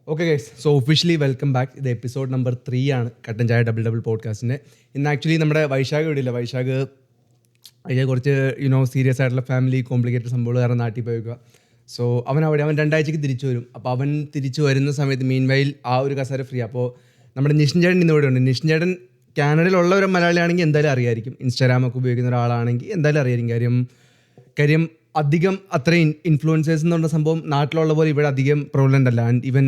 Okay guys, so officially welcome back. ഇത് episode number 3 ആണ് കട്ടൻ ചായ ഡബിൾ പോഡ്കാസ്റ്റിൻ്റെ. ഇന്ന് ആക്ച്വലി നമ്മുടെ വൈശാഖ് ഇവിടെയില്ല. വൈശാഖ് കുറച്ച് സീരിയസ് ആയിട്ടുള്ള ഫാമിലി കോംപ്ലിക്കേറ്റഡ് സംഭവങ്ങൾ കാരണം നാട്ടിൽ പോയിക്കുക. സോ അവൻ 2 ആഴ്ചയ്ക്ക് തിരിച്ചു വരും. അപ്പോൾ അവൻ തിരിച്ചു വരുന്ന സമയത്ത് മീൻ വൈൽ ആ ഒരു കസേര ഫ്രീ. അപ്പോൾ നമ്മുടെ നിഷിൻ ചേട്ടൻ ഇന്ന് ഇവിടെ ഉണ്ട്. നിഷിൻ ചേട്ടൻ കാനഡയിലുള്ള ഒരു മലയാളിയാണെങ്കിൽ എന്തായാലും അറിയായിരിക്കും. ഇൻസ്റ്റാഗ്രാമൊക്കെ ഉപയോഗിക്കുന്ന ഒരാളാണെങ്കിൽ എന്തായാലും അറിയായിരിക്കും. കാര്യം അധികം അത്രയും ഇൻഫ്ലുവൻസേഴ്സ് എന്ന് പറഞ്ഞ സംഭവം നാട്ടിലുള്ള പോലെ ഇവിടെ അധികം പ്രോബ്ലം അല്ല. ആൻഡ് ഈവൻ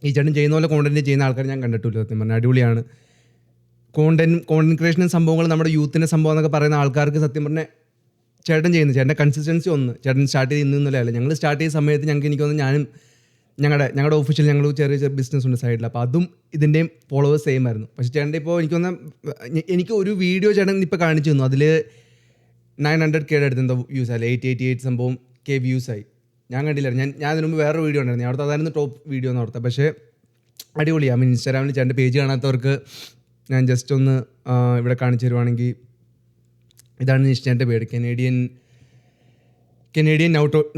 ഈ ചേട്ടൻ ചെയ്യുന്ന പോലെ കോണ്ടന്റ് ചെയ്യുന്ന ആൾക്കാർ ഞാൻ കണ്ടിട്ടില്ല. സത്യം പറഞ്ഞാൽ അടിപൊളിയാണ്. കോണ്ടന്റ് ക്രിയേഷനും സംഭവങ്ങൾ നമ്മുടെ യൂത്തിൻ്റെ സംഭവം എന്നൊക്കെ പറയുന്ന ആൾക്കാർക്ക് സത്യം പറഞ്ഞാൽ ചേട്ടൻ ചെയ്യുന്നത്, ചേട്ടൻ്റെ കൺസിസ്റ്റൻസി ചേട്ടൻ സ്റ്റാർട്ട് ചെയ്ത് ഇന്നല്ല. ഞങ്ങൾ സ്റ്റാർട്ട് ചെയ്ത സമയത്ത് എനിക്ക് തോന്നുന്നു ഞാനും ഞങ്ങളുടെ ഓഫീഷ്യൽ ഞങ്ങൾ ചെറിയ ബിസിനസ് ഉണ്ട് സൈഡിൽ. അപ്പോൾ അതും ഇതിൻ്റെയും ഫോളോവേഴ്സ് സെയിം ആയിരുന്നു. പക്ഷേ ചേട്ടൻ്റെ ഇപ്പോൾ എനിക്ക് ഒരു വീഡിയോ ചേട്ടൻ ഇപ്പോൾ കാണിച്ചു തന്നു. അതിൽ 900K അടുത്ത് എന്തോ വ്യൂസ് ആയി, 888 സംഭവം K വ്യൂസ് ആയി. ഞാൻ കണ്ടില്ല. ഞാൻ അതിന് മുമ്പ് വേറൊരു വീഡിയോ ഉണ്ടായിരുന്നു. അവിടുത്തെ അതായിരുന്നു ടോപ്പ് വീഡിയോ എന്ന് ഓർത്തത്. പക്ഷേ അടിപൊളിയാണ്. ഇൻസ്റ്റാഗ്രാമിൽ ചേട്ടൻ്റെ പേജ് കാണാത്തവർക്ക് ഞാൻ ജസ്റ്റ് ഒന്ന് ഇവിടെ കാണിച്ചു തരുവാണെങ്കിൽ ഇതാണ് നിശ്ചയൻ്റെ പേര്. കനേഡിയൻ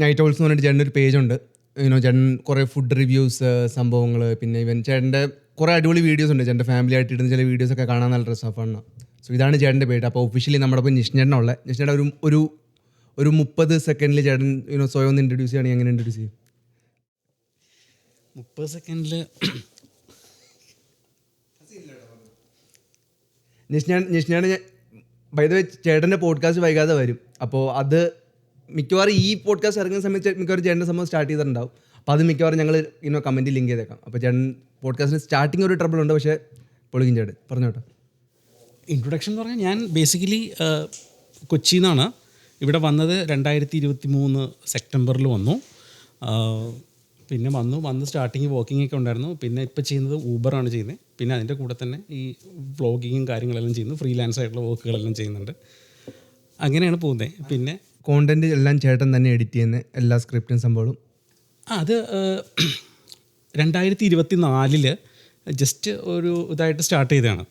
നൈറ്റ് ഓൾസ് എന്ന് പറഞ്ഞിട്ട് ചേട്ടൻ്റെ ഒരു പേജുണ്ട്. ചേട്ടൻ കുറേ ഫുഡ് റിവ്യൂസ് സംഭവങ്ങൾ, പിന്നെ ഇവൻ ചേട്ടൻ്റെ കുറേ അടിപൊളി വീഡിയോസ് ഉണ്ട്. ചേട്ടൻ്റെ ഫാമിലി ആയിട്ട് ഇടുന്ന ചില വീഡിയോസൊക്കെ കാണാൻ നല്ല രസമാണ്. സോ ഇതാണ് ചേട്ടൻ്റെ പേര്. അപ്പോൾ ഒഫീഷ്യലി നമ്മുടെ ഇപ്പോൾ നിശ്ചേട്ടനുള്ള ഒരു 30 സെക്കൻഡിൽ ചേട്ടൻ സ്വയം ഒന്ന് ഇൻട്രൊഡ്യൂസ് ചെയ്യുകയാണെങ്കിൽ എങ്ങനെ ഇൻട്രൊഡ്യൂസ് ചെയ്യും? 30 സെക്കൻഡിൽ നിശ്ചയാണ്. ബൈ ദ വേ ചേട്ടൻ്റെ പോഡ്കാസ്റ്റ് വൈകാതെ വരും. അപ്പോൾ അത് മിക്കവാറും ഈ പോഡ്കാസ്റ്റ് ഇറങ്ങുന്ന സമയത്ത് മിക്കവാറും ചേട്ടൻ്റെ സംഭവം സ്റ്റാർട്ട് ചെയ്തിട്ടുണ്ടാവും. അപ്പോൾ അത് മിക്കവാറും ഞങ്ങൾ കമൻറ്റിൽ ലിങ്ക് ചെയ്തേക്കാം. അപ്പോൾ ചേട്ടൻ പോഡ്കാസ്റ്റിന് സ്റ്റാർട്ടിങ് ഒരു ട്രബിൾ ഉണ്ട്, പക്ഷേ പൊളിക്കും ചേട്ടൻ. പറഞ്ഞോട്ടെ. ഇൻട്രൊഡക്ഷൻ എന്ന് പറഞ്ഞാൽ ഞാൻ ബേസിക്കലി കൊച്ചിയിൽ നിന്നാണ് ഇവിടെ വന്നത്. 2023 സെപ്റ്റംബറിൽ വന്നു. പിന്നെ വന്ന് സ്റ്റാർട്ടിങ് വാക്കിംഗ് ഒക്കെ ഉണ്ടായിരുന്നു. പിന്നെ ഇപ്പോൾ ചെയ്യുന്നത് ഊബറാണ് ചെയ്യുന്നത്. പിന്നെ അതിൻ്റെ കൂടെ തന്നെ ഈ വ്ളോഗിങ്ങും കാര്യങ്ങളെല്ലാം ചെയ്യുന്നു. ഫ്രീലാൻസ് ആയിട്ടുള്ള വർക്കുകളെല്ലാം ചെയ്യുന്നുണ്ട്. അങ്ങനെയാണ് പോകുന്നത്. പിന്നെ കോണ്ടന്റ് എല്ലാം ചേട്ടൻ തന്നെ എഡിറ്റ് ചെയ്യുന്ന എല്ലാ സ്ക്രിപ്റ്റും സംഭവവും അത് 2024 ജസ്റ്റ് ഒരു ഇതായിട്ട് സ്റ്റാർട്ട് ചെയ്തതാണ്.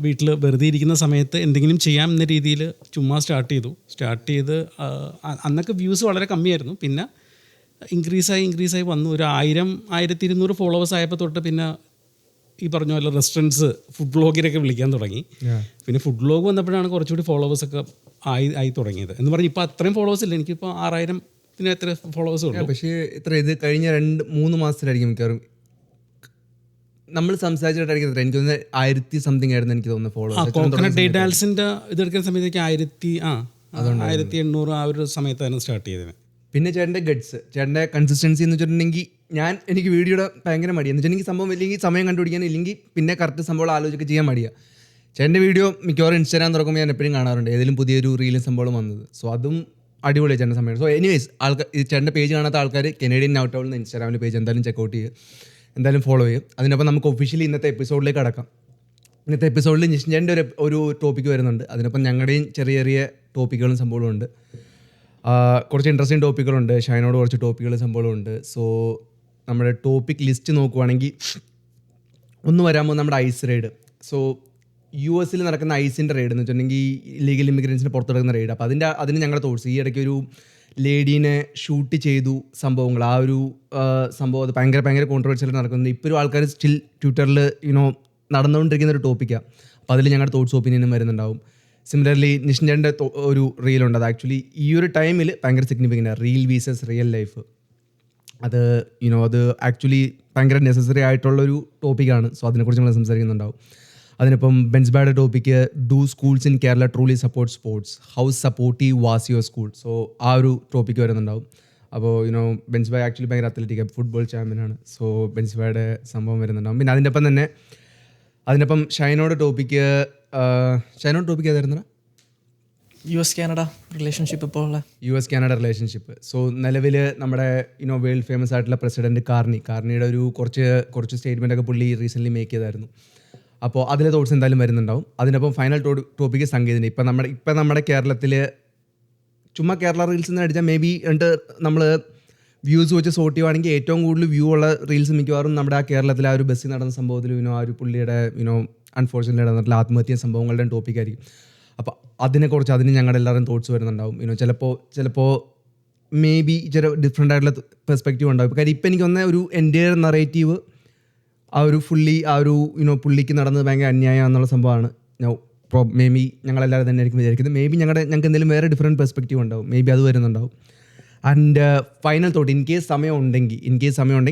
വീട്ടിൽ വെറുതെ ഇരിക്കുന്ന സമയത്ത് എന്തെങ്കിലും ചെയ്യാം എന്ന രീതിയിൽ ചുമ്മാ സ്റ്റാർട്ട് ചെയ്ത് അന്നൊക്കെ വ്യൂസ് വളരെ കമ്മിയായിരുന്നു. പിന്നെ ഇൻക്രീസായി വന്നു. ഒരു 1000-1200 ഫോളോവേഴ്സ് ആയപ്പോൾ തൊട്ട് പിന്നെ ഈ പറഞ്ഞ പോലെ റെസ്റ്റോറൻറ്റ്സ് ഫുഡ് വ്ളോഗിലൊക്കെ വിളിക്കാൻ തുടങ്ങി. പിന്നെ ഫുഡ് വ്ളോഗ് വന്നപ്പോഴാണ് കുറച്ചുകൂടി ഫോളോവേഴ്സൊക്കെ ആയി തുടങ്ങിയത്. എന്ന് പറഞ്ഞാൽ ഇപ്പോൾ അത്രയും ഫോളോവേഴ്സ് ഇല്ല. എനിക്കിപ്പോൾ 6000 എത്ര ഫോളോവേഴ്സ് ഉള്ളൂ. പക്ഷേ ഇത് കഴിഞ്ഞ 2-3 മാസത്തിലായിരിക്കും മിക്കവാറും നമ്മൾ സംസാരിച്ചിട്ടായിരിക്കും. എനിക്ക് തോന്നുന്നത് 1000 സംതിങ് ആയിരുന്നു എനിക്ക് തോന്നുന്നത് ഫോളോവേഴ്സ്. കോക്കനട്ട് ഡേറ്റാൽസിൻ്റെ ഇതെടുക്കുന്ന സമയത്തേക്ക് 1800 ആ ഒരു സമയത്താണ് സ്റ്റാർട്ട് ചെയ്തത്. പിന്നെ ചേട്ടൻ്റെ ഗഡ്സ്, ചേട്ടൻ്റെ കൺസിസ്റ്റൻസി എന്ന് വെച്ചിട്ടുണ്ടെങ്കിൽ എനിക്ക് വീഡിയോയുടെ ഭയങ്കര മടിയാണ്. എന്ന് വെച്ചിട്ടുണ്ടെങ്കിൽ സംഭവം ഇല്ലെങ്കിൽ സമയം കണ്ടുപിടിക്കാൻ, ഇല്ലെങ്കിൽ പിന്നെ കറക്റ്റ് സംഭവം ആലോചിച്ച് ചെയ്യാൻ മടിയാണ്. ചേട്ടൻ്റെ വീഡിയോ മിക്കവാറും ഇൻസ്റ്റാഗ്രാം തുറക്കുമ്പോൾ ഞാൻ എപ്പോഴും കാണാറുണ്ട്, ഏതെങ്കിലും പുതിയൊരു റീലും സംഭവം വന്നത്. സോ അതും അടിപൊളിയാണ് ചേട്ടൻ്റെ സമയം. സോ എനിവേസ് ചേട്ടൻ്റെ പേജ് കാണാത്ത ആൾക്കാർ കനേഡിയൻ നൗട്ട് ഔൾ എന്ന ഇൻസ്റ്റാഗ്രാമിൻ്റെ പേജ് എന്തായാലും ചെക്കൗട്ട് ചെയ്യുക, എന്തായാലും ഫോളോ ചെയ്യും. അതിനൊപ്പം നമുക്ക് ഒഫീഷ്യലി ഇന്നത്തെ എപ്പിസോഡിലേക്ക് കടക്കാം. ഇന്നത്തെ എപ്പിസോഡിൽ നിശ്ചയൻ്റെ ഒരു ടോപ്പിക്ക് വരുന്നുണ്ട്. അതിനൊപ്പം ഞങ്ങളുടെയും ചെറിയ ടോപ്പിക്കുകളും സംഭവങ്ങളും ഉണ്ട്. കുറച്ച് ഇൻട്രസ്റ്റിംഗ് ടോപ്പിക്കുകളുണ്ട്. ഷൈനോട് കുറച്ച് ടോപ്പിക്കുകൾ സംഭവങ്ങളുണ്ട്. സോ നമ്മുടെ ടോപ്പിക് ലിസ്റ്റ് നോക്കുവാണെങ്കിൽ ഒന്ന് വരാമോ നമ്മുടെ ഐസ് റെയ്ഡ്. സോ US നടക്കുന്ന ഐസിൻ്റെ റെയ്ഡ് എന്ന് വെച്ചിട്ടുണ്ടെങ്കിൽ ഇല്ലീഗൽ ഇമിഗ്രൻസിന് പുറത്തെടുക്കുന്ന റെയ്ഡ്. അപ്പോൾ അതിന് ഞങ്ങളുടെ തോട്ട്സ്, ഈ ഇടയ്ക്ക് ഒരു ലേഡീനെ ഷൂട്ട് ചെയ്തു സംഭവങ്ങൾ, ആ ഒരു സംഭവം അത് ഭയങ്കര കോൺട്രവേഴ്സ്യൽ നടക്കുന്നത്. ഇപ്പോഴും ആൾക്കാർ സ്റ്റിൽ ട്വിറ്ററിൽ നടന്നുകൊണ്ടിരിക്കുന്ന ഒരു ടോപ്പിക്കാണ്. അപ്പോൾ അതിൽ ഞങ്ങളുടെ തോട്ട്സ് ഒപ്പീനിയനും വരുന്നുണ്ടാവും. സിമിലർലി നിഷിൻ്റെ ഒരു റീലുണ്ട്. അത് ആക്ച്വലി ഈ ഒരു ടൈമിൽ ഭയങ്കര സിഗ്നിഫിക്കൻ്റ് ആണ്. Reel visas real life. അത് അത് ആക്ച്വലി ഭയങ്കര നെസസറി ആയിട്ടുള്ളൊരു ടോപ്പിക്കാണ്. സോ അതിനെക്കുറിച്ച് നമ്മൾ സംസാരിക്കുന്നുണ്ടാവും. അതിനിപ്പം ബെൻസ്ബായുടെ topic, do schools in Kerala truly support sports, how supportive was your school. So ആ ഒരു ടോപ്പിക്ക് വരുന്നുണ്ടാവും. അപ്പോൾ ബെൻസ്ബായ് ആക്ച്വലി ഭയങ്കര അത്ലറ്റിക് ഫുട്ബോൾ ചാമ്പ്യനാണ്. സോ ബെൻസ്ബായുടെ സംഭവം വരുന്നുണ്ടാവും. പിന്നെ അതിനൊപ്പം ഷൈനോട് ടോപ്പിക്ക് ഏതായിരുന്നു? US Canada relationship. ഇപ്പോൾ ഉള്ള US കാനഡ റിലേഷൻഷിപ്പ്. സോ നിലവിൽ നമ്മുടെ വേൾഡ് ഫേമസ് ആയിട്ടുള്ള പ്രസിഡന്റ് കാർണിയുടെ ഒരു കുറച്ച് സ്റ്റേറ്റ്മെൻ്റ് ഒക്കെ പുള്ളി റീസെൻ്റ്ലി മേക്ക് ചെയ്തായിരുന്നു. അപ്പോൾ അതിലെ തോട്ട്സ് എന്തായാലും വരുന്നുണ്ടാവും. അതിനൊപ്പം ഫൈനൽ ടോപ്പിക്ക് സംഗീതത്തിൻ്റെ. ഇപ്പം നമ്മുടെ കേരളത്തിൽ ചുമ്മാ കേരള റീൽസ് എന്ന് അടിച്ചാൽ മേ ബി നമ്മൾ വ്യൂസ് വെച്ച് സോർട്ട് ചെയ്യുവാണെങ്കിൽ ഏറ്റവും കൂടുതൽ വ്യൂ ഉള്ള റീൽസ് മിക്കവാറും നമ്മുടെ ആ കേരളത്തിലെ ആ ഒരു ബസ്സിൽ നടന്ന സംഭവത്തിൽ ആ ഒരു പുള്ളിയുടെ അൺഫോർച്യുനേറ്റ്ലി നടന്നിട്ടുള്ള ആത്മഹത്യ സംഭവങ്ങളുടെ ടോപ്പിക്കായിരിക്കും. അപ്പോൾ അതിന് ഞങ്ങളുടെ എല്ലാവരും തോട്ട്സ് വരുന്നുണ്ടാവും. ചിലപ്പോൾ മേ ബി ഇച്ചിരി ഡിഫറെൻ്റ് ആയിട്ടുള്ള പെർസ്പെക്റ്റീവ് ഉണ്ടാവും. കാര്യം ഇപ്പം എനിക്ക് വന്ന ഒരു എൻ്റെ നറേറ്റീവ് ആ ഒരു ഫുള്ളി ആ ഒരു പുള്ളിക്ക് നടന്നത് ഭയങ്കര അന്യായം എന്നുള്ള സംഭവമാണ്. മേ ബി ഞങ്ങളെല്ലാവരും തന്നെ ആയിരിക്കും വിചാരിക്കുന്നത്. മേ ബി ഞങ്ങൾക്ക് എന്തെങ്കിലും വേറെ ഡിഫറെൻറ്റ് പെർസ്പെക്റ്റീവ് ഉണ്ടാവും, മേ ബി അത് വരുന്നുണ്ടാവും. And final thought in case സമയം ഉണ്ടെങ്കിൽ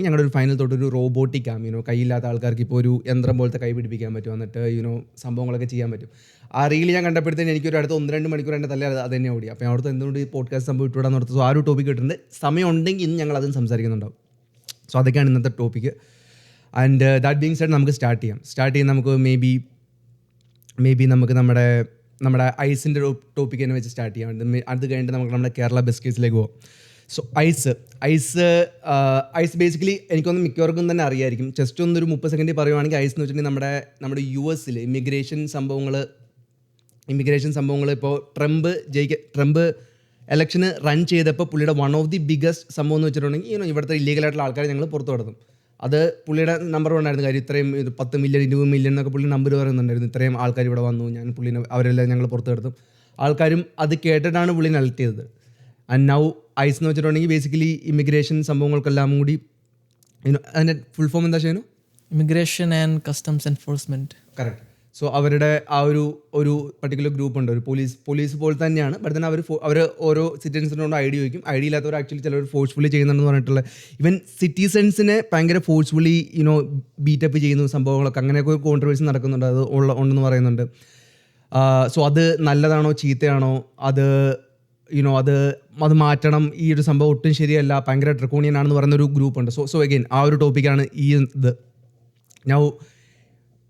ഞങ്ങളുടെ ഒരു ഫൈനൽ തോട്ട് ഒരു റോബോട്ടിക് ആം, കൈയില്ലാത്ത ആൾക്കാർക്ക് ഇപ്പോൾ ഒരു യന്ത്രം പോലത്തെ കൈ പിടിപ്പിക്കാൻ പറ്റും, എന്നിട്ട് സംഭവങ്ങളൊക്കെ ചെയ്യാൻ പറ്റും. ആ റീൽ ഞാൻ കണ്ടപ്പോഴത്തേന് എനിക്കൊരു അടുത്ത 1-2 മണിക്കൂർ എൻ്റെ തല്ലേ അത് തന്നെ ഓടി. അപ്പോൾ അവിടുത്തെ എന്തുകൊണ്ട് ഈ പോഡ്കാസ്റ്റ് സംഭവം ഇട്ടുവിടാന്ന് ഓർത്ത്. സോ ആ ഒരു ടോപ്പിക് ഇട്ടിട്ടുണ്ട്. സമയം ഉണ്ടെങ്കിൽ ഇന്ന് ഞങ്ങൾ അതും സംസാരിക്കുന്നുണ്ടാവും. സോ അതൊക്കെയാണ് ഇന്നത്തെ topic. And that being said നമുക്ക് സ്റ്റാർട്ട് ചെയ്യാം. നമുക്ക് മേ ബി നമുക്ക് നമ്മുടെ ഐസിൻ്റെ ഒരു ടോപ്പിക്ക് തന്നെ വെച്ച് സ്റ്റാർട്ട് ചെയ്യാം. അത് കഴിഞ്ഞിട്ട് നമുക്ക് നമ്മുടെ കേരള ബെസ്റ്റ് കേസിലേക്ക് പോകാം. സോ ഐസ് ബേസിക്കലി എനിക്കൊന്ന് മിക്കവർക്കും തന്നെ അറിയായിരിക്കും. ജസ്റ്റ് ഒന്നൊരു 30 സെക്കൻഡിൽ പറയുവാണെങ്കിൽ ഐസ് എന്ന് വെച്ചിട്ടുണ്ടെങ്കിൽ നമ്മുടെ US ഇമിഗ്രേഷൻ സംഭവങ്ങൾ ഇപ്പോൾ ട്രംപ് ഇലക്ഷന് റൺ ചെയ്തപ്പോൾ പുള്ളിയുടെ വൺ ഓഫ് ദി ബിഗസ്റ്റ് സംഭവം എന്ന് വെച്ചിട്ടുണ്ടെങ്കിൽ ഇവിടുത്തെ ഇല്ലീഗലായിട്ടുള്ള ആൾക്കാരെ ഞങ്ങൾ പുറത്തു കടത്തും. അത് പുള്ളിയുടെ നമ്പർ 1 ആയിരുന്നു. കാര്യം ഇത്രയും 10 മില്യൺ 20 മില്യൺ എന്നൊക്കെ പുള്ളി നമ്പർ പറയുന്നുണ്ടായിരുന്നു. ഇത്രയും ആൾക്കാർ ഇവിടെ വന്നു, അവരെല്ലാം ഞങ്ങൾ പുറത്ത് കിടത്തും. ആൾക്കാരും അത് കേട്ടിട്ടാണ് പുള്ളിനെ എലക്ട് ചെയ്തത്. ആൻഡ് നൗ ഐസ് എന്ന് വെച്ചിട്ടുണ്ടെങ്കിൽ ബേസിക്കലി ഇമിഗ്രേഷൻ സംഭവങ്ങൾക്കെല്ലാം കൂടി അതിൻ്റെ ഫുൾ ഫോം എന്താ ചെയ്യുന്നു? Immigration and customs enforcement. Correct. So അവരുടെ ആ ഒരു പർട്ടിക്കുലർ ഗ്രൂപ്പ് ഉണ്ട്, ഒരു പോലീസ് പോലെ തന്നെയാണ്. ബട്ട് തന്നെ അവർ ഓരോ സിറ്റിസൺസിനോട് ഐ ഡി ചോദിക്കും. ഐ ഡി ഇല്ലാത്തവർ ആക്ച്വലി ചിലർ ഫോഴ്സ്ഫുള്ളി ചെയ്യുന്നുണ്ടെന്ന് പറഞ്ഞിട്ടുള്ള ഈവൻ സിറ്റിസൺസിനെ ഭയങ്കര ഫോഴ്സ്ഫുള്ളി ബീറ്റപ്പ് ചെയ്യുന്ന സംഭവങ്ങളൊക്കെ അങ്ങനെയൊക്കെ ഒരു കോൺട്രവേഴ്സി നടക്കുന്നുണ്ട്. അത് ഉണ്ടെന്ന് പറയുന്നുണ്ട്. സോ അത് നല്ലതാണോ ചീത്തയാണോ, അത് മാറ്റണം, ഈ ഒരു സംഭവം ഒട്ടും ശരിയല്ല, ഭയങ്കര ഡ്രക്കോണിയൻ ആണെന്ന് പറയുന്ന ഒരു ഗ്രൂപ്പ് ഉണ്ട്. സോ അഗെയിൻ ആ ഒരു ടോപ്പിക്കാണ് ഈ ഇത്. ഞാൻ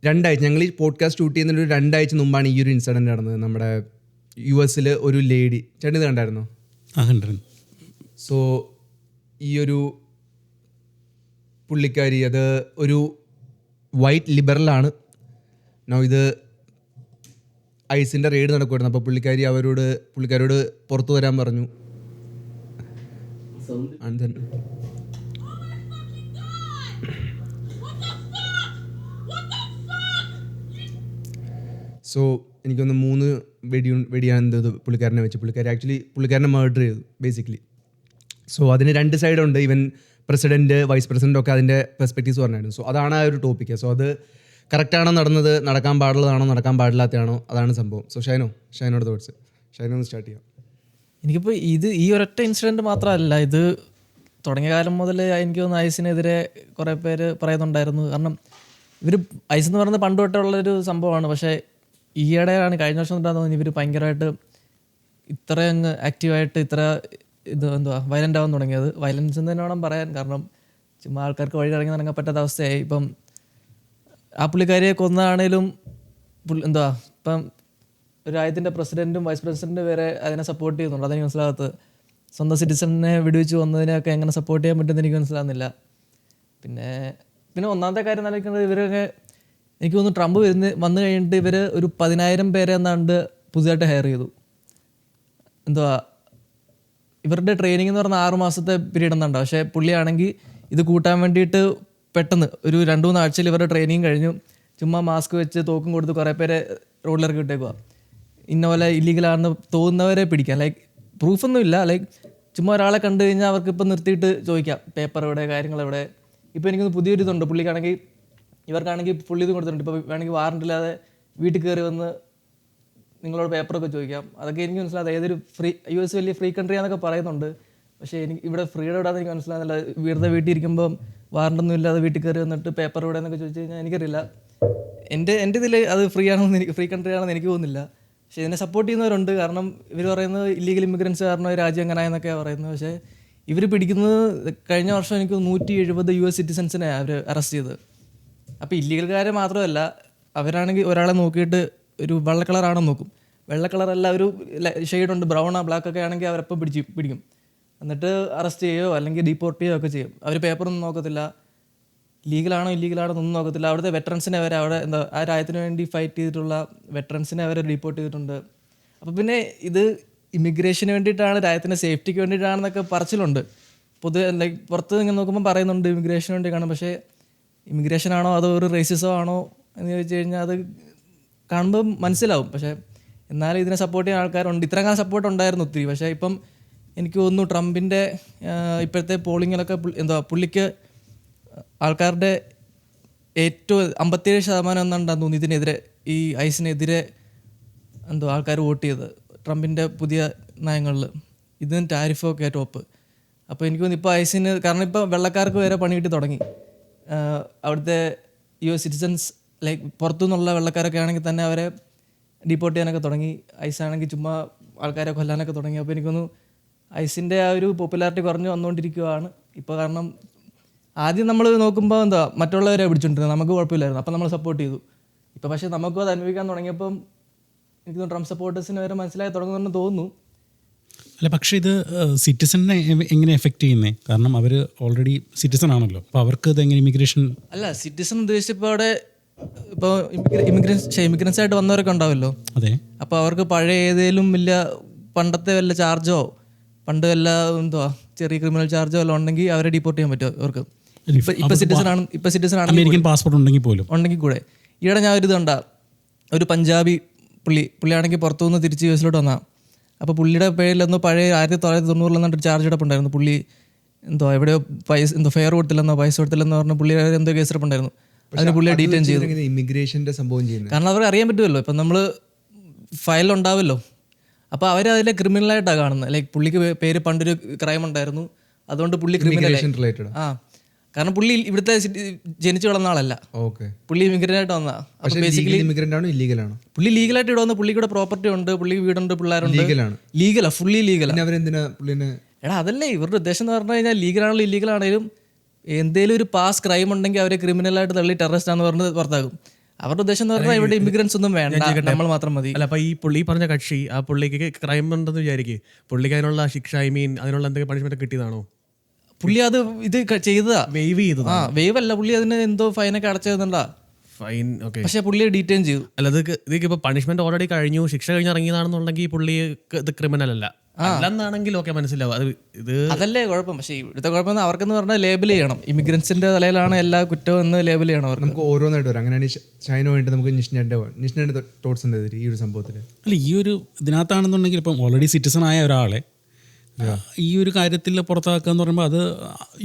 2 ആഴ്ച ഞങ്ങൾ ഈ പോഡ്കാസ്റ്റ് ഷൂട്ട് ചെയ്യുന്നതിന് ഒരു 2 ആഴ്ച മുമ്പാണ് ഈ ഒരു ഇൻസിഡൻറ്റ് നടന്നത്. നമ്മുടെ US ഒരു ലേഡി, ചേട്ടൻ ഇത് കണ്ടായിരുന്നോ? സോ ഈ ഒരു പുള്ളിക്കാരി അത് ഒരു വൈറ്റ് ലിബറലാണ്. ഇത് ഐസിൻ്റെ റെയ്ഡ് നടക്കുമായിരുന്നു. അപ്പോൾ പുള്ളിക്കാരോട് പുറത്തു വരാൻ പറഞ്ഞു. സോ എനിക്കൊന്ന് 3 വെടിയാണ് എന്തത് പുള്ളിക്കാരനെ വെച്ച്. പുള്ളിക്കാരനെ മർഡർ ചെയ്തു ബേസിക്കലി. സോ അതിന് 2 സൈഡുണ്ട്. ഈവൻ പ്രസിഡൻറ്റ്, വൈസ് പ്രസിഡൻ്റ് ഒക്കെ അതിൻ്റെ പെർസ്പെക്റ്റീവ്സ് പറഞ്ഞായിരുന്നു. സോ അതാണ് ആ ഒരു ടോപ്പിക്ക്. സോ അത് കറക്റ്റാണോ നടന്നത്, നടക്കാൻ പാടുള്ളതാണോ, നടക്കാൻ പാടില്ലാത്തതാണോ, അതാണ് സംഭവം. സോ ഷൈനോട് തോട്ട്സ്. ഷൈനൊന്ന് സ്റ്റാർട്ട് ചെയ്യാം. എനിക്കിപ്പോൾ ഈ ഒരൊറ്റ ഇൻസിഡൻറ്റ് മാത്രമല്ല, ഇത് തുടങ്ങിയ കാലം മുതൽ എനിക്ക് തോന്നുന്നു ഐസിനെതിരെ കുറേ പേര് പറയുന്നുണ്ടായിരുന്നു. കാരണം ഐസ് എന്ന് പറയുന്നത് പണ്ട് തൊട്ടുള്ളൊരു സംഭവമാണ്. പക്ഷേ ഈയിടെയാണ്, കഴിഞ്ഞ വർഷം തൊട്ടാന്ന് തോന്നുന്നു ഇവർ ഭയങ്കരമായിട്ട് ഇത്ര അങ്ങ് ആക്റ്റീവായിട്ട് വയലൻ്റ് ആവാൻ തുടങ്ങിയത്. വയലൻസ് എന്ന് തന്നെ വേണം പറയാൻ. കാരണം ചുമ്മാ ആൾക്കാർക്ക് വഴി ഇറങ്ങി നടക്കാൻ പറ്റാത്ത അവസ്ഥയായി. ഇപ്പം ആ പുള്ളിക്കാരിയെ കൊന്നാണേലും ഇപ്പം ഒരു രാജ്യത്തിൻ്റെ പ്രസിഡൻറ്റും വൈസ് പ്രസിഡൻറ്റും വരെ അതിനെ സപ്പോർട്ട് ചെയ്യുന്നുണ്ട്. അതെനിക്ക് മനസ്സിലാകത്ത്. സ്വന്തം സിറ്റിസണിനെ വെടിവെച്ച് വന്നതിനെയൊക്കെ എങ്ങനെ സപ്പോർട്ട് ചെയ്യാൻ പറ്റുമെന്ന് എനിക്ക് മനസ്സിലാകുന്നില്ല. പിന്നെ ഒന്നാമത്തെ കാര്യം നിലനിൽക്കുന്നത്, ഇവരൊക്കെ എനിക്ക് തോന്നുന്നു ട്രംപ് വന്നു കഴിഞ്ഞിട്ട് ഇവർ ഒരു 10,000 പേരെ എന്നാണ്ട് പുതിയതായിട്ട് ഹയർ ചെയ്തു. ഇവരുടെ ട്രെയിനിങ് എന്ന് പറഞ്ഞാൽ 6 മാസത്തെ പീരീഡ് എന്നുണ്ട്. പക്ഷേ പുള്ളിയാണെങ്കിൽ ഇത് കൂട്ടാൻ വേണ്ടിയിട്ട് പെട്ടെന്ന് ഒരു 2-3 ആഴ്ചയിൽ ഇവരുടെ ട്രെയിനിങ് കഴിഞ്ഞു. ചുമ്മാ മാസ്ക് വെച്ച് തോക്കും കൊടുത്ത് കുറേ പേരെ റോഡിലിറക്കി വിട്ടേക്കുക. ഇന്ന പോലെ ഇല്ലീഗലാണെന്ന് തോന്നുന്നവരെ പിടിക്കാം. പ്രൂഫൊന്നും ഇല്ല. ചുമ്മാ ഒരാളെ കണ്ടു കഴിഞ്ഞാൽ അവർക്ക് ഇപ്പം നിർത്തിയിട്ട് ചോദിക്കാം പേപ്പർ എവിടെ, കാര്യങ്ങളെവിടെ. ഇപ്പോൾ എനിക്കൊന്ന് പുതിയൊരു ഇതുണ്ട്. ഇവർക്കാണെങ്കിൽ ഫുള്ളി ഇത് കൊടുത്തിട്ടുണ്ട്. ഇപ്പോൾ വേണമെങ്കിൽ വാറണ്ടില്ലാതെ വീട്ടിൽ കയറി വന്ന് നിങ്ങളോട് പേപ്പറൊക്കെ ചോദിക്കാം. അതൊക്കെ എനിക്ക് മനസ്സിലാകാതെ. ഏതൊരു US വലിയ ഫ്രീ കൺട്രി ആണെന്നൊക്കെ പറയുന്നുണ്ട്. പക്ഷേ ഇവിടെ ഫ്രീഡം ഇടാതെ എനിക്ക് മനസ്സിലാകുന്നില്ല. വെറുതെ വീട്ടിൽ ഇരിക്കുമ്പം വാറണ്ടൊന്നും ഇല്ലാതെ വീട്ടിൽ കയറി വന്നിട്ട് പേപ്പർ ഇവിടെ എന്നൊക്കെ ചോദിച്ചു കഴിഞ്ഞാൽ എനിക്കറിയില്ല. എൻ്റെ ഇതിൽ അത് ഫ്രീ കൺട്രി ആണെന്ന് എനിക്ക് തോന്നുന്നില്ല. പക്ഷേ ഇതിനെ സപ്പോർട്ട് ചെയ്യുന്നവരുണ്ട്. കാരണം ഇവർ പറയുന്നത് ഇല്ലീഗൽ ഇമിഗ്രൻസ് കാരണം രാജ്യം എങ്ങനെയായെന്നൊക്കെയാണ് പറയുന്നത്. പക്ഷേ ഇവർ പിടിക്കുന്നത് കഴിഞ്ഞ വർഷം എനിക്ക് 170 US സിറ്റിസൺസിനെ അവർ അറസ്റ്റ് ചെയ്തത്. അപ്പോൾ ഇല്ലീഗൽക്കാരെ മാത്രമല്ല, അവരാണെങ്കിൽ ഒരാളെ നോക്കിയിട്ട് ഒരു വെള്ള കളറാണെന്ന് നോക്കും. വെള്ള കളറല്ല, ഒരു ഷെയ്ഡുണ്ട്, ബ്രൗണോ ബ്ലാക്കൊക്കെ ആണെങ്കിൽ അവരപ്പം പിടിക്കും. എന്നിട്ട് അറസ്റ്റ് ചെയ്യുകയോ അല്ലെങ്കിൽ ഡീപ്പോർട്ട് ചെയ്യുകയോ ഒക്കെ ചെയ്യും. അവർ പേപ്പറൊന്നും നോക്കത്തില്ല, ലീഗലാണോ ഇല്ലീഗലാണോ ഒന്നും നോക്കത്തില്ല. അവിടുത്തെ വെറ്ററൻസിനെ അവരെ ആ രാജ്യത്തിന് വേണ്ടി ഫൈറ്റ് ചെയ്തിട്ടുള്ള വെറ്ററൻസിനെ അവരെ ഡീപ്പോർട്ട് ചെയ്തിട്ടുണ്ട്. അപ്പോൾ പിന്നെ ഇത് ഇമിഗ്രേഷന് വേണ്ടിയിട്ടാണ്, രാജ്യത്തിൻ്റെ സേഫ്റ്റിക്ക് വേണ്ടിയിട്ടാണെന്നൊക്കെ പറച്ചിലുണ്ട്. പുറത്ത് ഇങ്ങനെ നോക്കുമ്പോൾ പറയുന്നുണ്ട് ഇമിഗ്രേഷന് വേണ്ടി കാണും. പക്ഷേ ഇമിഗ്രേഷനാണോ അതോ ഒരു റേസിസം ആണോ എന്ന് ചോദിച്ചു കഴിഞ്ഞാൽ അത് കാണുമ്പോൾ മനസ്സിലാവും. പക്ഷേ എന്നാലും ഇതിനെ സപ്പോർട്ട് ചെയ്യുന്ന ആൾക്കാരുണ്ട്. ഇത്രയും കാലം സപ്പോർട്ട് ഉണ്ടായിരുന്നു ഒത്തിരി. പക്ഷേ ഇപ്പം എനിക്ക് തോന്നുന്നു ട്രംപിൻ്റെ ഇപ്പോഴത്തെ പോളിങ്ങിലൊക്കെ പുള്ളിക്ക് ആൾക്കാരുടെ ഏറ്റവും 57% എന്നാണ്ടാന്ന് തോന്നുന്നു ഇതിനെതിരെ, ഈ ഐസിനെതിരെ ആൾക്കാർ വോട്ട് ചെയ്തത് ട്രംപിൻ്റെ പുതിയ നയങ്ങളിൽ. ഇതിന് ടാരിഫൊക്കെ ടോപ്പ്. അപ്പോൾ എനിക്ക് തോന്നുന്നു ഇപ്പോൾ ഐസിന്, കാരണം ഇപ്പോൾ വെള്ളക്കാർക്ക് വരെ പണി കിട്ടി തുടങ്ങി. അവിടുത്തെ US സിറ്റിസൺസ് ലൈക്ക് പുറത്തുനിന്നുള്ള വെള്ളക്കാരൊക്കെ ആണെങ്കിൽ തന്നെ അവരെ ഡീപ്പോർട്ട് ചെയ്യാനൊക്കെ തുടങ്ങി. ഐസാണെങ്കിൽ ചുമ്മാ ആൾക്കാരെ കൊല്ലാനൊക്കെ തുടങ്ങി. അപ്പോൾ എനിക്കൊന്നു ഐസിൻ്റെ ആ ഒരു പോപ്പുലാരിറ്റി കുറഞ്ഞു വന്നുകൊണ്ടിരിക്കുകയാണ് ഇപ്പോൾ. കാരണം ആദ്യം നമ്മൾ നോക്കുമ്പോൾ മറ്റുള്ളവരെ പിടിച്ചോണ്ടിരുന്നത്, നമുക്ക് കുഴപ്പമില്ലായിരുന്നു, അപ്പോൾ നമ്മൾ സപ്പോർട്ട് ചെയ്തു. ഇപ്പോൾ പക്ഷേ നമുക്കും അത് അനുഭവിക്കാൻ തുടങ്ങിയപ്പം എനിക്ക് ട്രംപ് സപ്പോർട്ടേഴ്സിന് വരെ മനസ്സിലായി തുടങ്ങുമെന്ന് തോന്നുന്നു. അല്ല, പക്ഷേ ഇത് സിറ്റിസണിനെ എങ്ങനെ എഫക്റ്റ് ചെയ്യുന്നത്? കാരണം അവർ ഓൾറെഡി സിറ്റിസൺ ആണല്ലോ, അപ്പോൾ അവർക്ക് ഇത് എങ്ങനെ ഇമിഗ്രേഷൻ? അല്ല, സിറ്റിസൺ ഉദ്ദേശിച്ചപ്പോൾ അവിടെ ഇപ്പോൾ ഇമിഗ്രൻസ് ആയിട്ട് വന്നവരൊക്കെ ഉണ്ടാവുമല്ലോ. അതെ. അപ്പോൾ അവർക്ക് പഴയ ഏതെങ്കിലും പണ്ടത്തെ വല്ല ചാർജോ, പണ്ട് വല്ല ചെറിയ ക്രിമിനൽ ചാർജോ വല്ല ഉണ്ടെങ്കിൽ അവരെ ഡിപ്പോർട്ട് ചെയ്യാൻ പറ്റും അവർക്ക്. ഇപ്പോൾ സിറ്റിസൺ ആണ്, അമേരിക്കൻ പാസ്പോർട്ട് ഉണ്ടെങ്കിൽ കൂടെ. ഈയിടെ ഞാൻ ഒരു ഇതുണ്ടാ, ഒരു പഞ്ചാബി പുള്ളിയാണെങ്കിൽ പുറത്തുനിന്ന് തിരിച്ച് US-ലോട്ട് വന്നാൽ, അപ്പോൾ പുള്ളിയുടെ പേരിലൊന്നും പഴയ 1990 ചാർജ് കിടപ്പുണ്ടായിരുന്നു. പുള്ളി എവിടെയോ ഫെയർ കൊടുത്തില്ലെന്നോ പൈസ കൊടുത്തില്ലെന്നോ പറഞ്ഞ പുള്ളി എന്തോ കേസ് കിടപ്പുണ്ടായിരുന്നു. അതിന് പുള്ളിയെ ഡീറ്റെയിൻ ചെയ്തു. ഇമിഗ്രേഷൻ്റെ സംഭവം ചെയ്യുന്നത് കാരണം അവർക്ക് അറിയാൻ പറ്റുമല്ലോ, ഇപ്പം നമ്മൾ ഫയലുണ്ടാവുമല്ലോ, അപ്പോൾ അവരതിലെ ക്രിമിനലായിട്ടാണ് കാണുന്നത്. ലൈക്ക് പുള്ളിക്ക് പേര് പണ്ടൊരു ക്രൈം ഉണ്ടായിരുന്നു, അതുകൊണ്ട് പുള്ളി ക്രിമിനൽ. കാരണം പുള്ളി ഇവിടുത്തെ ജനിച്ചു വളർന്ന ആളല്ല, പുള്ളി ഇമിഗ്രൻ്റ് ആയിട്ട് വന്നതാ. പുള്ളി ലീഗലായിട്ട് ഇവിടെ വന്ന്, പുള്ളിക്കൂടെ പ്രോപ്പർട്ടി ഉണ്ട്, പുള്ളിക്ക് വീടുണ്ട്, പിള്ളേരുണ്ട്. ലീഗലാ, ഫുള്ളി ലീഗലാ. എടാ അതല്ലേ ഇവരുടെ ഉദ്ദേശം എന്ന് പറഞ്ഞു കഴിഞ്ഞാൽ, ലീഗലാണെങ്കിലും ഇല്ലീഗലാണെങ്കിലും എന്തെങ്കിലും ഒരു പാസ് ക്രൈം ഉണ്ടെങ്കിൽ അവരെ ക്രിമിനലായിട്ട് തള്ളി ടെററിസ്റ്റ് ആണെന്ന് പറഞ്ഞ് പുറത്താകും. അവരുടെ ഉദ്ദേശം എന്ന് പറഞ്ഞാൽ ഇവിടെ ഇമിഗ്രൻസ് ഒന്നും വേണ്ട, നമ്മൾ മാത്രം മതി. അല്ല, അപ്പോൾ ഈ പുള്ളി പറഞ്ഞ കക്ഷി, ആ പുള്ളിക്ക് ക്രൈം ഉണ്ടെന്ന് വിചാരിക്കും, പുള്ളിക്ക് അതിനുള്ള ശിക്ഷ, അതിനുള്ള എന്തൊക്കെ പണിഷ്മെന്റ് കിട്ടിയതാണോ? പുള്ളി അത് ഇത് ചെയ്തതാ, വെയ്വ് ചെയ്തത്. വെയ്വ് അല്ല, പുള്ളി അതിന് എന്തോ ഫൈനൊക്കെ അടച്ചതെന്നുണ്ടാ. Fine, okay. പക്ഷെ പുള്ളിയെ ഡീറ്റെയിൻ ചെയ്തു. അല്ല, ഇതൊക്കെ ഇപ്പോൾ പണിഷ്മെന്റ് ഓൾറെഡി കഴിഞ്ഞു, ശിക്ഷ കഴിഞ്ഞ് ഇറങ്ങിയതാണെന്നുണ്ടെങ്കിൽ പുള്ളി ഇത് ക്രിമിനൽ അല്ല. അല്ലെന്നാണെങ്കിൽ ഓക്കെ, മനസ്സിലാവും. അത് ഇത് അതല്ലേ കുഴപ്പം. പക്ഷേ ഇവിടുത്തെ കുഴപ്പം അവർക്കെന്ന് പറഞ്ഞാൽ ലേബൽ ചെയ്യണം, ഇമിഗ്രൻസിന്റെ തലയിലാണ് എല്ലാ കുറ്റവും എന്ന് ലേബൽ ചെയ്യണം അവർ. നമുക്ക് ഓരോന്നായിട്ട് വരാം. അങ്ങനെയാണ് ചൈന വേണ്ടി നമുക്ക് നിഷ്ണയുടെ തോട്ട്സ് എന്താ ഈ ഒരു സംഭവത്തിൽ? അല്ല, ഈ ഒരു ഇതിനകത്താണെന്നുണ്ടെങ്കിൽ ഇപ്പം ഓൾറെഡി സിറ്റിസൺ ആയ ഒരാളെ ഈ ഒരു കാര്യത്തിൽ പുറത്താക്കുക എന്ന് പറയുമ്പോൾ അത്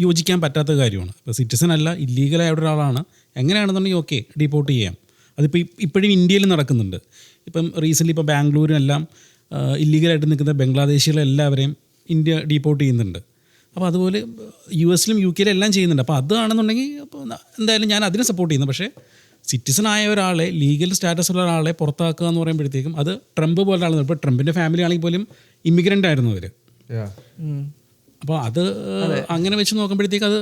യോജിക്കാൻ പറ്റാത്ത കാര്യമാണ്. ഇപ്പോൾ സിറ്റിസൺ അല്ല, ഇല്ലീഗലായ ഒരാളാണ്, എങ്ങനെയാണെന്നുണ്ടെങ്കിൽ ഓക്കെ ഡിപ്പോർട്ട് ചെയ്യാം. അതിപ്പോൾ ഇപ്പോഴും ഇന്ത്യയിൽ നടക്കുന്നുണ്ട്. ഇപ്പം റീസെൻ്റ്ലി ഇപ്പോൾ ബാംഗ്ലൂരിനെല്ലാം ഇല്ലീഗലായിട്ട് നിൽക്കുന്ന ബംഗ്ലാദേശികളെല്ലാവരെയും ഇന്ത്യ ഡീപ്പോർട്ട് ചെയ്യുന്നുണ്ട്. അപ്പോൾ അതുപോലെ US-ലും UK-ലും എല്ലാം ചെയ്യുന്നുണ്ട്. അപ്പോൾ അതാണെന്നുണ്ടെങ്കിൽ അപ്പോൾ എന്തായാലും ഞാൻ അതിനെ സപ്പോർട്ട് ചെയ്യുന്നു. പക്ഷേ സിറ്റിസൺ ആയ ഒരാളെ, ലീഗൽ സ്റ്റാറ്റസ് ഉള്ള ഒരാളെ പുറത്താക്കുക എന്ന് പറയുമ്പോഴത്തേക്കും അത് ട്രംപ് പോലെ ആളാണ്. ഇപ്പോൾ ട്രംപിൻ്റെ ഫാമിലി ആണെങ്കിൽ പോലും ഇമിഗ്രൻ്റ് ആയിരുന്നു അവർ. അപ്പോൾ അത് അങ്ങനെ വെച്ച് നോക്കുമ്പോഴത്തേക്ക് അത്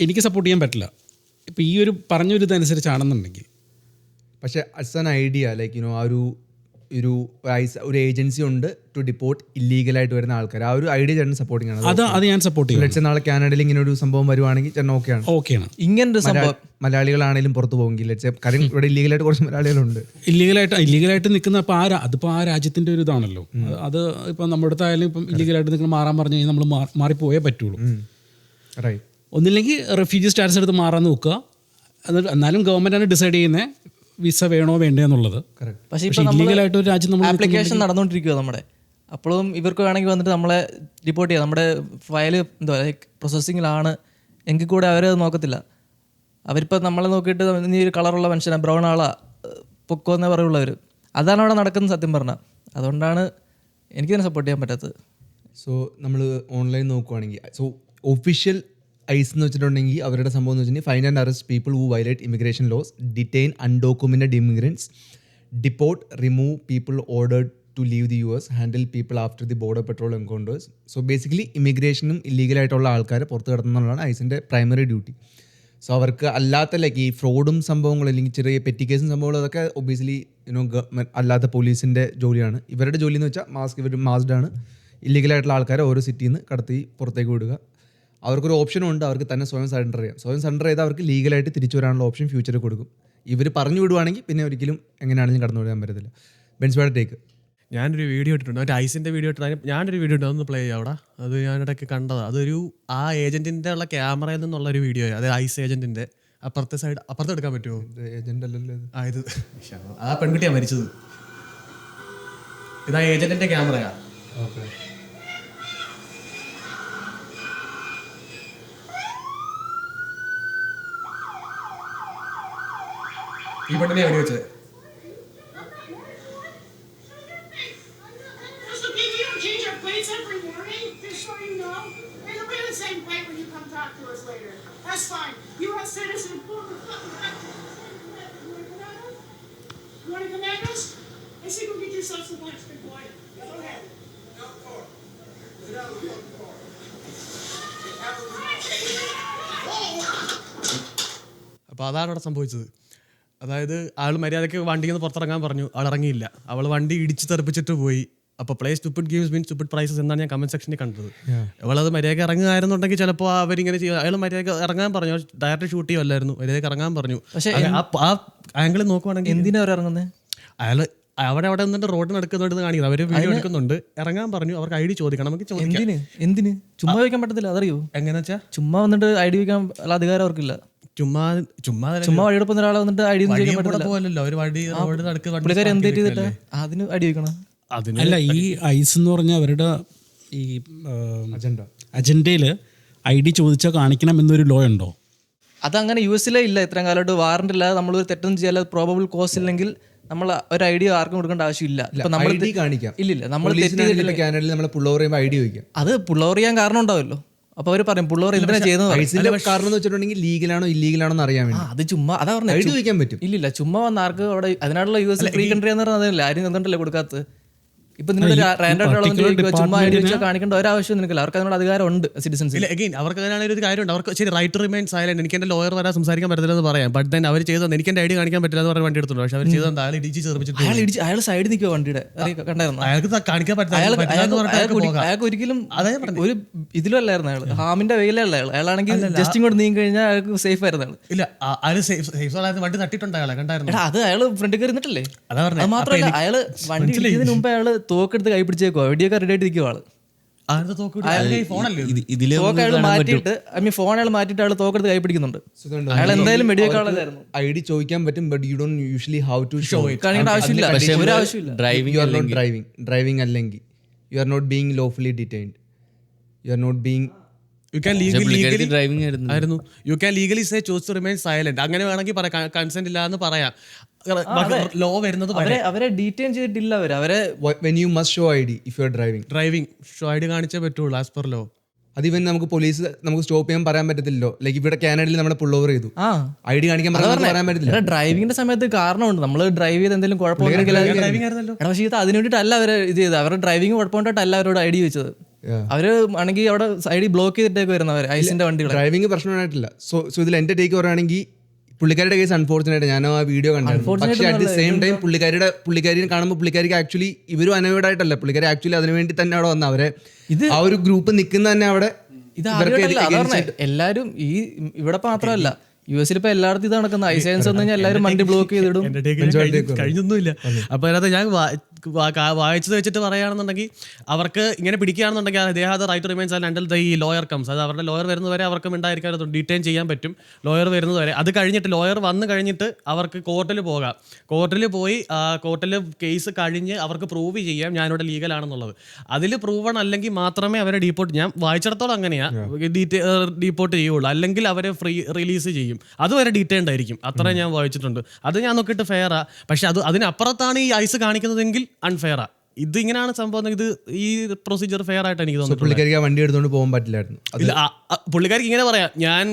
എനിക്ക് സപ്പോർട്ട് ചെയ്യാൻ പറ്റില്ല. ഇപ്പോൾ ഈ ഒരു പറഞ്ഞൊരു ഇതനുസരിച്ചാണെന്നുണ്ടെങ്കിൽ. പക്ഷേ അറ്റ്സ് ആൻ ഐഡിയ ലൈക്ക് ആ ഒരു ഏജൻസി ഉണ്ട് ടു ഡിപ്പോർട്ട് ഇല്ലീഗലായിട്ട് വരുന്ന ആൾക്കാർ. ആ ഒരു ഐഡിയ ചേട്ടൻ സപ്പോർട്ടിംഗ് ആണ്. അത് ഞാൻ സപ്പോർട്ട് ചെയ്യും. നാളെ കാനഡയിൽ ഇങ്ങനെ ഒരു സംഭവം വരുവാണെങ്കിൽ ചേട്ടൻ ഓക്കെയാണ്. ഇങ്ങനൊരു സംഭവം മലയാളികളാണെങ്കിലും പുറത്ത് പോകുമെങ്കിൽ കാര്യം ഇവിടെ ഇല്ലീഗലായിട്ട് കുറച്ച് മലയാളികളുണ്ട്. ഇല്ലീഗലായിട്ട് നിൽക്കുന്ന അപ്പോൾ അതിപ്പോൾ ആ രാജ്യത്തിൻ്റെ ഒരു ഇതാണല്ലോ. അത് ഇപ്പം നമ്മുടെ അടുത്തായാലും ഇപ്പം ഇല്ലീഗലായിട്ട് നിൽക്കുന്ന മാറാൻ പറഞ്ഞു കഴിഞ്ഞാൽ നമ്മൾ മാറിപ്പോയേ പറ്റുള്ളൂ. റൈറ്റ്. ഒന്നില്ലെങ്കിൽ റെഫ്യൂജി സ്റ്റാറ്റസ് എടുത്ത് മാറാൻ നോക്കുക. എന്നാലും ഗവൺമെൻറ്റാണ് ഡിസൈഡ് ചെയ്യുന്നത് വിസ വേണോ വേണ്ടേ എന്നുള്ളത്. പക്ഷേ ഇല്ലീഗലായിട്ട് ഒരു രാജ്യം നമ്മൾ ആപ്ലിക്കേഷൻ നടന്നുകൊണ്ടിരിക്കുക നമ്മുടെ. അപ്പോഴും ഇവർക്ക് വേണമെങ്കിൽ വന്നിട്ട് നമ്മളെ റിപ്പോർട്ട് ചെയ്യാം. നമ്മുടെ ഫയൽ പ്രോസസ്സിങ്ങിലാണ് എങ്കിൽ കൂടെ അവരത് നോക്കത്തില്ല. അവരിപ്പോൾ നമ്മളെ നോക്കിയിട്ട് നീ ഒരു കളറുള്ള മനുഷ്യനാണ്, ബ്രൗൺ ആളാ, പൊക്കോ എന്നേ പറയുള്ളവർ. അതാണ് അവിടെ നടക്കുന്നത് സത്യം പറഞ്ഞാൽ. അതുകൊണ്ടാണ് എനിക്ക് തന്നെ സപ്പോർട്ട് ചെയ്യാൻ പറ്റാത്തത്. സോ നമ്മൾ ഓൺലൈൻ നോക്കുവാണെങ്കിൽ ഒഫീഷ്യൽ ഐസ് എന്ന് വെച്ചിട്ടുണ്ടെങ്കിൽ അവരുടെ സംഭവം എന്ന് വെച്ചിട്ടുണ്ടെങ്കിൽ find and arrest people who violate immigration laws, detain undocumented immigrants, deport, remove people ordered to leave the US, handle people after the border patrol encounters. So basically ഇമിഗ്രേഷനും ഇല്ലീഗലായിട്ടുള്ള ആൾക്കാരെ പുറത്ത് കിടത്തുന്നതാണ് ഐസിൻ്റെ പ്രൈമറി ഡ്യൂട്ടി. സോ അവർക്ക് അല്ലാത്ത like ഈ ഫ്രോഡും സംഭവങ്ങളും അല്ലെങ്കിൽ ചെറിയ പെറ്റി കേസും സംഭവങ്ങളും അതൊക്കെ ഒബിയസ്ലി അല്ലാത്ത പോലീസിൻ്റെ ജോലിയാണ്. ഇവരുടെ ജോലി എന്ന് വെച്ചാൽ ഇവർ മാസ്ഡാണ് ഇല്ലീഗലായിട്ടുള്ള ആൾക്കാരെ ഓരോ സിറ്റിയിൽ നിന്ന് കടത്തി പുറത്തേക്ക് വിടുക. അവർക്കൊരു ഓപ്ഷനും ഉണ്ട്, അവർക്ക് തന്നെ സ്വയം സറണ്ടർ ചെയ്യാം. സ്വയം സറണ്ടർ ചെയ്താൽ അവർക്ക് ലീഗലായിട്ട് തിരിച്ചു വരാനുള്ള ഓപ്ഷൻ ഫ്യൂച്ചറിൽ കൊടുക്കും. ഇവർ പറഞ്ഞു വിടുവാണെങ്കിൽ പിന്നെ ഒരിക്കലും എങ്ങനെയാണെങ്കിലും കടന്നു വിടാൻ പറ്റത്തില്ല. ബെൻസ്ബേർഡ് ടേക്ക്. ഞാനൊരു വീഡിയോ ഇട്ടിട്ടുണ്ട്, മറ്റേ ഐസിൻ്റെ വീഡിയോ ഇട്ടിട്ട് ഞാനൊരു വീഡിയോ ഇട്ടു, അതൊന്ന് പ്ലേ ചെയ്യാം അവിടെ. അത് ഞാനിടയ്ക്ക് കണ്ടതാണ്. അതൊരു ആ ഏജൻറ്റിൻ്റെ ഉള്ള ക്യാമറയിൽ നിന്നുള്ളൊരു വീഡിയോ, അത് ഐസ് ഏജൻറ്റിൻ്റെ അപ്പുറത്ത് എടുക്കാൻ പറ്റുമോ? ഏജന്റ് അല്ലല്ലോ ഇത്. ആ പെൺകുട്ടിയാണ് മരിച്ചത്. ഇതാ ഏജൻറ്റിൻ്റെ ക്യാമറയാ. ഈ പെണ്ണിനെ വെടി വെച്ചത്. That's fine. You are citizen. You want to commandos? I say go get yourself some lunch, big boy. Go ahead. അപ്പോൾ അതാണ് അവിടെ സംഭവിച്ചത്. അതായത് ആൾ മര്യാദയ്ക്ക് വണ്ടിയിൽ നിന്ന് പുറത്തിറങ്ങാൻ പറഞ്ഞു, ആൾ ഇറങ്ങിയില്ല. അവൾ വണ്ടി ഇടിച്ച് തെറിപ്പിച്ചിട്ട് പോയി. അപ്പോൾ പ്ലേ സ്റ്റുപ്പിഡ് ഗെയിംസ് മീൻ സ്റ്റുപ്പിഡ് പ്രൈസസ് എന്നാണ് ഞാൻ കമന്റ് സെക്ഷനിൽ കണ്ടത്. അവളത് മര്യാദയ്ക്ക് ഇറങ്ങുകയായിരുന്നുണ്ടെങ്കിൽ ചിലപ്പോൾ അവരിങ്ങനെ ചെയ്യും. അയാൾ മര്യാദയ്ക്ക് ഇറങ്ങാൻ പറഞ്ഞു, ഡയറക്റ്റ് ഷൂട്ട് ചെയ്യുമല്ലായിരുന്നു, മര്യാദയ്ക്ക് ഇറങ്ങാൻ പറഞ്ഞു. പക്ഷേ ആ ആംഗിൾ നോക്കുവാണെങ്കിൽ എന്തിനാ അവർ ഇറങ്ങുന്നത്? അയാൾ അവിടെ നിന്നിട്ട് റോഡിന് എടുക്കുന്നുണ്ട് കാണിക്കുന്നത്. അവർ വീഡിയോ എടുക്കുന്നുണ്ട്. ഇറങ്ങാൻ പറഞ്ഞു, അവർക്ക് ഐ ഡി ചോദിക്കണം. നമുക്ക് ചോദിക്കാം. എന്തിന് ചുമ്മാ വയ്ക്കാൻ പറ്റത്തില്ല, അതറിയോ? എങ്ങനെയാ വെച്ചാൽ ചുമ്മാ വന്നിട്ട് ഐ ഡി വയ്ക്കാൻ ഉള്ള അധികാരം അവർക്കില്ല. ചുമ്മാ വഴിയെടുപ്പ് ഒരാളെ വന്നിട്ട് ഐ ഡി ഒന്നും ചോദിക്കാൻ പറ്റില്ല. പോലല്ലോ ഒരു വണ്ടി റോഡിന് അടുക്ക് പുള്ളിക്കാരി എന്ത് ചെയ്തിട്ടാ അതിന് ഐ ഡി വയ്ക്കണം? അല്ല, ഈ ഐസ് എന്ന് പറഞ്ഞാൽ അവരുടെ ഈ അജണ്ടയിൽ ഐ ഡി ചോദിച്ചാൽ കാണിക്കണം എന്നൊരു ലോ ഉണ്ടോ? അതങ്ങനെ യു എസിലെ ഇല്ല. ഇത്രയും കാലമായിട്ട് വാറണ്ട് ഇല്ലാതെ നമ്മളൊരു തെറ്റൊന്നും ചെയ്യാതെ പ്രോബബിൾ കോസ് ഇല്ലെങ്കിൽ നമ്മൾ ഒരു ഐ ഡി ആർക്കും കൊടുക്കേണ്ട ആവശ്യമില്ല. ഇപ്പൊ നമ്മൾ കാണിക്കാം. ഇല്ല നമ്മൾ കാനഡയിൽ നമ്മൾ പുള്ളോർ ചെയ്യുമ്പോൾ ഐ ഡി ചോദിക്കാം. അത് പുള്ളോർ ചെയ്യാൻ കാരണം ഉണ്ടാവല്ലോ. അപ്പൊ അവർ പറയും പുള്ളോർ എന്തിനാ ചെയ്യുന്നത്. കാരണം എന്ന് വെച്ചിട്ടുണ്ടെങ്കിൽ ലീഗലാണോ ഇല്ലീഗലാണോ എന്ന് അറിയാൻ വേണ്ടി അത് ചുമ്മാ അതാ പറഞ്ഞത്. ഐ ഡി ചോദിക്കാൻ പറ്റും. ഇല്ല ചുമ്മാ വന്ന ആർക്ക് അവിടെ അതിനായിട്ടുള്ള യു എസ് ഫ്രീ കൺട്രി എന്ന് പറഞ്ഞാൽ ആരും തന്നിട്ടല്ലേ കൊടുക്കാത്തത്. ഇപ്പൊ നിങ്ങൾ ചുമ്മാ ഐ ഡി വെച്ചാൽ കാണിക്കേണ്ട ഒരാവശ്യം നിനക്കില്ല. അവർക്ക് അതിനുള്ള അധികാരം ഉണ്ട് സിറ്റിസൺസ്. അവർക്ക് അങ്ങനെയാണ് ഒരു കാര്യമുണ്ട്. അവർക്ക് ശരി റൈറ്റ് ടു റിമെയിൻ സൈലന്റ്. എനിക്ക് എന്റെ ലോയർ വരാൻ സംസാരിക്കാൻ പറ്റില്ലെന്ന് പറയാം. ബട്ട് ദെൻ അവർ ചെയ്തത് എനിക്ക് എന്റെ ഐ ഡി കാണിക്കാൻ പറ്റില്ല എന്ന് പറഞ്ഞ വണ്ടി എടുത്തുള്ളൂ. പക്ഷെ അവർ ചെയ്തത് അയാൾ ഇടിച്ച് ചെറുപ്പിച്ചിട്ട് അയാൾ സൈഡിൽ നിൽക്കുക വണ്ടിയുടെ കണ്ടായിരുന്നു. അയാൾക്ക് കാണിക്കാൻ പറ്റില്ല. അയാൾക്ക് ഒരിക്കലും ഒരു ഇതിലും അല്ലായിരുന്നു അയാൾ. ഹാമിന്റെ വെയിലല്ല അയാളാണെങ്കിൽ ജസ്റ്റ് ഇങ്ങോട്ട് നീങ്ങി കഴിഞ്ഞാൽ അയാൾക്ക് സേഫ് ആയിരുന്നു അയാൾ. ഇല്ല അയാൾ സേഫ് വണ്ടി തട്ടിട്ടുണ്ട്. അയാളെ കണ്ടായിരുന്നു. അത് അയാൾ ഫ്രണ്ടിൽ കയറിന്നിട്ടല്ലേ. അത് മാത്രമല്ല അയാള് വണ്ടി ഇടിച്ചതിന് മുമ്പ് അയാള് തോക്കെടുത്ത് കൈ പിടിച്ചേക്കോ. വെടിയൊക്കെ റെഡി ആയിട്ട് ഇരിക്കും ആള്. മാറ്റിയിട്ട് ഫോൺ അയാൾ മാറ്റിയിട്ട് അയാൾ തോക്കെടുത്ത് കൈ പിടിക്കുന്നുണ്ട്. അയാൾ എന്തായാലും വെടിയൊക്കെ ആളായിരുന്നു. ഐ ഡി ചോദിക്കാൻ പറ്റും. But you don't usually have to show it. കാണിക്കേണ്ട ആവശ്യമില്ല. ഒരു ആവശ്യമില്ല. ഡ്രൈവിംഗ് അല്ലെങ്കിൽ you are not being lawfully detained. You are not being you can legally say choose to remain silent. അങ്ങനെ വേണമെങ്കിൽ പറയാം. കൺസെന്റ് ഇല്ലാന്ന് പറയാം. ലോ വരുന്നത് അവരെ ഡീറ്റെയിൻ ചെയ്തിട്ടില്ല. അവരെ when you must show ID if you are driving show I D കാണിച്ചേ പറ്റുള്ളൂ ആസ് പെർ ലോ. അത് ഇവൻ നമുക്ക് പോലീസ് നമുക്ക് സ്റ്റോപ്പ് ചെയ്യാൻ പറയാൻ പറ്റത്തില്ലല്ലോ. ലൈക്ക് ഇവിടെ കാനഡയിൽ നമ്മളെ പുൾ ഓവർ ചെയ്തു, ഐ ഡി കാണിക്കാൻ പറയാൻ പറ്റില്ല. ഡ്രൈവിംഗിന്റെ സമയത്ത് കാരണമുണ്ട്. നമ്മൾ ഡ്രൈവ് ചെയ്ത് എന്തെങ്കിലും കുഴപ്പമുണ്ടെങ്കിൽ പക്ഷേ ഇത് അതിന് വേണ്ടിയിട്ടല്ല അവർ ഇത് ചെയ്തത്. അവരുടെ ഡ്രൈവിംഗ് കുഴപ്പമുണ്ടായിട്ടല്ല അവരോട് ഐ ഡി വെച്ചത്. അവര് ആണെങ്കിൽ അവിടെ ഐ ഡി ബ്ലോക്ക് ചെയ്തിട്ടേക്ക് വരുന്നവർ ഐസിന്റെ വണ്ടികൾ. ഡ്രൈവിംഗ് പ്രശ്നമായിട്ടില്ല. സോ ഇതിൽ എന്റെ ടേക്ക് പറയുകയാണെങ്കിൽ പുള്ളിക്കാരുടെ കേസ് അൺഫോർച്ചുനേറ്റ് ഞാൻ ആ വീഡിയോ കണ്ടായിരുന്നു. പക്ഷേ അറ്റ് ദി സെയിം ടൈം പുള്ളിക്കാരിനെ കാണുമ്പോൾ പുള്ളിക്കാരിക്ക് ആക്ച്വലി ഇവരും അനവേഡായിട്ടല്ല, പുള്ളിക്കാരി ആക്ച്വലി അതിനു വേണ്ടി തന്നെ അവിടെ വന്ന അവരെ ആ ഒരു ഗ്രൂപ്പ് നിൽക്കുന്ന തന്നെ അവിടെ എല്ലാരും ഈ ഇവിടെ മാത്രമല്ല യു എസിൽ ഇപ്പൊ എല്ലായിടത്തും ഇത് നടക്കുന്ന ഐസൻസ് വന്നു കഴിഞ്ഞാൽ എല്ലാവരും വണ്ടി ബ്ലോക്ക് ചെയ്തിടും. കഴിഞ്ഞൊന്നുമില്ല. അപ്പൊ അതിനകത്ത് ഞാൻ വായിച്ചത് വെച്ചിട്ട് പറയുകയാണെന്നുണ്ടെങ്കിൽ അവർക്ക് ഇങ്ങനെ പിടിക്കുകയാണെന്നുണ്ടെങ്കിൽ അദ്ദേഹം right to remain silent until ഈ ലോയർ കംസ്. അത് അവരുടെ ലോയർ വരുന്നവരെ അവർക്ക് ഉണ്ടായിരിക്കാൻ ഡീറ്റെയിൻ ചെയ്യാൻ പറ്റും. ലോയർ വരുന്നവരെ അത് കഴിഞ്ഞിട്ട് ലോയർ വന്നു കഴിഞ്ഞിട്ട് അവർക്ക് കോർട്ടിൽ പോകാം. കോർട്ടിൽ പോയി കോർട്ടിൽ കേസ് കഴിഞ്ഞ് അവർക്ക് പ്രൂവ് ചെയ്യാം ഞാനിവിടെ ലീഗലാണെന്നുള്ളത്. അതിൽ പ്രൂവൺ അല്ലെങ്കിൽ മാത്രമേ അവരെ ഡീപ്പോർട്ട്, ഞാൻ വായിച്ചിടത്തോളം അങ്ങനെയാണ്, ഡീപ്പോർട്ട് ചെയ്യുള്ളൂ. അല്ലെങ്കിൽ അവരെ ഫ്രീ റിലീസ് ചെയ്യും. അതുവരെ ഡീറ്റെയിൽഡ് ആയിരിക്കും. അത്ര ഞാൻ വായിച്ചിട്ടുണ്ട്. അത് ഞാൻ നോക്കിയിട്ട് ഫെയറാ. പക്ഷെ അതിനപ്പുറത്താണ് ഈ ഐസ് കാണിക്കുന്നതെങ്കിൽ അൺഫെയറാ. ഇത് ഇങ്ങനെയാണ് സംഭവം. ഇത് ഈ പ്രൊസീജിയർ ഫെയർ ആയിട്ട് എനിക്ക് തോന്നുന്നു. പുള്ളിക്കാരിക്ക് വണ്ടി എടുത്തുകൊണ്ട് പോകാൻ പറ്റില്ലായിരുന്നു. പുള്ളിക്കാരിക്ക് ഇങ്ങനെ പറയാം, ഞാൻ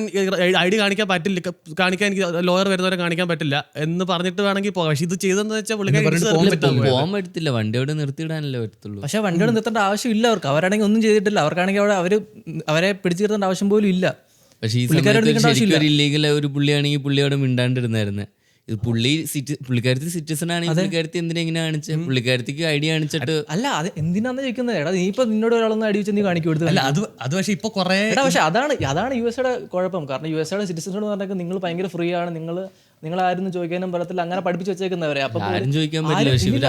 ഐ ഡി കാണിക്കാൻ പറ്റില്ല, കാണിക്കാൻ എനിക്ക് ലോയർ വരുന്നവരെ കാണിക്കാൻ പറ്റില്ല എന്ന് പറഞ്ഞിട്ട് വേണമെങ്കിൽ പോകാം. പക്ഷെ ഇത് ചെയ്തെന്ന് വെച്ചാൽ പുള്ളിക്കാരി പോകാൻ പറ്റത്തില്ല, വണ്ടി അവിടെ നിർത്തിയിടാനല്ലേ പറ്റത്തുള്ളൂ. പക്ഷെ വണ്ടി അവിടെ നിർത്തേണ്ട ആവശ്യമില്ല അവർക്ക്. അവരാണെങ്കിൽ ഒന്നും ചെയ്തിട്ടില്ല. അവർക്കാണെങ്കിൽ അവിടെ അവരെ പിടിച്ചു നിർത്തേണ്ട ആവശ്യം പോലും ഇല്ല. പക്ഷേ ഈ സമയത്ത് ഇല്ലീഗൽ ഒരു പുള്ളിയാണെങ്കിൽ പുള്ളി അവിടെ മിണ്ടാണ്ടിരുന്നായിരുന്നേ. ഇത് പുള്ളിക്കാരത്തി സിറ്റിസൺ ആണെങ്കിൽ പുള്ളിക്കാരത്തി എന്തിനാ ഇങ്ങനെ കാണിച്ചത്? പുള്ളിക്കാരത്തിക്ക് ഐഡിയ കാണിച്ചിട്ട് അല്ല, അത് എന്തിനാന്ന് ചോദിക്കുന്നത്. എടാ നീ ഇപ്പൊ നിന്നോട് ഒരാളൊന്നും ഐഡി വെച്ച് നീ കാണിച്ചു കൊടുത്തു. പക്ഷേ ഇപ്പൊ കുറെ പക്ഷെ അതാണ് യു എസ് എയുടെ കുഴപ്പം. കാരണം യു എസ് എയുടെ സിറ്റിസൺസോട് പറഞ്ഞാൽ നിങ്ങൾ ഭയങ്കര ഫ്രീ ആണ്, നിങ്ങൾ ആരും ചോദിക്കാനും പറയത്തില്ല, അങ്ങനെ പഠിപ്പിച്ച് വെച്ചേക്കുന്നവരെ. അപ്പൊ ആരും ചോദിക്കാൻ പറ്റില്ല.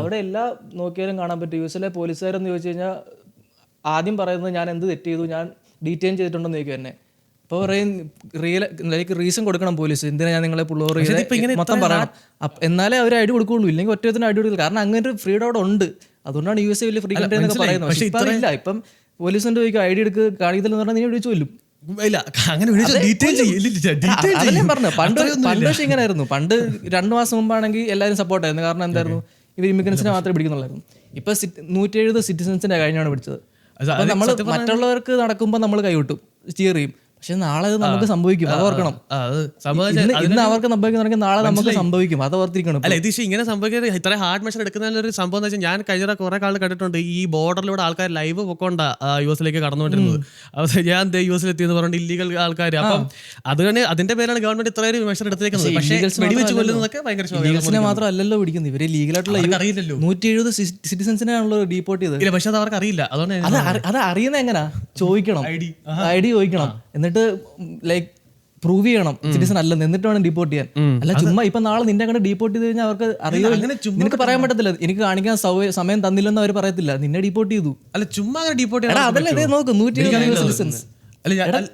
അവിടെ എല്ലാ നോക്കിയാലും കാണാൻ പറ്റും. യു എസിലെ പോലീസുകാരെന്ന് ചോദിച്ചു കഴിഞ്ഞാൽ ആദ്യം പറയുന്നത് ഞാൻ എന്ത് തെറ്റ് ചെയ്തു, ഞാൻ ഡീറ്റെയിൻ ചെയ്തിട്ടുണ്ടെന്ന് ചോദിക്കും എന്നെ. അപ്പോൾ പറയും റീസൺ കൊടുക്കണം പോലീസ്, എന്തിനാ ഞാൻ നിങ്ങളെ പുള്ളോർ മൊത്തം പറയണം. എന്നാലേ അവർ ഐഡി കൊടുക്കുള്ളൂ. ഇല്ലെങ്കിൽ ഒറ്റത്തിന് ഐഡി കൊടുക്കില്ല. കാരണം അങ്ങനെ ഒരു ഫ്രീഡം അവിടെ ഉണ്ട്. അതുകൊണ്ടാണ് യു എസ് എ വലിയ ഫ്രീ കൺട്രി എന്നൊക്കെ പറയുന്നത്. പക്ഷേ ഇപ്പം ഇല്ല. ഇപ്പം പോലീസിന്റെ ചോദിക്കും ഐഡി എടുക്ക് കാണിക്കത്തില്ലെന്ന് പറഞ്ഞാൽ നീ വിളിച്ചു കൊല്ലും. ഇല്ല അങ്ങനെ ഡീറ്റെയിൽ അതല്ലേ പറഞ്ഞു. പണ്ട് പക്ഷേ ഇങ്ങനെ ആയിരുന്നു. പണ്ട് 2 മാസം മുമ്പാണെങ്കിൽ എല്ലാവരും സപ്പോർട്ടായിരുന്നു. കാരണം എന്തായിരുന്നു, ഇവർ ഇമിഗ്രൻസിനെ മാത്രമേ പിടിക്കുന്നുള്ളായിരുന്നു. ഇപ്പൊ 170 സിറ്റിസൺസിന്റെ കഴിഞ്ഞാണ് പിടിച്ചത്. നമ്മൾ മറ്റുള്ളവർക്ക് നടക്കുമ്പോൾ നമ്മൾ കൈവിട്ടും സ്റ്റിയർ ചെയ്യും. പക്ഷെ നാളെ അത് നമുക്ക് സംഭവിക്കും, അത് ഓർക്കണം. ഇന്ന് അവർക്ക് സംഭവിക്കുന്നുണ്ടെങ്കിൽ നാളെ നമുക്ക് സംഭവിക്കും, അത് ഓർത്തിരിക്കണം. അല്ല ഇത് ഇങ്ങനെ സംഭവിക്കുന്നത് ഇത്ര ഹാർഡ് മെഷർ എടുക്കുന്ന ഒരു സംഭവം എന്ന് വെച്ചാൽ ഞാൻ കഴിഞ്ഞ കുറെ കാലം കണ്ടിട്ടുണ്ട്. ഈ ബോർഡറിലൂടെ ആൾക്കാർ ലൈവ് പൊക്കോണ്ട US കടന്നുകൊണ്ടിരുന്നത്. ഞാൻ US എത്തിയെന്ന് പറഞ്ഞിട്ട് ഇല്ലീഗൽ ആൾക്കാർ. അപ്പം അത് തന്നെ അതിന്റെ പേരാണ് ഗവൺമെന്റ് ഇത്രയും മെഷർ എടുത്തേക്കുന്നത്. പക്ഷേ വെടിവെച്ച് കൊല്ലുന്നതൊക്കെ ഭയങ്കര മാത്രമല്ലല്ലോ പിടിക്കുന്നത്, ഇവര് ലീഗലായിട്ടുള്ള അറിയില്ലല്ലോ. 170 സിറ്റിസൺസിനാണല്ലോ ഡീപ്പോർട്ട് ചെയ്തത്. ഇല്ല പക്ഷെ അത് അവർക്ക് അറിയില്ല. അതുകൊണ്ട് അത് അറിയുന്നത് എങ്ങനാ? ചോദിക്കണം, ID ചോദിക്കണം, എന്നിട്ട് ലൈക്ക് പ്രൂവ് ചെയ്യണം സിറ്റിസൺ അല്ലെന്ന്, എന്നിട്ട് വേണം ഡീപ്പോർട്ട് ചെയ്യാൻ. അല്ല ചുമ്മാ ഇപ്പൊ നാളെ നിന്നെ കണ്ട് ഡീപ്പോർട്ട് ചെയ്ത് കഴിഞ്ഞാൽ അവർക്ക് അറിയോ, നിനക്ക് പറയാൻ പറ്റത്തില്ല. എനിക്ക് കാണിക്കാൻ സമയം തന്നില്ലെന്ന് അവർ പറയത്തില്ല, നിന്നെ ഡീപ്പോർട്ട് ചെയ്തു. അല്ല ചുമ്മാ ഡീപ്പോർട്ട് അതല്ലേ ഇതേ നോക്ക് 170 സിറ്റിസൺസ്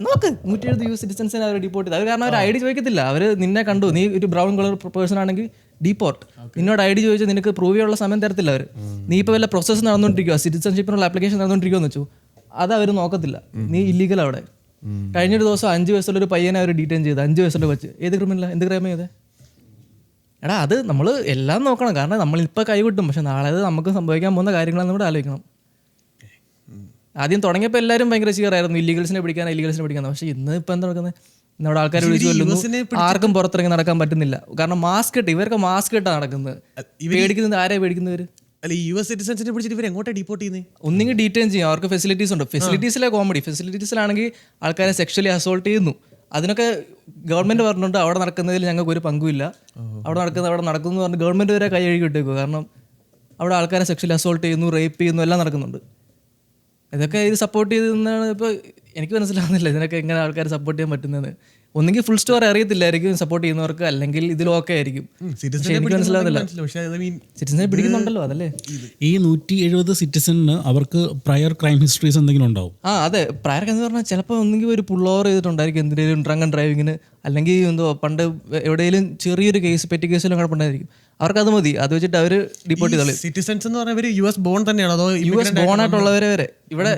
നോക്ക് 170 സിറ്റിസൺസിനെ അവർ ഡീപ്പോർട്ട് ചെയ്തു. അത് കാരണം അവർ ID ചോദിക്കത്തില്ല. അവർ നിന്നെ കണ്ടു, നീ ഒരു ബ്രൗൺ കളർ പേഴ്സൺ ആണെങ്കിൽ ഡീപ്പോർട്ട്. നിന്നോട് ID ചോദിച്ചാൽ നിനക്ക് പ്രൂവ് ചെയ്യാനുള്ള സമയം തരത്തില്ല അവർ. നീ ഇപ്പൊ വല്ല പ്രോസസ്സ് നടന്നുകൊണ്ടിരിക്കുക, സിറ്റിസൺഷിപ്പിനുള്ള ആപ്ലിക്കേഷൻ നടന്നുകൊണ്ടിരിക്കുമെന്ന് വെച്ചു, അത് അവർ നോക്കത്തില്ല. നീ ഇല്ലീഗൽ അവിടെ. കഴിഞ്ഞൊരു ദിവസം 5 വയസ്സുള്ള ഒരു പയ്യനെ അവർ ഡീറ്റെയിൻ ചെയ്ത്, 5 വയസ്സുള്ള വെച്ച്. ഏത് ക്രിമിനലാണ്, എന്ത് ക്രൈം ചെയ്തേ? അത് നമ്മൾ എല്ലാം നോക്കണം. കാരണം നമ്മളിപ്പോൾ കൈവിട്ടും, പക്ഷെ നാളെ അത് നമുക്ക് സംഭവിക്കാൻ പോകുന്ന കാര്യങ്ങളാണ് നമ്മൾ ആലോചിക്കണം. ആദ്യം തുടങ്ങിയപ്പോൾ എല്ലാവരും ഭയങ്കര ചീറായിരുന്നു, ഇല്ലീഗൽസിനെ പിടിക്കാൻ. പക്ഷെ ഇന്ന് ഇപ്പം എന്താ നടക്കുന്നത്? നമ്മുടെ ആൾക്കാർ വിളിച്ചു കൊല്ലുന്നു, ആർക്കും പുറത്തിറങ്ങി നടക്കാൻ പറ്റുന്നില്ല. കാരണം മാസ്ക് ഇട്ട്, ഇവർക്ക് മാസ്ക് ഇട്ടാണ് നടക്കുന്നത്. പേടിക്കുന്നത് ആരെയാണ് പേടിക്കുന്നവർ? അല്ല US സിറ്റിസൺസിനെ പിടിച്ചിട്ട് ഇവർ എങ്ങോട്ടാണ് ഡീപ്പോർട്ട് ചെയ്യുന്നത്? ഒന്നെങ്കിൽ ഡീറ്റെയിൻ ചെയ്യാം, അവർക്ക് ഫെസിലിറ്റീസ് ഉണ്ട്. ഫെസിലിറ്റീസിലെ കോമഡി, ഫെസിലിറ്റീസിലാണെങ്കിൽ ആൾക്കാരെ സെക്ഷലി അസോൾട്ട് ചെയ്യുന്നു. അതിനൊക്കെ ഗവൺമെന്റ് പറഞ്ഞിട്ടുണ്ട് അവിടെ നടക്കുന്നതിൽ ഞങ്ങൾക്ക് ഒരു പങ്കുമില്ല, അവിടെ നടക്കുന്നു പറഞ്ഞ് ഗവൺമെന്റ് വരെ കൈ കഴുകി വിട്ടേക്കും. കാരണം അവിടെ ആൾക്കാരെ സെക്ഷലി അസോൾട്ട് ചെയ്യുന്നു, റേപ്പ് ചെയ്യുന്നു, എല്ലാം നടക്കുന്നുണ്ട്. ഇതൊക്കെ ഇത് സപ്പോർട്ട് ചെയ്തെന്നാണ് ഇപ്പോൾ എനിക്ക് മനസ്സിലാവുന്നില്ല. ഇതിനൊക്കെ എങ്ങനെ ആൾക്കാർ സപ്പോർട്ട് ചെയ്യാൻ പറ്റുന്നത്? ഒന്നെങ്കിൽ ഫുൾ സ്റ്റോറി അറിയത്തില്ലായിരിക്കും സപ്പോർട്ട് ചെയ്യുന്നവർക്ക്, അല്ലെങ്കിൽ ഇതിലൊക്കെ ആയിരിക്കും. എനിക്ക് മനസ്സിലാവുന്നില്ല. സിറ്റിസനെ പിടിക്കുന്നുണ്ടല്ലോ, അതല്ലേ ഈ 170 സിറ്റിസണിന് അവർക്ക് പ്രയർ ക്രൈം ഹിസ്റ്ററീസ് എന്തെങ്കിലും ഉണ്ടാവും? അതെ, പ്രയർ എന്ന് പറഞ്ഞാൽ ചിലപ്പോൾ ഒന്നെങ്കിൽ ഒരു പുൾ ഓവർ ചെയ്തിട്ടുണ്ടായിരിക്കും എന്തെങ്കിലും ഡ്രങ്ക് ആൻഡ് ഡ്രൈവിങ്ങിന്, അല്ലെങ്കിൽ എന്തോ പണ്ട് എവിടെയെങ്കിലും ചെറിയൊരു പെറ്റി കേസിലും കുഴപ്പമുണ്ടായിരിക്കും. അവർക്കത് മതി, അത് വെച്ചിട്ട് അവർ ഡിപ്പോർട്ട് ചെയ്തോളൂ. സിറ്റിസൺസ് എന്ന് പറഞ്ഞാൽ US ബോൺ തന്നെയാണോ അതോ US ബോൺ ആയിട്ടുള്ളവരെ വരെ ഇവിടെ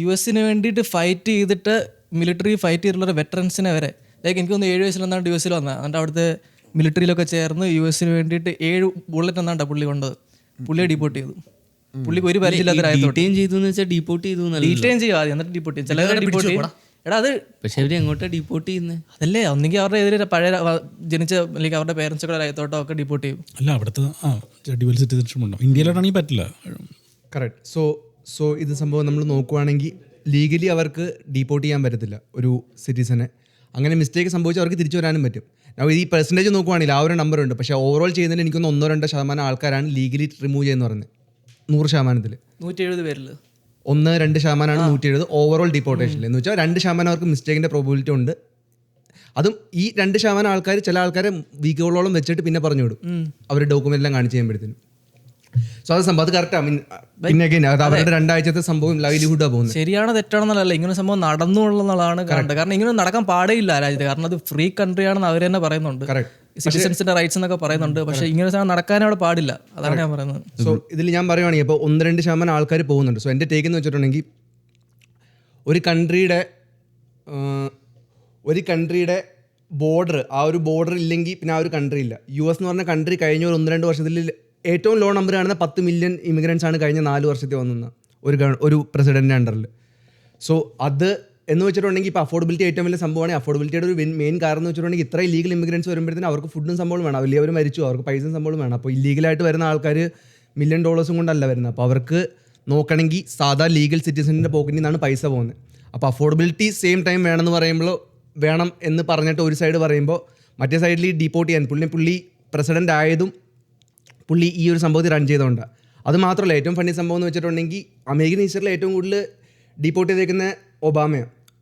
US വേണ്ടിയിട്ട് ഫൈറ്റ് ചെയ്തിട്ട് മിലിറ്ററി ഫൈറ്റ് ചെയ്തിട്ടുള്ള വെറ്ററൻസിനെ വരെ, ലൈക്ക് എനിക്ക് തോന്നുന്നു 7 വയസ്സിൽ എന്നാണ് US വന്നത്. എന്നിട്ട് അവിടുത്തെ മിലിറ്ററിയിലൊക്കെ ചേർന്ന് US വേണ്ടിയിട്ട് 7 ബുള്ളറ്റ് എന്നാണ് പുള്ളി കൊണ്ടത്. പുള്ളിയെ ഡിപ്പോർട്ട് ചെയ്തു. പുള്ളിക്ക് ഒരു പരിചയമില്ലാത്ത ഡീറ്റെയിൻ ചെയ്യും ആദ്യം, എന്നിട്ട് ഡിപ്പോർട്ട് ചെയ്യും. ചിലവരെ ഡിപ്പോർട്ട് ചെയ്യും. അത് പക്ഷെ അവര് എങ്ങോട്ടാ ഡിപ്പോർട്ട് ചെയ്യുന്നത്? അതല്ലേ, ഒന്നെങ്കിൽ അവരുടെ എതിരെ പഴയ ജനിച്ച അല്ലെങ്കിൽ അവരുടെ പേരൻസുകളെ രാജ്യത്തോട്ടോ ഒക്കെ ഡിപ്പോർട്ട് ചെയ്യും. അല്ല അവിടുത്തെ ഡ്യുവൽ സിറ്റിസൺഷിപ്പ് ഉണ്ടോ? ഇന്ത്യയിലാണെങ്കിൽ പറ്റില്ല. കറക്റ്റ്. സോ ഇത് സംഭവം നമ്മൾ നോക്കുവാണെങ്കിൽ ലീഗലി അവർക്ക് ഡീപ്പോർട്ട് ചെയ്യാൻ പറ്റത്തില്ല ഒരു സിറ്റിസനെ. അങ്ങനെ മിസ്റ്റേക്ക് സംഭവിച്ചാൽ അവർക്ക് തിരിച്ചു വരാനും പറ്റും. ഈ പെർസെൻറ്റേജ് നോക്കുവാണെങ്കിൽ ആ ഒരു നമ്പർ ഉണ്ട്. പക്ഷേ ഓവറോൾ ചെയ്യുന്നതിന് എനിക്കൊന്ന് 1-2% ആൾക്കാരാണ് ലീഗലി റിമൂവ് ചെയ്യുന്നത് പറയുന്നത്. 100%. 170 പേരിൽ 1-2% 170 ഓവറോൾ ഡിപ്പോർട്ടേഷനിൽ. എന്ന് വെച്ചാൽ 2% അവർക്ക് മിസ്റ്റേക്കിൻ്റെ പ്രോബിലിറ്റി ഉണ്ട്. അതും ഈ 2% ആൾക്കാർ, ചില ആൾക്കാരെ വീക്കുകളോളം വെച്ചിട്ട് പിന്നെ പറഞ്ഞു വിടും അവർ ഡോക്യുമെൻ്റ് എല്ലാം കാണിച്ച് ചെയ്യുമ്പോഴത്തേനും. സോ അത് സംഭവം അത് കറക്റ്റാണ്. പിന്നെ അത് അവരുടെ 2 ആഴ്ചത്തെ സംഭവം ലൈവ്ലിഹുഡാണ് പോകുന്നത്. ശരിയാണോ തെറ്റാണെന്നല്ല, ഇങ്ങനെ സംഭവം നടന്നു എന്നുള്ളതാണ് കണ്ടത്. കാരണം ഇങ്ങനെ നടക്കാൻ പാടേയില്ല രാജ്യത്ത്. കാരണം അത് ഫ്രീ കൺട്രി ആണെന്ന് അവർ തന്നെ പറയുന്നുണ്ട്, സിറ്റിസൺസിന്റെ റൈറ്റ്സ് എന്നൊക്കെ പറയുന്നുണ്ട്. പക്ഷെ ഇങ്ങനെ നടക്കാൻ അവിടെ പാടില്ല, അതാണ് ഞാൻ പറയുന്നത്. സോ ഇതിൽ ഞാൻ പറയുവാണെങ്കിൽ ഇപ്പോൾ 1-2% ആൾക്കാർ പോകുന്നുണ്ട്. സോ എൻ്റെ ടേക്ക് എന്ന് വെച്ചിട്ടുണ്ടെങ്കിൽ ഒരു കൺട്രിയുടെ ബോർഡർ, ആ ഒരു ബോർഡർ ഇല്ലെങ്കിൽ പിന്നെ ആ ഒരു കൺട്രി ഇല്ല. US എന്ന് പറഞ്ഞ കൺട്രി കഴിഞ്ഞ ഒരു 1-2 വർഷത്തിൽ ഏറ്റവും ലോ നമ്പർ കാണുന്ന 10 മില്യൺ ഇമിഗ്രൻസ് ആണ് കഴിഞ്ഞ 4 വർഷത്തിൽ വന്നത് ഒരു പ്രസിഡന്റിൻ്റെ അണ്ടറിൽ. സോ അത് എന്ന് വെച്ചിട്ടുണ്ടെങ്കിൽ ഇപ്പോൾ അഫോർഡബിലിറ്റി ഏറ്റവും വലിയ സംഭവമാണ്. അഫോർഡബിലിറ്റിയുടെ ഒരു മെയിൻ കാരണം എന്ന് വെച്ചിട്ടുണ്ടെങ്കിൽ ഇത്ര ഇല്ലീഗൽ ഇമിഗ്രൻസ് വരുമ്പോഴത്തേന് അവർക്ക് ഫുഡും സംഭവം വേണം, വലിയ അവർ മരിച്ചു, അവർക്ക് പൈസയും സംഭവം വേണം. അപ്പോൾ ഇല്ലീഗലായിട്ട് വരുന്ന ആൾക്കാർ $1 മില്യൺ കൊണ്ടല്ല വരുന്നത്. അപ്പോൾ അവർക്ക് നോക്കണമെങ്കിൽ സാധാ ലീഗൽ സിറ്റിസണിൻ്റെ പോക്കറ്റിൽ നിന്നാണ് പൈസ പോകുന്നത്. അപ്പോൾ അഫോർഡബിലിറ്റി സെയിം ടൈം വേണമെന്ന് പറയുമ്പോൾ വേണം എന്ന് പറഞ്ഞിട്ട് ഒരു സൈഡ് പറയുമ്പോൾ മറ്റേ സൈഡിൽ ഈ ഡിപ്പോർട്ട് ചെയ്യാൻ പുള്ളി പ്രസിഡൻ്റ് ആയതും പുള്ളി ഈ ഒരു സംഭവത്തിൽ റൺ ചെയ്തുകൊണ്ടാണ്. അത് മാത്രമല്ല, ഏറ്റവും ഫണ്ണി സംഭവം എന്ന് വെച്ചിട്ടുണ്ടെങ്കിൽ അമേരിക്കൻ ഹിസ്റ്ററിൽ ഏറ്റവും കൂടുതൽ ഡിപ്പോർട്ട് ചെയ്തേക്കുന്ന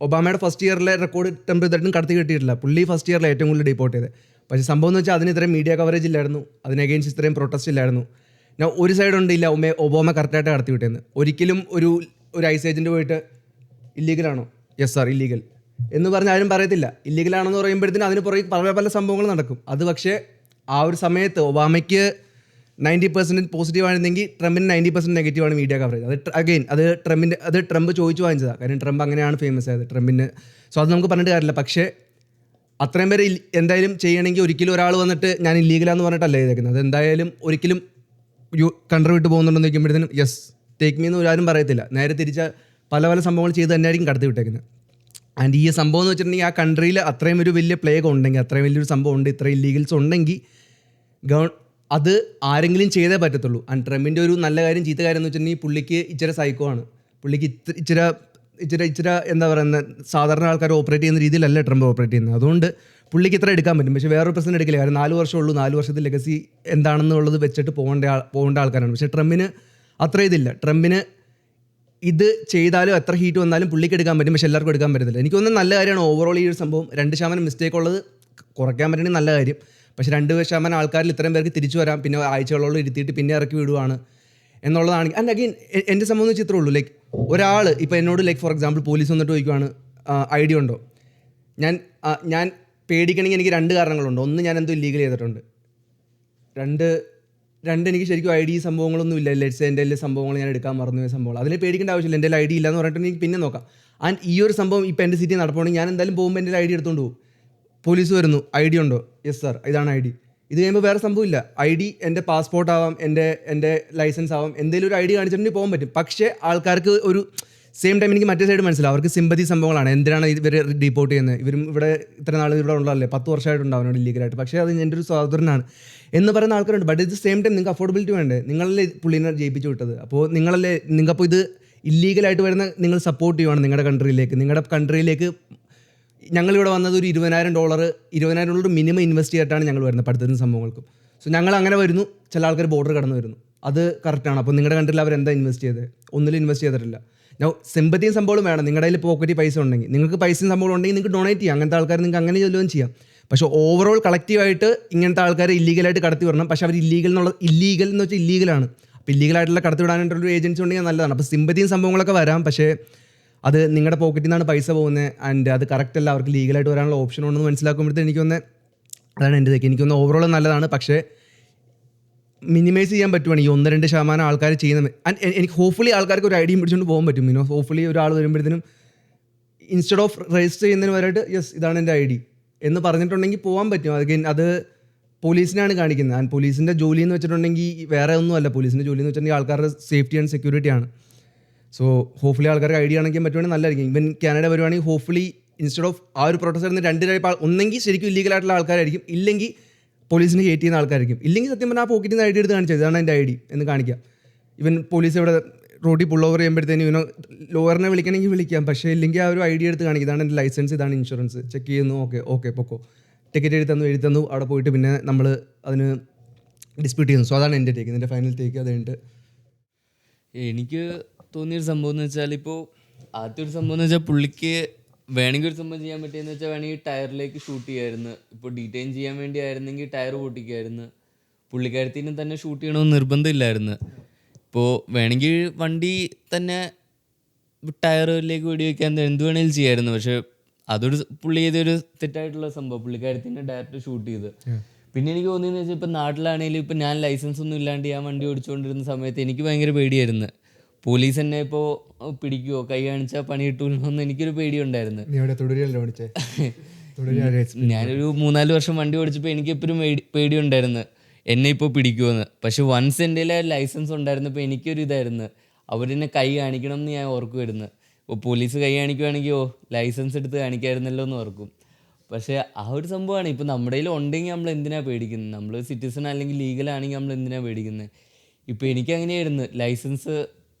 ഒബാമയുടെ ഫസ്റ്റ് ഇയറിലെ റെക്കോർഡ് ടെമ്പറേച്ചറും കടത്തി കിട്ടിയിട്ടില്ല. പുള്ളി ഫസ്റ്റ് ഇയറിൽ ഏറ്റവും കൂടുതൽ ഡിപ്പോർട്ട് ചെയ്തത്. പക്ഷേ സംഭവം എന്ന് വെച്ചാൽ അതിന് ഇത്രയും മീഡിയ കവറേജ് ഇല്ലായിരുന്നു, അതിന് അഗെയിൻസ്റ്റ് ഇത്രയും പ്രൊട്ടസ്റ്റ് ഇല്ലായിരുന്നു. ഞാൻ ഒരു സൈഡ് ഉണ്ടില്ല ഒബാമ കറക്റ്റായിട്ട് കടത്തി വിട്ടേന്ന്. ഒരിക്കലും ഒരു ഐസ് ഏജൻറ്റ് പോയിട്ട് ഇല്ലീഗലാണോ, യെസ് സാർ ഇല്ലീഗൽ എന്ന് പറഞ്ഞാൽ ആരും പറയത്തില്ല. ഇല്ലീഗലാണെന്ന് പറയുമ്പോഴത്തേനും അതിന് പുറകെ പല സംഭവങ്ങൾ നടക്കും. അത് പക്ഷേ ആ ഒരു സമയത്ത് ഒബാമയ്ക്ക് 90% പോസിറ്റീവ് ആയിരുന്നെങ്കിൽ ട്രംപിന് 90% നെഗറ്റീവാണ് മീഡിയ കവറേജ്. അത് ട്രംപ് ചോദിച്ചു വാങ്ങിച്ചതാണ്. കാര്യം ട്രംപ് അങ്ങനെയാണ് ഫേമസ് ആയത് ട്രംപിന്. സോ അത് നമുക്ക് പറഞ്ഞിട്ട് കാര്യമില്ല. പക്ഷേ അത്രയും പേര് എന്തായാലും ചെയ്യണമെങ്കിൽ ഒരിക്കലും ഒരാൾ വന്നിട്ട് ഞാൻ ഇല്ലീഗലാന്ന് പറഞ്ഞിട്ടല്ല ചെയ്തേക്കുന്നത്. അത് എന്തായാലും ഒരിക്കലും കൺട്രി വിട്ട് പോകുന്നുണ്ടെന്ന് ചോദിക്കുമ്പോഴത്തേനും യെസ് ടേക്ക് മീ എന്ന് ആരും പറയത്തില്ല. നേരെ തിരിച്ച പല സംഭവങ്ങൾ ചെയ്ത് തന്നെയായിരിക്കും കടത്തി വിട്ടേക്കുന്നത്. ആൻഡ് ഈ സംഭവം എന്ന് വെച്ചിട്ടുണ്ടെങ്കിൽ ആ കൺട്രിയിൽ അത്രയും ഒരു വലിയ പ്ലേഗ് ഉണ്ടെങ്കിൽ, അത്രയും വലിയൊരു സംഭവം ഉണ്ട്, ഇത്രയും ഇല്ലീഗൽസ് ഉണ്ടെങ്കിൽ അത് ആരെങ്കിലും ചെയ്തേ പറ്റത്തുള്ളൂ. ആൻഡ് ട്രംപിൻ്റെ ഒരു നല്ല കാര്യം ചീത്ത കാര്യം എന്ന് വെച്ചിട്ടുണ്ടെങ്കിൽ പുള്ളിക്ക് ഇച്ചിരി സൈക്കോ ആണ്. പുള്ളിക്ക് ഇച്ചിരി എന്താ പറയുന്നത്, സാധാരണ ആൾക്കാർ ഓപ്പറേറ്റ് ചെയ്യുന്ന രീതിയിലല്ല ട്രംപ് ഓപ്പറേറ്റ് ചെയ്യുന്നത്. അതുകൊണ്ട് പുള്ളിക്ക് ഇത്ര എടുക്കാൻ പറ്റും. പക്ഷേ വേറൊരു പ്രസിഡന്റ് എടുക്കില്ല. കാരണം 4 വർഷമുള്ളൂ, 4 വർഷത്തെ ലെഗസി എന്താണെന്നുള്ളത് വെച്ചിട്ട് പോകേണ്ട ആൾക്കാരാണ്. പക്ഷേ ട്രംപിന് അത്ര ഇതില്ല. ട്രംപിന് ഇത് ചെയ്താലും എത്ര ഹീറ്റ് വന്നാലും പുള്ളിക്ക് എടുക്കാൻ പറ്റും, പക്ഷേ എല്ലാവർക്കും എടുക്കാൻ പറ്റത്തില്ല. എനിക്കൊന്നും നല്ല കാര്യമാണ് ഓവറോൾ ഈ ഒരു സംഭവം. 2% മിസ്റ്റേക്ക് ഉള്ളത് കുറയ്ക്കാൻ പറ്റണമെങ്കിൽ നല്ല കാര്യം. പക്ഷേ 2% ആൾക്കാരിൽ ഇത്രയും പേർക്ക് തിരിച്ചു വരാം, പിന്നെ ആഴ്ചകളോളം ഇരുത്തിയിട്ട് പിന്നെ ഇറക്കി വിടുവാണ് എന്നുള്ളതാണ്. ആൻഡ് അഗെയിൻ എൻ്റെ സംഭവം എന്ന് വെച്ചാൽ ഇത്രേ ഉള്ളൂ. ലൈക്ക് ഒരാൾ ഇപ്പോൾ എന്നോട് ലൈക്ക് ഫോർ എക്സാമ്പിൾ പോലീസ് വന്നിട്ട് ചോദിക്കുവാണ് ഐഡിയ ഉണ്ടോ, ഞാൻ പേടിക്കണമെങ്കിൽ എനിക്ക് 2 കാരണങ്ങളുണ്ട്. ഒന്ന്, ഞാൻ എന്തോ ഇല്ലീഗൽ ചെയ്തിട്ടുണ്ട്. രണ്ട് എനിക്ക് ശരിക്കും ഐ ഡി സംഭവങ്ങളൊന്നും ഇല്ല. ലെറ്റ്സ് എൻ്റെ സംഭവങ്ങൾ ഞാൻ എടുക്കാൻ മറന്നു പോയ സംഭവങ്ങൾ, അതിന് പേടിക്കേണ്ട ആവശ്യമില്ല. എൻ്റെ ഐ ഡി ഇല്ല എന്ന് പറഞ്ഞിട്ട് എനിക്ക് പിന്നെ നോക്കാം. ആൻഡ് ഈ ഒരു സംഭവം ഇപ്പോൾ എൻ്റെ സിറ്റി നടപ്പുണ്ടെങ്കിൽ ഞാൻ എന്തായാലും പോകുമ്പോൾ എൻ്റെ ഐ ഡി എടുത്തുകൊണ്ട് പോകും. പോലീസ് വരുന്നു, ഐ ഡി ഉണ്ടോ, യെസ് സാർ ഇതാണ് ഐ ഡി. ഇത് കഴിയുമ്പോൾ വേറെ സംഭവമില്ല. ഐ ഡി എൻ്റെ പാസ്പോർട്ട് ആവാം, എൻ്റെ ലൈസൻസ് ആവാം, എന്തെങ്കിലും ഒരു ഐ ഡി കാണിച്ചിട്ടുണ്ടെങ്കിൽ പോകാൻ പറ്റും. പക്ഷേ ആൾക്കാർക്ക് ഒരു സെയിം ടൈം എനിക്ക് മറ്റേ സൈഡ് മനസ്സിലാവും. അവർക്ക് സിമ്പതി സംഭവങ്ങളാണ്. എന്തിനാണ് ഇവർ ഡീപ്പോർട്ട് ചെയ്യുന്നത്, ഇവരും ഇവിടെ ഇത്ര നാൾ ഇവിടെ ഉള്ളതല്ലേ, 10 വർഷമായിട്ടുണ്ടാവും അവനോട് ഇല്ലീഗലായിട്ട്. പക്ഷേ അത് എൻ്റെ ഒരു സഹോദരനാണ് എന്ന് പറയുന്ന ആൾക്കാരുണ്ട്. ബട്ട് ഇത് സെയിം ടൈം നിങ്ങൾക്ക് അഫോർഡബിലിറ്റി വേണ്ടേ? നിങ്ങളല്ലേ പുള്ളിനെ ജയിപ്പിച്ചു വിട്ടത്. അപ്പോൾ നിങ്ങൾക്കപ്പോൾ ഇത് ഇല്ലീഗലായിട്ട് വരുന്ന നിങ്ങൾ സപ്പോർട്ട് ചെയ്യുവാണ് നിങ്ങളുടെ കൺട്രിയിലേക്ക്. ഞങ്ങളിവിടെ വന്നത് ഒരു $20,000 മിനിമം ഇൻവെസ്റ്റ് ചെയ്തിട്ടാണ് ഞങ്ങൾ വരുന്നത് പഠിത്തത്തിന് സംഭവങ്ങൾക്കും. സോ ഞങ്ങൾ അങ്ങനെ വരുന്നു, ചില ആൾക്കാർ ബോർഡർ കടന്നു വരുന്നു. അത് കറക്റ്റാണ്. അപ്പോൾ നിങ്ങളുടെ കൺട്രിയിൽ അവരെന്താ ഇൻവെസ്റ്റ് ചെയ്തത്? ഒന്നിലും ഇൻവെസ്റ്റ് ചെയ്തിട്ടില്ല. ഞാൻ സിമ്പത്തിയും സംഭവം വേണം. നിങ്ങളുടെ കയ്യിൽ പോക്കറ്റിൽ പൈസ ഉണ്ടെങ്കിൽ, നിങ്ങൾക്ക് പൈസയും സംഭവം ഉണ്ടെങ്കിൽ നിങ്ങൾക്ക് ഡൊണേറ്റ് ചെയ്യാം. അങ്ങനത്തെ ആൾക്കാർ നിങ്ങൾക്ക് അങ്ങനെ ചെല്ലുകയും ചെയ്യാം. പക്ഷേ ഓവറോൾ കളക്റ്റീവായിട്ട് ഇങ്ങനത്തെ ആൾക്കാരെ ഇല്ലീഗലായിട്ട് കടത്തി വിടണം. പക്ഷേ അവർ ഇല്ലീഗൽ എന്ന് വെച്ചാൽ ഇല്ലീഗലാണ്. അപ്പോൾ ഇല്ലീഗലായിട്ടുള്ള കടത്തി വിടാനായിട്ടുള്ളൊരു ഏജൻസി ഉണ്ടെങ്കിൽ നല്ലതാണ്. അപ്പോൾ സിമ്പത്തിയും സംഭവങ്ങളൊക്കെ വരാം. പക്ഷേ അത് നിങ്ങളുടെ പോക്കറ്റിൽ നിന്നാണ് പൈസ പോകുന്നത്. ആൻഡ് അത് കറക്റ്റ് അല്ല. അവർക്ക് ലീഗലായിട്ട് വരാനുള്ള ഓപ്ഷൻ ഉണ്ടെന്ന് മനസ്സിലാക്കുമ്പോഴത്തേക്ക് എനിക്കൊന്ന് അതാണ് എൻ്റെ ഇതൊക്കെ. എനിക്കൊന്ന് ഓവറോൾ നല്ലതാണ്. പക്ഷേ മിനിമൈസ് ചെയ്യാൻ പറ്റുവാണെങ്കിൽ 1-2% ആൾക്കാർ ചെയ്യുന്നത്. ആൻഡ് എനിക്ക് ഹോപ്പ്ഫുള്ളി ആൾക്കാർക്ക് ഒരു ഐഡിയ പിടിച്ചുകൊണ്ട് പോകാൻ പറ്റും. ഹോപ്പ്ഫുള്ളി ഒരാൾ വരുമ്പോഴത്തേനും ഇൻസ്റ്റെഡ് ഓഫ് രജിസ്റ്റർ ചെയ്യുന്നതിന് വരായിട്ട് യെസ് ഇതാണ് എൻ്റെ ഐ ഡി എന്ന് പറഞ്ഞിട്ടുണ്ടെങ്കിൽ പോകാൻ പറ്റും. അത് പോലീസിനാണ് കാണിക്കുന്നത്. ആൻഡ് പോലീസിൻ്റെ ജോലി എന്ന് വെച്ചിട്ടുണ്ടെങ്കിൽ വേറെ ഒന്നുമല്ല. പോലീസിൻ്റെ ജോലി എന്ന് വെച്ചിട്ടുണ്ടെങ്കിൽ ആൾക്കാരുടെ സേഫ്റ്റി ആൻഡ് സെക്യൂരിറ്റി ആണ്. സോ ഹോപ്പ്ഫുള്ളി ആൾക്കാർക്ക് ഐഡിയ കാണിക്കാൻ പറ്റുവാണെങ്കിൽ നല്ലതായിരിക്കും. ഇവൻ കാനഡ വരുവാണെങ്കിൽ ഹോപ്പ്ഫുള്ളി ഇൻസ്റ്റെഡ് ഓഫ് ആ ഒരു പ്രൊട്ടസ്റ്റ് നിന്ന് 2 ടൈപ്പ് ഒന്നെങ്കിൽ ശരിക്കും ഇല്ലീഗലായിട്ടുള്ള ആൾക്കാരായിരിക്കും, ഇല്ലെങ്കിൽ പോലീസിന് ഹേറ്റ് ചെയ്യുന്ന ആൾക്കാരായിരിക്കും. ഇല്ലെങ്കിൽ സത്യം പറഞ്ഞാൽ ആ പോക്കറ്റിൽ നിന്ന് ഐ ഡി എടുത്ത് കാണിച്ചത് ഇതാണ് എൻ്റെ ഐ ഡി എന്ന് കാണിക്കാം. ഇവൻ പോലീസ് ഇവിടെ റോഡിൽ പുൾ ഓവർ ചെയ്യുമ്പോഴത്തേനും ഇവനോ ലോയറിനെ വിളിക്കണമെങ്കിൽ വിളിക്കാം. പക്ഷേ ഇല്ലെങ്കിൽ ആ ഒരു ഐ ഡി എടുത്ത് കാണിക്കും. ഇതാണ് എൻ്റെ ലൈസൻസ്, ഇതാണ് ഇൻഷുറൻസ്, ചെക്ക് ചെയ്യുന്നു, ഓക്കെ പൊക്കോ, ടിക്കറ്റ് എഴുതി തന്നു അവിടെ പോയിട്ട് പിന്നെ നമ്മൾ അതിന് ഡിസ്പ്യൂട്ട് ചെയ്യുന്നു. സോ അതാണ് എൻ്റെ ടേക്ക്, എൻ്റെ ഫൈനൽ ടേക്ക്. അതുകൊണ്ട് എനിക്ക് തോന്നിയൊരു സംഭവം എന്ന് വെച്ചാൽ, ഇപ്പോൾ ആദ്യത്തെ ഒരു സംഭവം എന്ന് വെച്ചാൽ പുള്ളിക്ക് വേണമെങ്കിൽ ഒരു സംഭവം ചെയ്യാൻ പറ്റിയെന്ന് വെച്ചാൽ വേണമെങ്കിൽ ടയറിലേക്ക് ഷൂട്ട് ചെയ്യാമായിരുന്നു. ഇപ്പോൾ ഡീറ്റെയിൻ ചെയ്യാൻ വേണ്ടി ആയിരുന്നെങ്കിൽ ടയർ പൊട്ടിക്കായിരുന്നു. പുള്ളിക്കാരത്തിനും തന്നെ ഷൂട്ട് ചെയ്യണമെന്ന് നിർബന്ധമില്ലായിരുന്നു. ഇപ്പോൾ വേണമെങ്കിൽ വണ്ടി തന്നെ ടയറിലേക്ക് വെടിവെക്കാൻ എന്ത് വേണമെങ്കിലും ചെയ്യാമായിരുന്നു. പക്ഷേ അതൊരു പുള്ളി ചെയ്തൊരു തെറ്റായിട്ടുള്ള സംഭവം, പുള്ളിക്കാരത്തിനെ ഡയറക്റ്റ് ഷൂട്ട് ചെയ്ത്. പിന്നെ എനിക്ക് തോന്നിയെന്ന് വെച്ചാൽ ഇപ്പോൾ നാട്ടിലാണെങ്കിലും ഇപ്പോൾ ഞാൻ ലൈസൻസ് ഒന്നും ഇല്ലാണ്ട് ഞാൻ വണ്ടി ഓടിച്ചുകൊണ്ടിരുന്ന സമയത്ത് എനിക്ക് ഭയങ്കര പേടിയായിരുന്നു. പോലീസ് എന്നെ ഇപ്പോൾ പിടിക്കുമോ, കൈ കാണിച്ചാൽ പണി കിട്ടുമല്ലോ എന്ന് എനിക്കൊരു പേടിയുണ്ടായിരുന്നു. ഞാനൊരു 3-4 വർഷം വണ്ടി ഓടിച്ചപ്പോൾ എനിക്ക് എപ്പോഴും പേടിയുണ്ടായിരുന്നു എന്നെ ഇപ്പോൾ പിടിക്കുമെന്ന്. പക്ഷെ വൺസ് എൻ്റെ ലൈസൻസ് ഉണ്ടായിരുന്നപ്പോൾ എനിക്കൊരു ഇതായിരുന്നു, അവരെന്നെ കൈ കാണിക്കണം എന്ന് ഞാൻ ഓർക്കുമായിരുന്നു. ഇപ്പോൾ പോലീസ് കൈ കാണിക്കുവാണെങ്കിൽ ലൈസൻസ് എടുത്ത് കാണിക്കായിരുന്നല്ലോ എന്ന് ഓർക്കും. പക്ഷേ ആ ഒരു സംഭവമാണ്. ഇപ്പോൾ നമ്മുടെ കയ്യിൽ ഉണ്ടെങ്കിൽ നമ്മൾ എന്തിനാണ് പേടിക്കുന്നത്? നമ്മൾ സിറ്റിസൺ അല്ലെങ്കിൽ ലീഗലാണെങ്കിൽ നമ്മൾ എന്തിനാണ് പേടിക്കുന്നത്? ഇപ്പോൾ എനിക്കങ്ങനെയായിരുന്നു, ലൈസൻസ്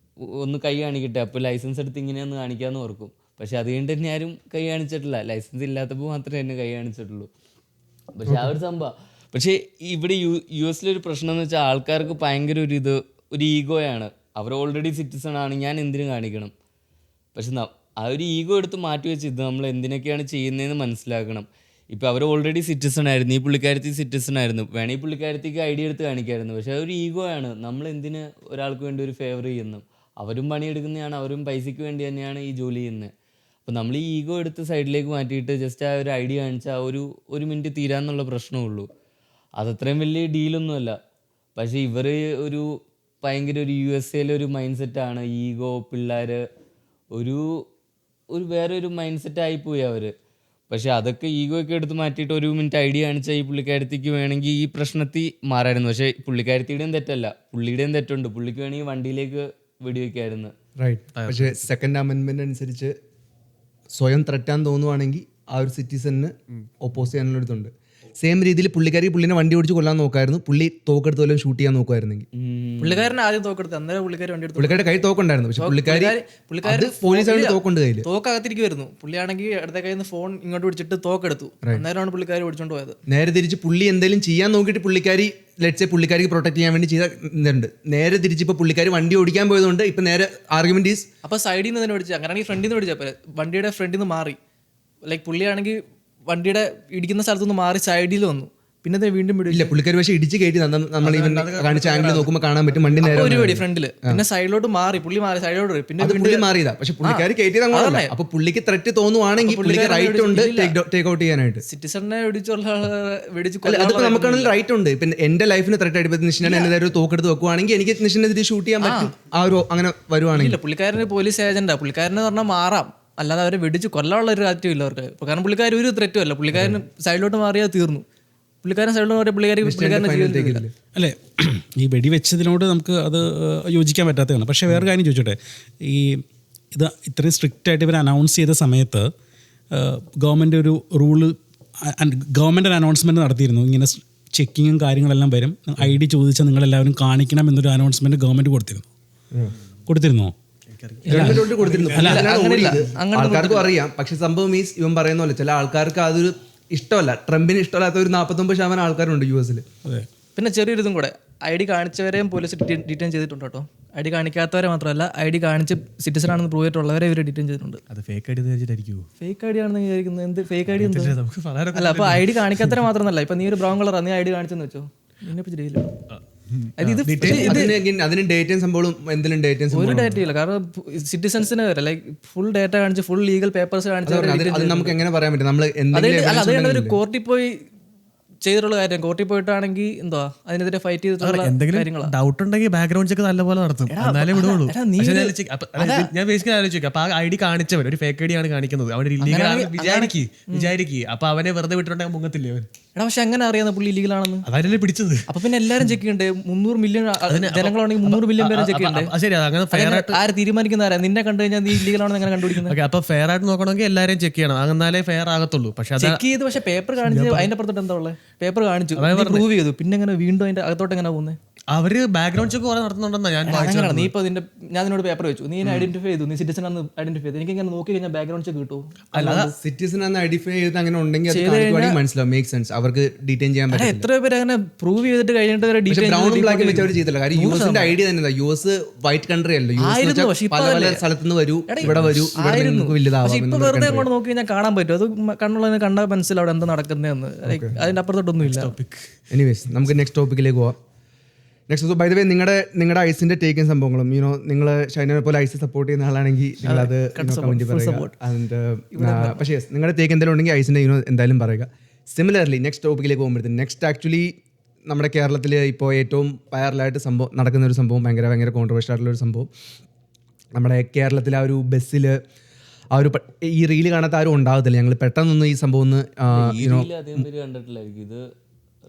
ഒന്ന് കൈ കാണിക്കട്ടെ, അപ്പോൾ ലൈസൻസ് എടുത്ത് ഇങ്ങനെയൊന്ന് കാണിക്കാമെന്ന് ഓർക്കും. പക്ഷേ അത് കഴിഞ്ഞിട്ട് തന്നെ ആരും കൈ കാണിച്ചിട്ടില്ല. ലൈസൻസ് ഇല്ലാത്തപ്പോൾ മാത്രമേ എന്നെ കൈ കാണിച്ചിട്ടുള്ളൂ. പക്ഷേ ആ ഒരു സംഭവം. പക്ഷേ ഇവിടെ യു എസിലൊരു പ്രശ്നം എന്ന് വെച്ചാൽ ആൾക്കാർക്ക് ഭയങ്കര ഒരു ഈഗോയാണ്. അവർ ഓൾറെഡി സിറ്റിസൺ ആണ്, ഞാൻ എന്തിനു കാണിക്കണം? പക്ഷെ ആ ഒരു ഈഗോ എടുത്ത് മാറ്റി വെച്ച് ഇത് നമ്മൾ എന്തിനൊക്കെയാണ് ചെയ്യുന്നതെന്ന് മനസ്സിലാക്കണം. ഇപ്പോൾ അവർ ഓൾറെഡി സിറ്റിസൺ ആയിരുന്നു, ഈ പുള്ളിക്കാരത്തി സിറ്റിസൺ ആയിരുന്നു, വേണമെങ്കിൽ പുള്ളിക്കാരത്തിക്ക് ഐഡിയ എടുത്ത് കാണിക്കായിരുന്നു. പക്ഷേ അതൊരു ഈഗോ ആണ്. നമ്മൾ എന്തിന് ഒരാൾക്ക് വേണ്ടി ഒരു ഫേവർ ചെയ്യുന്നു? അവരും പണിയെടുക്കുന്നതാണ്, അവരും പൈസയ്ക്ക് വേണ്ടി തന്നെയാണ് ഈ ജോലി ചെയ്യുന്നത്. അപ്പോൾ നമ്മൾ ഈ ഈഗോ എടുത്ത് സൈഡിലേക്ക് മാറ്റിയിട്ട് ജസ്റ്റ് ആ ഒരു ഐഡിയ കാണിച്ചാൽ ഒരു മിനിറ്റ് തീരാന്നുള്ള പ്രശ്നമുള്ളൂ. അതത്രയും വലിയ ഡീലൊന്നുമല്ല. പക്ഷേ ഇവർ ഒരു ഭയങ്കര ഒരു USA ഒരു മൈൻഡ് സെറ്റാണ്, ഈഗോ, പിള്ളേർ, ഒരു വേറൊരു മൈൻഡ് സെറ്റ് ആയിപ്പോയി അവർ. പക്ഷെ അതൊക്കെ ഈഗോ ഒക്കെ എടുത്ത് മാറ്റിയിട്ട് 1 മിനിറ്റ് ഐഡിയ കാണിച്ചാൽ ഈ പുള്ളിക്കാരത്തിക്ക് വേണമെങ്കിൽ ഈ പ്രശ്നത്തിൽ മാറായിരുന്നു. പക്ഷേ പുള്ളിക്കാരത്തിയുടെയും തെറ്റല്ല, പുള്ളിയുടെയും തെറ്റുണ്ട്. പുള്ളിക്ക് വേണമെങ്കിൽ വണ്ടിയിലേക്ക് വെടിവെക്കായിരുന്നു. റൈറ്റ്. പക്ഷേ സെക്കൻഡ് അമെൻമെന്റ് അനുസരിച്ച് സ്വയം ത്രറ്റാൻ തോന്നുവാണെങ്കിൽ ആ ഒരു സിറ്റിസണിന് ഒപ്പോസ് ചെയ്യാനുള്ളൊരിതുണ്ട്. സെയിം രീതിയിൽ പുള്ളിനെ വണ്ടി ഓടിച്ച് കൊല്ലാൻ നോക്കായിരുന്നു, പുള്ളി തോക്കെടുത്ത് വല്ലതും ഷൂട്ട് ചെയ്യാൻ നോക്കുമായിരുന്നെങ്കിൽ. പുള്ളിക്കാരൻ ആദ്യം തോക്കെടുത്ത്, അന്നേരം പുള്ളിക്കാരൻ വണ്ടി എടുത്തു. പുള്ളിക്കാരുടെ കൈ തോക്കുണ്ടായിരുന്നു, പക്ഷെ പുള്ളിക്കാരി പോലീസാണ് തോക്കുണ്ട് കയ്യിൽ. തോക്കകത്തിരിക്കുമായിരുന്നു. പുള്ളിയാണെങ്കിൽ അടുത്ത കയ്യിൽ നിന്ന് ഫോൺ ഇങ്ങോട്ട് പിടിച്ചിട്ട് തോക്കെടുത്തു. അന്നേരമാണ് പുള്ളിക്കാരി ഓടിച്ചോണ്ട് പോയത്. നേരെ തിരിച്ച് പുള്ളി എന്തെങ്കിലും ചെയ്യാൻ നോക്കിയിട്ട് പുള്ളിക്കാരിക്ക് പ്രൊട്ടക്ട് ചെയ്യാൻ വേണ്ടി ചെയ്ത ഇതുണ്ട്. നേരെ തിരിച്ച് ഇപ്പൊ പുള്ളിക്കാരി വണ്ടി ഓടിക്കാൻ പോയതുകൊണ്ട് ഇപ്പൊ നേരെ ആർഗ്യുമെന്റ് ഈസ് അപ്പൊ സൈഡിൽ നിന്ന് തന്നെ പിടിച്ചു. അങ്ങനെയാണെങ്കിൽ ഫ്രണ്ടിൽ നിന്ന് പിടിച്ചപ്പോൾ വണ്ടിയുടെ ഫ്രണ്ടിൽ നിന്ന് മാറി. ലൈക്ക് പുള്ളിയാണെങ്കിൽ വണ്ടിയുടെ ഇടിക്കുന്ന സ്ഥലത്തുനിന്ന് മാറി സൈഡിൽ വന്നു. പിന്നെ വീണ്ടും ഇല്ല, പുള്ളിക്കാരി പക്ഷേ ഇടിച്ച് കയറ്റി നമ്മൾ ഇവൻ കാണിച്ച ആംഗിൾ നോക്കുമ്പോൾ കാണാൻ പറ്റും വണ്ടി നേരെ ഒരു വെടി ഫ്രണ്ടില്, പിന്നെ സൈഡിലോട്ട് മാറി, പുള്ളി മാറി സൈഡിലോട്ട് പോയി. പിന്നെ പുള്ളി മാറിയതാ, പക്ഷെ പുള്ളിക്കാരി കയറ്റിയത് അങ്ങോട്ടല്ല. അപ്പൊ പുള്ളിക്ക് ത്രെറ്റ് തോന്നുവാണെങ്കിൽ പുള്ളിക്ക് റൈറ്റ് ഉണ്ട് ടേക്ക് ഔട്ട് ചെയ്യാനായിട്ട്. സിറ്റിസണിനെ വെടിച്ച് അതിപ്പോ നമുക്കാണെങ്കിൽ റൈറ്റ് ഉണ്ട്. ഇപ്പൊ എന്റെ ലൈഫിന് ത്രെറ്റ് ആയിട്ട് നിഷിനെ എന്നെ ഒരു തോക്കെടുത്ത് വെക്കുവാണെങ്കിൽ എനിക്ക് നിഷിനെതിരെ ഷൂട്ട് ചെയ്യാൻ പറ്റും. ആ ഒരു അങ്ങനെ വരുവാണെങ്കിൽ പുള്ളിക്കാരന് പോലീസ് ഏജന്റാ. പുള്ളിക്കാരന് പറഞ്ഞാൽ മാറാം, അല്ലാതെ അവരെ വെടിച്ച് കൊല്ലാനുള്ള ഒരു ആക്റ്റീവ് ഇല്ല അവർക്ക്. കാരണം പുള്ളിക്കാർ ഒരു ത്രെറ്റും അല്ല. പുള്ളിക്കാരന് സൈഡിലോട്ട് മാറിയാൽ തീർന്നു. പുള്ളിക്കാരൻ സൈഡിലോട്ട് മാറിയ പുള്ളിക്കാരൻ അല്ലേ. ഈ വെടിവെച്ചതിനോട് നമുക്ക് അത് യോജിക്കാൻ പറ്റാത്തതാണ്. പക്ഷേ വേറെ കാര്യം ചോദിച്ചോട്ടെ, ഈ ഇത് ഇത്രയും സ്ട്രിക്റ്റ് ആയിട്ട് ഇവർ അനൗൺസ് ചെയ്ത സമയത്ത് ഗവൺമെൻറ് ഒരു ഗവൺമെൻറ് ഒരു അനൗൺസ്മെൻറ്റ് നടത്തിയിരുന്നു. ഇങ്ങനെ ചെക്കിങ്ങും കാര്യങ്ങളെല്ലാം വരും, ID ചോദിച്ചാൽ നിങ്ങളെല്ലാവരും കാണിക്കണം എന്നൊരു അനൗൺസ്മെൻറ്റ് ഗവൺമെൻറ് കൊടുത്തിരുന്നോ? ആൾക്കാർക്കും അറിയാം. പക്ഷെ സംഭവം ഇവൻ പറയുന്ന പോലെ ചില ആൾക്കാർക്ക് അതൊരു ഇഷ്ടമല്ല. ട്രംപിന് ഇഷ്ടമല്ലാത്ത ഒരു 49% ആൾക്കാരുണ്ട് US. പിന്നെ ചെറിയൊരു ഇതും കൂടെ, ID കാണിച്ചവരെയും പോലീസ് ഡിറ്റെയിൻ ചെയ്തിട്ടുണ്ട് കേട്ടോ. ID കാണിക്കാത്തവരെ മാത്രമല്ല, ID കാണിച്ച് സിറ്റിസൺ ആണെന്ന് പ്രൂവ് ചെയ്തിട്ടുള്ളവരെ ഇവർ ഡിറ്റെയിൻ ചെയ്തിട്ടുണ്ട്. അത് ഫേക്ക് ID വെച്ചിട്ടായിരിക്കും. ഫേക്ക് ID ആണെന്ന് വിചാരിക്കുന്നത്. എന്ത് ഫേക്ക് ID അല്ല. അപ്പോൾ ID കാണിക്കാത്തവരെ മാത്രമല്ല, ഇപ്പൊ നീ ഒരു ബ്രൗൺ കളർ നീ ID കാണിച്ചെന്ന് വെച്ചോ, നിന്നെ പറ്റി ജയിലോ. അതിന് ഡേറ്റയും സംഭവം എന്തെങ്കിലും ഡേറ്റയും ഒരു ഡേറ്റ ഇല്ല. കാരണം സിറ്റിസൺസിന് വരെ ലൈക്ക് ഫുൾ ഡേറ്റ കാണിച്ച് ഫുൾ ലീഗൽ പേപ്പേഴ്സ് കാണിച്ച് നമുക്ക് എങ്ങനെ പറയാൻ പറ്റും? നമ്മൾ അത് ഒരു കോർട്ടിൽ പോയി ചെയ്തിട്ടുള്ള കാര്യം. കോർട്ടിൽ പോയിട്ടാണെങ്കിൽ എന്തോ അതിനെതിരെ ഫൈറ്റ് ചെയ്തിട്ടുള്ള കാര്യങ്ങളാണ്. ഡൗട്ട് ഉണ്ടെങ്കിൽ ബാക്ക്ഗ്രൗണ്ട് ചെക്ക് നല്ലപോലെ നടത്തും, എന്നാലേ വിടുള്ളൂ. ഞാൻ ബേസിക്കലി ആലോചിക്കാം, അപ്പൊ ആ ID കാണിച്ചവൻ ഒരു ഫേക്ക് ID ആണ് കാണിക്കുന്നത്, അവൻ ഇല്ലീഗൽ വിചാരിക്കുക. അപ്പൊ അവനെ വെറുതെ വിട്ടിട്ടുണ്ടെങ്കിൽ മുങ്ങത്തില്ലേ അവൻ? പക്ഷെ എങ്ങനെ അറിയാവുന്ന പുള്ളി ലീഗൽ ആണെന്ന്? അതല്ലേ പിടിച്ചത്. അപ്പൊ പിന്നെ എല്ലാരും ചെക്ക് ചെയ്യണ്ടേ? 300 മില്യൺ ജനങ്ങളാണെങ്കിൽ 300 മില്യൺ പേരെ ചെക്ക് ചെയ്യണ്ടേ? ശരി, അങ്ങനെ ഫെയർ ആയിട്ട് ആര് തീരുമാനിക്കുന്ന ആരാ? നിന്നെ കണ്ടു കഴിഞ്ഞാൽ നീ ലീഗൽ ആണെന്ന് എങ്ങനെ കണ്ടുപിടിക്കുന്നത്? അപ്പൊ ഫെയർ ആയിട്ട് നോക്കണമെങ്കിൽ എല്ലാവരെയും ചെക്ക് ചെയ്യണം, എന്നാലേ ഫെയർ ആകത്തുള്ളൂ. പക്ഷെ ചെക്ക് ചെയ്ത് പക്ഷെ പേപ്പർ കാണിച്ച് അതിന്റെ പുറത്തോട്ട് എന്താ ഉള്ളത്? പേപ്പർ കാണിച്ചു, പ്രൂവ് ചെയ്തു, പിന്നെ എങ്ങനെ വീണ്ടും അതിന്റെ അകത്തോട്ട് എങ്ങനെ പോകുന്നത്? അവര് ബാക്ക്ഗ്രൗണ്ട് ചെക്ക് കുറെ നടത്തുന്നുണ്ടെന്നാ ഞാൻ വായിച്ചത്. നീ ഇപ്പൊ ഞാൻ നിന്നോട് പേപ്പർ വെച്ചു, നീ ഐഡന്റിഫൈ ചെയ്തു, നീ സിറ്റിസൺ ആണെന്ന് ഐഡന്റിഫൈ ചെയ്തു, എനിക്ക് ഇങ്ങനെ നോക്കി കഴിഞ്ഞാൽ ബാക്ക്ഗ്രൗണ്ട് ചെക്ക് കിട്ടുമോ? സിറ്റിസൺ ആണെന്ന് ഐഡന്റിഫൈ ചെയ്ത് അങ്ങനെ ഉണ്ടെങ്കിൽ മനസ്സിലാവും, മേക്ക് സെൻസ്. അവർക്ക് ഡീറ്റെയിൻ ചെയ്യാൻ പറ്റും. എത്ര പേര് അങ്ങനെ പ്രൂവ് ചെയ്തിട്ട് കഴിഞ്ഞിട്ട് ബ്രൗണും ബ്ലാക്കും വെച്ച് അവർ ചെയ്തില്ല. കാര്യം യൂഎസിന്റെ ഐഡിയ തന്നെ, യൂഎസ് വൈറ്റ് കൺട്രി അല്ല. പല സ്ഥലത്തുനിന്ന് വരൂ, ഇവിടെ വരൂ, ഇപ്പൊ വെറുതെ അങ്ങോട്ട് നോക്കി കഴിഞ്ഞാൽ കാണാൻ പറ്റും. അത് കണ്ണുള്ളതിനെ കണ്ടാൽ മനസ്സിലാവും അവിടെ എന്താ നടക്കുന്നതെന്ന്. അതിന്റെ അപ്പുറത്തോട്ടൊന്നും ഇല്ല. എനിവേസ് നമുക്ക് നെക്സ്റ്റ് ടോപ്പിക്കിലേക്ക് പോവാം. നെക്സ്റ്റ് ബൈ ദ വേ നിങ്ങളുടെ ഐസിന്റെ ടേക്കും സംഭവങ്ങളും നിങ്ങൾ ഷൈനയെ പോലെ ഐസ് സപ്പോർട്ട് ചെയ്യുന്ന ആളാണെങ്കിൽ നിങ്ങളത് കമന്റ് പറയുക. പക്ഷേ നിങ്ങളുടെ ടേക്ക് എന്തെങ്കിലും ഉണ്ടെങ്കിൽ ഐസിന്റെ എന്തായാലും പറയുക. സിമിലർലി നെക്സ്റ്റ് ടോപ്പിക്കിലേക്ക് പോകുമ്പോഴത്തേക്കും നെക്സ്റ്റ് ആക്ച്വലി നമ്മുടെ കേരളത്തിൽ ഇപ്പോൾ ഏറ്റവും വൈറലായിട്ട് നടക്കുന്ന ഒരു സംഭവം, ഭയങ്കര കോൺട്രവേഴ്ഷ്യൽ ആയിട്ടുള്ള ഒരു സംഭവം, നമ്മുടെ കേരളത്തിൽ ആ ഒരു ബസ്സിൽ ആ ഒരു ഈ റീല് കാണാത്ത ആരും ഉണ്ടാകത്തില്ല. ഞങ്ങൾ പെട്ടെന്നൊന്നും ഈ സംഭവം കണ്ടിട്ടില്ലായിരിക്കും. ഇത്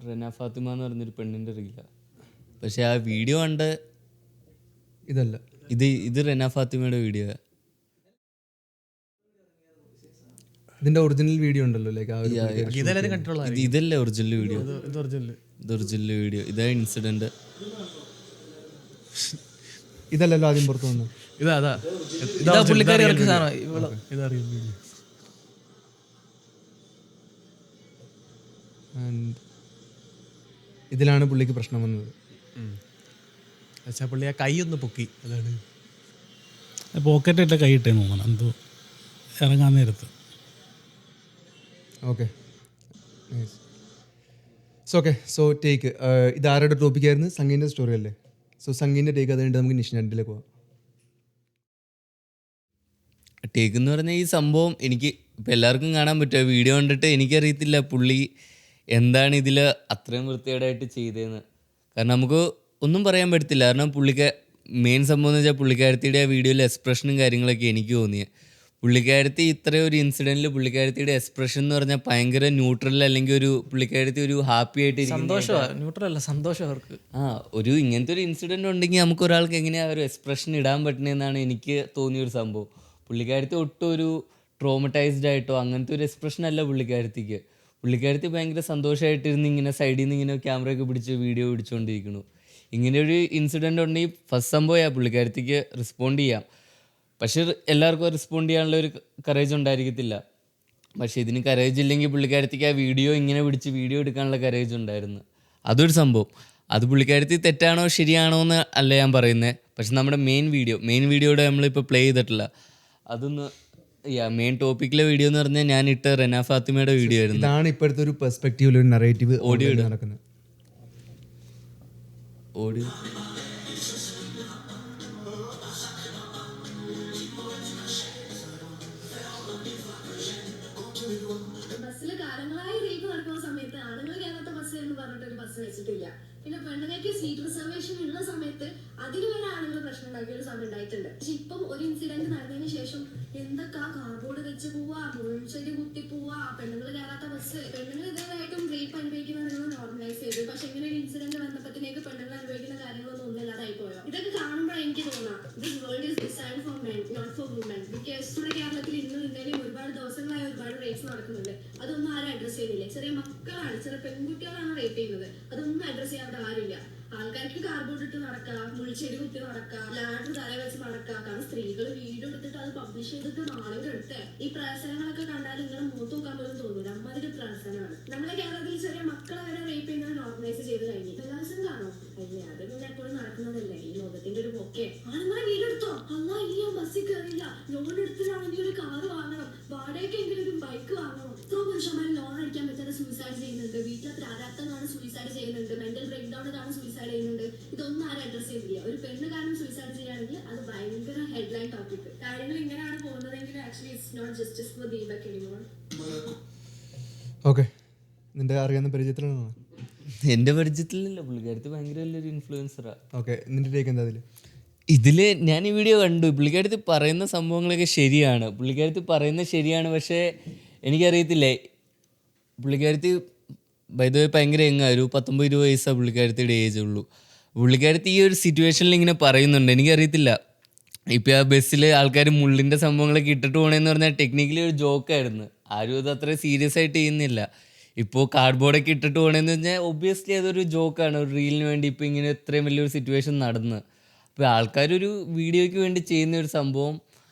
റെന ഫാത്തിമ എന്ന് പറഞ്ഞൊരു പെണ്ണിന്റെ റീലാണ്. പക്ഷെ ആ വീഡിയോ കണ്ട് ഇതല്ല, ഇത് റെന ഫാത്തിമയുടെ വീഡിയോ. ഇതിന്റെ ഒറിജിനൽ വീഡിയോ ഉണ്ടല്ലോ, ഇതല്ലേ ഒറിജിനൽ വീഡിയോ? ഇത് ഒറിജിനൽ വീഡിയോ. ഇതാ ഇൻസിഡന്റ്. ഇതല്ലല്ലോ ആദ്യം പുറത്തു വന്നത്. ഇതിലാണ് പുള്ളിക്ക് പ്രശ്നം വന്നത്. പുള്ളി ആ കൈ ഒന്ന് പൊക്കി, അതാണ് പോക്കറ്റിട്ട് കൈ ഇട്ടേന്ന് തോന്നണം എന്തോ ഇറങ്ങാൻ നേരത്ത്. ഓക്കെ സോ ടേക്ക് ഇത് ആരുടെ ടോപ്പിക്കായിരുന്നു? സംഗീൻ്റെ സ്റ്റോറി അല്ലേ? സോ സംഗീൻ്റെ ടേക്ക് അത് കഴിഞ്ഞിട്ട് നമുക്ക് നിഷിനാൻഡിലേക്ക് പോകാം. ടേക്ക് എന്ന് പറഞ്ഞാൽ ഈ സംഭവം എനിക്ക് ഇപ്പം എല്ലാവർക്കും കാണാൻ പറ്റുമോ? വീഡിയോ കണ്ടിട്ട് എനിക്കറിയത്തില്ല പുള്ളി എന്താണ് ഇതിൽ അത്രയും വൃത്തികേടായിട്ട് ചെയ്തതെന്ന്. കാരണം നമുക്ക് ഒന്നും പറയാൻ പറ്റത്തില്ല. കാരണം മെയിൻ സംഭവം എന്ന് വെച്ചാൽ പുള്ളിക്കാരത്തിയുടെ ആ വീഡിയോയിലെ എക്സ്പ്രഷനും കാര്യങ്ങളൊക്കെ എനിക്ക് തോന്നിയത്. പുള്ളിക്കാരത്തി ഇത്രയും ഒരു ഇൻസിഡൻറ്റിൽ പുള്ളിക്കാരത്തിയുടെ എക്സ്പ്രഷൻ എന്ന് പറഞ്ഞാൽ ഭയങ്കര ന്യൂട്രൽ, അല്ലെങ്കിൽ ഒരു പുള്ളിക്കാരത്തി ഒരു ഹാപ്പി ആയിട്ട് സന്തോഷമാണ്, ന്യൂട്രൽ അല്ല, സന്തോഷം അവർക്ക്. ഒരു ഇങ്ങനത്തെ ഒരു ഇൻസിഡൻറ്റ് ഉണ്ടെങ്കിൽ നമുക്ക് ഒരാൾക്ക് എങ്ങനെയാണ് ഒരു എക്സ്പ്രഷൻ ഇടാൻ പറ്റണതെന്നാണ് എനിക്ക് തോന്നിയൊരു സംഭവം. പുള്ളിക്കാരത്തി ഒട്ടും ഒരു ട്രോമറ്റൈസ്ഡ് ആയിട്ടോ അങ്ങനത്തെ ഒരു എക്സ്പ്രഷൻ അല്ല പുള്ളിക്കാരത്തിക്ക്. പുള്ളിക്കാരത്തി ഭയങ്കര സന്തോഷമായിട്ടിരുന്ന് ഇങ്ങനെ സൈഡിൽ നിന്ന് ഇങ്ങനെ ക്യാമറയൊക്കെ പിടിച്ച് വീഡിയോ പിടിച്ചുകൊണ്ടിരിക്കുന്നു. ഇങ്ങനെ ഒരു ഇൻസിഡൻറ്റ് ഉണ്ടെങ്കിൽ ഫസ്റ്റ് സംഭവമാണ് പുള്ളിക്കാരത്തിക്ക് റെസ്പോണ്ട് ചെയ്യാം. പക്ഷേ എല്ലാവർക്കും റെസ്പോണ്ട് ചെയ്യാനുള്ള ഒരു കറേജ് ഉണ്ടായിരിക്കത്തില്ല. പക്ഷേ ഇതിന് കറേജ് ഇല്ലെങ്കിൽ പുള്ളിക്കാരത്തിക്ക് ആ വീഡിയോ ഇങ്ങനെ പിടിച്ച് വീഡിയോ എടുക്കാനുള്ള കറേജ് ഉണ്ടായിരുന്നു. അതൊരു സംഭവം. അത് പുള്ളിക്കാരത്തി തെറ്റാണോ ശരിയാണോ എന്ന് അല്ല ഞാൻ പറയുന്നത്. പക്ഷെ നമ്മുടെ മെയിൻ വീഡിയോയുടെ നമ്മളിപ്പോൾ പ്ലേ ചെയ്തിട്ടില്ല. അതൊന്ന് മെയിൻ ടോപ്പിക്കിലെ വീഡിയോ എന്ന് പറഞ്ഞാൽ ഞാൻ ഇട്ട റെന ഫാത്തിമയുടെ വീഡിയോ ആയിരുന്നു. ഇതാണ് ഇപ്പോഴത്തെ ഒരു പെർസ്പെക്റ്റീവിൽ ഒരു നറേറ്റീവ് ഓഡിയോ നടക്കുന്നത്. ഓഡിയോ ബസ്സിൽ കാലങ്ങളായി റേപ്പ് നടക്കുന്ന സമയത്ത് ആണുങ്ങൾ കയറാത്ത ബസ് എന്ന് പറഞ്ഞിട്ട് ഒരു ബസ് വെച്ചിട്ടില്ല. പിന്നെ പെണ്ണുങ്ങൾക്ക് സീറ്റ് റിസർവേഷൻ ഉള്ള സമയത്ത് അതിന് വരെ ആണുങ്ങൾ പ്രശ്നം ഉണ്ടാക്കിയ ഒരു സമയം ഉണ്ടായിട്ടുണ്ട്. പക്ഷെ ഇപ്പം ഒരു ഇൻസിഡന്റ് നടന്നതിന് ശേഷം എന്തൊക്കെ കാർബോർഡ് വെച്ച് പോവാ, മുൾച്ചെടി കുത്തി പോവാ, പെണ്ണുങ്ങൾ കയറാത്ത ബസ്, പെണ്ണുങ്ങൾ ഇതേതായിട്ടും റേപ്പ് അനുഭവിക്കുന്ന നിങ്ങൾ നോർമലൈസ് ചെയ്തു. പക്ഷെ ഇങ്ങനെ ഒരു ഇൻസിഡന്റ് വന്നപ്പോഴത്തേക്ക് പെണ്ണുങ്ങൾ അനുഭവിക്കുന്ന കാര്യങ്ങളൊന്നും ഒന്നുമില്ലാതായി പോയോ? ഇതൊക്കെ കാണുമ്പോൾ എനിക്ക് തോന്നാം this world is designed for men not for woman. Because നമ്മുടെ കേരളത്തിൽ ഇന്നും ഇന്നലെയും ഒരുപാട് ദിവസങ്ങളായി ഒരുപാട് റേപ്സ് നടക്കുന്നുണ്ട്. അതൊന്നും ആരും അഡ്രസ് ചെയ്യുന്നില്ല. ചെറിയ മക്കളാണ്, ചെറിയ പെൺകുട്ടികളാണ് റേപ്പ് ചെയ്യുന്നത്. അതൊന്നും അഡ്രസ് ചെയ്യാൻ അവിടെ ആരുമില്ല. ആൾക്കാർക്ക് കാർബോർഡ് ഇട്ട് നടക്കുക, മുൾച്ചെടി കുത്തി നടക്കുക, ലാഡർ തല വെച്ച് നടക്കുക. കാരണം സ്ത്രീകൾ വീഡിയോ എടുത്തിട്ട് അത് പബ്ലിഷ് ചെയ്തിട്ട് നാളെ എടുത്ത് ഈ പ്രഹസനങ്ങളൊക്കെ കണ്ടാൽ ഇങ്ങനെ മൂത്ത് നോക്കാൻ പോലും തോന്നൂല. അമ്മതിന്റെ പ്രഹസനമാണ്. നമ്മളെ കേരളത്തിൽ ചെറിയ മക്കളെ വരെ റേപ്പ് ചെയ്യുന്നത് നോർമലൈസ് ചെയ്ത് കഴിഞ്ഞു. ബലാത്സംഗം കാണോ? അല്ലേ, അത് പിന്നെ എപ്പോഴും നടക്കുന്നതല്ലേ ഈ ലോകത്തിന്റെ ഒരു പൊക്കെ. ആണുങ്ങളെ വീട് എടുത്തോ? അല്ല, ഇനി ഞാൻ ബസ്സിൽ കയറില്ല. ലോൺ എടുത്തിട്ടാണെങ്കിൽ ഒരു കാറ് വാങ്ങണം, വാടകയ്ക്കെങ്കിലും ഒരു ബൈക്ക് വാങ്ങണം. എത്രയോ പുരുഷന്മാർ ലോൺ അടിക്കാൻ പറ്റാതെ സൂയിസൈഡ് ചെയ്യുന്നുണ്ട്. വീട്ടിലെ പ്രാരാബ്ദം കാണും സൂയിസൈഡ് ചെയ്യുന്നുണ്ട്. മെന്റൽ ബ്രേക്ക് ഡൗൺ കാണും സൂയിസൈഡ് ചെയ്യുന്നുണ്ട്. ഇതൊന്നും ആരും അഡ്രസ് ചെയ്തില്ല. ഒരു പെണ്ണ് കാരണം സൂയിസൈഡ് ചെയ്യുകയാണെങ്കിൽ അത് ഭയങ്കര ഹെഡ്ലൈൻ ടോപ്പിക്. കാര്യങ്ങൾ ഇങ്ങനെയാണ് പോകുന്നതെങ്കിൽ actually it's not justice for Deepak anymore. Okay, നിന്റെ അറിയാവുന്ന പരിചയത്തിലാണോ? എൻ്റെ പരിചയത്തിലല്ല, പുള്ളിക്കാരത്തി ഭയങ്കര വലിയൊരു ഇൻഫ്ലുവൻസറാണ്. ഓക്കെ, നിന്റെ ടേക്ക് എന്താ അതിൽ? ഇതിൽ ഞാൻ ഈ വീഡിയോ കണ്ടു. പുള്ളിക്കാരത്തി പറയുന്ന സംഭവങ്ങളൊക്കെ ശരിയാണ്. പക്ഷേ എനിക്കറിയത്തില്ലേ, പുള്ളിക്കാരത്തി ബൈ ദ വേ ഭയങ്കര ഒരു 19-20 വയസ്സാണ് പുള്ളിക്കാരത്തിയുടെ ഏജ് ഉള്ളൂ. പുള്ളിക്കാരത്തി ഈ ഒരു സിറ്റുവേഷനിൽ ഇങ്ങനെ പറയുന്നുണ്ട്. എനിക്കറിയത്തില്ല, ഇപ്പോൾ ആ ബസ്സിൽ ആൾക്കാർ മുള്ളിൻ്റെ സംഭവങ്ങളൊക്കെ ഇട്ടിട്ട് പോകണമെന്ന് പറഞ്ഞാൽ ടെക്നിക്കലി ഒരു ജോക്കായിരുന്നു. ആരും അത് അത്ര സീരിയസ് ആയിട്ട് ചെയ്യുന്നില്ല. ഇപ്പോൾ കാർഡ്ബോർഡൊക്കെ ഇട്ടിട്ട് പോകണമെന്ന് പറഞ്ഞാൽ ഒബ്വിയസ്ലി അതൊരു ജോക്കാണ്. ഒരു റീലിന് വേണ്ടി ഇപ്പോൾ ഇങ്ങനെ ഇത്രയും വലിയൊരു സിറ്റുവേഷൻ നടന്ന് അപ്പോൾ ആൾക്കാരൊരു വീഡിയോയ്ക്ക് വേണ്ടി ചെയ്യുന്ന ഒരു സംഭവം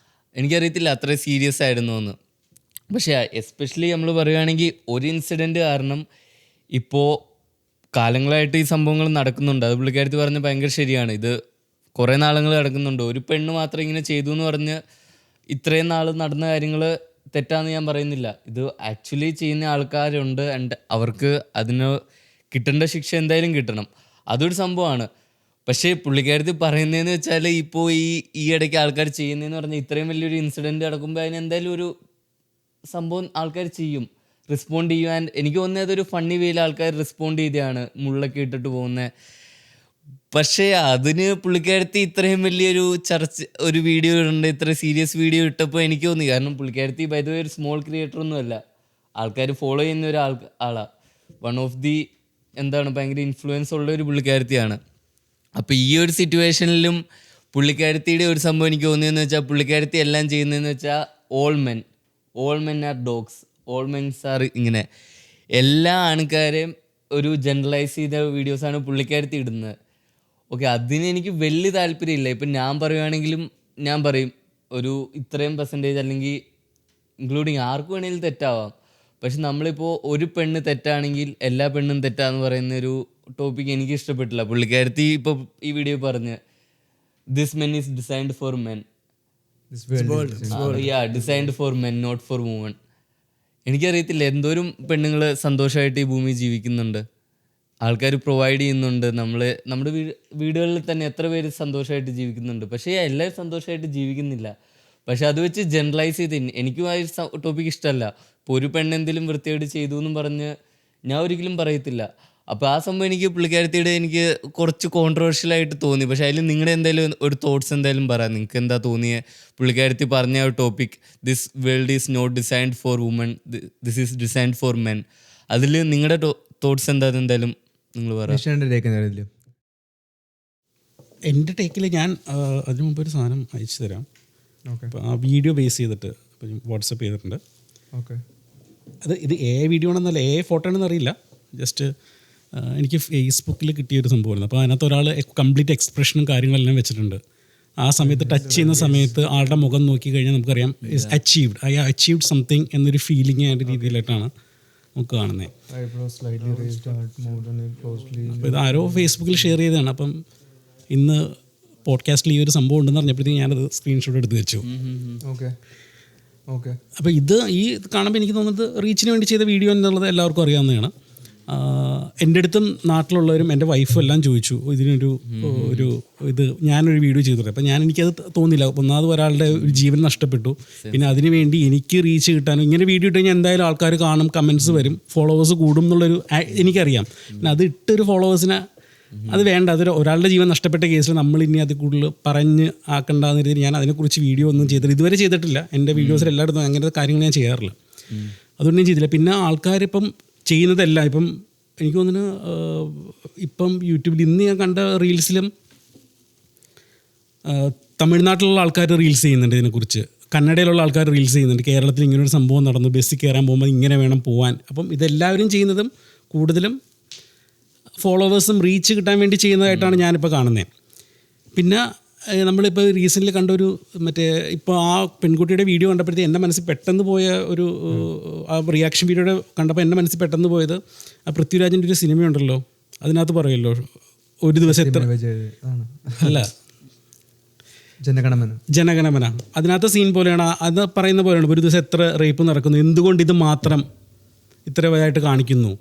എനിക്കറിയത്തില്ല അത്ര സീരിയസ് ആയിരുന്നു എന്ന്. പക്ഷേ എസ്പെഷ്യലി നമ്മൾ പറയുകയാണെങ്കിൽ ഒരു ഇൻസിഡൻറ്റ് കാരണം ഇപ്പോൾ കാലങ്ങളായിട്ട് ഈ സംഭവങ്ങൾ നടക്കുന്നുണ്ട്. അത് പുള്ളിക്കാരത്തി പറഞ്ഞ് ഭയങ്കര ശരിയാണ്. ഇത് കുറേ നാളുകൾ നടക്കുന്നുണ്ട്. ഒരു പെണ്ണ് മാത്രം ഇങ്ങനെ ചെയ്തു എന്ന് പറഞ്ഞ് ഇത്രയും നാൾ നടന്ന കാര്യങ്ങൾ തെറ്റാന്ന് ഞാൻ പറയുന്നില്ല. ഇത് ആക്ച്വലി ചെയ്യുന്ന ആൾക്കാരുണ്ട്. ആൻഡ് അവർക്ക് അതിന് കിട്ടേണ്ട ശിക്ഷ എന്തായാലും കിട്ടണം. അതൊരു സംഭവമാണ്. പക്ഷേ പുള്ളിക്കാരത്തി പറയുന്നതെന്ന് വെച്ചാൽ ഇപ്പോൾ ഈ ഇടയ്ക്ക് ആൾക്കാർ ചെയ്യുന്നതെന്ന് പറഞ്ഞാൽ ഇത്രയും വലിയൊരു ഇൻസിഡൻറ്റ് നടക്കുമ്പോൾ അതിന് എന്തായാലും ഒരു സംഭവം ആൾക്കാർ ചെയ്യും, റെസ്പോണ്ട് ചെയ്യും. ആൻഡ് എനിക്ക് തോന്നുന്നത് അതൊരു ഫണ്ണി വേയിൽ ആൾക്കാർ റെസ്പോണ്ട് ചെയ്തതാണ് മുള്ളൊക്കെ ഇട്ടിട്ട് പോകുന്നത്. പക്ഷേ അതിന് പുള്ളിക്കാരത്തി ഇത്രയും വലിയൊരു ഒരു വീഡിയോ ഉണ്ട്, ഇത്ര സീരിയസ് വീഡിയോ ഇട്ടപ്പോൾ എനിക്ക് തോന്നി. കാരണം പുള്ളിക്കാരത്തി ബൈ ദ വേ ഒരു സ്മോൾ ക്രിയേറ്റർ ഒന്നുമല്ല, ആൾക്കാർ ഫോളോ ചെയ്യുന്ന ആളാണ്. വൺ ഓഫ് ദി ഭയങ്കര ഇൻഫ്ലുവൻസ് ഉള്ള ഒരു പുള്ളിക്കാരത്തിയാണ്. അപ്പോൾ ഈ ഒരു സിറ്റുവേഷനിലും പുള്ളിക്കാരത്തിയുടെ ഒരു സംഭവം എനിക്ക് തോന്നിയെന്ന് വെച്ചാൽ പുള്ളിക്കാരത്തി എല്ലാം ചെയ്യുന്നതെന്ന് വെച്ചാൽ all men are dogs, all mens are ഇങ്ങനെ എല്ലാ ആൾക്കാരെയും ഒരു ജനറലൈസ് ചെയ്ത വീഡിയോസാണ് പുള്ളിക്കാരത്തി ഇടുന്നത്. ഓക്കെ, അതിന് എനിക്ക് വലിയ താല്പര്യമില്ല. ഇപ്പം ഞാൻ പറയുകയാണെങ്കിലും ഞാൻ പറയും ഒരു ഇത്രയും പെർസെൻറ്റേജ് അല്ലെങ്കിൽ ഇൻക്ലൂഡിങ് ആർക്ക് വേണമെങ്കിലും തെറ്റാവാം. പക്ഷെ നമ്മളിപ്പോൾ ഒരു പെണ്ണ് തെറ്റാണെങ്കിൽ എല്ലാ പെണ്ണും തെറ്റാന്ന് പറയുന്ന ഒരു ടോപ്പിക്ക് എനിക്ക് ഇഷ്ടപ്പെട്ടില്ല. പുള്ളിക്കാരത്തി ഇപ്പോൾ ഈ വീഡിയോ പറഞ്ഞ് this men is designed for men, designed for men not for woman. എനിക്കറിയത്തില്ല എന്തോരം പെണ്ണുങ്ങൾ സന്തോഷമായിട്ട് ഈ ഭൂമി ജീവിക്കുന്നുണ്ട്, ആൾക്കാർ പ്രൊവൈഡ് ചെയ്യുന്നുണ്ട്. നമ്മുടെ വീടുകളിൽ തന്നെ എത്ര പേര് സന്തോഷമായിട്ട് ജീവിക്കുന്നുണ്ട്. പക്ഷേ എല്ലാവരും സന്തോഷമായിട്ട് ജീവിക്കുന്നില്ല. പക്ഷെ അത് വെച്ച് ജനറലൈസ് ചെയ്ത് എനിക്കും ആ ടോപ്പിക്ക് ഇഷ്ടമല്ല. ഇപ്പോൾ ഒരു പെണ്ണെന്തെങ്കിലും വൃത്തിയായിട്ട് ചെയ്തു എന്നും പറഞ്ഞ് ഞാൻ ഒരിക്കലും പറയത്തില്ല. അപ്പോൾ ആ സംഭവം എനിക്ക് പുള്ളിക്കാരത്തിയുടെ എനിക്ക് കുറച്ച് കോൺട്രവേഴ്ഷ്യലായിട്ട് തോന്നി. പക്ഷേ അതിൽ നിങ്ങളുടെ എന്തായാലും ഒരു തോട്ട്സ് എന്തായാലും പറയാം. നിങ്ങൾക്ക് എന്താ തോന്നിയത്? പുള്ളിക്കാരത്തി പറഞ്ഞ ഒരു topic, this world is not designed for woman, this is designed for men. അതിൽ നിങ്ങളുടെ തോട്ട്സ് എന്താണെന്ന് എന്തായാലും നിങ്ങൾ പറയാം. എൻ്റെ ടേക്കിൽ ഞാൻ അതിനു മുമ്പ് ഒരു സാധനം അയച്ചു തരാം. അപ്പോൾ ആ വീഡിയോ ബേസ് ചെയ്തിട്ട് ഇപ്പോൾ വാട്സപ്പ് ചെയ്തിട്ടുണ്ട്. ഇത് വീഡിയോ ആണെന്നല്ല ഫോട്ടോ ആണെന്ന് അറിയില്ല. ജസ്റ്റ് എനിക്ക് ഫേസ്ബുക്കിൽ കിട്ടിയൊരു സംഭവമായിരുന്നു. അപ്പോൾ അതിനകത്ത് ഒരാൾ കംപ്ലീറ്റ് എക്സ്പ്രഷനും കാര്യങ്ങളെല്ലാം വെച്ചിട്ടുണ്ട്. ആ സമയത്ത് ടച്ച് ചെയ്യുന്ന സമയത്ത് ആളുടെ മുഖം നോക്കി കഴിഞ്ഞാൽ നമുക്കറിയാം അച്ചീവ്ഡ് സംതിങ് എന്നൊരു ഫീലിംഗ് ആയിട്ട് രീതിയിലായിട്ടാണ് നമുക്ക് കാണുന്നത്. അപ്പോൾ ഇത് ആരോ ഫേസ്ബുക്കിൽ ഷെയർ ചെയ്തതാണ്. അപ്പം ഇന്ന് പോഡ്കാസ്റ്റിൽ ഈ ഒരു സംഭവം ഉണ്ടെന്ന് പറഞ്ഞപ്പോഴത്തേക്കും ഞാനത് സ്ക്രീൻഷോട്ട് എടുത്ത് വെച്ചു. അപ്പോൾ ഇത് കാണുമ്പോൾ എനിക്ക് തോന്നുന്നത് റീച്ചിന് വേണ്ടി ചെയ്ത വീഡിയോ എന്നുള്ളത് എല്ലാവർക്കും അറിയാവുന്നതാണ്. എൻ്റെ അടുത്തും നാട്ടിലുള്ളവരും എൻ്റെ വൈഫും എല്ലാം ചോദിച്ചു ഇത് ഞാനൊരു വീഡിയോ ചെയ്തിട്ടുണ്ട്. അപ്പോൾ എനിക്കത് തോന്നില്ല. ഒന്നാമത് ഒരാളുടെ ഒരു ജീവൻ നഷ്ടപ്പെട്ടു, പിന്നെ അതിന് വേണ്ടി എനിക്ക് റീച്ച് കിട്ടാനും ഇങ്ങനെ വീഡിയോ ഇട്ട് കഴിഞ്ഞാൽ എന്തായാലും ആൾക്കാർ കാണും, കമൻറ്റ്സ് വരും, ഫോളോവേഴ്സ് കൂടും എന്നുള്ളൊരു എനിക്കറിയാം. പിന്നെ അത് ഇട്ടൊരു ഫോളോവേഴ്സിനെ അത് വേണ്ട. ഒരാളുടെ ജീവൻ നഷ്ടപ്പെട്ട കേസിൽ നമ്മൾ ഇനി അത് കൂടുതൽ പറഞ്ഞ് ആക്കണ്ടെന്ന രീതിയിൽ ഞാൻ അതിനെക്കുറിച്ച് വീഡിയോ ഒന്നും ഇതുവരെ ചെയ്തിട്ടില്ല. എൻ്റെ വീഡിയോസിൽ എല്ലായിടത്തും അങ്ങനത്തെ കാര്യങ്ങൾ ഞാൻ ചെയ്യാറില്ല, അതുകൊണ്ട് ഞാൻ ചെയ്തില്ല. പിന്നെ ആൾക്കാരിപ്പം ചെയ്യുന്നതെല്ലാം ഇപ്പം എനിക്ക് തോന്നുന്നു ഇപ്പം യൂട്യൂബിൽ ഇന്ന് ഞാൻ കണ്ട റീൽസിലും തമിഴ്നാട്ടിലുള്ള ആൾക്കാർ റീൽസ് ചെയ്യുന്നുണ്ട് ഇതിനെക്കുറിച്ച്, കന്നഡയിലുള്ള ആൾക്കാർ റീൽസ് ചെയ്യുന്നുണ്ട്. കേരളത്തിൽ ഇങ്ങനൊരു സംഭവം നടന്നു, ബസ്സിൽ കയറാൻ പോകുമ്പോൾ ഇങ്ങനെ വേണം പോകാൻ. അപ്പം ഇതെല്ലാവരും ചെയ്യുന്നതും കൂടുതലും ഫോളോവേഴ്സും റീച്ച് കിട്ടാൻ വേണ്ടി ചെയ്യുന്നതായിട്ടാണ് ഞാനിപ്പോൾ കാണുന്നത്. പിന്നെ നമ്മളിപ്പോൾ റീസെൻ്റ്ലി കണ്ടൊരു ഇപ്പോൾ ആ പെൺകുട്ടിയുടെ വീഡിയോ കണ്ടപ്പോഴത്തേക്ക് എൻ്റെ മനസ്സിൽ പെട്ടെന്ന് പോയ ആ റിയാക്ഷൻ വീഡിയോയുടെ കണ്ടപ്പോൾ എൻ്റെ മനസ്സിൽ പെട്ടെന്ന് പോയത് ആ പൃഥ്വിരാജിൻ്റെ ഒരു സിനിമയുണ്ടല്ലോ, അതിനകത്ത് പറയുമല്ലോ ഒരു ദിവസം എത്ര അല്ല ജനഗണമന, അതിനകത്ത് സീൻ പോലെയാണ്, അത് പറയുന്ന പോലെയാണ് ഒരു ദിവസം എത്ര റേപ്പ് നടക്കുന്നു, എന്തുകൊണ്ട് ഇത് മാത്രം ഇത്ര വലുതായിട്ട് കാണിക്കുന്നു.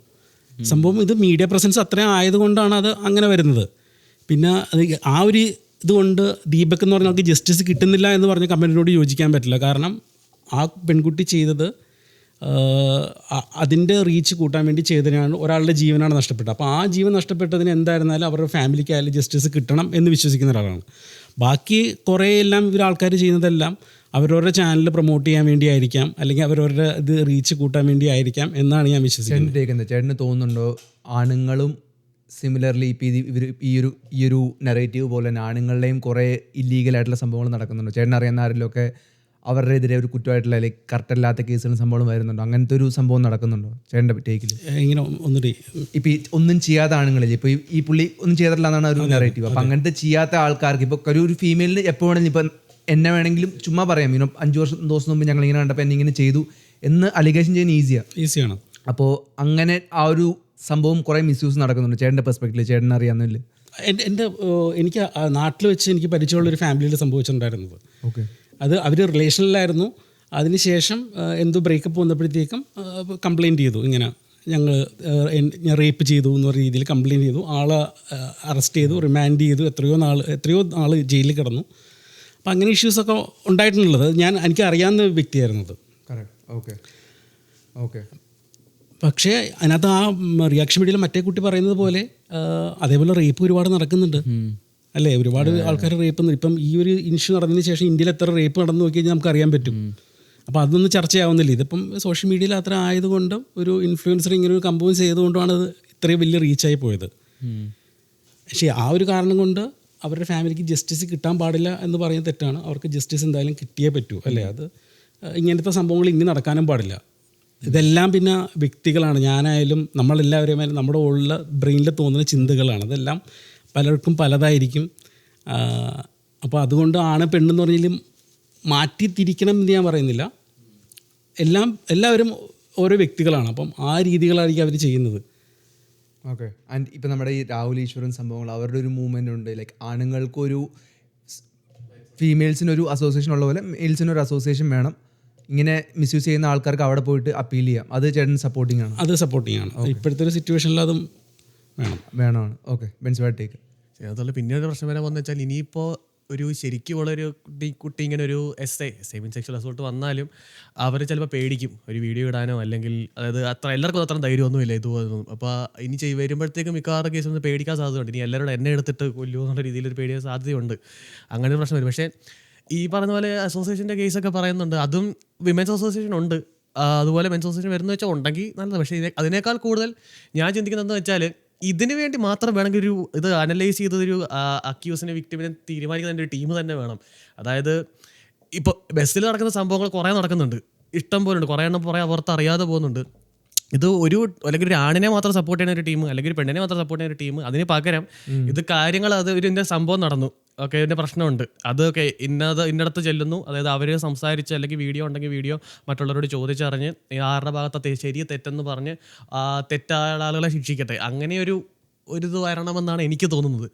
സംഭവം ഇത് മീഡിയ പ്രസൻസ് അത്രയും ആയതുകൊണ്ടാണ് അത് അങ്ങനെ വരുന്നത്. പിന്നെ അത് ആ ഒരു ഇതുകൊണ്ട് ദീപക് എന്ന് പറഞ്ഞാൽ ജസ്റ്റിസ് കിട്ടുന്നില്ല എന്ന് പറഞ്ഞ കമൻറ്റിനോട് യോജിക്കാൻ പറ്റില്ല. കാരണം ആ പെൺകുട്ടി ചെയ്തത് അതിൻ്റെ റീച്ച് കൂട്ടാൻ വേണ്ടി ചെയ്തതിനാണ്, ഒരാളുടെ ജീവനാണ് നഷ്ടപ്പെട്ടത്. അപ്പോൾ ആ ജീവൻ നഷ്ടപ്പെട്ടതിന് എന്തായിരുന്നാലും അവരുടെ ഫാമിലിക്കായാലും ജസ്റ്റിസ് കിട്ടണം എന്ന് വിശ്വസിക്കുന്ന ഒരാളാണ്. ബാക്കി കുറേ എല്ലാം ആൾക്കാർ ചെയ്യുന്നതെല്ലാം അവരവരുടെ ചാനൽ പ്രൊമോട്ട് ചെയ്യാൻ വേണ്ടിയായിരിക്കാം, അല്ലെങ്കിൽ അവരവരുടെ ഇത് റീച്ച് കൂട്ടാൻ വേണ്ടി ആയിരിക്കാം എന്നാണ് ഞാൻ വിശ്വസിക്കുന്നത്. ചേട്ടന് തോന്നുന്നുണ്ടോ ആണുങ്ങളും സിമിലർലി ഇപ്പോൾ ഈ ഒരു നെറേറ്റീവ് പോലെ തന്നെ ആണുങ്ങളുടെയും കുറേ ഇല്ലീഗലായിട്ടുള്ള സംഭവങ്ങൾ നടക്കുന്നുണ്ടോ? ചേട്ടൻ അറിയുന്ന ആരെങ്കിലുമൊക്കെ അവരുടെ എതിരെ ഒരു കുറ്റമായിട്ടുള്ള ലൈക്ക് കറക്റ്റ് അല്ലാത്ത കേസുകളും സംഭവം വരുന്നുണ്ടോ? അങ്ങനത്തെ ഒരു സംഭവം നടക്കുന്നുണ്ടോ ചേട്ടൻ്റെ ടേക്കിൽ? ഇങ്ങനെ ഒന്നുകൂടി ഇപ്പോൾ ഒന്നും ചെയ്യാത്ത ആണുങ്ങളില്ല, ഇപ്പോൾ ഈ പുള്ളി ഒന്നും ചെയ്തിട്ടില്ല എന്നാണ് ഒരു നെറേറ്റീവ്. അപ്പോൾ അങ്ങനത്തെ ചെയ്യാത്ത ആൾക്കാർക്ക് ഇപ്പോൾ ഒരു ഫീമെയിലിന് എപ്പോൾ വേണമെങ്കിലും ഇപ്പം എന്നെ വേണമെങ്കിലും ചുമ്മാ പറയാം, 5 ദിവസം മുമ്പ് ഞങ്ങൾ ഇങ്ങനെ കണ്ടപ്പോൾ എന്നെ ഇങ്ങനെ ചെയ്തു എന്ന് അലിഗേഷൻ ചെയ്യാൻ ഈസിയാണ്. അപ്പോൾ അങ്ങനെ ആ ഒരു സംഭവം കുറേ മിസ്യൂസ് നടക്കുന്നുണ്ട് ചേട്ടൻ്റെ പെർസ്പെക്റ്റീവിൽ, ചേട്ടൻ അറിയാമെന്നില്ല? എനിക്ക് നാട്ടിൽ വെച്ച് എനിക്ക് പരിചയമുള്ളൊരു ഫാമിലിയിൽ സംഭവിച്ചിട്ടുണ്ടായിരുന്നത്. അത് അവർ റിലേഷനിലായിരുന്നു. അതിനുശേഷം എന്തോ ബ്രേക്കപ്പ് വന്നപ്പോഴത്തേക്കും കംപ്ലയിൻറ്റ് ചെയ്തു, ഇങ്ങനെ ഞാൻ റേപ്പ് ചെയ്തു എന്ന് പറഞ്ഞ രീതിയിൽ കംപ്ലയിൻറ്റ് ചെയ്തു. ആളെ അറസ്റ്റ് ചെയ്തു, റിമാൻഡ് ചെയ്തു, എത്രയോ നാൾ ജയിലിൽ കിടന്നു. അപ്പം അങ്ങനെ ഇഷ്യൂസൊക്കെ ഉണ്ടായിട്ടുള്ളത് എനിക്ക് അറിയാവുന്ന വ്യക്തിയായിരുന്നത്. പക്ഷേ അതിനകത്ത് ആ റിയാക്ഷൻ വീഡിയോയിൽ മറ്റേ കുട്ടി പറയുന്നത് പോലെ അതേപോലെ റേപ്പ് ഒരുപാട് നടക്കുന്നുണ്ട് അല്ലേ? ഒരുപാട് ആൾക്കാർ റേപ്പ്. ഇപ്പം ഈ ഒരു ഇഷ്യൂ നടന്നതിന് ശേഷം ഇന്ത്യയിൽ എത്ര റേപ്പ് നടന്നു നോക്കി കഴിഞ്ഞാൽ നമുക്ക് അറിയാൻ പറ്റും. അപ്പോൾ അതൊന്നും ചർച്ചയാവുന്നില്ല. ഇതിപ്പം സോഷ്യൽ മീഡിയയിൽ അത്ര ആയതുകൊണ്ടും ഒരു ഇൻഫ്ലുവൻസർ ഇങ്ങനെ ഒരു കമ്പനി ചെയ്തുകൊണ്ടാണ് അത് ഇത്രയും വലിയ റീച്ചായി പോയത്. പക്ഷേ ആ ഒരു കാരണം കൊണ്ട് അവരുടെ ഫാമിലിക്ക് ജസ്റ്റിസ് കിട്ടാൻ പാടില്ല എന്ന് പറയുന്നത് തെറ്റാണ്. അവർക്ക് ജസ്റ്റിസ് എന്തായാലും കിട്ടിയേ പറ്റൂ അല്ലേ? അത് ഇങ്ങനത്തെ സംഭവങ്ങൾ ഇനി നടക്കാനും പാടില്ല. ഇതെല്ലാം പിന്നെ വ്യക്തികളാണ്. ഞാനായാലും നമ്മളെല്ലാവരെയും നമ്മുടെ ഉള്ള ബ്രെയിനിൽ തോന്നുന്ന ചിന്തകളാണ്. അതെല്ലാം പലർക്കും പലതായിരിക്കും. അപ്പോൾ അതുകൊണ്ട് ആണ് പെണ്ണെന്ന് പറഞ്ഞാലും മാറ്റിത്തിരിക്കണം എന്ന് ഞാൻ പറയുന്നില്ല. എല്ലാവരും ഓരോ വ്യക്തികളാണ്. അപ്പം ആ രീതികളായിരിക്കും അവർ ചെയ്യുന്നത്. ഓക്കെ. ആൻഡ് ഇപ്പം നമ്മുടെ ഈ രാഹുൽ ഈശ്വരൻ സംഭവങ്ങൾ അവരുടെ ഒരു മൂവ്മെൻ്റ് ഉണ്ട്. ലൈക്ക് ആണുങ്ങൾക്കൊരു ഫീമെയിൽസിനൊരു അസോസിയേഷൻ ഉള്ള പോലെ മെയിൽസിനൊരു അസോസിയേഷൻ വേണം. ഇങ്ങനെ മിസ്യൂസ് ചെയ്യുന്ന ആൾക്കാർക്ക് അവിടെ പോയിട്ട് അപ്പീൽ ചെയ്യാം. അത് ചേട്ടൻ സപ്പോർട്ടിംഗ് ആണ്? അത് സപ്പോർട്ടിംഗ് ആണ്. ഇപ്പോഴത്തെ ഒരു സിറ്റുവേഷനിൽ അതും വേണമാണ്. Okay, Benz take. അതുപോലെ പിന്നെ ഒരു പ്രശ്നം വരാൻ പോകുന്നത് വെച്ചാൽ ഇനിയിപ്പോൾ ഒരു ശരിക്കുമുള്ള ഒരു കുട്ടി ഇങ്ങനെ ഒരു S I mean sexual assault വന്നാലും അവർ ചിലപ്പോൾ പേടിക്കും ഒരു വീഡിയോ ഇടാനോ, അല്ലെങ്കിൽ അതായത് എല്ലാവർക്കും അത്ര ധൈര്യമൊന്നുമില്ല ഇതുപോലൊന്നും. അപ്പോൾ ഇനി വരുമ്പോഴത്തേക്കും മിക്കവാറും കേസ് ഒന്ന് പേടിക്കാൻ സാധ്യതയുണ്ട്. ഇനി എല്ലാവരും എന്നെ എടുത്തിട്ട് കൊല്ലുമോ എന്നുള്ള രീതിയിലൊരു പേടിക്കാൻ സാധ്യതയുണ്ട്. അങ്ങനെ ഒരു പ്രശ്നം വരും. പക്ഷേ ഈ പറഞ്ഞ പോലെ അസോസിയേഷൻ്റെ കേസൊക്കെ പറയുന്നുണ്ട്, അതും വിമൻസ് അസോസിയേഷൻ ഉണ്ട്, അതുപോലെ മെൻസ് അസോസിയേഷൻ വരുന്ന വെച്ചാൽ ഉണ്ടെങ്കിൽ നല്ലത്. പക്ഷേ അതിനേക്കാൾ കൂടുതൽ ഞാൻ ചിന്തിക്കുന്നതെന്ന് വെച്ചാൽ ഇതിനു വേണ്ടി മാത്രം വേണമെങ്കിൽ ഒരു ഇത് അനലൈസ് ചെയ്തൊരു അക്യൂസിനെ വിക്ടിമിനെ തീരുമാനിക്കുന്ന ഒരു ടീം തന്നെ വേണം. അതായത് ഇപ്പോൾ ബസ്സിൽ നടക്കുന്ന സംഭവങ്ങൾ കുറേ നടക്കുന്നുണ്ട്, ഇഷ്ടം പോലെ ഉണ്ട്, കുറേ എണ്ണം കുറേ പുറത്ത് അറിയാതെ പോകുന്നുണ്ട്. ഇത് അല്ലെങ്കിൽ ഒരു ആണിനെ മാത്രം സപ്പോർട്ട് ചെയ്യുന്ന ഒരു ടീം, അല്ലെങ്കിൽ ഒരു പെണ്ണിനെ മാത്രം സപ്പോർട്ട് ചെയ്യുന്ന ഒരു ടീം, അതിന് പകരം ഇത് കാര്യങ്ങൾ ഇതിൻ്റെ സംഭവം നടന്നു, ഓക്കെ, ഇതിൻ്റെ പ്രശ്നമുണ്ട്, അതൊക്കെ ഇന്നടത്ത് ചെല്ലുന്നു, അതായത് അവർ സംസാരിച്ച് അല്ലെങ്കിൽ വീഡിയോ ഉണ്ടെങ്കിൽ വീഡിയോ മറ്റുള്ളവരോട് ചോദിച്ചറിഞ്ഞ് ആരുടെ ഭാഗത്തെ ശരി തെറ്റെന്ന് പറഞ്ഞ് തെറ്റായ ആളുകളെ ശിക്ഷിക്കട്ടെ, അങ്ങനെ ഒരു ഇത് വരണമെന്നാണ് എനിക്ക് തോന്നുന്നത്.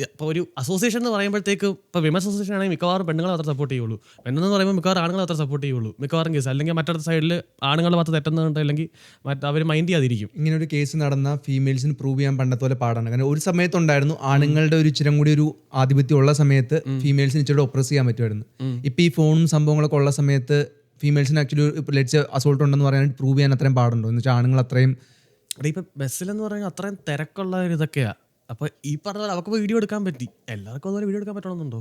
ഇപ്പോൾ ഒരു അസോസിയേഷൻ എന്ന് പറയുമ്പോഴത്തേക്ക് ഇപ്പോൾ വിമൻസ് അസോസിയേഷൻ ആണെങ്കിൽ മിക്കവാറും പെണ്ണുങ്ങളെ മാത്രം സപ്പോർട്ട് ചെയ്യുള്ളൂ, പെണ്ണെന്ന് പറയുമ്പോൾ മിക്കവാറും ആണുങ്ങളെ മാത്രം സപ്പോർട്ട് ചെയ്യുള്ളൂ മിക്കവാറും കേസ്. അല്ലെങ്കിൽ മറ്റൊരു സൈഡിൽ ആണുങ്ങൾ മാത്രം തെറ്റുന്നുണ്ട്, അല്ലെങ്കിൽ അവർ മൈൻഡ് ചെയ്യാതിരിക്കും. ഇങ്ങനെ ഒരു കേസ് നടന്ന ഫീമെയിൽസിന് പ്രൂവ് ചെയ്യാൻ പണ്ടത്തെ പോലെ പാടാണ്. കാരണം ഒരു സമയത്തുണ്ടായിരുന്നു ആണുങ്ങളുടെ ഒരു ഇച്ചിരി കൂടി ഒരു ആധിപത്യം ഉള്ള സമയത്ത് ഫീമെയിൽസിന് ഇച്ചിരി ഒപ്രസ് ചെയ്യാൻ പറ്റുമായിരുന്നു. ഇപ്പോൾ ഈ ഫോണും സംഭവങ്ങളൊക്കെ ഉള്ള സമയത്ത് ഫീമെയിൽസിന് ആക്ച്വലി ലെറ്റ്സ് അസോൾട്ട് ഉണ്ടെന്ന് പറയാൻ പ്രൂവ് ചെയ്യാൻ അത്രയും പാടുണ്ടോ എന്ന് വെച്ചാൽ ആണുങ്ങൾ അത്രയും ഇപ്പം ബസ്സിലെന്ന് പറയുന്നത് അത്രയും തിരക്കുള്ള ഒരു ഇതൊക്കെയാണ്. അപ്പോൾ ഈ പറഞ്ഞ പോലെ അവർക്ക് വീഡിയോ എടുക്കാൻ പറ്റി, എല്ലാവർക്കും അതുപോലെ വീഡിയോ എടുക്കാൻ പറ്റണമെന്നുണ്ടോ?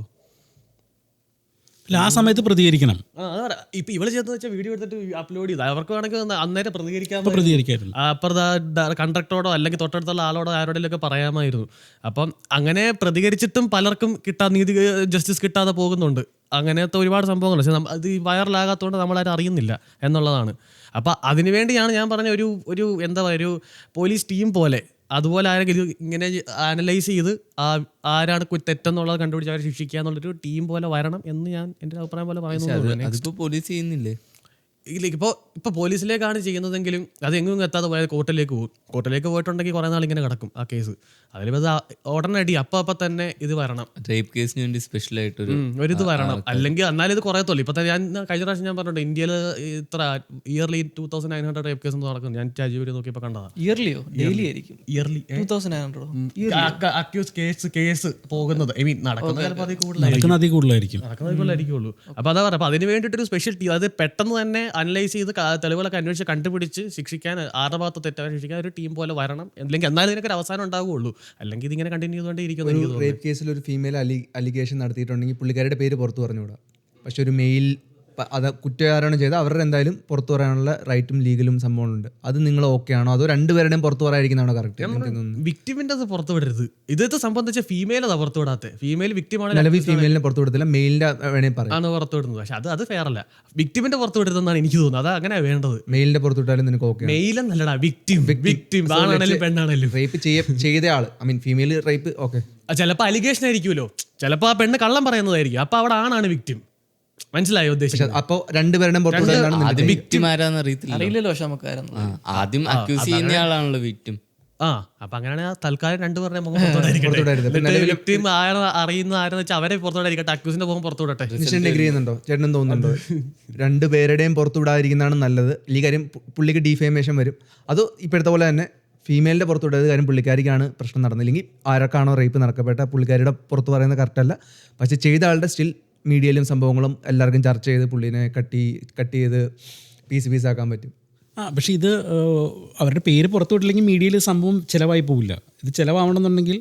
ആ സമയത്ത് പ്രതികരിക്കണം. ഇപ്പം ഇവള് ചെയ്തെന്ന് വെച്ചാൽ വീഡിയോ എടുത്തിട്ട് അപ്ലോഡ് ചെയ്ത് അവർക്ക് വേണമെങ്കിൽ അന്നേരം പ്രതികരിക്കായിരുന്നു. അപ്പുറത്തെ കണ്ടക്ടറോടോ അല്ലെങ്കിൽ തൊട്ടടുത്തുള്ള ആളോടോ ആരോടെങ്കിലൊക്കെ പറയാമായിരുന്നു. അപ്പം അങ്ങനെ പ്രതികരിച്ചിട്ടും പലർക്കും ജസ്റ്റിസ് കിട്ടാതെ പോകുന്നുണ്ട്. അങ്ങനത്തെ ഒരുപാട് സംഭവങ്ങൾ. പക്ഷെ അത് വൈറലാകാത്തതുകൊണ്ട് നമ്മളാരും അറിയുന്നില്ല എന്നുള്ളതാണ്. അപ്പം അതിനുവേണ്ടിയാണ് ഞാൻ പറഞ്ഞ ഒരു എന്താ പറയുക, ഒരു പോലീസ് ടീം പോലെ അതുപോലെ ആരെങ്കിലും ഇങ്ങനെ അനലൈസ് ചെയ്ത് ആരാണ് തെറ്റെന്നുള്ളത് കണ്ടുപിടിച്ച് അവരെ ശിക്ഷിക്കുക എന്നുള്ളൊരു ടീം പോലെ വരണം എന്ന് ഞാൻ എൻ്റെ അഭിപ്രായം പോലെ പറയുന്നത്. അതിപ്പോൾ പോലീസ് ചെയ്യുന്നില്ലേ? ഇല്ല, ഇപ്പോൾ പോലീസിലേക്കാണ് ചെയ്യുന്നതെങ്കിലും അത് എങ്ങും എത്താതെ പോയാൽ കോർട്ടിലേക്ക് പോകും. കോർട്ടിലേക്ക് പോയിട്ടുണ്ടെങ്കിൽ കുറേ നാൾ ഇങ്ങനെ കിടക്കും ആ കേസ്. അതിൽ ഉടനടി അപ്പം തന്നെ ഇത് വരണം, റേപ്പ് കേസിന് വേണ്ടി സ്പെഷ്യലായിട്ടൊരു ഇത് വരണം. അല്ലെങ്കിൽ എന്നാലും ഇത് കുറേ തൊല്ലി. ഇപ്പം ഞാൻ കഴിഞ്ഞ പ്രാവശ്യം ഞാൻ പറഞ്ഞിട്ടുണ്ട്, ഇന്ത്യയിൽ ഇത്ര ഇയർലി 2900 റേപ്പ് കേസ് നടക്കുന്നു. ഞാൻ ചാജീവരി നോക്കിയപ്പോൾ കണ്ടതാണ്. ഇയർലിയോ ഡെയിലി ആയിരിക്കും? ഇയർലി 2900 അക്യൂസ് കേസ് പോകുന്നത്. ഐ മീൻ നടക്കുന്നത് ചിലപ്പോൾ അതിൽ കൂടുതലായിരിക്കും. നടക്കുന്നതായിരിക്കുള്ളൂ. അപ്പോൾ അതാ പറയുക, അപ്പോൾ അതിന് വേണ്ടിയിട്ടൊരു സ്പെഷ്യൽ ടീം, അത് പെട്ടെന്ന് തന്നെ അനലൈസ് ചെയ്ത് തെളിവുകളൊക്കെ അന്വേഷിച്ച് കണ്ടുപിടിച്ച് ശിക്ഷിക്കാൻ, ആരുടെ ഭാഗത്ത് തെറ്റാൻ ശിക്ഷിക്കാൻ ഒരു ടീം പോലെ വരണം. അല്ലെങ്കിൽ എന്നാലും ഇതിനൊക്കെ ഒരു അവസാനം ഉണ്ടാവുകയുള്ളൂ. അല്ലെങ്കിൽ ഇതിങ്ങനെ കണ്ടിന്യൂ ചെയ്തുകൊണ്ടേ ഇരിക്കും. റേപ്പ് കേസിൽ ഒരു ഫീമെയിൽ അലിഗേഷൻ നടത്തിയിട്ടുണ്ടെങ്കിൽ പുള്ളിക്കാരുടെ പേര് പുറത്തു പറഞ്ഞുകൂടാ. പക്ഷെ ഒരു മെയിൽ അത് കുറ്റകാരണം ചെയ്ത് അവരുടെ എന്തായാലും പുറത്തു പറയാനുള്ള റൈറ്റും ലീഗലും സംഭവമുണ്ട്. അത് നിങ്ങൾ ഓക്കെ ആണോ, അതോ രണ്ടുപേരുടെയും പുറത്തു പറയാതിരിക്കുന്നതാണോ കറക്റ്റ്? വിക്ടിമിന്റെ അത് പുറത്തു വിടരുത്. ഇതൊക്കെ സംബന്ധിച്ച ഫീമെയിൽ അതാ പുറത്തു വിടാത്ത. ഫീമെയിൽ വിക്ടിമാണ്. നിലവിൽ ഫീമെയിലിനെ പുറത്തു വിടത്തില്ല, മെയിലിന്റെ വേണേൽ പറയാം ആണ് പുറത്തു വിടുന്നത്. പക്ഷെ അത് ഫെയർ അല്ല. വിക്ടിമിന്റെ പുറത്തു വിടരുതെന്നാണ് എനിക്ക് തോന്നുന്നത്. അത് അങ്ങനെ വേണ്ടത്. മെയിലിന്റെ പുറത്തു വിട്ടാലും നിനക്ക് ഓക്കെ? മെയിലെന്നല്ലടാ, വിക്ടിം ആണാണെങ്കിലും പെണ്ണാണെങ്കിലും. റേപ്പ് ചെയ്ത ആള്, I mean female rape, okay, ചിലപ്പോൾ അലിഗേഷൻ ആയിരിക്കുമല്ലോ, ചിലപ്പോൾ ആ പെണ്ണ് കള്ളം പറയുന്നതായിരിക്കും. അപ്പൊ അവിടെ ആണാണ് വിക്ടിം. മനസ്സിലായോ ഉദ്ദേശിച്ചത്? അപ്പൊ രണ്ടുപേരുടെയും പുറത്തു വിക്ടിം ആരാന്ന് അറിയത്തില്ല, അറിയില്ലല്ലോ. പക്ഷെ നമുക്കായിരുന്നു ആദ്യം അക്യൂസ് ചെയ്യുന്ന ആളാണല്ലോ വിക്ടിം. അപ്പൊ അങ്ങനെയാണ് തൽക്കാലം രണ്ടുപേരുടെ മുഖം വിക്ടിം അറിയുന്ന ആരെന്ന് വെച്ചാൽ അവരെ പുറത്തോടായിരിക്കട്ടെ, അക്യൂസിന്റെ മുഖം പുറത്തുവിടട്ടെ. എഗ്രി ചെയ്യുന്നുണ്ടോ? ചേട്ടനും തോന്നുന്നുണ്ടോ രണ്ടുപേരുടെയും പുറത്തു വിടാതിരിക്കുന്നതാണ് നല്ലത്? ഈ കാര്യം പുള്ളിക്ക് ഡീഫേമേഷൻ വരും. അത് ഇപ്പോഴത്തെ പോലെ തന്നെ ഫീമെയിലിൻ്റെ പുറത്തു വിടരുത്. കാര്യം പുള്ളിക്കാരിക്കാണ് പ്രശ്നം നടന്നില്ലെങ്കിൽ ആരൊക്കെയാണോ റേപ്പ് നടക്കപ്പെട്ട പുള്ളിക്കാരിയുടെ പുറത്ത് പറയുന്നത് കറക്റ്റല്ല. പക്ഷെ ചെയ്ത ആളുടെ സ്റ്റിൽ മീഡിയയിലും സംഭവങ്ങളും എല്ലാവർക്കും ചർച്ച ചെയ്ത് പുള്ളിനെ കട്ട് ചെയ്ത് പീസാക്കാൻ പറ്റും. പക്ഷേ ഇത് അവരുടെ പേര് പുറത്തു വിട്ടില്ലെങ്കിൽ മീഡിയയിൽ സംഭവം ചിലവായി പോകില്ല. ഇത് ചിലവാവണമെന്നുണ്ടെങ്കിൽ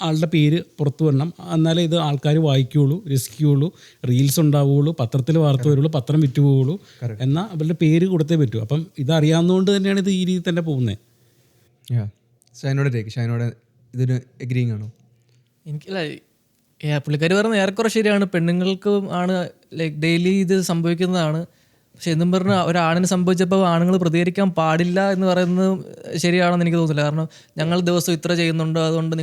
ആളുടെ പേര് പുറത്തു വരണം. എന്നാലേ ഇത് ആൾക്കാർ വായിക്കുകയുള്ളൂ, രസിക്കുകയുള്ളൂ, റീൽസ് ഉണ്ടാവുകയുള്ളൂ, പത്രത്തിൽ വാർത്ത വരുള്ളൂ, പത്രം വിറ്റ് പോവുള്ളൂ. എന്നാൽ അവരുടെ പേര് കൊടുത്തേ പറ്റൂ. അപ്പം ഇതറിയാവുന്നതുകൊണ്ട് തന്നെയാണ് ഇത് ഈ രീതിയിൽ തന്നെ പോകുന്നത്. ഷൈനോട് ഇതിന് എഗ്രീങ് ആണോ? എനിക്കല്ല, പുള്ളിക്കാർ പറയുന്നത് ഏറെക്കുറെ ശരിയാണ്. പെണ്ണുങ്ങൾക്കും ആണ് ലൈക്ക് ഡെയിലി ഇത് സംഭവിക്കുന്നതാണ്. പക്ഷെ എന്നും പറഞ്ഞ് ഒരാണിന് സംഭവിച്ചപ്പോൾ ആണുങ്ങൾ പ്രതികരിക്കാൻ പാടില്ല എന്ന് പറയുന്നത് ശരിയാണെന്ന് എനിക്ക് തോന്നുന്നില്ല. കാരണം ഞങ്ങൾ ദിവസം ഇത്ര ചെയ്യുന്നുണ്ട്, അതുകൊണ്ട്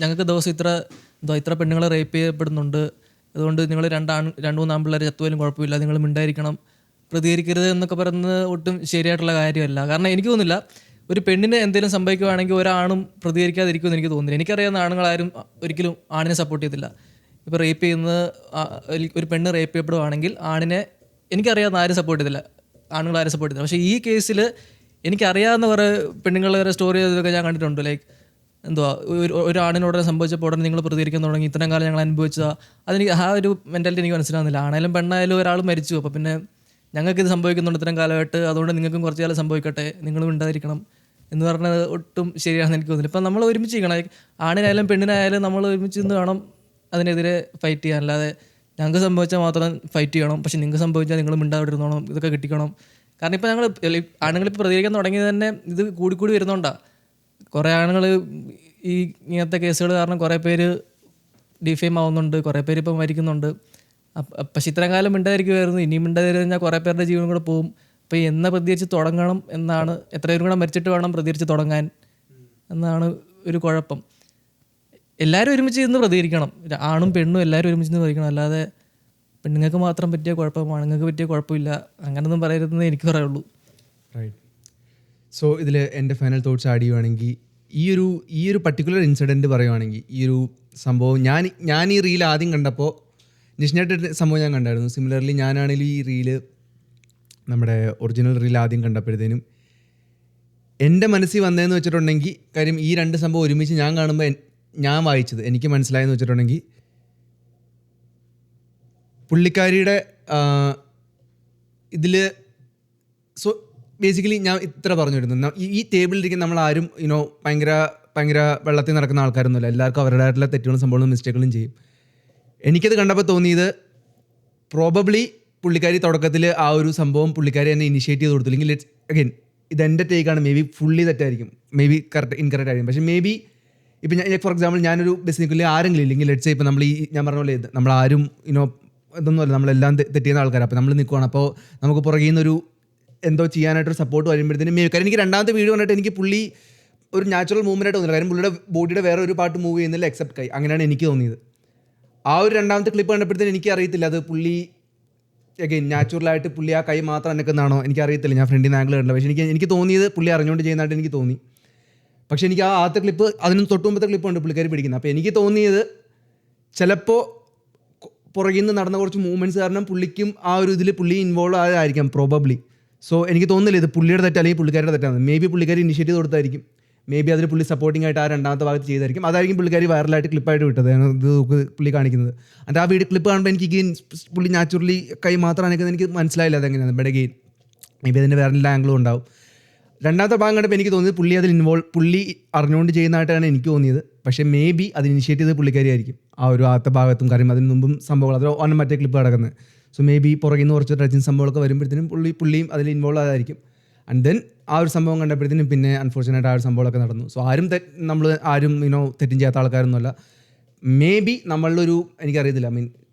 ഞങ്ങൾക്ക് ദിവസം ഇത്ര പെണ്ണുങ്ങളെ റേപ്പ് ചെയ്യപ്പെടുന്നുണ്ട്, അതുകൊണ്ട് നിങ്ങൾ രണ്ട് മൂന്ന് ആൺപിള്ളേർ ചത്തുപോലും കുഴപ്പമില്ല, നിങ്ങൾ മിണ്ടായിരിക്കണം, പ്രതികരിക്കരുത് എന്നൊക്കെ പറയുന്നത് ഒട്ടും ശരിയായിട്ടുള്ള കാര്യമല്ല. കാരണം എനിക്ക് തോന്നുന്നില്ല ഒരു പെണ്ണിന് എന്തെങ്കിലും സംഭവിക്കുകയാണെങ്കിൽ ഒരാണും പ്രതികരിക്കാതിരിക്കുമെന്ന് എനിക്ക് തോന്നുന്നില്ല. എനിക്കറിയാവുന്ന ആണുങ്ങളാരും ഒരിക്കലും ആണിനെ സപ്പോർട്ട് ചെയ്തില്ല. ഇപ്പോൾ റേപ്പ് ചെയ്യുന്നത് ഒരു പെണ്ണ് റേപ്പ് ചെയ്യപ്പെടുകയാണെങ്കിൽ ആണിനെ എനിക്കറിയാവുന്ന ആരും സപ്പോർട്ട് ചെയ്തില്ല, ആണുങ്ങളാരും സപ്പോർട്ട് ചെയ്തില്ല. പക്ഷേ ഈ കേസിൽ എനിക്കറിയാവുന്ന കുറേ പെണ്ണുങ്ങളുടെ സ്റ്റോറി ഇതൊക്കെ ഞാൻ കണ്ടിട്ടുണ്ട്. ലൈക്ക് എന്തുവാ ഒരു ആണിനോടനെ സംഭവിച്ചപ്പോൾ ഉടനെ നിങ്ങൾ പ്രതികരിക്കാൻ തുടങ്ങി, ഇത്രയും കാലം ഞങ്ങൾ അനുഭവിച്ചതാ. അതെനിക്ക് ആ ഒരു മെൻറ്റാലിറ്റി എനിക്ക് മനസ്സിലാവുന്നില്ല. ആണായാലും പെണ്ണായാലും ഒരാൾ മരിച്ചു, അപ്പോൾ പിന്നെ ഞങ്ങൾക്കിത് സംഭവിക്കുന്നുണ്ട് ഇത്രയും കാലമായിട്ട്, അതുകൊണ്ട് നിങ്ങൾക്കും കുറച്ച് കാലം സംഭവിക്കട്ടെ, നിങ്ങളും ഉണ്ടായിരിക്കണം എന്ന് പറഞ്ഞത് ഒട്ടും ശരിയാണെന്ന് എനിക്ക് തോന്നുന്നില്ല. ഇപ്പം നമ്മൾ ഒരുമിച്ച് ചെയ്യണം, ആണിനായാലും പെണ്ണിനായാലും നമ്മൾ ഒരുമിച്ച് നിന്ന് വേണം അതിനെതിരെ ഫൈറ്റ് ചെയ്യാൻ. അല്ലാതെ ഞങ്ങൾക്ക് സംഭവിച്ചാൽ മാത്രം ഫൈറ്റ് ചെയ്യണം, പക്ഷെ നിങ്ങൾക്ക് സംഭവിച്ചാൽ നിങ്ങൾ മിണ്ടാതിരുന്നോണം, ഇതൊക്കെ കിട്ടിക്കണം. കാരണം ഇപ്പോൾ ഞങ്ങൾ ആണുങ്ങളിപ്പോൾ പ്രതികരിക്കാൻ തുടങ്ങിയത് തന്നെ ഇത് കൂടിക്കൂടി വരുന്നോണ്ടാണ്. കുറേ ആണുങ്ങൾ ഈ ഇങ്ങനത്തെ കേസുകൾ കാരണം കുറേ പേര് ഡിഫെയിം ആവുന്നുണ്ട്, കുറേ പേര് ഇപ്പം മരിക്കുന്നുണ്ട്. പക്ഷെ ഇത്രയും കാലം മിണ്ടാതിരിക്കുമായിരുന്നു, ഇനിയും മിണ്ടാതിരുന്ന് കഴിഞ്ഞാൽ കുറേ പേരുടെ ജീവൻ കൂടെ പോകും. അപ്പോൾ എന്നാ പ്രതികരിച്ച് തുടങ്ങണം എന്നാണ്, എത്രയും കൂടെ മരിച്ചിട്ട് വേണം പ്രതികരിച്ച് തുടങ്ങാൻ എന്നാണ് ഒരു കുഴപ്പം. എല്ലാവരും ഒരുമിച്ച് നിന്ന് പ്രതികരിക്കണം, ആണും പെണ്ണും എല്ലാവരും ഒരുമിച്ച് നിന്ന് പ്രതികരിക്കണം. അല്ലാതെ പെണ്ണുങ്ങൾക്ക് മാത്രം പറ്റിയ കുഴപ്പം ആണുങ്ങൾക്ക് പറ്റിയ കുഴപ്പമില്ല അങ്ങനൊന്നും പറയരുതെന്ന് എനിക്ക് പറയുള്ളൂ. റൈറ്റ്. സോ ഇതിൽ എൻ്റെ ഫൈനൽ തോട്ട്സ് ആഡ് ചെയ്യുവാണെങ്കിൽ ഈ ഒരു പർട്ടിക്കുലർ ഇൻസിഡൻറ്റ് പറയുവാണെങ്കിൽ, ഈ ഒരു സംഭവം ഞാൻ ഈ റീൽ ആദ്യം കണ്ടപ്പോൾ നിഷ്നായിട്ട് സംഭവം ഞാൻ കണ്ടായിരുന്നു. സിമിലർലി ഞാനാണെങ്കിലും ഈ റീല് നമ്മുടെ ഒറിജിനൽ റീൽ ആദ്യം കണ്ടപ്പോഴത്തേനും എൻ്റെ മനസ്സിൽ വന്നതെന്ന് വെച്ചിട്ടുണ്ടെങ്കിൽ, കാര്യം ഈ രണ്ട് സംഭവം ഒരുമിച്ച് ഞാൻ കാണുമ്പോൾ ഞാൻ വായിച്ചത് എനിക്ക് മനസ്സിലായെന്ന് വെച്ചിട്ടുണ്ടെങ്കിൽ, പുള്ളിക്കാരിയുടെ ഇതിൽ സോ ബേസിക്കലി ഞാൻ ഇത്ര പറഞ്ഞു വരുന്നു, ഈ ടേബിളിലിരിക്കുന്ന നമ്മളാരും ഭയങ്കര വെള്ളത്തിൽ നടക്കുന്ന ആൾക്കാരൊന്നുമില്ല. എല്ലാവർക്കും അവരുടേതായിട്ടുള്ള തെറ്റുകളും സംഭവങ്ങളും മിസ്റ്റേക്കുകളും ചെയ്യും. എനിക്കത് കണ്ടപ്പോൾ തോന്നിയത് പ്രോബബ്ലി പുള്ളിക്കാരി തുടക്കത്തിൽ ആ ഒരു സംഭവം പുള്ളിക്കാരി എന്നെ ഇനിഷ്യേറ്റ് ചെയ്ത് കൊടുത്തില്ലെങ്കിൽ, അഗൈൻ ഇതെൻ്റെ ടേക്കാണ്, മേ ബി ഫുള്ളി തെറ്റായിരിക്കും, മേ ബി ഇൻകറക്റ്റ് ആയിരിക്കും. പക്ഷേ മേ ബി ഇപ്പം ഞാൻ ഫോർ എക്സാമ്പിൾ ഞാനൊരു ബിസിനസ്സിൽ ആരെങ്കിലും ഇല്ലെങ്കിൽ ലെറ്റ്സ് ഇപ്പോൾ നമ്മൾ ഞാൻ പറഞ്ഞ പോലെ നമ്മളാരും ഇതൊന്നുമല്ല, നമ്മളെല്ലാം തെറ്റിയുന്ന ആൾക്കാരാണ്. അപ്പോൾ നമ്മൾ നിൽക്കുകയാണ്, അപ്പോൾ നമുക്ക് പുറകിൽ നിന്നൊരു എന്തോ ചെയ്യാനായിട്ടൊരു സപ്പോർട്ട് വരുമ്പോഴത്തേനും കാര്യം എനിക്ക് രണ്ടാമത്തെ വീഡിയോ കണ്ടിട്ട് എനിക്ക് പുള്ളി ഒരു നാച്ചുറൽ മൂവ്മെൻ്റ് ആയിട്ട് തോന്നില്ല. കാര്യം പുള്ളിയുടെ ബോഡിയുടെ വേറെ ഒരു പാർട്ട് മൂവ് ചെയ്യുന്നില്ല എക്സെപ്റ്റ് കൈ, അങ്ങനെയാണ് എനിക്ക് തോന്നിയത്. ആ ഒരു രണ്ടാമത്തെ ക്ലിപ്പ് കണ്ടപ്പോഴത്തേനും എനിക്ക് അറിയത്തില്ല അത് പുള്ളി അഗൈൻ നാച്ചുറലായിട്ട് പുള്ളി ആ കൈ മാത്രം അനക്കുന്നതാണോ എനിക്കറിയത്തില്ല, ഞാൻ ഫ്രണ്ടിൽ നിന്ന് ആംഗിൾ കണ്ടില്ല. പക്ഷേ എനിക്ക് തോന്നിയത് പുള്ളി അറിഞ്ഞുകൊണ്ട് ചെയ്യുന്നതായിട്ട് എനിക്ക് തോന്നി. പക്ഷേ എനിക്ക് ആ ആദ്യത്തെ ക്ലിപ്പ്, അതിനും തൊട്ട് മുമ്പത്തെ ക്ലിപ്പുണ്ട് പുള്ളിക്കാരി പിടിക്കുന്നത്. അപ്പോൾ എനിക്ക് തോന്നിയത് ചിലപ്പോൾ പുറകിൽ നിന്ന് നടന്ന കുറച്ച് മൂവ്മെൻറ്റ്സ് കാരണം പുള്ളിക്കും ആ ഒരു ഇതിൽ പുള്ളി ഇൻവോൾവ് ആയതായിരിക്കാം പ്രോബബ്ലി. സോ എനിക്ക് തോന്നുന്നില്ല ഇത് പുള്ളിയുടെ തെറ്റ് അല്ലെങ്കിൽ പുള്ളിക്കാരുടെ തെറ്റാണ്. മേ ബി പുള്ളിക്കാരി ഇനിഷ്യേറ്റീവ് കൊടുത്തായിരിക്കും, മേ ബി അതിൽ പുള്ളി സപ്പോർട്ടിംഗ് ആയിട്ട് ആ രണ്ടാമത്തെ ഭാഗത്ത് ചെയ്തായിരിക്കും. അതായിരിക്കും പുള്ളിക്കാരി വൈറലായിട്ട് ക്ലിപ്പായിട്ട് വിട്ടത്, ഇത് പുള്ളി കാണിക്കുന്നത്. എന്നിട്ട് ആ വീഡിയോ ക്ലിപ്പ് കാണുമ്പോൾ എനിക്ക് പുള്ളി നാച്ചുറലി കൈ മാത്രം അനക്കുന്നത് എനിക്ക് മനസ്സിലായില്ല അതെങ്ങനെയാണ്. ബട്ട് അഗെയിൻ മേ ബി അതിൻ്റെ വേറെ ആംഗിളും ഉണ്ടാവും. രണ്ടാമത്തെ ഭാഗം കണ്ടപ്പോൾ എനിക്ക് തോന്നിയത് പുള്ളി അതിൽ പുള്ളി അറിഞ്ഞുകൊണ്ട് ചെയ്യുന്നതായിട്ടാണ് എനിക്ക് തോന്നിയത്. പക്ഷേ മേ ബി അത് ഇനിഷ്യേറ്റ് ചെയ്ത് പുള്ളിക്കാരി ആയിരിക്കും ആ ഒരു ആദ്യത്തെ ഭാഗത്തും. കാര്യം അതിന് മുമ്പും സംഭവങ്ങൾ അത് ഓൺ മറ്റേ ക്ലിപ്പ് കിടക്കുന്നത്. സോ മേ ബി പുറകിൽ നിന്ന് കുറച്ച് ടച്ചിങ് സംഭവങ്ങളൊക്കെ വരുമ്പോഴത്തേനും പുള്ളിയും അതിൽ ഇൻവോൾവ് ആയതായിരിക്കും. ആൻഡ് ദെൻ ആ ഒരു സംഭവം കണ്ടപ്പോഴത്തേനും പിന്നെ അൺഫോർച്ചുനേറ്റ് ആ ഒരു സംഭവങ്ങളൊക്കെ നടന്നു. സോ നമ്മൾ ആരും തെറ്റും ചെയ്യാത്ത ആൾക്കാരൊന്നുമല്ല. മേ ബി നമ്മളിലൊരു എനിക്കറിയത്തില്ല,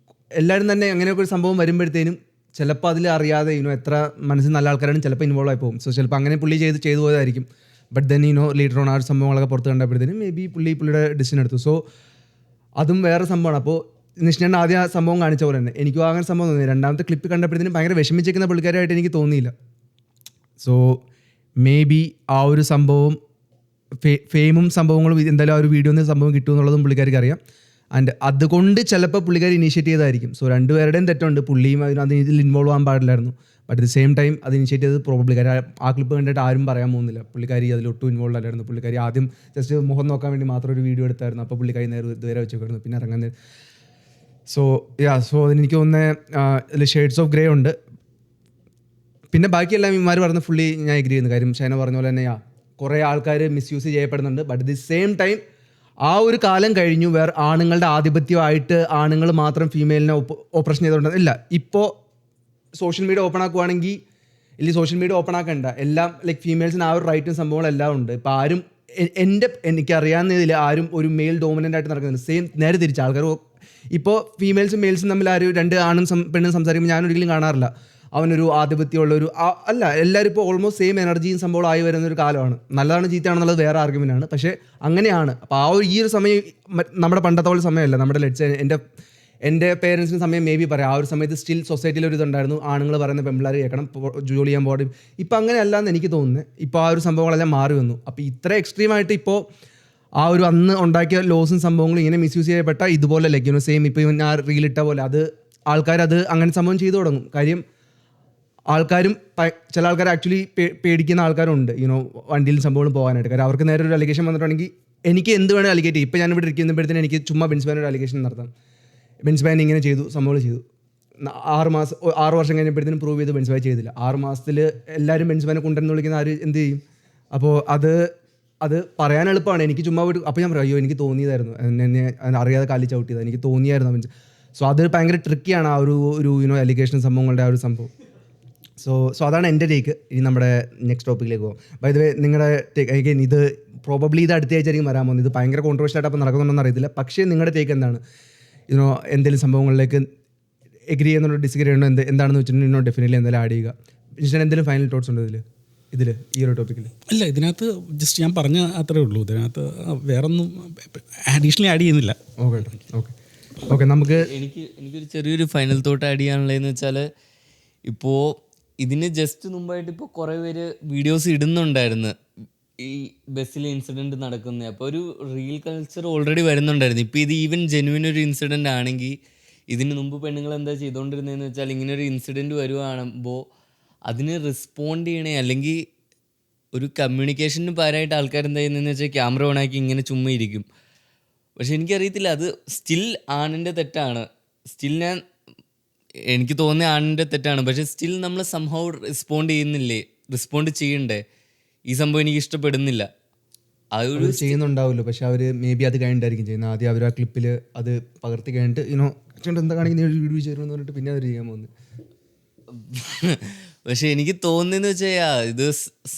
എല്ലാവരും തന്നെ അങ്ങനെയൊക്കെ ഒരു സംഭവം വരുമ്പോഴത്തേനും ചിലപ്പോൾ അതിൽ അറിയാതെ എത്ര മനസ്സിൽ നല്ല ആൾക്കാരാണ് ചിലപ്പോൾ ഇൻവോൾവ് ആയി പോകും. സോ ചിലപ്പോൾ അങ്ങനെ പുള്ളി ചെയ്തു പോയതായിരിക്കും. ബട്ട് ദെൻ ലീഡർ ഓൺ ആ ഒരു സംഭവങ്ങളൊക്കെ പുറത്ത് കണ്ടപ്പോഴത്തേനും മേ ബി പുള്ളിയുടെ ഡിസിഷൻ എടുത്തു. സോ അതും വേറെ സംഭവമാണ്. അപ്പോൾ നിഷ്ണൻ ആദ്യം ആ സംഭവം കാണിച്ച പോലെ തന്നെ എനിക്കും അങ്ങനെ സംഭവം തോന്നി. രണ്ടാമത്തെ ക്ലിപ്പ് കണ്ടപ്പോഴത്തേനും ഭയങ്കര വിഷമിച്ചിരിക്കുന്ന പുള്ളിക്കാരായിട്ട് എനിക്ക് തോന്നിയില്ല. സോ മേ ബി ആ ഒരു സംഭവം ഫെയിമും സംഭവങ്ങളും എന്തായാലും ആ ഒരു വീഡിയോ സംഭവം കിട്ടുമെന്നുള്ളതും പുള്ളിക്കാർക്ക് അറിയാം. ആൻഡ് അതുകൊണ്ട് ചിലപ്പോൾ പുള്ളിക്കാർ ഇനീഷ്യേറ്റ് ചെയ്തായിരിക്കും. സോ രണ്ടുപേരുടെയും തെറ്റുണ്ട്, പുള്ളിയും ഇതിൽ ഇൻവോൾവ് ആകാൻ പാടില്ലായിരുന്നു. But at the same time അത് ഇനീഷ്യേറ്റ് ചെയ്തത് പ്രോബബ്ലി ആ ക്ലിപ്പ് കണ്ടിട്ട് ആരും പറയാൻ പോകുന്നില്ല പുള്ളിക്കാരി അതിലൊട്ടും ഇൻവോൾവ് അല്ലായിരുന്നു. പുള്ളിക്കാരി ആദ്യം ജസ്റ്റ് മുഖം നോക്കാൻ വേണ്ടി മാത്രം ഒരു വീഡിയോ എടുത്തായിരുന്നു. അപ്പോൾ പുള്ളിക്കാരി ഇതുവരെ വെച്ചേക്കായിരുന്നു, പിന്നെ ഇറങ്ങാൻ. സോ അതെനിക്ക് തോന്നുന്നത് ഇതിൽ ഷെയ്ഡ്സ് ഓഫ് ഗ്രേ ഉണ്ട്. പിന്നെ ബാക്കിയെല്ലാം ഇമാർ പറഞ്ഞ് ഫുള്ളി ഞാൻ എഗ്രി ചെയ്യുന്നു. കാര്യം ഷൈന പറഞ്ഞ പോലെ തന്നെ കുറേ ആൾക്കാർ മിസ്യൂസ് ചെയ്യപ്പെടുന്നുണ്ട്. But at the same time ആ ഒരു കാലം കഴിഞ്ഞു. വേറെ ആണുങ്ങളുടെ ആധിപത്യമായിട്ട് ആണുങ്ങൾ മാത്രം ഫീമെയിലിനെ ഓപ്പറേഷൻ ചെയ്തുകൊണ്ട് ഇല്ല. ഇപ്പോൾ സോഷ്യൽ മീഡിയ ഓപ്പൺ ആക്കുവാണെങ്കിൽ ഇല്ലെങ്കിൽ സോഷ്യൽ മീഡിയ ഓപ്പൺ ആക്കണ്ട, എല്ലാം ലൈക്ക് ഫീമെയിൽസിന് ആ ഒരു റൈറ്റും സംഭവങ്ങളെല്ലാം ഉണ്ട്. ഇപ്പോൾ ആരും എനിക്കറിയാവുന്നതിൽ ആരും ഒരു മെയിൽ ഡോമിനൻ്റ് ആയിട്ട് നടക്കുന്നുണ്ട്. സെയിം നേരെ തിരിച്ച ആൾക്കാർ ഇപ്പോൾ ഫീമെയിൽസും മെയിൽസും തമ്മിൽ രണ്ട് ആണും പെണ്ണും സംസാരിക്കുമ്പോൾ ഞാനൊരിക്കലും കാണാറില്ല അവനൊരു ആധിപത്യമുള്ളൊരു അല്ല. എല്ലാവരും ഇപ്പോൾ ഓൾമോസ്റ്റ് സെയിം എനർജിയും സംഭവം ആയി വരുന്നൊരു കാലമാണ്. നല്ലതാണ് ചീത്തയാണെന്നുള്ളത് വേറെ ആർഗ്യുമെൻ്റാണ്. പക്ഷേ അങ്ങനെയാണ്. അപ്പോൾ ഈ ഒരു സമയം നമ്മുടെ പണ്ടത്തെ പോലെ സമയമല്ല. നമ്മുടെ എൻ്റെ പേരൻസിന് സമയം മേ ബി പറയാം. ആ ഒരു സമയത്ത് സ്റ്റിൽ സൊസൈറ്റിയിൽ ഒരു ഇതുണ്ടായിരുന്നു, ആണുങ്ങൾ പറയുന്ന പെമ്പിള്ളേർ കേൾക്കണം, ജോലി ചെയ്യാൻ പോകണം. ഇപ്പം അങ്ങനെയല്ല എന്ന് എനിക്ക് തോന്നുന്നത്. ഇപ്പോൾ ആ ഒരു സംഭവങ്ങളെല്ലാം മാറി വന്നു. അപ്പോൾ ഇത്ര എക്സ്ട്രീമായിട്ട് ഇപ്പോൾ ആ ഒരു അന്ന് ഉണ്ടാക്കിയ ലോസും സംഭവങ്ങളും ഇങ്ങനെ മിസ്യൂസ് ചെയ്യപ്പെട്ട ഇതുപോലെ ലൈക്ക് സെയിം ഇപ്പോൾ ഞാൻ റീലിട്ട പോലെ ആൾക്കാരത് അങ്ങനെ സംഭവം ചെയ്തു തുടങ്ങും. കാര്യം ചില ആൾക്കാർ ആക്ച്വലി പേടിക്കുന്ന ആൾക്കാരുണ്ട് വണ്ടിയിൽ സംഭവം പോകാനായിട്ട്. കാര്യം അവർക്ക് നേരെ ഒരു അലിഗേഷൻ വന്നിട്ടുണ്ടെങ്കിൽ എനിക്ക് എന്ത് വേണേൽ അലിഗേറ്റ് ചെയ്യും. ഇപ്പോൾ ഞാനിവിടെ ഇരിക്കുമ്പോഴത്തേന് എനിക്ക് ചുമ്മാ ബെൻസ്ബാനോട് അലിഗേഷൻ നടത്താം. ബെൻസ്ബാൻ ഇങ്ങനെ ചെയ്തു, സംഭവം ചെയ്തു. 6 വർഷം കഴിഞ്ഞപ്പോഴത്തേനും പ്രൂവ് ചെയ്ത് ബെൻസ്ബാൻ ചെയ്തില്ല. 6 മാസത്തിൽ എല്ലാവരും ബെൻസ്ബാനെ കൊണ്ടുവന്ന് വിളിക്കുന്ന ആര് എന്ത് ചെയ്യും? അപ്പോൾ അത് പറയാൻ എളുപ്പമാണ്. എനിക്ക് ചുമ്മാ പോയിട്ട് അപ്പോൾ ഞാൻ പറയും അയ്യോ എനിക്ക് തോന്നിയതായിരുന്നു, എന്നെ അറിയാതെ കാലി ചവിട്ടിയത്, എനിക്ക് തോന്നിയായിരുന്നു മീൻസ്. സോ അത് ഭയങ്കര ട്രിക്കിയാണ് ആ ഒരു അലിഗേഷൻ സംഭവങ്ങളുടെ ആ ഒരു സംഭവം. സോ അതാണ് എൻ്റെ ടേക്ക്. ഇനി നമ്മുടെ നെക്സ്റ്റ് ടോപ്പിക്കിലേക്ക് പോകാം. ബൈ ദ വേ നിങ്ങളുടെ ടേക്ക് അഗൈൻ ഇത് പ്രോബബ്ലി ഇത് അടുത്ത ആഴ്ചയായിരിക്കും വരാൻ പോകുന്നത്. ഇത് ഭയങ്കര കോൺട്രവേഴ്ഷ്യൽ ആയിട്ട് അപ്പോൾ നടക്കുന്നുണ്ടെന്ന് അറിയത്തില്ല. പക്ഷേ നിങ്ങളുടെ ടേക്ക് എന്താണ്? എന്തെങ്കിലും സംഭവങ്ങളിലേക്ക് എഗ്രി ചെയ്യുന്നുണ്ടോ, ഡിസ്ഗ്രി ചെയ്യുന്നുണ്ടോ, എന്താണെന്ന് വെച്ചിട്ടുണ്ടെങ്കിൽ ഡെഫിനറ്റ്ലി എന്തെങ്കിലും ആഡ് ചെയ്യുക. എന്തെങ്കിലും ഫൈനൽ തോട്ട്സ് ഉണ്ടോ ഇതിൽ ഈ ഒരു ടോപ്പിക്കിൽ? അല്ല, ഇതിനകത്ത് ജസ്റ്റ് ഞാൻ പറഞ്ഞ അത്രേ ഉള്ളൂ. ഇതിനകത്ത് വേറൊന്നും അഡീഷണലി ആഡ് ചെയ്യുന്നില്ല. ഓക്കെ നമുക്ക് എനിക്കൊരു ചെറിയൊരു ഫൈനൽ തോട്ട് ആഡ് ചെയ്യാനുള്ളതെന്ന് വെച്ചാൽ, ഇപ്പോൾ ഇതിന് ജസ്റ്റ് മുമ്പായിട്ട് ഇപ്പോൾ കുറേ പേര് വീഡിയോസ് ഇടുന്നുണ്ടായിരുന്നു ഈ ബസ്സിൽ ഇൻസിഡൻറ്റ് നടക്കുന്നത്. അപ്പോൾ ഒരു റീൽ കൾച്ചർ ഓൾറെഡി വരുന്നുണ്ടായിരുന്നു. ഇപ്പോൾ ഇത് ഈവൻ ജെന്യുവൻ ഒരു ഇൻസിഡൻ്റ് ആണെങ്കിൽ ഇതിന് മുമ്പ് പെണ്ണുങ്ങൾ എന്താ ചെയ്തുകൊണ്ടിരുന്നതെന്ന് വെച്ചാൽ, ഇങ്ങനെ ഒരു ഇൻസിഡൻറ്റ് വരുവാണുമ്പോൾ അതിന് റെസ്പോണ്ട് ചെയ്യണേ, അല്ലെങ്കിൽ ഒരു കമ്മ്യൂണിക്കേഷന് പകരമായിട്ട് ആൾക്കാർ എന്താ ചെയ്യുന്നതെന്ന് വെച്ചാൽ ക്യാമറ ഓണാക്കി ഇങ്ങനെ ചുമ്മാ ഇരിക്കും. പക്ഷെ എനിക്കറിയത്തില്ല, അത് സ്റ്റിൽ ആണിൻ്റെ തെറ്റാണ്. എനിക്ക് തോന്നിയ ആണിൻ്റെ തെറ്റാണ്. പക്ഷെ സ്റ്റിൽ നമ്മൾ സംഭവം റെസ്പോണ്ട് ചെയ്യണ്ടേ? ഈ സംഭവം എനിക്ക് ഇഷ്ടപ്പെടുന്നില്ല. അവർ ചെയ്യുന്നുണ്ടാവുമല്ലോ, പക്ഷെ അവർ മേ ബി അത് കഴിഞ്ഞിട്ടായിരിക്കും ചെയ്യുന്നത്. ആദ്യം അവർ ആ ക്ലിപ്പിൽ അത് പകർത്തി കഴിഞ്ഞിട്ട് എന്താ കാണിക്കുന്ന വീഡിയോ ചേരുമെന്ന് പറഞ്ഞിട്ട് പിന്നെ അത് ചെയ്യാൻ പോകുന്നത്. പക്ഷെ എനിക്ക് തോന്നുന്നതെന്ന് വെച്ചാൽ ഇത്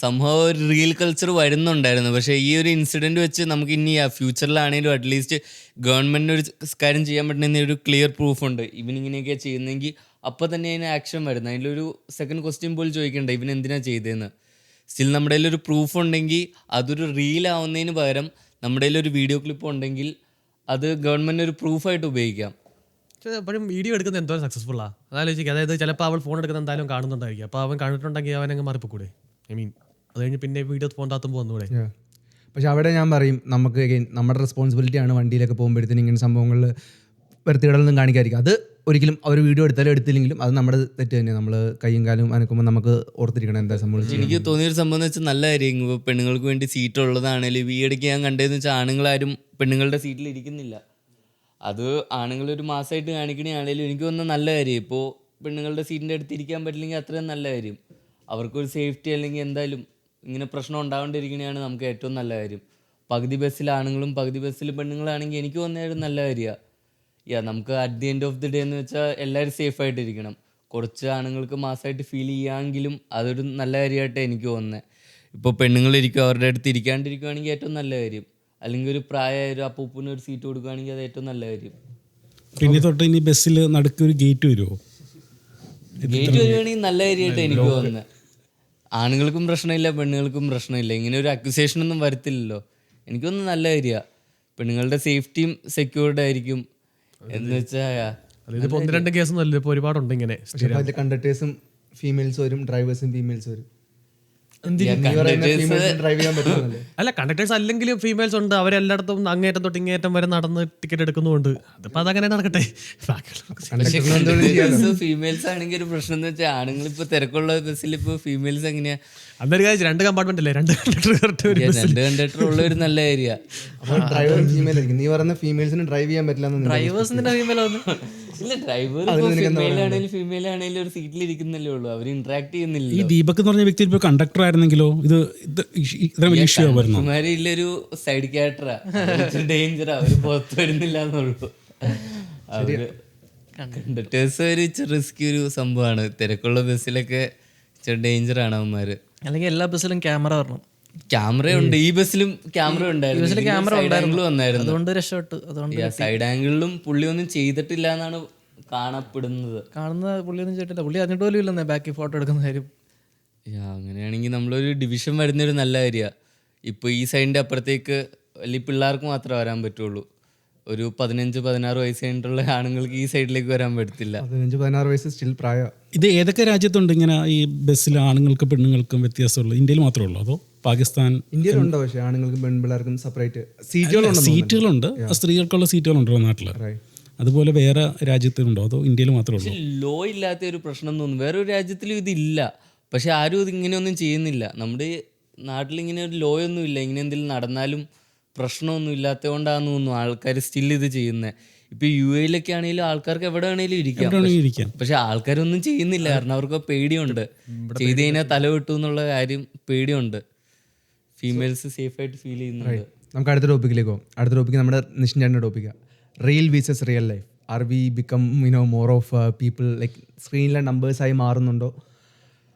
സംഭവം ഒരു റീൽ കൾച്ചർ വരുന്നുണ്ടായിരുന്നു. പക്ഷേ ഈ ഒരു ഇൻസിഡൻറ്റ് വെച്ച് നമുക്ക് ഇനി ഫ്യൂച്ചറിലാണെങ്കിലും അറ്റ്ലീസ്റ്റ് ഗവൺമെൻറ്റിന് ഒരു കാര്യം ചെയ്യാൻ പറ്റുന്ന ഒരു ക്ലിയർ പ്രൂഫുണ്ട്. ഇവനിങ്ങനെയൊക്കെ ചെയ്യുന്നെങ്കിൽ അപ്പോൾ തന്നെ അതിന് ആക്ഷൻ വരുന്നത്. അതിലൊരു സെക്കൻഡ് ക്വസ്റ്റ്യൻ പോലും ചോദിക്കണ്ട ഇവൻ എന്തിനാണ് ചെയ്തതെന്ന്. സ്റ്റിൽ നമ്മുടെ കയ്യിലൊരു പ്രൂഫ് ഉണ്ടെങ്കിൽ അതൊരു റീലാവുന്നതിന് പകരം നമ്മുടെ കയ്യിലൊരു വീഡിയോ ക്ലിപ്പ് ഉണ്ടെങ്കിൽ അത് ഗവൺമെൻറ് ഒരു പ്രൂഫായിട്ട് ഉപയോഗിക്കാം. പക്ഷേ എപ്പോഴും വീഡിയോ എടുക്കുന്നത് എന്തോ സക്സസ്ഫുള്ളാണ് അതാലോചിക്കുക. അതായത് ചിലപ്പോൾ അവൾ ഫോൺ എടുക്കുന്നത് എന്തായാലും കാണുന്നുണ്ടായിരിക്കും. അപ്പോൾ അവൻ കണ്ടിട്ടുണ്ടെങ്കിൽ അവനങ്ങ് മാറിപ്പോക്കൂടെ? അത് കഴിഞ്ഞ് പിന്നെ വീഡിയോ ഫോണിനകത്തുമ്പോൾ വന്നുകൂടെ? പക്ഷെ അവിടെ ഞാൻ പറയും, നമുക്ക് അഗൈൻ നമ്മുടെ റെസ്പോൺസിബിലിറ്റിയാണ് വണ്ടിയിലൊക്കെ പോകുമ്പോഴത്തേനും ഇങ്ങനെ സംഭവങ്ങളിൽ വൃത്തികേടൊന്നും കാണിക്കാതിരിക്കും. അത് ഒരിക്കലും അവർ വീഡിയോ എടുത്താലും എടുത്തില്ലെങ്കിലും അത് നമ്മുടെ തെറ്റ് തന്നെയാണ്. നമ്മൾ കൈയും കാലും അനക്കുമ്പോൾ നമുക്ക് ഓർത്തിരിക്കണം എന്താ സംഭവിച്ചത്. എനിക്ക് തോന്നിയൊരു സംഭവം എന്ന് വെച്ചാൽ നല്ല കാര്യം. ഇപ്പോൾ പെണ്ണുങ്ങൾക്ക് വേണ്ടി സീറ്റ് ഉള്ളതാണെങ്കിലും ഈ ഇടയ്ക്ക് ഞാൻ കണ്ടതെന്ന് വെച്ചാൽ ആണുങ്ങളാരും പെണ്ണുങ്ങളുടെ സീറ്റിൽ ഇരിക്കുന്നില്ല. അത് ആണുങ്ങളൊരു മാസമായിട്ട് കാണിക്കണയാണെങ്കിലും എനിക്ക് തോന്നുന്ന നല്ല കാര്യം. ഇപ്പോൾ പെണ്ണുങ്ങളുടെ സീറ്റിൻ്റെ അടുത്ത് ഇരിക്കാൻ പറ്റില്ലെങ്കിൽ അത്രയും നല്ല കാര്യം. അവർക്കൊരു സേഫ്റ്റി അല്ലെങ്കിൽ എന്തായാലും ഇങ്ങനെ പ്രശ്നം ഉണ്ടാവേണ്ടിയിരിക്കണതാണ് നമുക്ക് ഏറ്റവും നല്ല കാര്യം. പകുതി ബസ്സിൽ ആണുങ്ങളും പകുതി ബസ്സിൽ പെണ്ണുങ്ങളാണെങ്കിൽ എനിക്ക് തോന്നിയൊരു നല്ല കാര്യമാണ്. നമുക്ക് at the end of the day എന്ന് വെച്ചാൽ എല്ലാവരും സേഫായിട്ടിരിക്കണം. കുറച്ച് ആണുങ്ങൾക്ക് മാസമായിട്ട് ഫീൽ ചെയ്യാമെങ്കിലും അതൊരു നല്ല കാര്യമായിട്ട് എനിക്ക് തോന്നുന്നത്. ഇപ്പോൾ പെണ്ണുങ്ങളിരിക്കും അവരുടെ അടുത്ത് ഇരിക്കാണ്ടിരിക്കുകയാണെങ്കിൽ ഏറ്റവും നല്ല കാര്യം. അല്ലെങ്കിൽ ഒരു പ്രായമായ ഒരു അപ്പൂപ്പിന് ഒരു സീറ്റ് കൊടുക്കുകയാണെങ്കിൽ അത് ഏറ്റവും നല്ല കാര്യം. പിന്നെ തൊട്ട് ഇനി ബസ്സിൽ നടുക്കൊരു ഗേറ്റ് വരുമോ? ഗേറ്റ് വരുവാണെങ്കിൽ നല്ല കാര്യമായിട്ട് എനിക്ക് തോന്നുന്നത്. ആണുങ്ങൾക്കും പ്രശ്നമില്ല പെണ്ണുങ്ങൾക്കും പ്രശ്നമില്ല. ഇങ്ങനെ ഒരു അക്യൂസേഷനൊന്നും വരത്തില്ലല്ലോ. എനിക്കൊന്നും നല്ല കാര്യമാണ്. പെണ്ണുങ്ങളുടെ സേഫ്റ്റിയും സെക്യൂർഡ് ആയിരിക്കും എന്ന് വെച്ചാൽ. ഇതിപ്പോൾ 1-2 കേസൊന്നും അല്ല, ഇപ്പോൾ ഒരുപാടുണ്ട് ഇങ്ങനെ. പക്ഷേ കണ്ടക്ടേഴ്സും ഫീമെയിൽസ് വരും, ഡ്രൈവേഴ്സും ഫീമെയിൽസ് വരും. ഡ്രൈവ് ചെയ്യാൻ പറ്റുന്നല്ലേ? അല്ല, കണ്ടക്ടേഴ്സ് അല്ലെങ്കിലും ഫീമെയിൽസ് ഉണ്ട്. അവരെല്ലായിടത്തും അങ്ങേറ്റം തൊട്ട് ഇങ്ങേറ്റം വരെ നടന്ന് ടിക്കറ്റ് എടുക്കുന്നുണ്ട്. അതിപ്പോൾ അതങ്ങനെ നടക്കട്ടെ. ഫീമെയിൽസ് ആണെങ്കിൽ ഒരു പ്രശ്നം എന്ന് വെച്ചാൽ ആണുങ്ങൾ ഇപ്പോൾ തിരക്കുള്ള ബസ്സിൽ ഇപ്പോൾ ഫീമെയിൽസ് എങ്ങനെയാ? അന്നൊരു കാര്യം 2 കമ്പാർട്ട്മെന്റ് അല്ലേ, 2 കണ്ടക്ടർ 2 കണ്ടക്ടർ ഉള്ള ഒരു നല്ല ഏരിയ. അപ്പോൾ ഡ്രൈവർ ഫീമെയിൽ ആയിരിക്കും. നീ പറയുന്ന ഫീമെയിൽസിന് ഡ്രൈവ് ചെയ്യാൻ പറ്റില്ല. ഡ്രൈവേഴ്സിന്റെ ഇല്ല, ഡ്രൈവർ ഫീമെയിൽ ആണെങ്കിലും ഒരു സീറ്റിൽ ഇരിക്കുന്നല്ലേ ഉള്ളൂ. അവർ ഇന്ററാക്ട് ചെയ്യുന്നില്ല. ഈ ദീപക് എന്ന് പറഞ്ഞ വ്യക്തി ഇപ്പോൾ കണ്ടക്ടർ ആയിരുന്നെങ്കിലോ ഇത്ര വലിയ ഇഷ്യൂ ആയിരുന്നു. ഇല്ലൊരു സൈഡ് ക്യാരക്ടറാ, ഡേഞ്ചറാ. അവര് പുറത്ത് വരുന്നില്ല എന്നുള്ളൂ. അവര് കണ്ടക്ടേഴ്സ് ഒരു റിസ്കി ഒരു സംഭവമാണ്. തിരക്കുള്ള ബസ്സിലൊക്കെ ഡേഞ്ചറാണ് അവന്മാര്. അല്ലെങ്കിൽ എല്ലാ ബസ്സിലും ക്യാമറ വരണം. ക്യാമറയുണ്ട്, ഈ ബസ്സിലും ക്യാമറ ഉണ്ടായിരുന്നു. അതുകൊണ്ട് രക്ഷപ്പെട്ടു. അതുകൊണ്ട് സൈഡ് ആംഗിളിലും പുള്ളി ഒന്നും ചെയ്തിട്ടില്ല എന്നാണ് കാണപ്പെടുന്നത്. കാണുന്ന പുള്ളിയൊന്നും ചെയ്തിട്ടില്ല. പുള്ളി അറിഞ്ഞിട്ട് പോലും ഇല്ലെന്നേ ബാക്കി ഫോട്ടോ എടുക്കുന്ന കാര്യം. അങ്ങനെയാണെങ്കിൽ നമ്മളൊരു ഡിവിഷൻ വരുന്നൊരു നല്ല കാര്യമാണ്. ഇപ്പോൾ ഈ സൈഡിൻ്റെ അപ്പുറത്തേക്ക് വലിയ പിള്ളേർക്ക് മാത്രമേ വരാൻ പറ്റുള്ളൂ. ഒരു 15-16 വയസ്സ് കഴിഞ്ഞിട്ടുള്ള ആണുങ്ങൾക്ക് ഈ സൈഡിലേക്ക് വരാൻ പറ്റത്തില്ല. 15-16 വയസ്സ് സ്റ്റിൽ പ്രായം. ഇത് ഏതൊക്കെ രാജ്യത്തുണ്ട് ഇങ്ങനെ ഈ ബസ്സിൽ ആണുങ്ങൾക്കും പെണ്ണുങ്ങൾക്കും വ്യത്യാസമുള്ളത്? ഇന്ത്യയിൽ മാത്രമേ ഉള്ളൂ അതോ പാകിസ്ഥാൻ? ഇന്ത്യയിലുണ്ടോ? പക്ഷേ ആണുങ്ങൾക്കും പെൺപിള്ളേർക്കും സെപ്പറേറ്റ് സീറ്റുകളുണ്ട്. സ്ത്രീകൾക്കുള്ള സീറ്റുകളുണ്ടോ നാട്ടിൽ? അതുപോലെ വേറെ രാജ്യത്തിലുണ്ടോ അതോ ഇന്ത്യയിൽ മാത്രമേ ഉള്ളൂ? ലോ ഇല്ലാത്ത ഒരു പ്രശ്നം തോന്നുന്നു. വേറൊരു രാജ്യത്തിലും ഇതില്ല. പക്ഷെ ആരും ഇത് ഇങ്ങനെയൊന്നും ചെയ്യുന്നില്ല. നമ്മുടെ നാട്ടിലിങ്ങനെ ഒരു ലോ ഒന്നും ഇല്ല. ഇങ്ങനെ എന്തെങ്കിലും നടന്നാലും പ്രശ്നമൊന്നും ഇല്ലാത്തതുകൊണ്ടാണെന്ന് തോന്നുന്നു ആൾക്കാർ സ്റ്റിൽ ഇത് ചെയ്യുന്നത്. ഇപ്പോൾ UAE-ലൊക്കെ ആണെങ്കിലും ആൾക്കാർക്ക് എവിടെ വേണേലും ഇരിക്കാം. പക്ഷെ ആൾക്കാരൊന്നും ചെയ്യുന്നില്ല, കാരണം അവർക്ക് പേടിയുണ്ട്. ചെയ്ത് കഴിഞ്ഞാൽ തല വിട്ടു എന്നുള്ള കാര്യം പേടിയുണ്ട്. ഫീമെയിൽസ് സേഫായിട്ട് ഫീൽ ചെയ്യുന്നുണ്ട്. നമുക്ക് അടുത്ത ടോപ്പിക്കിലേക്ക് പോകും. അടുത്ത ടോപ്പിക്ക് നമ്മുടെ നിഷിൻ ചേട്ടൻ്റെ ടോപ്പിക്കാണ്, real versus real life. Are we become more of people like സ്ക്രീനിലെ നമ്പേഴ്സായി മാറുന്നുണ്ടോ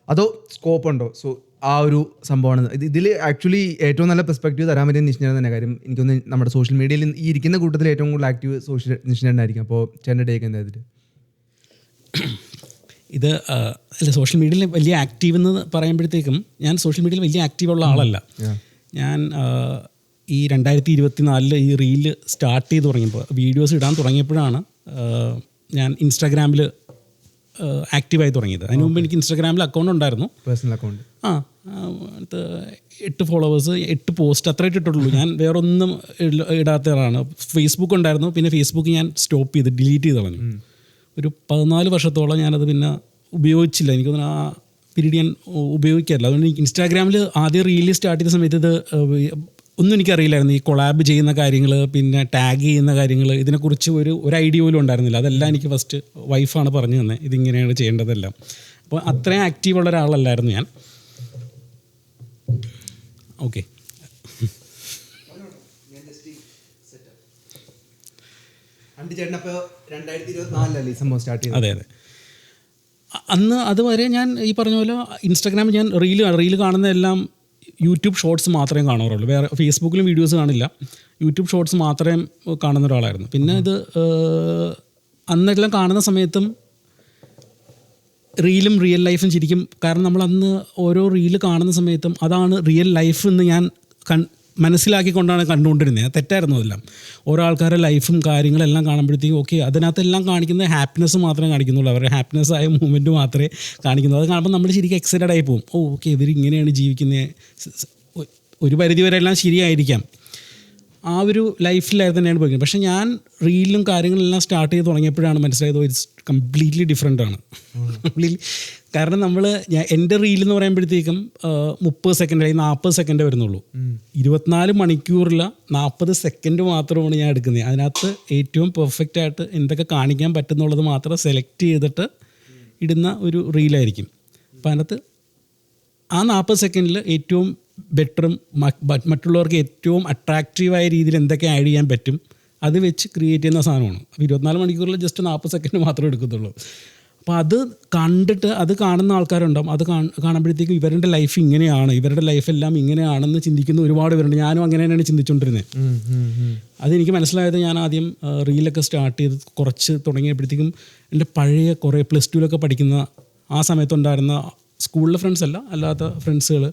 അതോ സ്കോപ്പ് ഉണ്ടോ? സോ ആ ഒരു സംഭവമാണ് ഇതിൽ ആക്ച്വലി ഏറ്റവും നല്ല പെർസ്പെക്റ്റീവ് തരാൻ പറ്റിയ നിഷിൻ ചേട്ടൻ തന്നെ. കാര്യം എനിക്കൊന്ന് നമ്മുടെ സോഷ്യൽ മീഡിയയിൽ ഈ ഇരിക്കുന്ന കൂട്ടത്തിൽ ഏറ്റവും കൂടുതൽ ആക്റ്റീവ് നിഷിൻ ചേട്ടനായിരിക്കും. അപ്പോൾ ചേട്ടൻ്റെ ടേക്ക് എന്താ ഇതിൽ? ഇത് അല്ല, സോഷ്യൽ മീഡിയയിൽ വലിയ ആക്റ്റീവ് എന്ന് പറയുമ്പോഴത്തേക്കും ഞാൻ സോഷ്യൽ മീഡിയയിൽ വലിയ ആക്റ്റീവുള്ള ആളല്ല. ഞാൻ ഈ 2024 ഈ റീല് സ്റ്റാർട്ട് ചെയ്ത് തുടങ്ങിയപ്പോൾ, വീഡിയോസ് ഇടാൻ തുടങ്ങിയപ്പോഴാണ് ഞാൻ ഇൻസ്റ്റാഗ്രാമിൽ ആക്റ്റീവായി തുടങ്ങിയത്. അതിന് മുമ്പ് എനിക്ക് ഇൻസ്റ്റാഗ്രാമിൽ അക്കൗണ്ട് ഉണ്ടായിരുന്നു, പേഴ്സണൽ അക്കൗണ്ട്. 8 ഫോളോവേഴ്സ്, 8 പോസ്റ്റ് അത്ര ഇട്ടിട്ടുള്ളൂ. ഞാൻ വേറെ ഒന്നും ഇടാത്തതാണ്. ഫേസ്ബുക്ക് ഉണ്ടായിരുന്നു, പിന്നെ ഫേസ്ബുക്ക് ഞാൻ സ്റ്റോപ്പ് ചെയ്ത് ഡിലീറ്റ് ചെയ്ത് കളഞ്ഞു. ഒരു 14 വർഷത്തോളം ഞാനത് പിന്നെ ഉപയോഗിച്ചില്ല. എനിക്കൊന്നും ആ പീരീഡ് ഞാൻ ഉപയോഗിക്കാറില്ല. അതുകൊണ്ട് എനിക്ക് ഇൻസ്റ്റാഗ്രാമിൽ ആദ്യം റീല് സ്റ്റാർട്ട് ചെയ്ത സമയത്ത് ഇത് ഒന്നും എനിക്കറിയില്ലായിരുന്നു. ഈ കൊളാബ് ചെയ്യുന്ന കാര്യങ്ങൾ, പിന്നെ ടാഗ് ചെയ്യുന്ന കാര്യങ്ങൾ, ഇതിനെക്കുറിച്ച് ഒരു ഐഡിയ പോലും ഉണ്ടായിരുന്നില്ല. അതെല്ലാം എനിക്ക് ഫസ്റ്റ് വൈഫാണ് പറഞ്ഞു തന്നെ ഇതിങ്ങനെയാണ് ചെയ്യേണ്ടതെല്ലാം. അപ്പോൾ അത്രയും ആക്റ്റീവുള്ള ഒരാളല്ലായിരുന്നു ഞാൻ. ഓക്കെ, അതെ അതെ. അന്ന് അതുവരെ ഞാൻ ഈ പറഞ്ഞ പോലെ ഇൻസ്റ്റാഗ്രാമിൽ ഞാൻ റീല് കാണുന്നതെല്ലാം യൂട്യൂബ് ഷോർട്സ് മാത്രമേ കാണാറുള്ളൂ. വേറെ ഫേസ്ബുക്കിലും വീഡിയോസ് കാണില്ല, യൂട്യൂബ് ഷോർട്സ് മാത്രമേ കാണുന്ന ഒരാളായിരുന്നു. പിന്നെ ഇത് അന്നെല്ലാം കാണുന്ന സമയത്തും റീലും റിയൽ ലൈഫും ശരിക്കും, കാരണം നമ്മൾ അന്ന് ഓരോ റീല് കാണുന്ന സമയത്തും അതാണ് റിയൽ ലൈഫ് എന്ന് ഞാൻ മനസ്സിലാക്കിക്കൊണ്ടാണ് കണ്ടുകൊണ്ടിരുന്നത്. തെറ്റായിരുന്നു അതെല്ലാം. ഓരോ ആൾക്കാരുടെ ലൈഫും കാര്യങ്ങളെല്ലാം കാണുമ്പോഴത്തേക്കും ഓക്കെ, അതിനകത്തെല്ലാം കാണിക്കുന്നത് ഹാപ്പിനെസ് മാത്രമേ കാണിക്കുന്നുള്ളൂ. അവരുടെ ഹാപ്പിനെസ് ആയ മൂമെൻറ്റ് മാത്രമേ കാണിക്കുന്നുള്ളൂ. അത് കാണുമ്പോൾ നമ്മൾ ശരിക്കും എക്സൈറ്റഡ് ആയി പോകും. ഓക്കെ, ഇവരിങ്ങനെയാണ് ജീവിക്കുന്നത്. ഒരു പരിധിവരെ എല്ലാം ശരിയായിരിക്കാം, ആ ഒരു ലൈഫിലായി തന്നെയാണ് പോയിരിക്കുന്നത്. പക്ഷേ ഞാൻ റീലും കാര്യങ്ങളെല്ലാം സ്റ്റാർട്ട് ചെയ്ത് തുടങ്ങിയപ്പോഴാണ് മനസ്സിലായത് ഇറ്റ്സ് കംപ്ലീറ്റ്ലി ഡിഫറെൻ്റ് ആണ്. കാരണം എൻ്റെ റീലെന്ന് പറയുമ്പോഴത്തേക്കും 30 സെക്കൻഡ് അല്ലെങ്കിൽ 40 സെക്കൻഡേ വരുന്നുള്ളൂ. 24 മണിക്കൂറിൽ 40 സെക്കൻഡ് മാത്രമാണ് ഞാൻ എടുക്കുന്നത്. അതിനകത്ത് ഏറ്റവും പെർഫെക്റ്റ് ആയിട്ട് എന്തൊക്കെ കാണിക്കാൻ പറ്റുന്നുള്ളത് മാത്രം സെലക്ട് ചെയ്തിട്ട് ഇടുന്ന ഒരു റീലായിരിക്കും. അപ്പോൾ അതിനകത്ത് ആ 40 സെക്കൻഡിൽ ഏറ്റവും ബെറ്ററും മറ്റുള്ളവർക്ക് ഏറ്റവും അട്രാക്റ്റീവായ രീതിയിൽ എന്തൊക്കെ ആഡ് ചെയ്യാൻ പറ്റും അത് വെച്ച് ക്രിയേറ്റ് ചെയ്യുന്ന സാധനമാണ്. അപ്പോൾ 24 മണിക്കൂറിൽ ജസ്റ്റ് 40 സെക്കൻഡ് മാത്രമേ എടുക്കത്തുള്ളൂ. അപ്പോൾ അത് കണ്ടിട്ട് അത് കാണുന്ന ആൾക്കാരുണ്ടാവും. അത് കാണുമ്പോഴത്തേക്കും ഇവരുടെ ലൈഫ് ഇങ്ങനെയാണ്, ഇവരുടെ ലൈഫെല്ലാം ഇങ്ങനെയാണെന്ന് ചിന്തിക്കുന്ന ഒരുപാട് പേരുണ്ട്. ഞാനും അങ്ങനെ തന്നെയാണ് ചിന്തിച്ചുകൊണ്ടിരുന്നത്. അതെനിക്ക് മനസ്സിലായത് ഞാൻ ആദ്യം റീലൊക്കെ സ്റ്റാർട്ട് ചെയ്ത് കുറച്ച് തുടങ്ങിയപ്പോഴത്തേക്കും എൻ്റെ പഴയ കുറേ +2 പഠിക്കുന്ന ആ സമയത്തുണ്ടായിരുന്ന സ്കൂളിലെ ഫ്രണ്ട്സ് അല്ലാത്ത ഫ്രണ്ട്സുകൾ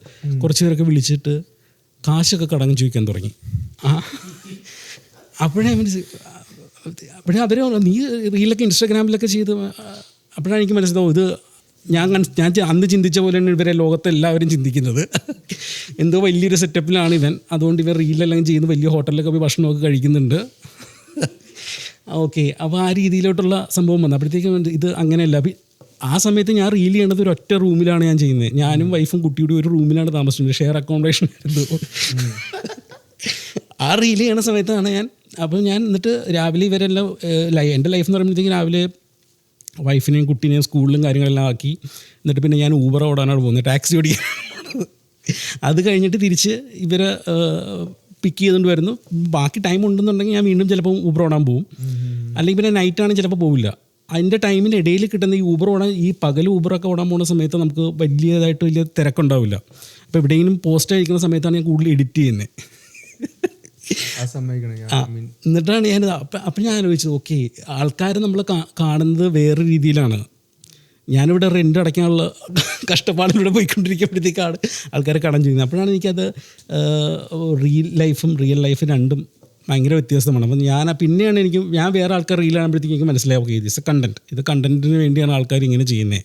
കുറച്ച് പേരൊക്കെ വിളിച്ചിട്ട് കാശൊക്കെ കടം ചോദിക്കാൻ തുടങ്ങി. അപ്പോഴേ അവർ നീ റീലൊക്കെ ഇൻസ്റ്റാഗ്രാമിലൊക്കെ ചെയ്ത്, അപ്പോഴാണ് എനിക്ക് മനസ്സിലാവും ഇത് ഞാൻ അന്ന് ചിന്തിച്ച പോലെയാണ് ഇവരെ ലോകത്തെ എല്ലാവരും ചിന്തിക്കുന്നത്. എന്തോ വലിയൊരു സെറ്റപ്പിലാണ് ഇവൻ, അതുകൊണ്ട് ഇവർ റീലെല്ലാം ചെയ്യുന്നു, വലിയ ഹോട്ടലിലൊക്കെ പോയി ഭക്ഷണമൊക്കെ കഴിക്കുന്നുണ്ട്. ഓക്കെ, അപ്പോൾ ആ രീതിയിലോട്ടുള്ള സംഭവം വന്നു. അപ്പോഴത്തേക്കും ഇത് അങ്ങനെയല്ല. ആ സമയത്ത് ഞാൻ റീൽ ചെയ്യേണ്ടത് ഒരു ഒറ്റ റൂമിലാണ് ഞാൻ ചെയ്യുന്നത്. ഞാനും വൈഫും കുട്ടിയുടെ ഒരു റൂമിലാണ് താമസിക്കുന്നത്. ഷെയർ അക്കോമഡേഷൻ ആയിരുന്നു. ആ റീൽ ചെയ്യണ സമയത്താണ് അപ്പോൾ ഞാൻ എന്നിട്ട് രാവിലെ ഇവരെല്ലാം എൻ്റെ ലൈഫ് എന്ന് പറയുമ്പോഴത്തേക്കും രാവിലെ വൈഫിനെയും കുട്ടീനെയും സ്കൂളിലും കാര്യങ്ങളെല്ലാം ആക്കി, എന്നിട്ട് പിന്നെ ഞാൻ ഊബർ ഓടാനാണ് പോകുന്നത്, ടാക്സി ഓടിക്കാൻ. അത് കഴിഞ്ഞിട്ട് തിരിച്ച് ഇവരെ പിക്ക് ചെയ്തുകൊണ്ട് വരുന്നു. ബാക്കി ടൈം ഉണ്ടെന്നുണ്ടെങ്കിൽ ഞാൻ വീണ്ടും ചിലപ്പോൾ ഊബർ ഓടാൻ പോകും, അല്ലെങ്കിൽ പിന്നെ നൈറ്റാണെങ്കിൽ ചിലപ്പോൾ പോവില്ല. അതിൻ്റെ ടൈമിൻ്റെ ഇടയിൽ കിട്ടുന്ന ഈ ഊബർ ഓടാൻ, ഈ പകൽ ഊബറൊക്കെ ഓടാൻ പോകുന്ന സമയത്ത് നമുക്ക് വലിയ തിരക്കുണ്ടാവില്ല. അപ്പോൾ എവിടെയെങ്കിലും പോസ്റ്റ് അയക്കുന്ന സമയത്താണ് ഞാൻ കൂടുതൽ എഡിറ്റ് ചെയ്യുന്നത്. എന്നിട്ടാണ് ഞാൻ അപ്പം ഞാൻ ആലോചിച്ചത് ഓക്കെ, ആൾക്കാർ നമ്മൾ കാണുന്നത് വേറെ രീതിയിലാണ്. ഞാനിവിടെ റെൻ്റ് അടയ്ക്കാനുള്ള കഷ്ടപ്പാടിലൂടെ പോയിക്കൊണ്ടിരിക്കുമ്പോഴത്തേക്കാണ് ആൾക്കാരെ കടം ചെയ്യുന്നത്. അപ്പോഴാണ് എനിക്കത് റിയൽ ലൈഫും രണ്ടും ഭയങ്കര വ്യത്യാസമാണ്. അപ്പം പിന്നെയാണ് ഞാൻ വേറെ ആൾക്കാർ റീൽ കാണുമ്പോഴത്തേക്കും എനിക്ക് മനസ്സിലാവും ഓക്കെ ഇത് കണ്ടൻറ്റിന് വേണ്ടിയാണ് ആൾക്കാർ ഇങ്ങനെ ചെയ്യുന്നത്.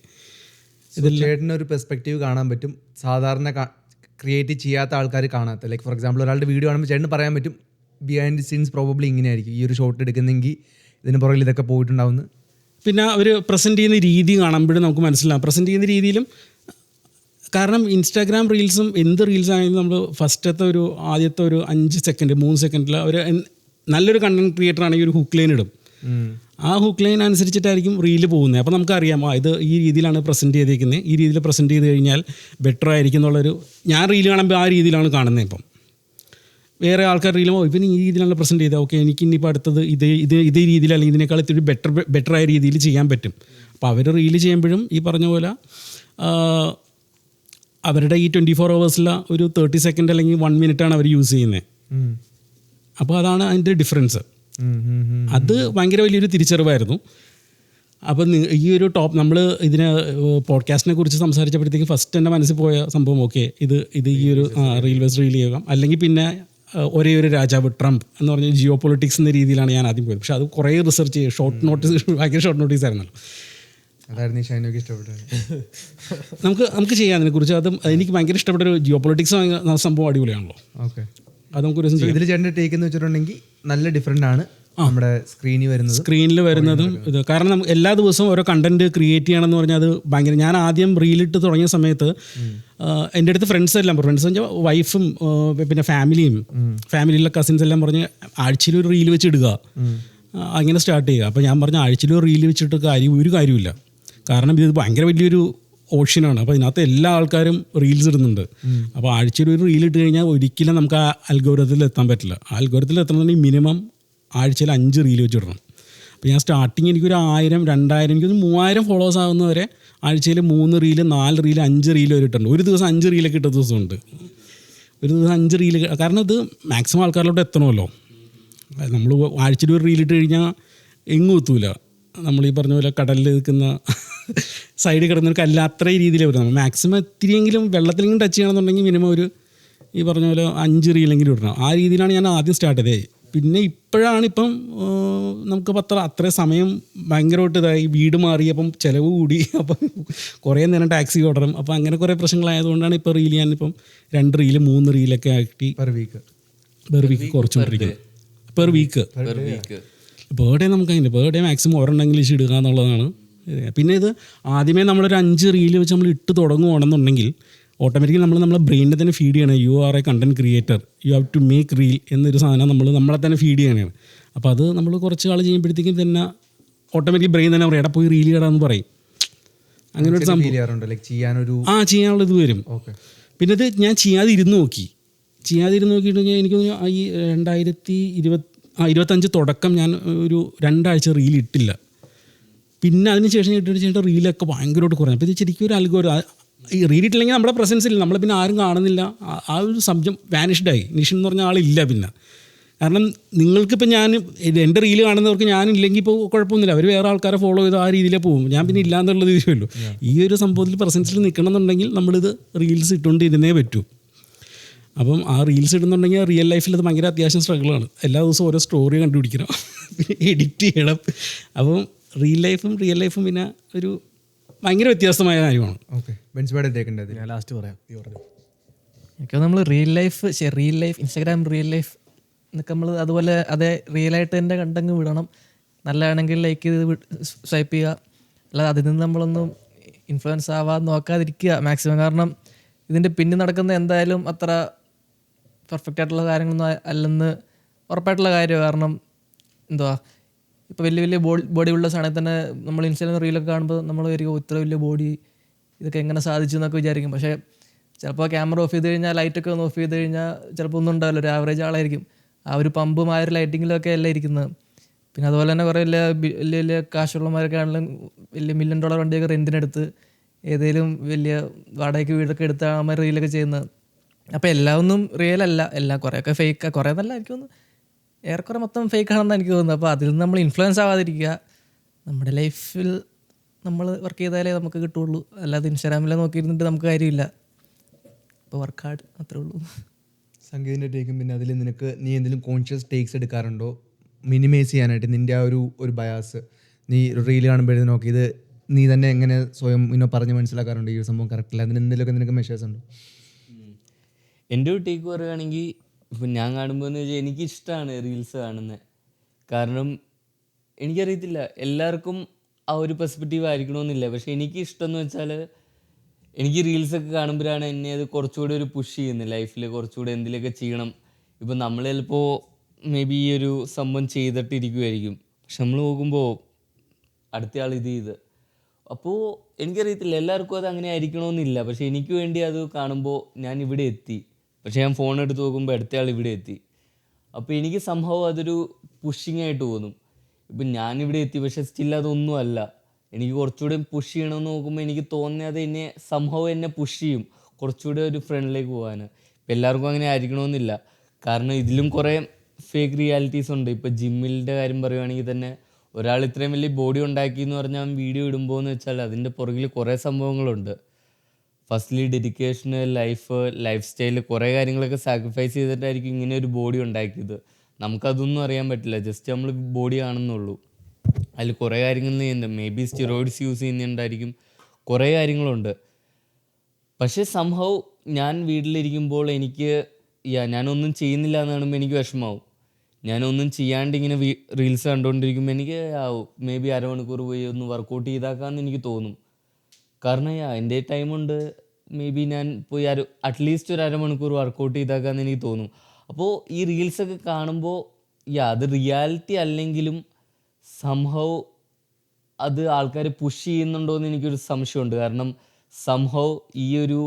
ഇതിൽ ചേട്ടനൊരു പെർസ്പെക്റ്റീവ് കാണാൻ പറ്റും, സാധാരണ ക്രിയേറ്റ് ചെയ്യാത്ത ആൾക്കാർ കാണാത്ത. ലൈക്ക് ഫോർ എക്സാമ്പിൾ ഒരാളുടെ വീഡിയോ കാണുമ്പോൾ ചേട്ടന് പറയാൻ പറ്റും ബിഹൈൻഡ് ദി സീൻസ് പ്രോബബ്ലി ഇങ്ങനെയായിരിക്കും, ഈ ഒരു ഷോട്ട് എടുക്കുന്നെങ്കിൽ ഇതിന് പുറകിൽ ഇതൊക്കെ പോയിട്ടുണ്ടാവുന്നു. പിന്നെ അവർ പ്രസൻറ്റ് ചെയ്യുന്ന രീതി കാണുമ്പോഴും നമുക്ക് മനസ്സിലാവും. പ്രസൻറ്റ് ചെയ്യുന്ന രീതിയിലും കാരണം ഇൻസ്റ്റാഗ്രാം റീൽസും എന്ത് റീൽസ് ആണെങ്കിലും നമ്മൾ ആദ്യത്തെ ഒരു 5 സെക്കൻഡ് 3 സെക്കൻഡിൽ നല്ലൊരു കണ്ടന്റ് ക്രിയേറ്റർ ആണെങ്കിൽ ഒരു ഹുക്ക് ലൈൻ ഇടും. ആ ഹുക്ക് ലൈൻ അനുസരിച്ചിട്ടായിരിക്കും റീല് പോകുന്നത്. അപ്പോൾ നമുക്കറിയാം ഇത് ഈ രീതിയിലാണ് പ്രസൻറ്റ് ചെയ്തേക്കുന്നത്, ഈ രീതിയിൽ പ്രസൻറ്റ് ചെയ്ത് കഴിഞ്ഞാൽ ബെറ്റർ ആയിരിക്കും എന്നുള്ളൊരു, ഞാൻ റീല് കാണുമ്പോൾ ആ രീതിയിലാണ് കാണുന്നത്. ഇപ്പം വേറെ ആൾക്കാർ റീലും ഇവന് ഈ രീതിയിലാണ് പ്രസൻറ്റ് ചെയ്തത്, ഓക്കെ എനിക്ക് ഇനിയിപ്പോൾ അടുത്തത് ഇതേ രീതിയിൽ അല്ലെങ്കിൽ ഇതിനേക്കാൾ ഇത്തിരി ബെറ്ററായ രീതിയിൽ ചെയ്യാൻ പറ്റും. അപ്പോൾ അവർ റീല് ചെയ്യുമ്പോഴും ഈ പറഞ്ഞ പോലെ അവരുടെ ഈ 24 hours ഒരു 30 സെക്കൻഡ് അല്ലെങ്കിൽ 1 മിനിറ്റാണ് അവർ യൂസ് ചെയ്യുന്നത്. അപ്പോൾ അതാണ് അതിൻ്റെ ഡിഫറൻസ്. അത് ഭയങ്കര വലിയൊരു തിരിച്ചറിവായിരുന്നു. അപ്പോൾ ഈ ഒരു നമ്മൾ ഇതിനെ പോഡ്കാസ്റ്റിനെ കുറിച്ച് സംസാരിച്ചപ്പോഴത്തേക്കും ഫസ്റ്റ് എൻ്റെ മനസ്സിൽ പോയ സംഭവം ഓക്കെ ഇത് ഈ ഒരു റീൽവേസ് റീൽ ചെയ്യാം, അല്ലെങ്കിൽ പിന്നെ ഒരേ ഒരു രാജാവ് ട്രംപ് എന്ന് പറഞ്ഞ ജിയോ പൊളിറ്റിക്സ് എന്ന രീതിയിലാണ് ഞാൻ ആദ്യം പോയത്. പക്ഷേ അത് കുറേ റിസർച്ച് ചെയ്യും, ഭയങ്കര ഷോർട്ട് നോട്ടീസ് ആയിരുന്നല്ലോ. അതായിരുന്നു ഷൈനോക്ക് ഇഷ്ടപ്പെട്ടത്. നമുക്ക് ചെയ്യാം അതിനെക്കുറിച്ച്. അതും എനിക്ക് ഭയങ്കര ഇഷ്ടപ്പെട്ട ഒരു ജിയോ പൊളിറ്റിക്സ് സംഭവം അടിപൊളിയാണല്ലോ. ഓക്കെ, അത് നമുക്കൊരു ദിവസം ചെയ്യാം. ഇതിൽ ചേട്ടൻ്റെ ടേക്ക് എന്ന് വെച്ചിട്ടുണ്ടെങ്കിൽ നല്ല ഡിഫറെൻ്റ് ആണ് നമ്മുടെ സ്ക്രീനിൽ വരുന്നതും ഇത്. കാരണം എല്ലാ ദിവസവും ഓരോ കണ്ടന്റ് ക്രിയേറ്റ് ചെയ്യണമെന്ന് പറഞ്ഞാൽ അത് ഭയങ്കര. ഞാൻ ആദ്യം റീലിട്ട് തുടങ്ങിയ സമയത്ത് എൻ്റെ അടുത്ത് ഫ്രണ്ട്സ് വെച്ചാൽ വൈഫും പിന്നെ ഫാമിലിയിലെ കസിൻസ് എല്ലാം പറഞ്ഞ് ആഴ്ചയിൽ ഒരു റീൽ വെച്ച് ഇടുക, അങ്ങനെ സ്റ്റാർട്ട് ചെയ്യുക. അപ്പോൾ ഞാൻ പറഞ്ഞു ആഴ്ചയിൽ ഒരു റീൽ വെച്ചിട്ട് ഒരു കാര്യമില്ല. കാരണം ഇത് ഭയങ്കര വലിയൊരു ഓപ്ഷനാണ്. അപ്പോൾ ഇതിനകത്ത് എല്ലാ ആൾക്കാരും റീൽസ് ഇടുന്നുണ്ട്. അപ്പോൾ ആഴ്ചയിൽ ഒരു റീൽ ഇട്ട് കഴിഞ്ഞാൽ ഒരിക്കലും നമുക്ക് ആ അൽഗോരിതത്തിൽ എത്താൻ പറ്റില്ല. ആ അൽഗോരിതത്തിൽ എത്തണമെന്നുണ്ടെങ്കിൽ മിനിമം ആഴ്ചയിൽ 5 റീൽ വെച്ചിടണം. അപ്പോൾ ഞാൻ സ്റ്റാർട്ടിങ് എനിക്കൊരു 1000, 2000, എനിക്കൊരു 3000 ഫോളോവേഴ്സ് ആകുന്നവരെ ആഴ്ചയിൽ 3 റീല്, 4 റീല്, 5 റീല് വരെ ഇട്ടുണ്ട്. ഒരു ദിവസം 5 റീലൊക്കെ ഇട്ട ദിവസമുണ്ട്. ഒരു ദിവസം 5 റീല്. കാരണം ഇത് മാക്സിമം ആൾക്കാരിലോട്ട് എത്തണമല്ലോ. നമ്മൾ ആഴ്ചയിൽ ഒരു റീലിട്ട് കഴിഞ്ഞാൽ എങ്ങും എത്തൂല. നമ്മൾ ഈ പറഞ്ഞ പോലെ കടലിൽ നിൽക്കുന്ന സൈഡിൽ കിടന്നൊരു കല്ല് അത്രയും രീതിയിൽ വരുന്നത്. മാക്സിമം ഇത്തിരിയെങ്കിലും വെള്ളത്തിലെങ്കിലും ടച്ച് ചെയ്യണമെന്നുണ്ടെങ്കിൽ മിനിമം ഒരു ഈ പറഞ്ഞ പോലെ 5 റീലെങ്കിലും ഇടണം. ആ രീതിയിലാണ് ഞാൻ ആദ്യം സ്റ്റാർട്ട് ചെയ്തത്. പിന്നെ ഇപ്പോഴാണിപ്പം നമുക്ക് അത്രയും സമയം ഭയങ്കരമായിട്ട് ഇതായി, വീട് മാറിയപ്പം ചിലവ് കൂടി, അപ്പം കുറേ നേരം ടാക്സി ഓടണം. അപ്പം അങ്ങനെ കുറേ പ്രശ്നങ്ങളായതുകൊണ്ടാണ് ഇപ്പോൾ റീൽ ഞാനിപ്പം 2 റീല് 3 റീലൊക്കെ ആക്കി പെർ വീക്ക് കുറച്ചുകൊണ്ടിരിക്കുന്നത്. പെർ വീക്ക് ബേർഡേ നമുക്ക് അതിൻ്റെ ബേർഡേ മാക്സിമം ഒരെണ്ണെങ്കിലും ഇടുക എന്നുള്ളതാണ്. പിന്നെ ഇത് ആദ്യമേ നമ്മളൊരു 5 റീല് വെച്ച് നമ്മൾ ഇട്ട് തുടങ്ങുകയാണെന്നുണ്ടെങ്കിൽ ഓട്ടോമാറ്റിക്കലി നമ്മളെ ബ്രെയിനിനെ തന്നെ ഫീഡ് ചെയ്യണം. You are a content creator, you have to make reel എന്നൊരു സാധനം നമ്മളെ തന്നെ ഫീഡ് ചെയ്യണതാണ്. അപ്പോൾ അത് നമ്മൾ കുറച്ച് കാലം ചെയ്യുമ്പോഴത്തേക്കും തന്നെ ഓട്ടോമാറ്റിക്കലി ബ്രെയിൻ തന്നെ പറയും എടാ പോയി റീൽ ചെയ്യണമെന്ന് പറയും. അങ്ങനെ ഒരു സംഭവം ചെയ്യാനുള്ള ഇത് വരും. പിന്നെ ഇത് ഞാൻ ചെയ്യാതിരുന്ന് നോക്കിയിട്ട് എനിക്ക് ഈ 2025 തുടക്കം ഞാൻ ഒരു 2 ആഴ്ച റീൽ ഇട്ടില്ല. പിന്നെ അതിന് ശേഷം ഇട്ടിട്ട് റീലൊക്കെ ഭയങ്കരമായിട്ട് കുറഞ്ഞു. അപ്പോൾ ഇത് ശരിക്കും ഒരു അൽഗോരിതം. ഈ റീൽ ഇട്ടില്ലെങ്കിൽ നമ്മുടെ പ്രസൻസ് ഇല്ല, നമ്മളെ പിന്നെ ആരും കാണുന്നില്ല. ആ ഒരു സബ്ജം വാനിഷ്ഡായി. നിഷൻ എന്ന് പറഞ്ഞ ആളില്ല പിന്നെ. കാരണം നിങ്ങൾക്കിപ്പോൾ എൻ്റെ റീല് കാണുന്നവർക്ക് ഞാനില്ലെങ്കിൽ ഇപ്പോൾ കുഴപ്പമൊന്നുമില്ല, അവർ വേറെ ആൾക്കാരെ ഫോളോ ചെയ്ത് ആ രീതിയിലേ പോകും. ഞാൻ പിന്നെ ഇല്ലാന്നുള്ളത് ഇതുമല്ലോ. ഈ ഒരു സംഭവത്തിൽ പ്രസൻസിൽ നിൽക്കണം എന്നുണ്ടെങ്കിൽ നമ്മളിത് റീൽസ് ഇട്ടുകൊണ്ടിരുന്നേ പറ്റൂ. അപ്പം ആ റീൽസ് ഇടുന്നുണ്ടെങ്കിൽ റിയൽ ലൈഫിൽ അത് ഭയങ്കര അത്യാവശ്യം സ്ട്രഗിളാണ്. എല്ലാ ദിവസവും ഓരോ സ്റ്റോറി കണ്ടുപിടിക്കണം, എഡിറ്റ് ചെയ്യണം. അപ്പം റിയൽ ലൈഫും പിന്നെ ഒരു ഭയങ്കര വ്യത്യാസമായ കാര്യമാണ്. ഞാൻ ലാസ്റ്റ് പറയാം. എനിക്ക് നമ്മൾ real life Instagram real life എന്നൊക്കെ നമ്മൾ അതുപോലെ അതേ റിയലായിട്ട് തന്നെ കണ്ടങ്ങ് വിടണം. നല്ലതാണെങ്കിൽ ലൈക്ക് ചെയ്ത് സ്വൈപ്പ് ചെയ്യുക. അല്ലാതെ അതിൽ നിന്ന് നമ്മളൊന്നും ഇൻഫ്ലുവൻസ് ആവാൻ നോക്കാതിരിക്കുക മാക്സിമം. കാരണം ഇതിൻ്റെ പിന്നെ നടക്കുന്ന എന്തായാലും അത്ര പെർഫെക്റ്റ് ആയിട്ടുള്ള കാര്യങ്ങളൊന്നും അല്ലെന്ന് ഉറപ്പായിട്ടുള്ള കാര്യമാണ്. കാരണം എന്തുവാ ഇപ്പോൾ വലിയ ബോഡി ബിൽഡേഴ്സ് ആണെങ്കിൽ തന്നെ നമ്മൾ ഇൻസ്റ്റാഗ്രാം റീലൊക്കെ കാണുമ്പോൾ നമ്മൾ വിചാരിക്കും ഇത്ര വലിയ ബോഡി ഇതൊക്കെ എങ്ങനെ സാധിച്ചു എന്നൊക്കെ വിചാരിക്കും. പക്ഷേ ചിലപ്പോൾ ക്യാമറ ഓഫ് ചെയ്ത് കഴിഞ്ഞാൽ ലൈറ്റൊക്കെ ഒന്ന് ഓഫ് ചെയ്ത് കഴിഞ്ഞാൽ ചിലപ്പോൾ ഒന്നും ഉണ്ടാവില്ല, ഒരു ആവറേജ് ആളായിരിക്കും. ആ ഒരു പമ്പും ആ ഒരു ലൈറ്റിങ്ങിലൊക്കെ അല്ല ഇരിക്കുന്നത്. പിന്നെ അതുപോലെ തന്നെ കുറേ വലിയ കാശുള്ളമാരൊക്കെ ആണെങ്കിലും വലിയ $1 million വണ്ടിയൊക്കെ റെൻറ്റിനെടുത്ത് ഏതെങ്കിലും വലിയ വാടകയ്ക്ക് വീടൊക്കെ എടുത്താണ് അമ്മ റീലൊക്കെ ചെയ്യുന്നത്. അപ്പോൾ എല്ലാം ഒന്നും റിയൽ അല്ല, എല്ലാം കുറേയൊക്കെ ഫേക്ക്. കുറേ നല്ല എനിക്ക് തോന്നുന്നു ഏറെക്കുറെ മൊത്തം ഫേക്ക് ആണെന്ന് എനിക്ക് തോന്നുന്നത്. അപ്പോൾ അതിൽ നിന്ന് നമ്മൾ ഇൻഫ്ലുവൻസ് ആവാതിരിക്കുക. നമ്മുടെ ലൈഫിൽ നമ്മൾ വർക്ക് ചെയ്താലേ നമുക്ക് കിട്ടുള്ളൂ, അല്ലാതെ ഇൻസ്റ്റാഗ്രാമിൽ നോക്കിയിരുന്നിട്ട് നമുക്ക് കാര്യമില്ല. അപ്പോൾ വർക്ക് ഹാർഡ്, അത്രേ ഉള്ളൂ. സംഗീതിൻ്റെ ടേക്കും പിന്നെ അതിൽ നീ എന്തെങ്കിലും കോൺഷ്യസ് ടേക്സ് എടുക്കാറുണ്ടോ മിനിമൈസ് ചെയ്യാനായിട്ട് നിൻ്റെ ആ ഒരു ബയാസ്? നീ റീൽ കാണുമ്പോഴേ നോക്കി ഇത് നീ തന്നെ എങ്ങനെ സ്വയം പറഞ്ഞ് മനസ്സിലാക്കാറുണ്ട് ഈ ഒരു സംഭവം കറക്റ്റില്ല, അതിന് എന്തെങ്കിലുമൊക്കെ നിനക്ക് മെഷേഴ്സ് ഉണ്ടോ? എൻ്റെ ഒരു ടേക്ക് പറയുകയാണെങ്കിൽ ഇപ്പം ഞാൻ കാണുമ്പോൾ എന്ന് വെച്ചാൽ എനിക്കിഷ്ടമാണ് റീൽസ് കാണുന്നത്. കാരണം എനിക്കറിയത്തില്ല എല്ലാവർക്കും ആ ഒരു പെർസ്പെക്റ്റീവ് ആയിരിക്കണമെന്നില്ല. പക്ഷേ എനിക്കിഷ്ടം എന്ന് വെച്ചാൽ എനിക്ക് റീൽസൊക്കെ കാണുമ്പോഴാണ് എന്നെ അത് കുറച്ചുകൂടി ഒരു പുഷ് ചെയ്യുന്നത് ലൈഫിൽ കുറച്ചുകൂടി എന്തെങ്കിലുമൊക്കെ ചെയ്യണം. ഇപ്പം നമ്മൾ ചിലപ്പോൾ മേ ബി ഈ ഒരു സംഭവം ചെയ്തിട്ടിരിക്കുമായിരിക്കും, പക്ഷെ നമ്മൾ നോക്കുമ്പോൾ അടുത്തയാൾ ഇത് ചെയ്ത്. അപ്പോൾ എനിക്കറിയത്തില്ല, എല്ലാവർക്കും അത് അങ്ങനെ ആയിരിക്കണമെന്നില്ല. പക്ഷെ എനിക്ക് വേണ്ടി അത് കാണുമ്പോൾ ഞാൻ ഇവിടെ എത്തി, പക്ഷേ ഞാൻ ഫോൺ എടുത്ത് നോക്കുമ്പോൾ അടുത്തയാൾ ഇവിടെ എത്തി. അപ്പോൾ എനിക്ക് സംഭവം അതൊരു പുഷിങ് ആയിട്ട് തോന്നും. ഇപ്പം ഞാനിവിടെ എത്തി, പക്ഷെ സ്റ്റിൽ അതൊന്നും അല്ല. എനിക്ക് കുറച്ചുകൂടി പുഷ് ചെയ്യണമെന്ന് നോക്കുമ്പോൾ എനിക്ക് തോന്നിയത് എന്നെ സംഭവം എന്നെ പുഷ് ചെയ്യും കുറച്ചുകൂടി ഒരു ഫ്രണ്ടിലേക്ക് പോകാൻ. ഇപ്പം എല്ലാവർക്കും അങ്ങനെ ആയിരിക്കണമെന്നില്ല, കാരണം ഇതിലും കുറേ ഫേക്ക് റിയാലിറ്റീസ് ഉണ്ട്. ഇപ്പോൾ ജിമ്മിൻ്റെ കാര്യം പറയുവാണെങ്കിൽ തന്നെ ഒരാൾ ഇത്രയും വലിയ ബോഡി ഉണ്ടാക്കി എന്ന് പറഞ്ഞാൽ വീഡിയോ ഇടുമ്പോൾ എന്ന് വെച്ചാൽ അതിൻ്റെ പുറകിൽ കുറേ സംഭവങ്ങളുണ്ട്. ഫസ്റ്റ്ലി ഡെഡിക്കേഷന്, ലൈഫ് സ്റ്റൈല്, കുറേ കാര്യങ്ങളൊക്കെ സാക്രിഫൈസ് ചെയ്തിട്ടായിരിക്കും ഇങ്ങനെ ഒരു ബോഡി ഉണ്ടാക്കിയത്. നമുക്കതൊന്നും അറിയാൻ പറ്റില്ല, ജസ്റ്റ് നമ്മൾ ബോഡി കാണുന്നുള്ളൂ. അതിൽ കുറേ കാര്യങ്ങൾ ചെയ്യുന്നുണ്ട്, മേ ബി സ്റ്റിറോയിഡ്സ് യൂസ് ചെയ്യുന്നുണ്ടായിരിക്കും, കുറേ കാര്യങ്ങളുണ്ട്. പക്ഷേ സംഭവം ഞാൻ വീട്ടിലിരിക്കുമ്പോൾ എനിക്ക് ഞാനൊന്നും ചെയ്യുന്നില്ല എന്ന് കാണുമ്പോൾ എനിക്ക് വിഷമാവും. ഞാനൊന്നും ചെയ്യാണ്ട് ഇങ്ങനെ റീൽസ് കണ്ടുകൊണ്ടിരിക്കുമ്പോൾ എനിക്ക് മേ ബി അരമണിക്കൂർ പോയി ഒന്ന് വർക്കൗട്ട് ചെയ്താക്കാമെന്ന് എനിക്ക് തോന്നും. കാരണം എൻ്റെ ടൈമുണ്ട്, മേ ബി ഞാൻ പോയി അറ്റ്ലീസ്റ്റ് ഒരു അരമണിക്കൂർ വർക്കൗട്ട് ചെയ്താക്കാമെന്ന് എനിക്ക് തോന്നും. അപ്പോൾ ഈ റീൽസൊക്കെ കാണുമ്പോൾ അത് റിയാലിറ്റി അല്ലെങ്കിലും സംഭവം അത് ആൾക്കാർ പുഷ് ചെയ്യുന്നുണ്ടോ എന്ന് എനിക്കൊരു സംശയമുണ്ട്. കാരണം സംഭവം ഈ ഒരു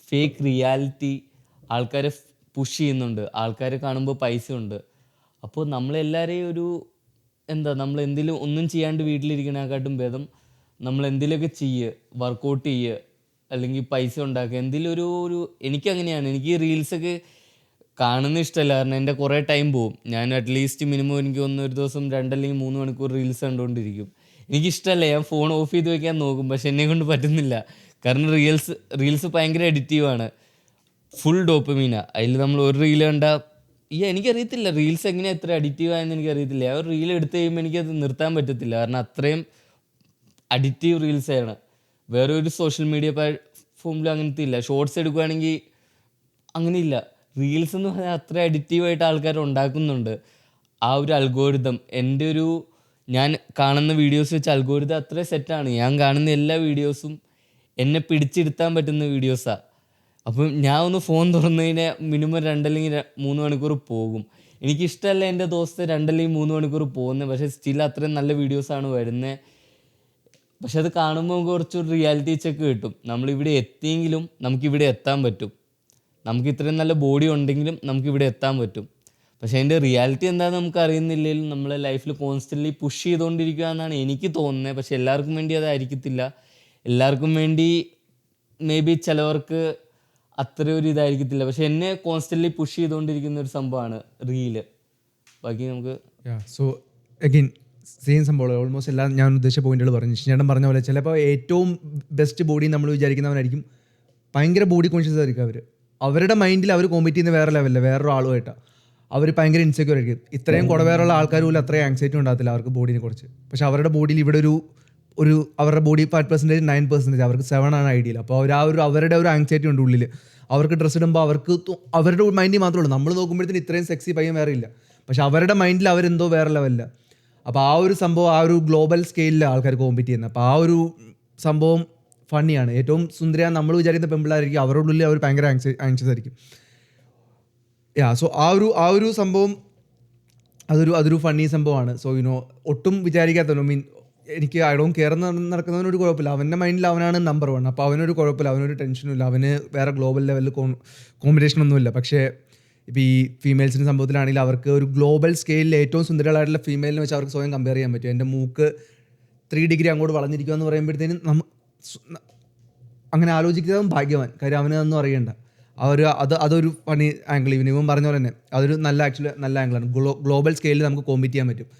ഫേക്ക് റിയാലിറ്റി ആൾക്കാരെ പുഷ് ചെയ്യുന്നുണ്ട്. ആൾക്കാരെ കാണുമ്പോൾ പൈസ ഉണ്ട്. അപ്പോൾ നമ്മളെല്ലാവരെയും നമ്മൾ എന്തെങ്കിലും ഒന്നും ചെയ്യാണ്ട് വീട്ടിലിരിക്കണേക്കാട്ടും ഭേദം നമ്മൾ എന്തെങ്കിലുമൊക്കെ ചെയ്യുക, വർക്കൗട്ട് ചെയ്യുക, അല്ലെങ്കിൽ പൈസ ഉണ്ടാക്കുക, എന്തെങ്കിലും ഒരു എനിക്കങ്ങനെയാണ്. എനിക്ക് റീൽസൊക്കെ കാണുന്ന ഇഷ്ടമല്ല, കാരണം എൻ്റെ കുറേ ടൈം പോവും. ഞാൻ അറ്റ്ലീസ്റ്റ് മിനിമം എനിക്ക് ഒരു ദിവസം 2 അല്ലെങ്കിൽ 3 മണിക്കൂർ റീൽസ് കണ്ടുകൊണ്ടിരിക്കും. എനിക്കിഷ്ടമല്ല, ഞാൻ ഫോൺ ഓഫ് ചെയ്ത് വയ്ക്കാൻ നോക്കും, പക്ഷെ എന്നെ കൊണ്ട് പറ്റുന്നില്ല. കാരണം റീൽസ് ഭയങ്കര അഡിക്റ്റീവാണ്, ഫുൾ ഡോപ്പമീനാണ്. അതിൽ നമ്മൾ ഒരു റീൽ കണ്ടാൽ എനിക്കറിയത്തില്ല റീൽസ് എങ്ങനെയാണ് എത്ര അഡിക്റ്റീവായെന്ന് എനിക്കറിയത്തില്ല. ആ ഒരു റീൽ എടുത്തു കഴിയുമ്പോൾ എനിക്കത് നിർത്താൻ പറ്റത്തില്ല, കാരണം അത്രയും അഡിക്റ്റീവ് റീൽസാണ്. വേറെ ഒരു സോഷ്യൽ മീഡിയ പ്ലാറ്റ്ഫോമിലും അങ്ങനത്തെ ഇല്ല. ഷോർട്സ് എടുക്കുകയാണെങ്കിൽ അങ്ങനെയില്ല. റീൽസ് എന്ന് പറഞ്ഞാൽ അത്ര അഡിക്റ്റീവായിട്ട് ആൾക്കാർ ഉണ്ടാക്കുന്നുണ്ട്. ആ ഒരു അൽഗോരിതം, ഞാൻ കാണുന്ന വീഡിയോസ് വെച്ച് അൽഗോരിതം അത്ര സെറ്റാണ്. ഞാൻ കാണുന്ന എല്ലാ വീഡിയോസും എന്നെ പിടിച്ചിരുത്താൻ പറ്റുന്ന വീഡിയോസാണ്. അപ്പം ഞാൻ ഒന്ന് ഫോൺ തുറന്നു കഴിഞ്ഞാൽ മിനിമം 2 അല്ലെങ്കിൽ 3 മണിക്കൂർ പോകും. എനിക്കിഷ്ടമല്ല എൻ്റെ ദോസ്ത് 2 അല്ലെങ്കിൽ 3 മണിക്കൂർ പോകുന്നത്, പക്ഷേ സ്റ്റിൽ അത്രയും നല്ല വീഡിയോസാണ് വരുന്നത്. പക്ഷെ അത് കാണുമ്പോൾ കുറച്ചൊരു റിയാലിറ്റി ചെക്ക് കിട്ടും. നമ്മളിവിടെ എത്തിയെങ്കിലും നമുക്കിവിടെ എത്താൻ പറ്റും. നമുക്ക് ഇത്രയും നല്ല ബോഡി ഉണ്ടെങ്കിലും നമുക്കിവിടെ എത്താൻ പറ്റും. പക്ഷേ അതിൻ്റെ റിയാലിറ്റി എന്താണെന്ന് നമുക്ക് അറിയുന്നില്ലെങ്കിലും നമ്മളെ ലൈഫിൽ കോൺസ്റ്റൻ്റ്ലി പുഷ് ചെയ്തുകൊണ്ടിരിക്കുക എന്നാണ് എനിക്ക് തോന്നുന്നത്. പക്ഷെ എല്ലാവർക്കും വേണ്ടി അതായിരിക്കത്തില്ല. എല്ലാവർക്കും വേണ്ടി മേ ബി ചിലവർക്ക് അത്ര ഒരു ഇതായിരിക്കത്തില്ല. പക്ഷെ എന്നെ കോൺസ്റ്റൻ്റ്ലി പുഷ് ചെയ്തുകൊണ്ടിരിക്കുന്ന ഒരു സംഭവമാണ് റീല്. ബാക്കി നമുക്ക് സോ അഗെയിൻ സെയിം സംഭവം ഓൾമോസ്റ്റ് എല്ലാം ഞാൻ ഉദ്ദേശിച്ച പോയിന്റുകൾ പറഞ്ഞു. ചേട്ടൻ പറഞ്ഞ പോലെ ചിലപ്പോൾ ഏറ്റവും ബെസ്റ്റ് ബോഡി നമ്മൾ വിചാരിക്കുന്നവനായിരിക്കും ഭയങ്കര ബോഡി കോൺഷ്യസ് ആയിരിക്കും. അവരുടെ മൈൻഡിൽ അവർ കോമ്പീറ്റ് ചെയ്യുന്ന വേറെ ലെവലിൽ വേറൊരു ആളുമായിട്ടാണ്. അവർ ഭയങ്കര ഇൻസെക്യൂർ ആയിരിക്കും. ഇത്രയും കുടവേറുള്ള ആൾക്കാർ പോലും അത്രയും ആങ്സൈറ്റി ഉണ്ടാകത്തില്ല അവർക്ക് ബോഡിനെ കുറിച്ച്. പക്ഷെ അവരുടെ ബോഡിയിൽ ഇവിടെ ഒരു അവരുടെ ബോഡി ഫാറ്റ് പെർസെൻറ്റേജ് 9%, അവർക്ക് 7 ആണ് ഐഡിയൽ. അപ്പോൾ അവരുടെ ഒരു ആങ്സൈറ്റി ഉണ്ട് ഉള്ളിൽ. അവർക്ക് ഡ്രസ്സ് ഇടുമ്പോൾ അവരുടെ മൈൻഡിൽ മാത്രമേ ഉള്ളൂ. നമ്മൾ നോക്കുമ്പോഴത്തേന് ഇത്രയും സെക്സി പയ്യൻ വേറെ ഇല്ല, പക്ഷെ അവരുടെ മൈൻഡിൽ അവരെന്തോ വേറെ ലെവലില്ല. അപ്പോൾ ആ ഒരു സംഭവം ആ ഒരു ഗ്ലോബൽ സ്കെയിലിൽ ആൾക്കാർ കോമ്പീറ്റ് ചെയ്യുന്നത്. അപ്പോൾ ആ ഒരു സംഭവം ഫണ്ണിയാണ്. ഏറ്റവും സുന്ദരിയാണ് നമ്മൾ വിചാരിക്കുന്ന പെമ്പിളായിരിക്കും, അവരുടെ ഉള്ളിൽ അവർ ഭയങ്കര ആങ്ഷ്യസ് ആയിരിക്കും. സോ ആ ഒരു സംഭവം അതൊരു ഫണ്ണി സംഭവമാണ്. സോ ഒട്ടും വിചാരിക്കാത്തല്ലോ. എനിക്ക് ഐ ഡോണ്ട് കെയർ നടക്കുന്നവനൊരു കുഴപ്പമില്ല. അവൻ്റെ മൈൻഡിൽ അവനാണ് നമ്പർ 1. അപ്പോൾ അവനൊരു കുഴപ്പമില്ല, അവനൊരു ടെൻഷനും ഇല്ല, അവന് വേറെ ഗ്ലോബൽ ലെവലിൽ കോമ്പറ്റീഷൻ ഒന്നുമില്ല. പക്ഷേ ഇപ്പോൾ ഈ ഫീമെയിൽസിൻ്റെ സംഭവത്തിലാണെങ്കിൽ അവർക്ക് ഒരു ഗ്ലോബൽ സ്കെയിലിൽ ഏറ്റവും സുന്ദരമായിട്ടുള്ള ഫീമെയിലിനെ വെച്ച് അവർക്ക് സ്വയം കമ്പയർ ചെയ്യാൻ പറ്റും. എൻ്റെ മൂക്ക് 3 ഡിഗ്രി അങ്ങോട്ട് വളഞ്ഞിരിക്കുക എന്ന് പറയുമ്പോഴത്തേനും അങ്ങനെ ആലോചിക്കുന്നതും ഭാഗ്യവാൻ. കാര്യം അവനതൊന്നും അറിയണ്ട. അതൊരു ഫണി ആംഗിൾ. ഇവൻ പറഞ്ഞ പോലെ തന്നെ അതൊരു നല്ല ആംഗിളാണ്. ഗ്ലോബൽ സ്കെയിലിൽ നമുക്ക് കോമ്പീറ്റ് ചെയ്യാൻ പറ്റും.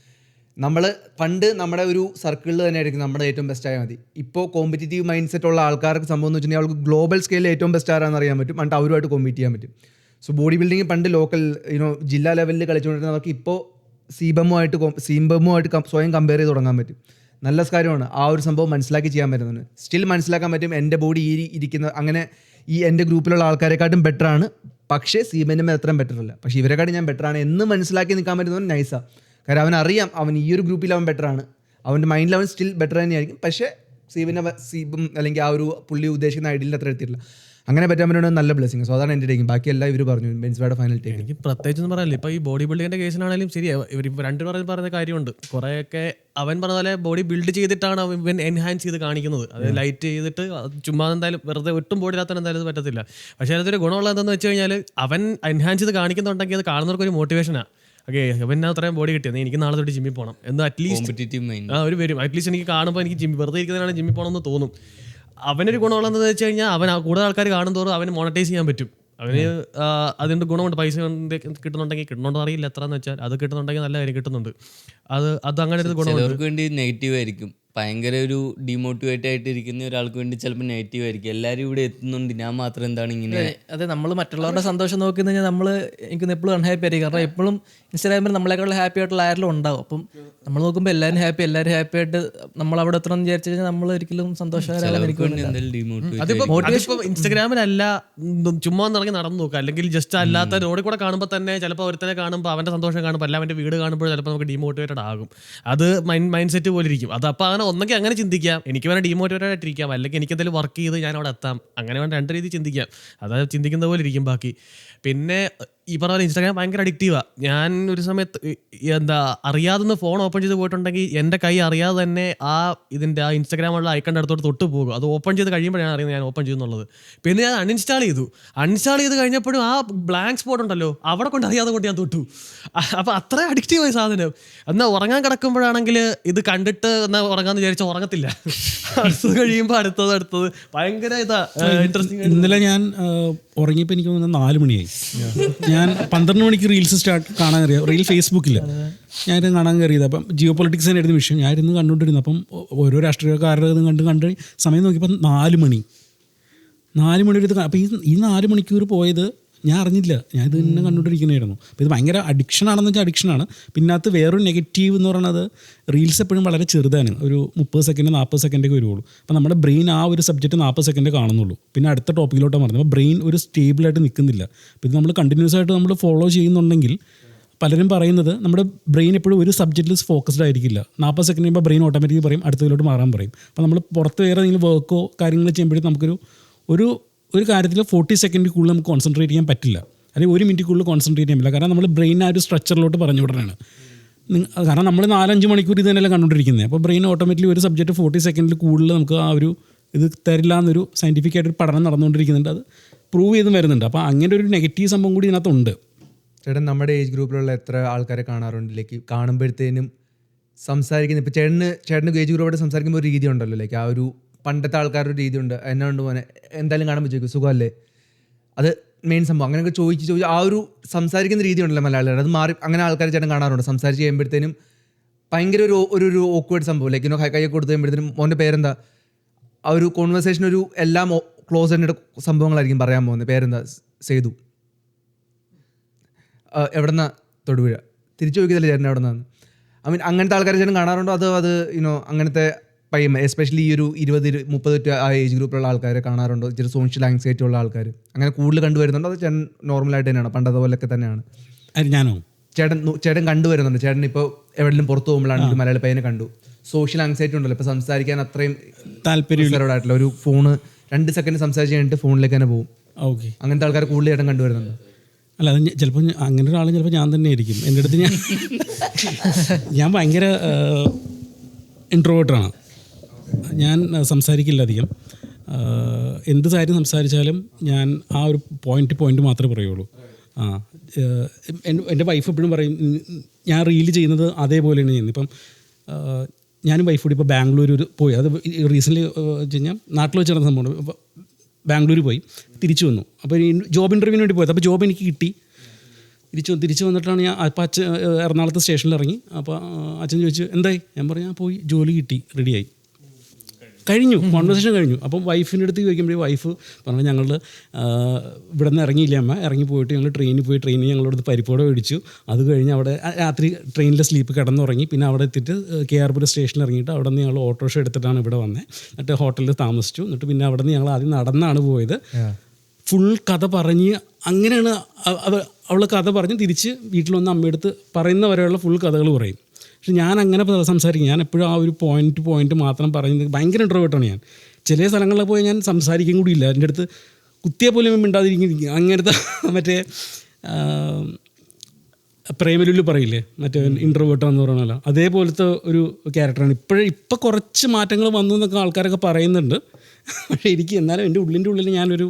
നമ്മൾ പണ്ട് നമ്മുടെ ഒരു സർക്കിളിൽ തന്നെ ആയിരിക്കും നമ്മുടെ ഏറ്റവും ബെസ്റ്റ് ആയാൽ മതി. ഇപ്പോൾ കോമ്പറ്റീറ്റീവ് മൈൻഡ് സെറ്റ് ഉള്ള ആൾക്കാർക്ക് സംഭവം എന്ന് വെച്ചിട്ടുണ്ടെങ്കിൽ അവർക്ക് ഗ്ലോബൽ സ്കെയിലിൽ ഏറ്റവും ബെസ്റ്റ് ആരാന്ന് അറിയാൻ പറ്റും. എന്നിട്ട് അവരുമായിട്ട് കോമ്പീറ്റ് ചെയ്യാൻ പറ്റും. സോ ബോഡി ബിൽഡിങ് പണ്ട് ലോക്കൽ ജില്ലാ ലെവലിൽ കളിച്ചുകൊണ്ടിരുന്നവർക്ക് ഇപ്പോൾ സീംബമുമായിട്ട് സ്വയം കമ്പയർ ചെയ്ത് തുടങ്ങാൻ പറ്റും. നല്ല കാര്യമാണ്. ആ ഒരു സംഭവം മനസ്സിലാക്കി ചെയ്യാൻ പറ്റുന്നുണ്ട്. സ്റ്റിൽ മനസ്സിലാക്കാൻ പറ്റും എൻ്റെ ബോഡി ഇരിക്കുന്ന അങ്ങനെ എൻ്റെ ഗ്രൂപ്പിലുള്ള ആൾക്കാരെക്കാട്ടും ബെറ്ററാണ്, പക്ഷേ സീമെൻ്റെ അത്രയും ബെറ്റർ അല്ല. പക്ഷേ ഇവരെക്കാട്ടും ഞാൻ ബെറ്ററാണ് എന്ന് മനസ്സിലാക്കി നിൽക്കാൻ പറ്റുന്നവൻ നൈസാണ്. കാരണം അവനറിയാം അവൻ ഈ ഒരു ഗ്രൂപ്പിൽ അവൻ ബെറ്ററാണ്. അവൻ്റെ മൈൻഡിൽ അവൻ സ്റ്റിൽ ബെറ്റർ തന്നെയായിരിക്കും, പക്ഷേ സീബും അല്ലെങ്കിൽ ആ ഒരു പുള്ളി ഉദ്ദേശിക്കുന്ന ഐഡിയലിൻ്റെ അത്ര എത്തിയിട്ടില്ല. അങ്ങനെ പറ്റാൻ പറ്റുന്ന നല്ല ബ്ലെസ്സിങ്. സോ അതാണ് എൻ്റെ ടേക്കും. ബാക്കി എല്ലാം ഇവർ പറഞ്ഞു ബെൻസ്ബയുടെ ഫൈനൽ ടേക്ക്. എനിക്ക് പ്രത്യേകിച്ചൊന്നും പറയാനില്ല. ഇപ്പോൾ ഈ ബോഡി ബിൽഡിങ്ങിൻ്റെ കേസിനാണെങ്കിലും ശരിയാ, ഇവർ രണ്ടു പറയുന്ന കാര്യമുണ്ട്. കുറേയൊക്കെ അവൻ പറഞ്ഞ പോലെ ബോഡി ബിൽഡ് ചെയ്തിട്ടാണ് ഇവൻ എൻഹാൻസ് ചെയ്ത് കാണിക്കുന്നത്. അത് ലൈറ്റ് ചെയ്തിട്ട് ചുമ്മാ എന്തായാലും വെറുതെ ഒട്ടും ബോഡി ഇല്ലാത്ത എന്തായാലും പറ്റത്തില്ല. പക്ഷേ അതിലൊരു ഗുണമുള്ള എന്താണെന്ന് വെച്ച് കഴിഞ്ഞാൽ അവൻ എൻഹാൻസ് ചെയ്ത് കാണിക്കുന്നുണ്ടെങ്കിൽ അത് കാണുന്നവർക്ക് ഒരു മോട്ടിവേഷനാണ്. ഓക്കെ, അവൻ അത്രയും ബോഡി കിട്ടിയത് എനിക്ക് നാളെ തൊട്ട് ജിമ്മിൽ പോകണം എന്ന് അറ്റ്ലീസ്റ്റ് ഒരു വരും. അറ്റ്ലീസ്റ്റ് എനിക്ക് കാണുമ്പോൾ എനിക്ക് വെറുതെ ഇരിക്കുന്നതിനാണ് ജിമ്മിൽ പോകണമെന്ന് തോന്നും. അവനൊരു ഗുണമുള്ളതെന്ന് വെച്ച് കഴിഞ്ഞാൽ അവൻ കൂടുതൽ ആൾക്കാർ കാണും തോറും അവന് മോണിറ്റൈസ് ചെയ്യാൻ പറ്റും. അവന് അതിൻ്റെ ഗുണമുണ്ട്. പൈസ കിട്ടുന്നുണ്ടെങ്കിൽ കിട്ടുന്നുണ്ടോ അറിയില്ല എത്രയെന്ന് വെച്ചാൽ, അത് കിട്ടുന്നുണ്ടെങ്കിൽ നല്ല കാര്യം കിട്ടുന്നുണ്ട്. അത് അങ്ങനെ ഒരു ഗുണമുണ്ട്. ചിലർക്ക് വേണ്ടി നെഗറ്റീവ് ആയിരിക്കും. ഭയങ്കര ഒരു ഡിമോട്ടിവേറ്റ് ആയിട്ട് ഇരിക്കുന്ന ഒരാൾക്ക് വേണ്ടി ചിലപ്പോൾ നെഗറ്റീവ് ആയിരിക്കും. എല്ലാവരും ഇവിടെ എത്തുന്നുണ്ട്, ഞാൻ മാത്രം എന്താണ് ഇങ്ങനെ. അതെ, നമ്മൾ മറ്റുള്ളവരുടെ സന്തോഷം നോക്കി കഴിഞ്ഞാൽ നമ്മൾ എനിക്കൊന്ന് എപ്പോഴും അൺഹാപ്പി ആയിരിക്കും. കാരണം എപ്പോഴും ഇൻസ്റ്റാഗ്രാമിൽ നമ്മളെക്കാളും ഹാപ്പി ആയിട്ടുള്ള ആരെങ്കിലും ഉണ്ടാവും. അപ്പം നമ്മൾ നോക്കുമ്പോൾ എല്ലാവരും ഹാപ്പി ആയിട്ട് നമ്മൾ അവിടെ എത്തണം വിചാരിച്ചു കഴിഞ്ഞാൽ നമ്മൾ ഒരിക്കലും സന്തോഷകരമായിരിക്കും. അതിപ്പോ ഇൻസ്റ്റാഗ്രാമിലല്ല, ചുമ്മാ ഇറങ്ങി നടന്നു നോക്കുക, അല്ലെങ്കിൽ ജസ്റ്റ് അല്ലാത്ത റോഡിൽ കൂടെ കാണുമ്പോൾ തന്നെ ചിലപ്പോൾ ഒരുത്തനെ കാണുമ്പോൾ അവന്റെ സന്തോഷം കാണുമ്പോൾ അല്ല അവന്റെ വീട് കാണുമ്പോൾ ചിലപ്പോൾ നമുക്ക് ഡീമോട്ടിവേറ്റഡ് ആകും. അത് മൈൻഡ് സെറ്റ് പോലെ ഇരിക്കും. അത് അപ്പോൾ ഒന്നെങ്കിൽ അങ്ങനെ ചിന്തിക്കാം, എനിക്ക് വേണം ഡീമോട്ടിവേറ്റഡ് ആയിട്ടിരിക്കാം, അല്ലെങ്കിൽ എനിക്ക് എന്തെങ്കിലും വർക്ക് ചെയ്ത് ഞാൻ അവിടെ എത്താം. അങ്ങനെ വേണ്ട രണ്ട് രീതി ചിന്തിക്കാം. അതായത് ചിന്തിക്കുന്ന പോലെ ഇരിക്കും ബാക്കി. പിന്നെ ഈ പറഞ്ഞ പോലെ ഇൻസ്റ്റാഗ്രാം ഭയങ്കര അഡിക്റ്റീവാണ്. ഞാൻ ഒരു സമയത്ത് അറിയാതെ ഫോൺ ഓപ്പൺ ചെയ്ത് പോയിട്ടുണ്ടെങ്കിൽ എൻ്റെ കൈ അറിയാതെ തന്നെ ആ ഇൻസ്റ്റാഗ്രാമുള്ള ഐക്കണിൻ്റെ അടുത്തോട്ട് തൊട്ട് പോകും. അത് ഓപ്പൺ ചെയ്ത് കഴിയുമ്പോഴാണ് അറിയുന്നത് ഞാൻ ഓപ്പൺ ചെയ്യുന്നുള്ളത്. പിന്നെ ഞാൻ അൺഇൻസ്റ്റാൾ ചെയ്ത് കഴിഞ്ഞപ്പോഴും ആ ബ്ലാങ്ക് സ്പോട്ട് ഉണ്ടല്ലോ അവിടെ കൊണ്ട് അറിയാതെ കൊണ്ട് ഞാൻ തൊട്ടു. അപ്പോൾ അത്ര അഡിക്റ്റീവായ സാധനം. എന്നാൽ ഉറങ്ങാൻ കിടക്കുമ്പോഴാണെങ്കിൽ ഇത് കണ്ടിട്ട് എന്നാൽ ഉറങ്ങാന്ന് വിചാരിച്ചാൽ ഉറങ്ങത്തില്ല. അടുത്തത് കഴിയുമ്പോൾ അടുത്തത് ഭയങ്കര ഇൻട്രസ്റ്റിംഗ്. ഇന്നലെ ഞാൻ ഉറങ്ങിയപ്പോൾ എനിക്ക് തോന്നുന്നത് 4 മണിയായി. ഞാൻ 12 മണിക്ക് റീൽസ് കാണാൻ കയറിയ റീൽ ഫേസ്ബുക്കിൽ ഞാനിരുന്ന് കാണാൻ കയറിയത്. അപ്പം ജിയോ പൊളിറ്റിക്സ് ആയിരുന്നു വിഷയം. ഞാനിരുന്ന് കണ്ടുകൊണ്ടിരുന്നു. അപ്പം ഓരോ രാഷ്ട്രീയക്കാരുടെ കണ്ട് സമയം നോക്കിയപ്പോൾ 4 മണി ഒരു അപ്പം ഈ 4 മണിക്കൂർ പോയത് ഞാൻ അറിഞ്ഞില്ല. ഞാൻ ഇത് തന്നെ കണ്ടുകൊണ്ടിരിക്കുന്നതായിരുന്നു. അപ്പോൾ ഇത് ഭയങ്കര അഡിക്ഷനാണെന്ന് വെച്ചാൽ അഡിക്ഷനാണ്. പിന്നെ അത് വേറൊരു നെഗറ്റീവ് എന്ന് പറയുന്നത് റീൽസ് എപ്പോഴും വളരെ ചെറുതാണ്. ഒരു 30 സെക്കൻഡ് 40 സെക്കൻഡൊക്കെ വരുള്ളൂ. അപ്പോൾ നമ്മുടെ ബ്രെയിൻ ആ ഒരു സബ്ജക്റ്റ് 40 സെക്കൻഡ് കാണുന്നുള്ളൂ. പിന്നെ അടുത്ത ടോപ്പിക്കിലോട്ടാണ് പറഞ്ഞത്. അപ്പോൾ ബ്രെയിൻ ഒരു സ്റ്റേബിളായിട്ട് നിൽക്കുന്നില്ല. അപ്പോൾ ഇത് നമ്മൾ കണ്ടിന്യൂസ് ആയിട്ട് നമ്മൾ ഫോളോ ചെയ്യുന്നുണ്ടെങ്കിൽ പലരും പറയുന്നത് നമ്മുടെ ബ്രെയിൻ എപ്പോഴും ഒരു സബ്ജക്റ്റിൽ ഫോക്കസ്ഡ് ആയിരിക്കില്ല. 40 സെക്കൻഡ് കഴിയുമ്പോൾ ബ്രെയിൻ ഓട്ടോമാറ്റിക്കലി പറയും അടുത്തതിലോട്ട് മാറാൻ പറയും. അപ്പോൾ നമ്മൾ പുറത്ത് വേറെ എന്തെങ്കിലും വർക്കോ കാര്യങ്ങൾ ചെയ്യുമ്പോഴേക്കും നമുക്കൊരു കാര്യത്തിൽ 40 സെക്കൻഡിൽ കൂടുതൽ നമുക്ക് കോൺസെൻട്രേറ്റ് ചെയ്യാൻ പറ്റില്ല. അല്ലെങ്കിൽ 1 മിനിറ്റ് കൂടുതൽ കോൺസെൻട്രേറ്റ് ചെയ്യാൻ പറ്റില്ല. കാരണം നമ്മൾ ബ്രെയിൻ ആ ഒരു സ്ട്രക്ചറിലോട്ട് പറഞ്ഞു വിടണതാണ്. കാരണം നമ്മൾ 4-5 മണിക്കൂർ ഇത് തന്നെയല്ല കണ്ടുകൊണ്ടിരിക്കുന്നത്. അപ്പോൾ ബ്രെയിൻ ഓട്ടോമാറ്റിക്കലി ഒരു സബ്ജക്റ്റ് 40 സെക്കൻഡിൽ കൂടുതൽ നമുക്ക് ആ ഒരു ഇത് തരില്ല എന്നൊരു സയൻറ്റിഫിക് ആയിട്ടൊരു പഠനം നടന്നുകൊണ്ടിരിക്കുന്നുണ്ട്. അത് പ്രൂവ് ചെയ്തും വരുന്നുണ്ട്. അപ്പോൾ അങ്ങനെ ഒരു നെഗറ്റീവ് സംഭവം കൂടി ഇതിനകത്തുണ്ട്. ചേട്ടൻ നമ്മുടെ ഏജ് ഗ്രൂപ്പിലുള്ള എത്ര ആൾക്കാരെ കാണാറുണ്ട്? ലൈക്ക് കാണുമ്പോഴത്തേനും സംസാരിക്കുന്നത്, ഇപ്പോൾ ചേട്ടന് ഏജ് ഗ്രൂപ്പോട് സംസാരിക്കുമ്പോൾ ഒരു രീതി ഉണ്ടല്ലോ, ലൈക്ക് ആ ഒരു പണ്ടത്തെ ആൾക്കാരുടെ രീതി ഉണ്ട്. എന്നാണ്ട് പോനെ എന്തായാലും കാണുമ്പോൾ ചോദിക്കും സുഖമല്ലേ, അത് മെയിൻ സംഭവം. അങ്ങനെയൊക്കെ ചോദിച്ച് ആ ഒരു സംസാരിക്കുന്ന രീതി ഉണ്ടല്ലോ മലയാളികളുടെ, അത് മാറി അങ്ങനെ ആൾക്കാർ ചേട്ടൻ കാണാറുണ്ട്. സംസാരിച്ച് കഴിയുമ്പോഴത്തേനും ഭയങ്കര ഒരു ഓക്വേർഡ് സംഭവം, ലൈക്ക് കൈയൊക്കെ കൊടുത്ത് കഴിയുമ്പോഴത്തേനും മോൻ്റെ പേരെന്താ, ആ ഒരു കോൺവെർസേഷൻ ഒരു എല്ലാം ക്ലോസ് ആയിട്ട് സംഭവങ്ങളായിരിക്കും പറയാൻ പോകുന്നത്. പേരെന്താ? സേതു. എവിടെന്നാ? തൊടുപുഴ. തിരിച്ചു ചോദിക്കത്തില്ല ചേട്ടൻ എവിടെ നിന്നാണ്. ഐ മീൻ അങ്ങനത്തെ ആൾക്കാരെ ചേട്ടൻ കാണാറുണ്ടോ? അത് അങ്ങനത്തെ എസ്പെഷ്യലി ഈ ഒരു 20-30 ആ ഏജ് ഗ്രൂപ്പിലുള്ള ആൾക്കാരെ കാണാറുണ്ടോ? ഇച്ചിരി സോഷ്യൽ ആങ്സൈറ്റി ഉള്ള ആൾക്കാർ അങ്ങനെ കൂടുതൽ കണ്ടുവരുന്നുണ്ടോ? അത് ചേട്ടൻ നോർമലായിട്ട് തന്നെയാണ്, പണ്ടത്തെ പോലെയൊക്കെ തന്നെയാണ്? ഞാനോ? ചേട്ടൻ കണ്ടുവരുന്നുണ്ട്. ചേട്ടൻ ഇപ്പോൾ എവിടെയെങ്കിലും പുറത്ത് പോകുമ്പോഴാണ് മലയാളി പയ്യനെ കണ്ടു. സോഷ്യൽ ആങ്സൈറ്റി ഉണ്ടല്ലോ, ഇപ്പോൾ സംസാരിക്കാൻ അത്രയും താല്പര്യമായിട്ടുള്ള ഒരു ഫോണ് 2 സെക്കൻഡ് സംസാരിച്ച് കഴിഞ്ഞിട്ട് ഫോണിലേക്ക് തന്നെ പോകും. ഓക്കെ, അങ്ങനത്തെ ആൾക്കാർ കൂടുതൽ ചേട്ടൻ കണ്ടുവരുന്നുണ്ട്? അല്ല, അത് ചിലപ്പോൾ അങ്ങനെ ഒരാൾ ചിലപ്പോൾ ഞാൻ തന്നെ ആയിരിക്കും. എൻ്റെ അടുത്ത് ഞാൻ ഭയങ്കര ഇൻട്രോവേർട്ടാണ്. ഞാൻ സംസാരിക്കില്ല അധികം. എന്ത് കാര്യം സംസാരിച്ചാലും ഞാൻ ആ ഒരു പോയിന്റ് മാത്രമേ പറയുള്ളൂ. എൻ്റെ വൈഫ് എപ്പോഴും പറയും ഞാൻ റീല് ചെയ്യുന്നത് അതേപോലെയാണ് ചെയ്യുന്നത്. ഇപ്പം ഞാനും വൈഫ് കൂടി ഇപ്പോൾ ബാംഗ്ലൂർ പോയി. അത് റീസെൻ്റ്ലി വെച്ച് കഴിഞ്ഞാൽ നാട്ടിൽ വെച്ച് നടന്ന സംഭവമാണ്. ബാംഗ്ലൂർ പോയി തിരിച്ചു വന്നു. അപ്പോൾ ജോബ് ഇൻ്റർവ്യൂവിന് വേണ്ടി പോയത്. അപ്പോൾ ജോബ് എനിക്ക് കിട്ടി. തിരിച്ചു വന്നിട്ടാണ് ഞാൻ അപ്പോൾ എറണാകുളത്ത് സ്റ്റേഷനിൽ ഇറങ്ങി. അപ്പോൾ അച്ഛൻ ചോദിച്ചു എന്തായി? ഞാൻ പറഞ്ഞു പോയി, ജോലി കിട്ടി, റെഡിയായി, കഴിഞ്ഞു, കോൺവെർസേഷൻ കഴിഞ്ഞു. അപ്പം വൈഫിൻ്റെ അടുത്ത് ചോദിക്കുമ്പോഴേ വൈഫ് പറഞ്ഞു ഞങ്ങൾ ഇവിടെ നിന്ന് ഇറങ്ങിയില്ല അമ്മ, ഇറങ്ങി പോയിട്ട് ഞങ്ങൾ ട്രെയിനിൽ പോയി, ട്രെയിനിൽ ഞങ്ങളോട് പരിപ്പോടെ മേടിച്ചു. അത് കഴിഞ്ഞ് അവിടെ രാത്രി ട്രെയിനിലെ സ്ലീപ്പ് കിടന്നുറങ്ങി. പിന്നെ അവിടെ എത്തിയിട്ട് KR പുരം സ്റ്റേഷനിൽ ഇറങ്ങിയിട്ട് അവിടെ നിന്ന് ഞങ്ങൾ ഓട്ടോറിക്ഷ എടുത്തിട്ടാണ് ഇവിടെ വന്നത്. എന്നിട്ട് ഹോട്ടലിൽ താമസിച്ചു. എന്നിട്ട് പിന്നെ അവിടെ നിന്ന് ഞങ്ങൾ ആദ്യം നടന്നാണ് പോയത്. ഫുൾ കഥ പറഞ്ഞ് അങ്ങനെയാണ് അവൾ കഥ പറഞ്ഞ് തിരിച്ച് വീട്ടിൽ വന്ന് അമ്മയെടുത്ത് പറയുന്ന വരെയുള്ള ഫുൾ കഥകൾ പറയും. പക്ഷെ ഞാൻ അങ്ങനെ സംസാരിക്കും. ഞാൻ എപ്പോഴും ആ ഒരു പോയിന്റ് മാത്രം പറയുന്നത് ഭയങ്കര ഇൻട്രോവേർട്ടാണ് ഞാൻ. ചില സ്ഥലങ്ങളിൽ പോയി ഞാൻ സംസാരിക്കും കൂടിയില്ല. എൻ്റെ അടുത്ത് കുത്തിയെ പോലും മിണ്ടാതിരിക്കും. അങ്ങനത്തെ മറ്റേ പ്രേമലുല്ലു പറയില്ലേ, മറ്റേ ഇൻട്രോവേർട്ടാന്ന് പറഞ്ഞാൽ അതേപോലത്തെ ഒരു ക്യാരക്ടറാണ്. ഇപ്പം കുറച്ച് മാറ്റങ്ങൾ വന്നു എന്നൊക്കെ ആൾക്കാരൊക്കെ പറയുന്നുണ്ട്. പക്ഷേ എനിക്ക് എന്നാലും എൻ്റെ ഉള്ളിൽ ഞാനൊരു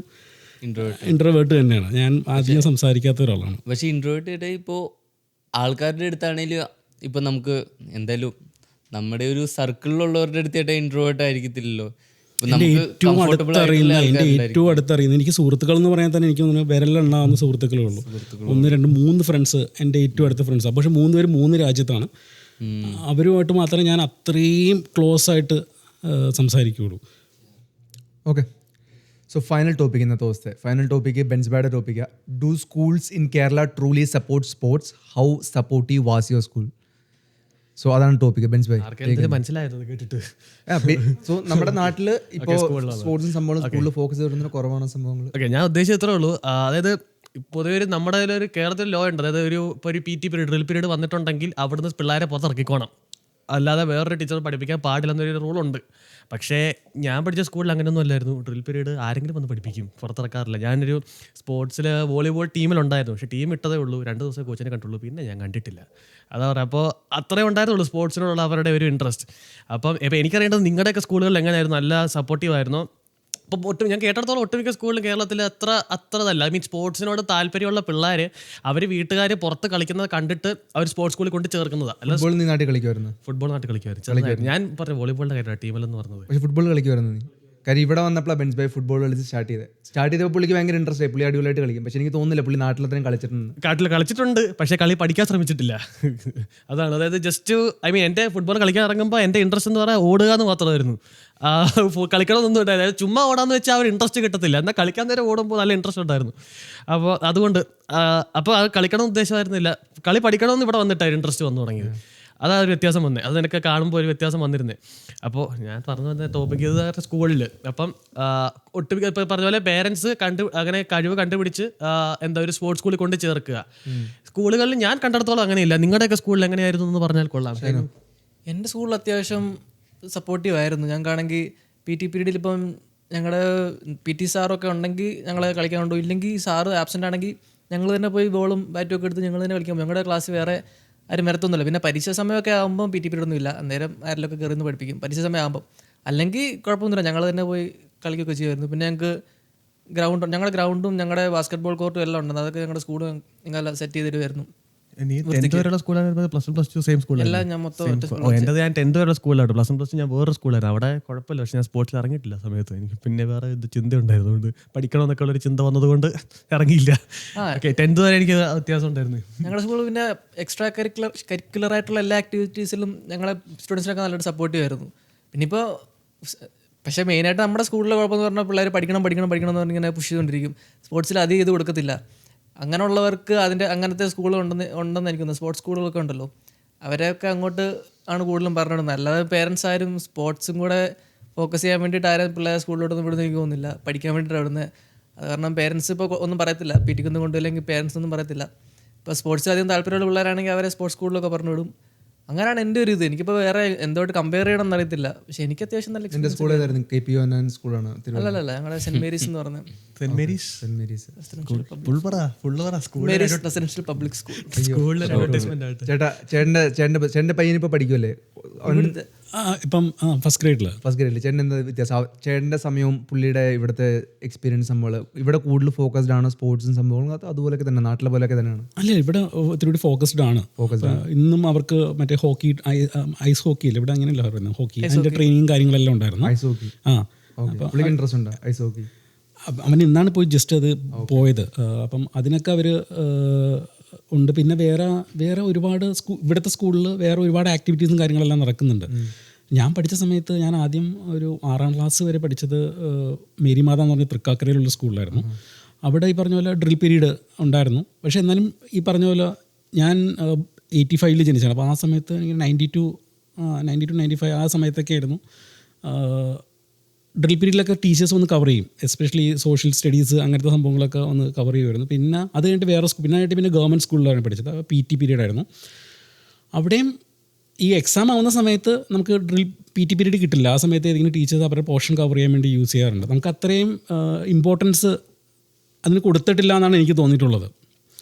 ഇൻട്രോവേർട്ട് തന്നെയാണ്. ഞാൻ ആദ്യം സംസാരിക്കാത്ത ഒരാളാണ്. പക്ഷേ ഇൻട്രോവേർട്ട് ഇപ്പോൾ ആൾക്കാരുടെ അടുത്താണെങ്കിലും ഇപ്പം നമുക്ക് എന്തായാലും നമ്മുടെ ഒരു സർക്കിളിലുള്ളവരുടെ അടുത്തായിട്ട് ഇൻട്രോവേർട്ട് ആയിരിക്കത്തില്ലല്ലോ. എൻ്റെ ഏറ്റവും അടുത്തറിയുന്ന എനിക്ക് സുഹൃത്തുക്കൾ എന്ന് പറയാൻ തന്നെ എനിക്ക് തോന്നുന്നു വിരലുണ്ടാവുന്ന സുഹൃത്തുക്കളേ ഉള്ളൂ. 1, 2, 3 ഫ്രണ്ട്സ് എൻ്റെ ഏറ്റവും അടുത്ത ഫ്രണ്ട്സ്. പക്ഷേ 3 പേര് 3 രാജ്യത്താണ്. അവരുമായിട്ട് മാത്രമേ ഞാൻ അത്രയും ക്ലോസ് ആയിട്ട് സംസാരിക്കുകയുള്ളൂ. ഓക്കെ, സോ ഫൈനൽ ടോപ്പിക് ഇന്നത്തെ ദിവസത്തെ ഫൈനൽ ടോപ്പിക്ക് ബെൻസ്ബായുടെ ടോപ്പിക്കാണ്. Do schools in Kerala truly support sports? How supportive was your school? So അതാണ് ടോപ്പിക്. ബെൻസ്ബായ് മനസ്സിലായത് കേട്ടിട്ട്. സോ നമ്മുടെ നാട്ടിൽ ഇപ്പോൾ സ്പോർട്സും സംഭവങ്ങളും സ്കൂളിൽ ഫോക്കസ് ചെയ്യുന്ന കുറവാണ് സംഭവങ്ങൾ. ഓക്കെ, ഞാൻ ഉദ്ദേശിച്ചത് ഇത്രേ ഉള്ളൂ. അതായത് പൊതുവെ നമ്മുടെ ഒരു കേരളത്തിൽ ലോ ഉണ്ട്. അതായത് ഒരു PT പീരീഡ് ഡ്രിൽ പീരീഡ് വന്നിട്ടുണ്ടെങ്കിൽ അവിടുന്ന് പിള്ളേരെ പുറത്തിറക്കിക്കോണം, അല്ലാതെ വേറൊരു ടീച്ചർ പഠിപ്പിക്കാൻ പാടില്ലെന്നൊരു റൂളുണ്ട്. പക്ഷേ ഞാൻ പഠിച്ച സ്കൂളിൽ അങ്ങനെയൊന്നും അല്ലായിരുന്നു. ഡ്രിൽ പീരീഡ് ആരെങ്കിലും വന്ന് പഠിപ്പിക്കും, പുറത്തിറക്കാറില്ല. ഞാനൊരു സ്പോർട്സിൽ വോളിബോൾ ടീമിലുണ്ടായിരുന്നു. പക്ഷേ ടീം ഇട്ടതേ ഉള്ളൂ, 2 ദിവസം കോച്ചിനെ കണ്ടുള്ളൂ, പിന്നെ ഞാൻ കണ്ടിട്ടില്ല. അതാ പറയുക. അപ്പോൾ അത്രേ ഉണ്ടായിരുന്നുള്ളൂ സ്പോർട്സിനോടുള്ള അവരുടെ ഒരു ഇൻട്രസ്റ്റ്. അപ്പം എനിക്കറിയേണ്ടത് നിങ്ങളുടെയൊക്കെ സ്കൂളുകളിൽ എങ്ങനെയായിരുന്നു? നല്ല സപ്പോർട്ടീവ് ആയിരുന്നോ? അപ്പം ഞാൻ കേട്ടിടത്തോളം ഒട്ടുമിക്ക സ്കൂളിലും കേരളത്തിൽ അത്രതല്ല. ഐ മീൻ സ്പോർട്സിനോട് താല്പര്യമുള്ള പിള്ളേർ അവർ വീട്ടുകാർ പുറത്ത് കളിക്കുന്നത് കണ്ടിട്ട് അവർ സ്പോർട്സ് സ്കൂളിൽ കൊണ്ട് ചേർക്കുന്നതാണ്. അല്ല, ഫുട്ബോൾ നീ നാട്ടിൽ കളിക്കുമായിരുന്നു? ഫുട്ബോൾ നാട്ടിൽ കളിക്കുമായിരുന്നു. ഞാൻ പറഞ്ഞു വോളിബോളിൻ്റെ കാര്യമാണ് ടീമിലെന്ന് പറഞ്ഞത്. പക്ഷേ ഫുട്ബോൾ കളിക്കുമായിരുന്നു നീ? കാര്യം ഇവിടെ വന്നപ്പോഴാണ് ബെൻസ്ബായ് ഫുട്ബോൾ കളിച്ച് സ്റ്റാർട്ട് ചെയ്തപ്പോൾ പുള്ളിക്ക് ഭയങ്കര ഇൻട്രസ്റ്റ് ആയി, പുള്ളി അടിപൊളിയായിട്ട് കളിക്കും. പക്ഷേ എനിക്ക് തോന്നുന്നില്ല പുള്ളി നാട്ടിലത്രയും കളിച്ചിട്ടുണ്ട്. പക്ഷേ കളി പഠിക്കാൻ ശ്രമിച്ചിട്ടില്ല. അതാണ്. അതായത് ജസ്റ്റ് ഐ മീൻ എൻ്റെ ഫുട്ബോൾ കളിക്കാൻ ഇറങ്ങുമ്പോൾ എൻ്റെ ഇൻട്രസ്റ്റ് എന്ന് പറയാൻ ഓടുക എന്ന് മാത്രമായിരുന്നു. കളിക്കണമെന്നൊന്നും ഇല്ല. അതായത് ചുമ്മാ ഓടാന്ന് വെച്ചാൽ അവർ ഇൻട്രസ്റ്റ് കിട്ടത്തില്ല. എന്നാൽ കളിക്കാൻ നേരം ഓടുമ്പോൾ നല്ല ഇൻട്രസ്റ്റ് ഉണ്ടായിരുന്നു. അപ്പോൾ അതുകൊണ്ട് അപ്പോൾ അത് കളിക്കണമെന്ന് ഉദ്ദേശമായിരുന്നില്ല, കളി പഠിക്കണമെന്ന് ഇവിടെ വന്നിട്ടായിരുന്നു ഇൻട്രസ്റ്റ് വന്നു തുടങ്ങിയത്. അതാ ഒരു വ്യത്യാസം വന്നത്. അത് എനിക്ക് കാണുമ്പോൾ ഒരു വ്യത്യാസം വന്നിരുന്നത്. അപ്പോൾ ഞാൻ പറഞ്ഞു വന്ന ടോപ്പിക് ഇത് സ്കൂളിൽ. അപ്പം ഒട്ടുമിക്ക ഇപ്പോൾ പറഞ്ഞ പോലെ പേരൻസ് അങ്ങനെ കഴിവ് കണ്ടുപിടിച്ച് ഒരു സ്പോർട്സ് സ്കൂളിൽ കൊണ്ട് ചേർക്കുക. സ്കൂളുകളിൽ ഞാൻ കണ്ടിടത്തോളം അങ്ങനെയില്ല. നിങ്ങളുടെയൊക്കെ സ്കൂളിൽ എങ്ങനെയായിരുന്നു എന്ന് പറഞ്ഞാൽ കൊള്ളാം. എൻ്റെ സ്കൂളിൽ അത്യാവശ്യം സപ്പോർട്ടീവ് ആയിരുന്നു. ഞങ്ങൾക്കാണെങ്കിൽ PT പീരീഡിൽ ഇപ്പം ഞങ്ങളുടെ PT സാറൊക്കെ ഉണ്ടെങ്കിൽ ഞങ്ങളെ കളിക്കാൻ കൊണ്ടുപോകും. ഇല്ലെങ്കിൽ സാറ് ആബ്സെൻ്റ് ആണെങ്കിൽ ഞങ്ങൾ തന്നെ പോയി ബോളും ബാറ്റും ഒക്കെ എടുത്ത് ഞങ്ങൾ തന്നെ കളിക്കാൻ പോകും. ഞങ്ങളുടെ ക്ലാസ് വേറെ ആരും വരത്തൊന്നുമില്ല. പിന്നെ പരീക്ഷ സമയമൊക്കെ ആകുമ്പോൾ PT പീരീഡ് ഒന്നും ഇല്ല. അന്നേരം ആരിലൊക്കെ കയറി നിന്ന് പഠിപ്പിക്കും പരീക്ഷ സമയം ആകുമ്പോൾ. അല്ലെങ്കിൽ കുഴപ്പമൊന്നുമില്ല, ഞങ്ങൾ തന്നെ പോയി കളിക്കുകയൊക്കെ ചെയ്യുമായിരുന്നു. പിന്നെ ഞങ്ങളുടെ ഗ്രൗണ്ടും ഞങ്ങളുടെ ബാസ്കറ്റ് ബോൾ കോർട്ടും എല്ലാം ഉണ്ട്. അതൊക്കെ ഞങ്ങളുടെ സ്കൂൾ നിങ്ങൾ സെറ്റ് ചെയ്ത് തരുമായിരുന്നു. എല്ലാം ഞാൻ മൊത്തം എൻ്റെ ഞാൻ 10th വരെയുള്ള സ്കൂളിലായിട്ട്. +1 ഞാൻ വേറെ സ്കൂളായിരുന്നു. അവിടെ കുഴപ്പമില്ല. പക്ഷേ ഞാൻ സ്പോർട്സിൽ ഇറങ്ങിയിട്ടില്ല സമയത്ത്. എനിക്ക് പിന്നെ വേറെ ചിന്ത ഉണ്ടായിരുന്നുകൊണ്ട് പഠിക്കണമെന്നൊക്കെ ഉള്ളൊരു ചിന്ത വന്നതുകൊണ്ട് ഇറങ്ങിയില്ല. 10th വരെ എനിക്ക് വ്യത്യാസം ഉണ്ടായിരുന്നു. ഞങ്ങളുടെ സ്കൂളിൽ പിന്നെ എക്സ്ട്രാ കരിക്കുലർ ആയിട്ടുള്ള എല്ലാ ആക്ടിവിറ്റീസിലും ഞങ്ങളെ സ്റ്റുഡൻസിനൊക്കെ നല്ലൊരു സപ്പോർട്ടീവ് ആയിരുന്നു. പിന്നെ ഇപ്പോൾ പക്ഷേ മെയിനായിട്ട് നമ്മുടെ സ്കൂളിലെ കുഴപ്പമെന്ന് പറഞ്ഞാൽ പിള്ളേർ പഠിക്കണം എന്ന് പറഞ്ഞിങ്ങനെ പുഷ് ചെയ്തുകൊണ്ടിരിക്കും. സ്പോർട്സിൽ അധികം ഇത് കൊടുക്കത്തില്ല. അങ്ങനെയുള്ളവർക്ക് അങ്ങനത്തെ സ്കൂൾ ഉണ്ടെന്ന് എനിക്ക് തോന്നുന്നു. സ്പോർട്സ് സ്കൂളുകളൊക്കെ ഉണ്ടല്ലോ, അവരെയൊക്കെ അങ്ങോട്ട് ആണ് കൂടുതലും പറഞ്ഞിടുന്നത്. അല്ലാതെ പേരൻസ് ആരും സ്പോർട്സും കൂടെ ഫോക്കസ് ചെയ്യാൻ വേണ്ടിയിട്ട് ആരും പിള്ളേരെ സ്കൂളിലോട്ടൊന്നും വിടുന്ന എനിക്ക് തോന്നുന്നില്ല. പഠിക്കാൻ വേണ്ടിയിട്ടാണ് വിടുന്നത്. അത് കാരണം പേരൻസ് ഇപ്പോൾ ഒന്നും പറയത്തില്ല. PT ഒന്നും കൊണ്ടുപോയില്ലെങ്കിൽ പേരൻസ് ഒന്നും പറയത്തില്ല. ഇപ്പോൾ സ്പോർട്സിൽ അധികം താല്പര്യമുള്ള പിള്ളേരാണെങ്കിൽ അവരെ സ്പോർട്സ് സ്കൂളിലൊക്കെ പറഞ്ഞു വിടും. അങ്ങനെയാണ് എൻ്റെ ഒരു ഇത്. എനിക്കിപ്പോൾ വേറെ എന്തോട്ട് കമ്പയർ ചെയ്യണമെന്ന് അറിയത്തില്ല. പക്ഷേ എനിക്ക് അത്യാവശ്യം നല്ല എൻ്റെ സ്കൂൾ ഏതായിരുന്നു? KP സ്കൂളാണ്. അല്ലല്ല, ഞങ്ങളുടെ സെന്റ് മേരീസ് എന്ന് പറഞ്ഞ റെസിഡൻഷ്യൽ പബ്ലിക് സ്കൂൾ. ചേട്ടൻ്റെ പയ്യനിപ്പോൾ പഠിക്കുമല്ലേ? ഇപ്പം ഫസ്റ്റ് ഗ്രേഡിൽ. ചേട്ടൻ എന്താ വ്യത്യാസം? ചേട്ടൻ്റെ സമയവും പുള്ളിയുടെ ഇവിടുത്തെ എക്സ്പീരിയൻസ് സംഭവങ്ങൾ ഇവിടെ കൂടുതൽ ഫോക്കസ്ഡ് ആണ് സ്പോർട്സും സംഭവങ്ങളും? അതുപോലെയൊക്കെ തന്നെ നാട്ടിലെ പോലെയൊക്കെ തന്നെയാണ്? അല്ല, ഇവിടെ ഒത്തിരി ഫോക്കസ്ഡ് ആണ്. ഇന്നും അവർക്ക് മറ്റേ ഹോക്കി, ഐസ് ഹോക്കി ഇല്ല ഇവിടെ, അങ്ങനെയല്ല പറയുന്നത്. ഹോക്കി അതിൻ്റെ ട്രെയിനിങ് കാര്യങ്ങളെല്ലാം ഉണ്ടായിരുന്നു. ഐസ് ഹോക്കി പുള്ളിക്ക് ഇൻട്രസ്റ്റ് ഉണ്ട്. ഐസ് ഹോക്കി അവൻ ഇന്നാണ് പോയി ജസ്റ്റ് അത് പോയത്. അപ്പം അതിനൊക്കെ അവർ ഉണ്ട്. പിന്നെ വേറെ ഒരുപാട് ഇവിടുത്തെ സ്കൂളിൽ വേറെ ഒരുപാട് ആക്ടിവിറ്റീസും കാര്യങ്ങളെല്ലാം നടക്കുന്നുണ്ട്. ഞാൻ പഠിച്ച സമയത്ത് ഞാൻ ആദ്യം ഒരു 6ാം ക്ലാസ് വരെ പഠിച്ചത് മേരിമാത എന്ന് പറഞ്ഞ തൃക്കാക്കരയിലുള്ള സ്കൂളിലായിരുന്നു. അവിടെ ഈ പറഞ്ഞ പോലെ ഡ്രിൽ പീരീഡ് ഉണ്ടായിരുന്നു. പക്ഷേ എന്നാലും ഈ പറഞ്ഞ പോലെ ഞാൻ 85 ജനിച്ചാണ്. അപ്പോൾ ആ സമയത്ത് എനിക്ക് 92, 95 ആ സമയത്തൊക്കെ ആയിരുന്നു ഡ്രിൽ പീരീഡിലൊക്കെ ടീച്ചേഴ്സ് ഒന്ന് കവർ ചെയ്യും. എസ്പെഷ്യലി സോഷ്യൽ സ്റ്റഡീസ് അങ്ങനത്തെ സംഭവങ്ങളൊക്കെ ഒന്ന് കവർ ചെയ്യുമായിരുന്നു. പിന്നെ അത് കഴിഞ്ഞിട്ട് വേറെ പിന്നെ ഗവൺമെൻറ് സ്കൂളിലാണ് പഠിച്ചത്. PT പീരീഡ് ആയിരുന്നു. അവിടെയും ഈ എക്സാം ആവുന്ന സമയത്ത് നമുക്ക് ഡ്രിൽ PT പീരീഡ് കിട്ടില്ല. ആ സമയത്ത് ഏതെങ്കിലും ടീച്ചേഴ്സ് അവരുടെ പോർഷൻ കവർ ചെയ്യാൻ വേണ്ടി യൂസ് ചെയ്യാറുണ്ട്. നമുക്ക് അത്രയും ഇമ്പോർട്ടൻസ് അതിന് കൊടുത്തിട്ടില്ല എന്നാണ് എനിക്ക് തോന്നിയിട്ടുള്ളത്.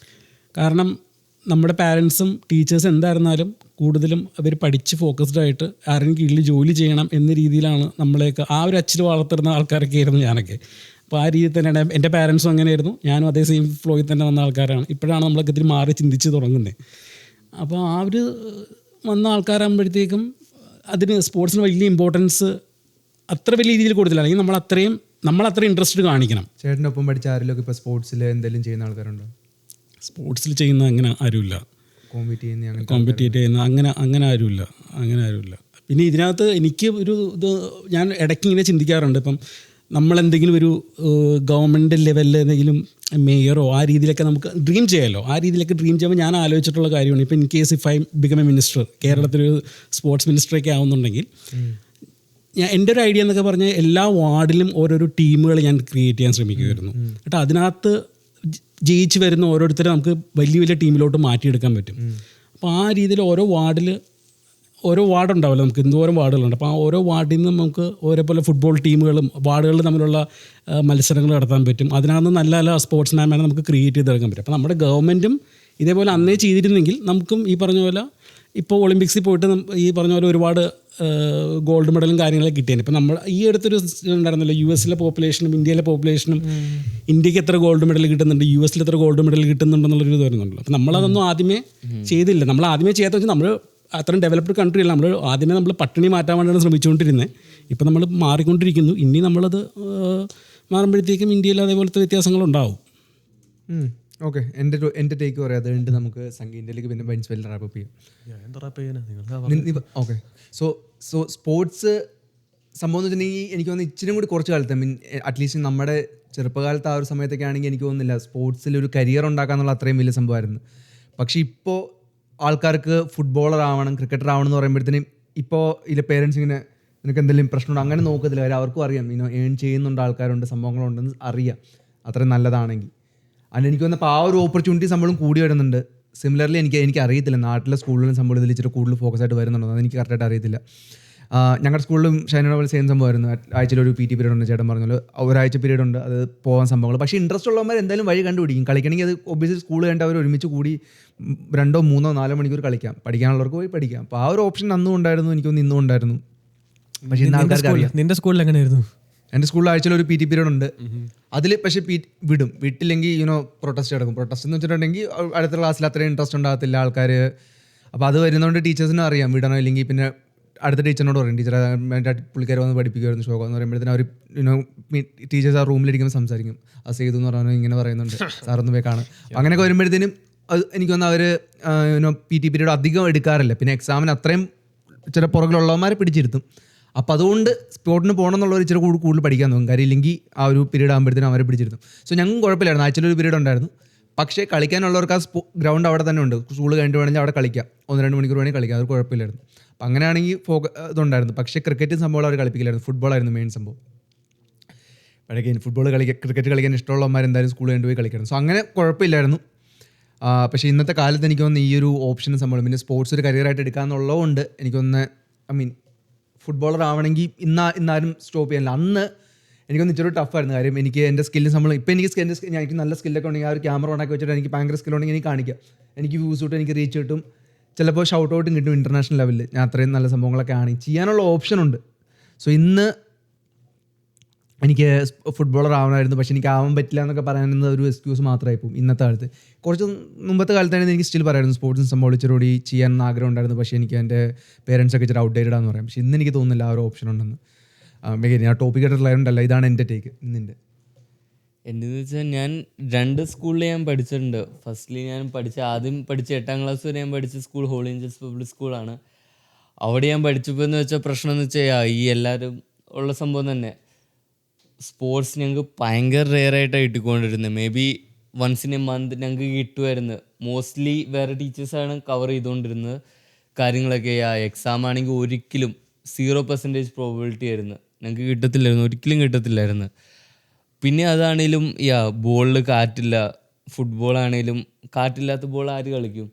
കാരണം നമ്മുടെ പാരൻസും ടീച്ചേഴ്സ് എന്തായിരുന്നാലും കൂടുതലും അവർ പഠിച്ച് ഫോക്കസ്ഡ് ആയിട്ട് ആരെങ്കിലും കീഴിൽ ജോലി ചെയ്യണം എന്ന രീതിയിലാണ് നമ്മളെയൊക്കെ ആ ഒരു അച്ചിൽ വളർത്തുന്ന ആൾക്കാരൊക്കെ ആയിരുന്നു ഞാനൊക്കെ. അപ്പോൾ ആ രീതിയിൽ തന്നെയാണ് എൻ്റെ പാരൻസും അങ്ങനെയായിരുന്നു. ഞാനും അതേ സെയിം ഫ്ലോയിൽ തന്നെ വന്ന ആൾക്കാരാണ്. ഇപ്പോഴാണ് നമ്മളൊക്കെ ഇതിൽ മാറി ചിന്തിച്ച് തുടങ്ങുന്നത്. അപ്പോൾ ആ ഒരു വന്ന ആൾക്കാരാകുമ്പോഴത്തേക്കും അതിന് സ്പോർട്സിന് വലിയ ഇമ്പോർട്ടൻസ് അത്ര വലിയ രീതിയിൽ കൊടുത്തില്ല. അല്ലെങ്കിൽ നമ്മളത്ര ഇൻട്രസ്റ്റ് കാണിക്കണം. ചേട്ടൻ്റെ ഒപ്പം പഠിച്ച ആരെങ്കിലും ഇപ്പോൾ സ്പോർട്സിൽ എന്തെങ്കിലും ചെയ്യുന്ന ആൾക്കാരുണ്ടോ? സ്പോർട്സിൽ ചെയ്യുന്ന അങ്ങനെ ആരുമില്ല. കോമ്പറ്റീറ്റ് ചെയ്യുന്ന അങ്ങനെ ആരുമില്ല. പിന്നെ ഇതിനകത്ത് എനിക്ക് ഒരു ഇത് ഞാൻ ഇടയ്ക്ക് ഇങ്ങനെ ചിന്തിക്കാറുണ്ട്. ഇപ്പം നമ്മളെന്തെങ്കിലും ഒരു ഗവൺമെൻറ് ലെവലിൽ എന്തെങ്കിലും മേയറോ ആ രീതിയിലൊക്കെ നമുക്ക് ഡ്രീം ചെയ്യാമല്ലോ. ആ രീതിയിലൊക്കെ ഡ്രീം ചെയ്യുമ്പോൾ ഞാൻ ആലോചിച്ചിട്ടുള്ള കാര്യമാണ്, ഇപ്പോൾ in case if I become a minister, കേരളത്തിലൊരു സ്പോർട്സ് മിനിസ്റ്ററൊക്കെ ആവുന്നുണ്ടെങ്കിൽ എൻ്റെ ഒരു ഐഡിയ എന്നൊക്കെ പറഞ്ഞാൽ എല്ലാ വാർഡിലും ഓരോരോ ടീമുകൾ ഞാൻ ക്രിയേറ്റ് ചെയ്യാൻ ശ്രമിക്കുമായിരുന്നു. കേട്ടോ, അതിനകത്ത് ജയിച്ച് വരുന്ന ഓരോരുത്തരെ നമുക്ക് വലിയ വലിയ ടീമിലോട്ട് മാറ്റിയെടുക്കാൻ പറ്റും. അപ്പോൾ ആ രീതിയിൽ ഓരോ വാർഡുണ്ടാവില്ല, നമുക്ക് എന്തോരം വാർഡുകളുണ്ട്. അപ്പോൾ ആ ഓരോ വാർഡിൽ നിന്നും നമുക്ക് ഓരോപോലെ ഫുട്ബോൾ ടീമുകളും വാർഡുകളിൽ തമ്മിലുള്ള മത്സരങ്ങൾ നടത്താൻ പറ്റും. അതിനകത്ത് നല്ല നല്ല സ്പോർട്സ്മാൻമാരെ നമുക്ക് ക്രിയേറ്റ് ചെയ്തെടുക്കാൻ പറ്റും. അപ്പോൾ നമ്മുടെ ഗവൺമെൻറ്റും ഇതേപോലെ അന്നേ ചെയ്തിരുന്നെങ്കിൽ നമുക്കും ഈ പറഞ്ഞ പോലെ ഇപ്പോൾ ഒളിമ്പിക്സിൽ പോയിട്ട് ഈ പറഞ്ഞ പോലെ ഒരുപാട് ഗോൾഡ് മെഡലും കാര്യങ്ങളൊക്കെ കിട്ടിയാണ്. ഇപ്പം നമ്മൾ ഈ അടുത്തൊരു ഉണ്ടായിരുന്നല്ലോ, US പോപ്പുലേഷനും ഇന്ത്യയിലെ പോപ്പുലേഷനും ഇന്ത്യക്ക് എത്ര ഗോൾഡ് മെഡൽ കിട്ടുന്നുണ്ട്, US എത്ര ഗോൾഡ് മെഡൽ കിട്ടുന്നുണ്ടെന്നുള്ളൊരു ഇത് വരുന്നുണ്ടല്ലോ. അപ്പം നമ്മളതൊന്നും ആദ്യമേ ചെയ്തില്ല. നമ്മൾ ആദ്യമേ ചെയ്യാത്ത വെച്ചാൽ നമ്മൾ അത്രയും ഡെവലപ്ഡ് കൺട്രി അല്ല. നമ്മൾ പട്ടിണി മാറ്റാൻ വേണ്ടിയാണ് ശ്രമിച്ചുകൊണ്ടിരുന്നത്. ഇപ്പം നമ്മൾ മാറിക്കൊണ്ടിരിക്കുന്നു. ഇനി നമ്മളത് മാറുമ്പോഴത്തേക്കും ഇന്ത്യയിൽ അതേപോലത്തെ വ്യത്യാസങ്ങളുണ്ടാവും. ഓക്കെ, എൻ്റെ ടേക്ക് പറയാം. അതുകൊണ്ട് നമുക്ക് സംഗീതത്തിലേക്ക് പിന്നെ ബൈൻസ് വെൽ റാപ്പ് ചെയ്യാം. ഓക്കെ, സോ സ്പോർട്സ് സംഭവം എന്ന് വെച്ചിട്ടുണ്ടെങ്കിൽ എനിക്ക് തോന്നുന്നു ഇച്ചിരി കൂടി കുറച്ച് കാലത്ത് അറ്റ്ലീസ്റ്റ് നമ്മുടെ ചെറുപ്പകാലത്ത് ആ ഒരു സമയത്തൊക്കെ ആണെങ്കിൽ എനിക്ക് തോന്നുന്നില്ല സ്പോർട്സിൽ ഒരു കരിയർ ഉണ്ടാക്കാന്നുള്ള അത്രയും വലിയ സംഭവമായിരുന്നു. പക്ഷേ ഇപ്പോൾ ആൾക്കാർക്ക് ഫുട്ബോളർ ആവണം, ക്രിക്കറ്റർ ആവണം എന്ന് പറയുമ്പോഴത്തേനും ഇപ്പോൾ ഇതിലെ പേരൻസ് ഇങ്ങനെ നിനക്ക് എന്തെങ്കിലും പ്രശ്നമുണ്ടോ അങ്ങനെ നോക്കത്തില്ല. കാര്യം അവർക്കും അറിയാം ഏൺ ചെയ്യുന്നുണ്ട്, ആൾക്കാരുണ്ട്, സംഭവങ്ങളുണ്ടെന്ന് അറിയാം അത്രയും നല്ലതാണെങ്കിൽ. അതിന് എനിക്ക് വന്നപ്പോൾ ആ ഒരു ഓപ്പർച്യൂണിറ്റി സംഭവം കൂടി വരുന്നുണ്ട്. സിമിലർലി എനിക്ക് അറിയത്തില്ല നാട്ടിലെ സ്കൂളിലും സംഭവം ഇതിൽ ഇച്ചിരി കൂടുതൽ ഫോക്കസ് ആയിട്ട് വരുന്നുണ്ടോ അതെനിക്ക് കറക്റ്റായിട്ട് അറിയത്തില്ല. ഞങ്ങളുടെ സ്കൂളിലും ഷൈനയുടെ പോലെ സെയിം സംഭവമായിരുന്നു. ആഴ്ചയിലൊരു PT പീരീഡ് ഉണ്ട്, ചേട്ടൻ പറഞ്ഞല്ലോ ഒരാഴ്ച പീരീഡ് ഉണ്ട്, അത് പോകാൻ സംഭവങ്ങൾ. പക്ഷേ ഇൻട്രസ്റ്റ് ഉള്ളവന്മാർ എന്തായാലും വഴി കണ്ടുപിടിക്കും. കളിക്കണമെങ്കിൽ അത് ഒബ്വിയസ്ലി സ്കൂൾ കഴിഞ്ഞിട്ട് അവർ ഒരുമിച്ച് കൂടി 2, 3, 4 മണിക്കൂർ കളിക്കാം. പഠിക്കാനുള്ളവർക്ക് പോയി പഠിക്കാം. അപ്പോൾ ആ ഒരു ഓപ്ഷൻ അന്നും ഉണ്ടായിരുന്നു, എനിക്കൊന്ന് ഇന്നും ഉണ്ടായിരുന്നു. പക്ഷേ ഇന്ന് ആൾക്കാർക്ക് അറിയാം. നിന്റെ സ്കൂളിൽ എങ്ങനെയായിരുന്നു? എൻ്റെ സ്കൂളിൽ ആഴ്ചയിൽ ഒരു PT പീരീഡ് ഉണ്ട്. അതിൽ പക്ഷേ വിട്ടില്ലെങ്കിൽ പ്രൊട്ടസ്റ്റ് നടക്കും. പ്രൊട്ടസ്റ്റ് എന്ന് വെച്ചിട്ടുണ്ടെങ്കിൽ അടുത്ത ക്ലാസ്സിൽ അത്രയും ഇൻട്രസ്റ്റ് ഉണ്ടാകത്തില്ല ആൾക്കാർ. അപ്പോൾ അത് വരുന്നതുകൊണ്ട് ടീച്ചേഴ്സിനും അറിയാം വിടണം. ഇല്ലെങ്കിൽ പിന്നെ അടുത്ത ടീച്ചറിനോട് പറയും, ടീച്ചർ പുള്ളിക്കാർ വന്ന് പഠിപ്പിക്കുമായിരുന്നു ശോകം എന്ന് പറയുമ്പോഴത്തേനും അവർ ടീച്ചേഴ്സ് ആ റൂമിലിരിക്കുമ്പോൾ സംസാരിക്കും. അത് ചെയ്തു എന്ന് പറഞ്ഞാൽ ഇങ്ങനെ പറയുന്നുണ്ട്, സാറൊന്ന് പോയി കാണും. അങ്ങനെയൊക്കെ വരുമ്പോഴത്തേനും അത് എനിക്ക് തോന്നുന്നു അവർ PT പീരീഡ് അധികം എടുക്കാറില്ല. പിന്നെ എക്സാമിന് അത്രയും ചില പുറകിലുള്ളവന്മാരെ പിടിച്ചിരുത്തും. അപ്പോൾ അതുകൊണ്ട് സ്പോർട്ടിന് പോകണം എന്നുള്ളവർ ഇച്ചിരി കൂടുതൽ പഠിക്കാൻ നോക്കും. കാര്യം ഇല്ലെങ്കിൽ ആ ഒരു പീരീഡ് ആകുമ്പോഴത്തേനും അവരെ പിടിച്ചിരുത്തും. സോ ഞങ്ങൾക്ക് കുഴപ്പമില്ലായിരുന്നു, ആഴ്ചയിലൊരു പീരീഡ് ഉണ്ടായിരുന്നു. പക്ഷേ കളിക്കാനുള്ളവർക്ക് ആ ഗ്രൗണ്ട് അവിടെ തന്നെ ഉണ്ട്. സ്കൂൾ കഴിഞ്ഞിട്ട് വേണമെങ്കിൽ അവിടെ കളിക്കാം, 1-2 മണിക്കൂർ വേണമെങ്കിൽ കളിക്കാം, അത് കുഴപ്പമില്ലായിരുന്നു. അപ്പം അങ്ങനെയാണെങ്കിൽ ഇതുണ്ടായിരുന്നു. പക്ഷേ ക്രിക്കറ്റ് സംഭവം അവർ കളിപ്പിക്കില്ലായിരുന്നു, ഫുട്ബോളായിരുന്നു മെയിൻ സംഭവം. പഴയ ഫുട്ബോൾ ക്രിക്കറ്റ് കളിക്കാൻ ഇഷ്ടമുള്ളവന്മാർ എന്തായാലും സ്കൂൾ കഴിഞ്ഞിട്ട് പോയി കളിക്കായിരുന്നു. സോ അങ്ങനെ കുഴപ്പമില്ലായിരുന്നു. പക്ഷേ ഇന്നത്തെ കാലത്ത് എനിക്ക് തോന്നുന്നു ഈ ഒരു ഓപ്ഷൻ സംഭവം പിന്നെ സ്പോർട്സ് ഒരു കരിയറായിട്ട് എടുക്കാമെന്നുള്ളതുകൊണ്ട് എനിക്കൊന്ന് ഫുട്ബോളർ ആവണമെങ്കിൽ ഇന്നാരും സ്റ്റോപ്പ് ചെയ്യാനില്ല. അന്ന് എനിക്കൊന്ന് ഇച്ചിരി ടഫായിരുന്നു. കാര്യം എനിക്ക് എൻ്റെ സ്കില്ല് ഇപ്പോൾ എനിക്ക് നല്ല സ്കില്ലൊക്കെ ഉണ്ടെങ്കിൽ ആ ഒരു ക്യാമറ ഉണ്ടാക്കി വെച്ചിട്ട് എനിക്ക് ഭയങ്കര സ്കില്ലുണ്ടെങ്കിൽ എനിക്ക് കാണിക്കാം, എനിക്ക് വ്യൂസ് കിട്ടും, എനിക്ക് റീച്ച് കിട്ടും, ചിലപ്പോൾ ഷൗട്ട് ഔട്ടും കിട്ടും ഇൻ്റർനാഷണൽ ലെവലിൽ. ഞാൻ അത്രയും നല്ല സംഭവങ്ങളൊക്കെ ആണ് ചെയ്യാനുള്ള ഓപ്ഷനുണ്ട്. സോ ഇന്ന് എനിക്ക് ഫുട്ബോളർ ആവണമായിരുന്നു, പക്ഷേ എനിക്ക് ആവാൻ പറ്റില്ല എന്നൊക്കെ പറയാനുള്ള ഒരു എക്സ്ക്യൂസ് മാത്രമായി പോകും ഇന്നത്തെ കാലത്ത്. കുറച്ച് മുമ്പത്തെ കാലത്താണെങ്കിൽ എനിക്ക് സ്റ്റിൽ പറയായിരുന്നു സ്പോർട്സും സംഭവം ഇച്ചിരി ചെയ്യാൻ ആഗ്രഹം ഉണ്ടായിരുന്നു. പക്ഷേ എനിക്ക് എൻ്റെ പേരൻസൊക്കെ ഇച്ചിരി ഔട്ട്ഡേറ്റഡ് ആണെന്ന് പറയാം. പക്ഷേ ഇന്ന് എനിക്ക് തോന്നുന്നില്ല ആ ഒരു ഓപ്ഷൻ ഉണ്ടെന്ന്. ഞാൻ ടോപ്പിക് ആയിട്ടുള്ളതുകൊണ്ടല്ല, ഇതാണ് എൻ്റെ ടേക്ക് ഇന്നിൻ്റെ. എൻ്റെന്ന് വെച്ചാൽ ഞാൻ 2 സ്കൂളിൽ ഞാൻ പഠിച്ചിട്ടുണ്ട്. ഫസ്റ്റ്ലി ഞാൻ ആദ്യം പഠിച്ച 8ാം ക്ലാസ് വരെ ഞാൻ പഠിച്ച സ്കൂൾ ഹോളി ഏഞ്ചൽസ് പബ്ലിക് സ്കൂളാണ്. അവിടെ ഞാൻ പഠിച്ചപ്പോൾ എന്ന് വെച്ചാൽ പ്രശ്നം എന്ന് വെച്ചാൽ ഈ എല്ലാവരും ഉള്ള സംഭവം തന്നെ സ്പോർട്സ് ഞങ്ങൾക്ക് ഭയങ്കര റെയറായിട്ടാണ് കിട്ടിക്കൊണ്ടിരുന്നത്. Maybe once in a month ഞങ്ങൾക്ക് കിട്ടുമായിരുന്നു. മോസ്റ്റ്ലി വേറെ ടീച്ചേഴ്സാണ് കവർ ചെയ്തുകൊണ്ടിരുന്നത് കാര്യങ്ങളൊക്കെ. എക്സാം ആണെങ്കിൽ ഒരിക്കലും 0% പ്രോബിലിറ്റി ആയിരുന്നു, ഞങ്ങൾക്ക് കിട്ടത്തില്ലായിരുന്നു, ഒരിക്കലും കിട്ടത്തില്ലായിരുന്നു. പിന്നെ അതാണേലും ബോളിൽ കാറ്റില്ല, ഫുട്ബോളാണേലും കാറ്റില്ലാത്ത ബോൾ ആര് കളിക്കും?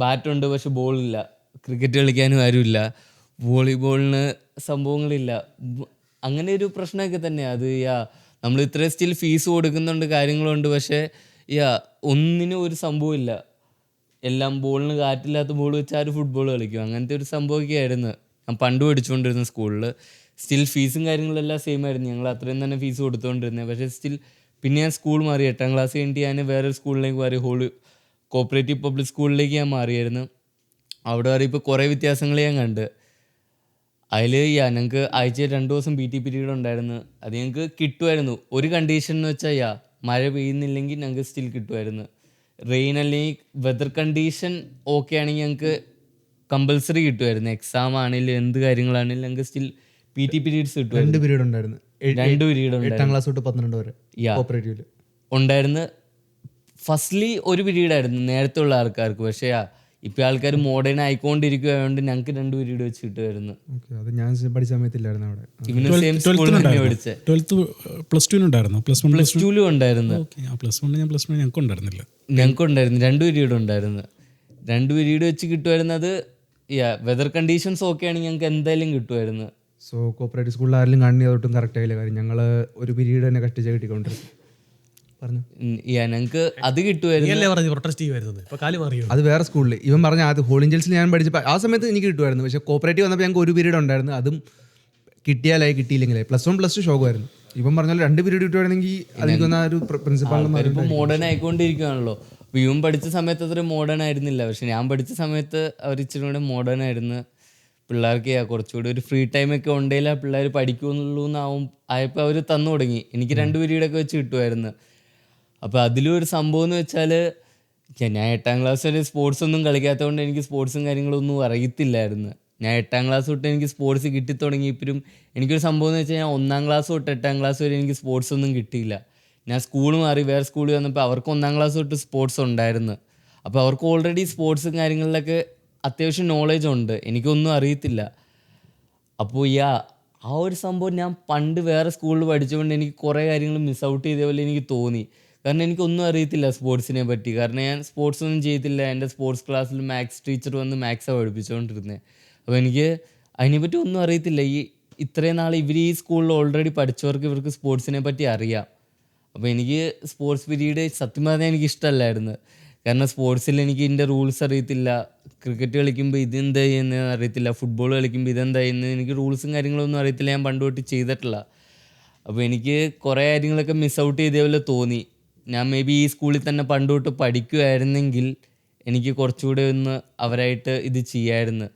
ബാറ്റുണ്ട് പക്ഷെ ബോളില്ല, ക്രിക്കറ്റ് കളിക്കാനും ആരുമില്ല, വോളിബോളിന് സംഭവങ്ങളില്ല. അങ്ങനെ ഒരു പ്രശ്നമൊക്കെ തന്നെയാണ് അത്. നമ്മൾ ഇത്രയും സ്റ്റിൽ ഫീസ് കൊടുക്കുന്നുണ്ട്, കാര്യങ്ങളുണ്ട്, പക്ഷേ ഒന്നിനും ഒരു സംഭവമില്ല. എല്ലാം ബോളിന് കാറ്റില്ലാത്ത ബോൾ വെച്ച് ആര് ഫുട്ബോൾ കളിക്കും? അങ്ങനത്തെ ഒരു സംഭവമൊക്കെ ആയിരുന്നു ഞാൻ പണ്ട് പഠിച്ചുകൊണ്ടിരുന്ന സ്കൂളിൽ. സ്റ്റിൽ ഫീസും കാര്യങ്ങളെല്ലാം സെയിം ആയിരുന്നു, ഞങ്ങൾ അത്രയും തന്നെ ഫീസ് കൊടുത്തുകൊണ്ടിരുന്നത്. പക്ഷേ സ്റ്റിൽ പിന്നെ ഞാൻ സ്കൂൾ മാറി, 8ാം ക്ലാസ് കഴിഞ്ഞിട്ട് ഞാൻ വേറൊരു സ്കൂളിലേക്ക് മാറി, കോപ്പറേറ്റീവ് പബ്ലിക് സ്കൂളിലേക്ക് ഞാൻ മാറിയായിരുന്നു. അവിടെ വരെ ഇപ്പോൾ കുറേ വ്യത്യാസങ്ങൾ ഞാൻ കണ്ട്. അതിൽ ഞങ്ങൾക്ക് ആഴ്ചയിൽ 2 ദിവസം PT പീരീഡ് ഉണ്ടായിരുന്നു. അത് ഞങ്ങൾക്ക് കിട്ടുമായിരുന്നു. ഒരു കണ്ടീഷൻ എന്ന് വെച്ചാൽ മഴ പെയ്യുന്നില്ലെങ്കിൽ ഞങ്ങൾക്ക് സ്റ്റിൽ കിട്ടുമായിരുന്നു. റെയിൻ അല്ലെങ്കിൽ വെതർ കണ്ടീഷൻ ഓക്കെ ആണെങ്കിൽ ഞങ്ങൾക്ക് കമ്പൽസറി കിട്ടുമായിരുന്നു. എക്സാം ആണെങ്കിലും എന്ത് കാര്യങ്ങളാണെങ്കിലും ഞങ്ങൾക്ക് സ്റ്റിൽ PT പീരീഡ്സ് കിട്ടുമായിരുന്നു. 2 പീരീഡ് ഉണ്ടായിരുന്നു. 2 പീരീഡ് 8ാം ക്ലാസ് തൊട്ട് 12 വരെ കോപ്പറേറ്റീവില് ഉണ്ടായിരുന്നു. ഫസ്റ്റ്ലി ഒരു പീരീഡായിരുന്നു നേരത്തെ ഉള്ള ആൾക്കാർക്ക്. പക്ഷേ ഇപ്പോൾ ആൾക്കാർ മോഡേൺ ആയിക്കൊണ്ടിരിക്കുകയായതുകൊണ്ട് ഞങ്ങൾക്ക് 2 പീരീഡ് വെച്ച് കിട്ടുമായിരുന്നു. അത് ഞാൻ പഠിച്ച സമയത്തില്ലായിരുന്നു അവിടെ. ഇവന് സെയിം സ്കൂളിൽ തന്നെ പഠിച്ചത്. 12th പ്ലസ് ടുവിന് ഉണ്ടായിരുന്നു, പ്ലസ് 2 ഉണ്ടായിരുന്നു. പ്ലസ് 1 ഞങ്ങൾക്ക് ഉണ്ടായിരുന്നില്ല. ഞങ്ങൾക്കുണ്ടായിരുന്നു 2 പീരീഡ് ഉണ്ടായിരുന്നു. 2 പീരീഡ് വെച്ച് കിട്ടുമായിരുന്നത്. വെതർ കണ്ടീഷൻസ് ഓക്കെ ആണെങ്കിൽ ഞങ്ങൾക്ക് എന്തായാലും കിട്ടുമായിരുന്നു. സോ കോപ്പറേറ്റീവ് സ്കൂളിൽ ആരെങ്കിലും കാണുന്നത് അതൊട്ടും കറക്റ്റ് ആയില്ല. കാര്യം ഞങ്ങൾ ഒരു പീരീഡ് തന്നെ കഷ്ടിച്ച് കിട്ടിക്കൊണ്ടിരുന്നു. പറഞ്ഞു ഞങ്ങൾക്ക് അത് കിട്ടുമായിരുന്നു. പറഞ്ഞു പ്രൊട്ടസ്റ്റ് ചെയ്യുമായിരുന്നു. ഇപ്പോൾ കാലി മാറിയോ? അത് വേറെ സ്കൂളിൽ ഇവൻ പറഞ്ഞ അത് ഹോളിഞ്ചൽസിൽ ഞാൻ പഠിച്ചപ്പോൾ ആ സമയത്ത് എനിക്ക് കിട്ടുമായിരുന്നു. പക്ഷേ കോപ്പറേറ്റീവ് വന്നപ്പോൾ ഞങ്ങൾക്ക് ഒരു പീരീഡ് ഉണ്ടായിരുന്നു. അതും കിട്ടിയാലായി കിട്ടിയില്ലെങ്കിലേ പ്ലസ് 1 പ്ലസ് 2 ഷോക്കുമായിരുന്നു. ഇവൻ പറഞ്ഞാൽ 2 പീരീഡ് കിട്ടുമായിരുന്നെങ്കിൽ അതിലേക്ക് വന്ന ഒരു പ്രിൻസിപ്പാളിന് ഇപ്പോൾ മോഡേൺ ആയിക്കൊണ്ടിരിക്കുകയാണല്ലോ. അപ്പോൾ ഇവൻ പഠിച്ച സമയത്ത് അത്ര മോഡേൺ ആയിരുന്നില്ല. പക്ഷെ ഞാൻ പഠിച്ച സമയത്ത് അവർ ഇച്ചിരി കൂടെ മോഡേൺ ആയിരുന്നു. പിള്ളേർക്ക് കുറച്ചുകൂടി ഒരു ഫ്രീ ടൈമൊക്കെ ഉണ്ടെങ്കിൽ പിള്ളേർ പഠിക്കുമെന്നുള്ളൂ ആയപ്പോൾ അവർ തന്നു തുടങ്ങി. എനിക്ക് 2 പീരീഡൊക്കെ വെച്ച് കിട്ടുമായിരുന്നു. അപ്പോൾ അതിലും ഒരു സംഭവം എന്ന് വെച്ചാൽ ഞാൻ 8ാം ക്ലാസ് വരെ സ്പോർട്സ് ഒന്നും കളിക്കാത്തതുകൊണ്ട് എനിക്ക് സ്പോർട്സും കാര്യങ്ങളൊന്നും അറിയത്തില്ലായിരുന്നു. ഞാൻ 8ാം ക്ലാസ് തൊട്ട് എനിക്ക് സ്പോർട്സ് കിട്ടിത്തുടങ്ങിയപ്പോഴും എനിക്കൊരു സംഭവം എന്ന് വെച്ചാൽ ഞാൻ 1ാം ക്ലാസ് തൊട്ട് 8ാം ക്ലാസ് വരെ എനിക്ക് സ്പോർട്സ് ഒന്നും കിട്ടിയില്ല. ഞാൻ സ്കൂൾ മാറി വേറെ സ്കൂളിൽ വന്നപ്പോൾ അവർക്ക് 1ാം ക്ലാസ് തൊട്ട് സ്പോർട്സ് ഉണ്ടായിരുന്നു. അപ്പോൾ അവർക്ക് ഓൾറെഡി സ്പോർട്സും കാര്യങ്ങളിലൊക്കെ അത്യാവശ്യം നോളേജ് ഉണ്ട്, എനിക്കൊന്നും അറിയത്തില്ല. അപ്പോൾ ആ ഒരു സംഭവം ഞാൻ പണ്ട് വേറെ സ്കൂളിൽ പഠിച്ചുകൊണ്ട് എനിക്ക് കുറേ കാര്യങ്ങൾ മിസ് ഔട്ട് ചെയ്ത പോലെ എനിക്ക് തോന്നി. കാരണം എനിക്കൊന്നും അറിയത്തില്ല സ്പോർട്സിനെ പറ്റി. കാരണം ഞാൻ സ്പോർട്സ് ഒന്നും ചെയ്തില്ല. എൻ്റെ സ്പോർട്സ് ക്ലാസ്സിൽ മാത്സ് ടീച്ചർ വന്ന് മാത്സാണ് പഠിപ്പിച്ചുകൊണ്ടിരുന്നത്. അപ്പോൾ എനിക്ക് അതിനെപ്പറ്റി ഒന്നും അറിയത്തില്ല. ഇത്രയും നാൾ ഈ സ്കൂളിൽ ഓൾറെഡി പഠിച്ചവർക്ക് ഇവർക്ക് സ്പോർട്സിനെ പറ്റി അറിയാം. അപ്പോൾ എനിക്ക് സ്പോർട്സ് പീരീഡ് സത്യം പറഞ്ഞാൽ എനിക്ക് ഇഷ്ടമല്ലായിരുന്നു. കാരണം സ്പോർട്സിൽ എനിക്ക് ഇതിൻ്റെ റൂൾസ് അറിയത്തില്ല. ക്രിക്കറ്റ് കളിക്കുമ്പോൾ ഇതെന്താ ചെയ്യുന്നതെന്ന് അറിയത്തില്ല, ഫുട്ബോൾ കളിക്കുമ്പോൾ ഇതെന്താ ചെയ്യുന്നത് എനിക്ക് റൂൾസും കാര്യങ്ങളൊന്നും അറിയത്തില്ല. ഞാൻ പണ്ട് തൊട്ട് ചെയ്തിട്ടില്ല. അപ്പോൾ എനിക്ക് കുറേ കാര്യങ്ങളൊക്കെ മിസ് ഔട്ട് ചെയ്ത പോലെ തോന്നി. ഞാൻ മേ ബി ഈ സ്കൂളിൽ തന്നെ പണ്ട് തൊട്ട് പഠിക്കുമായിരുന്നെങ്കിൽ എനിക്ക് കുറച്ചുകൂടെ ഒന്ന് അവരായിട്ട് ഇത് ചെയ്യാമായിരുന്നു.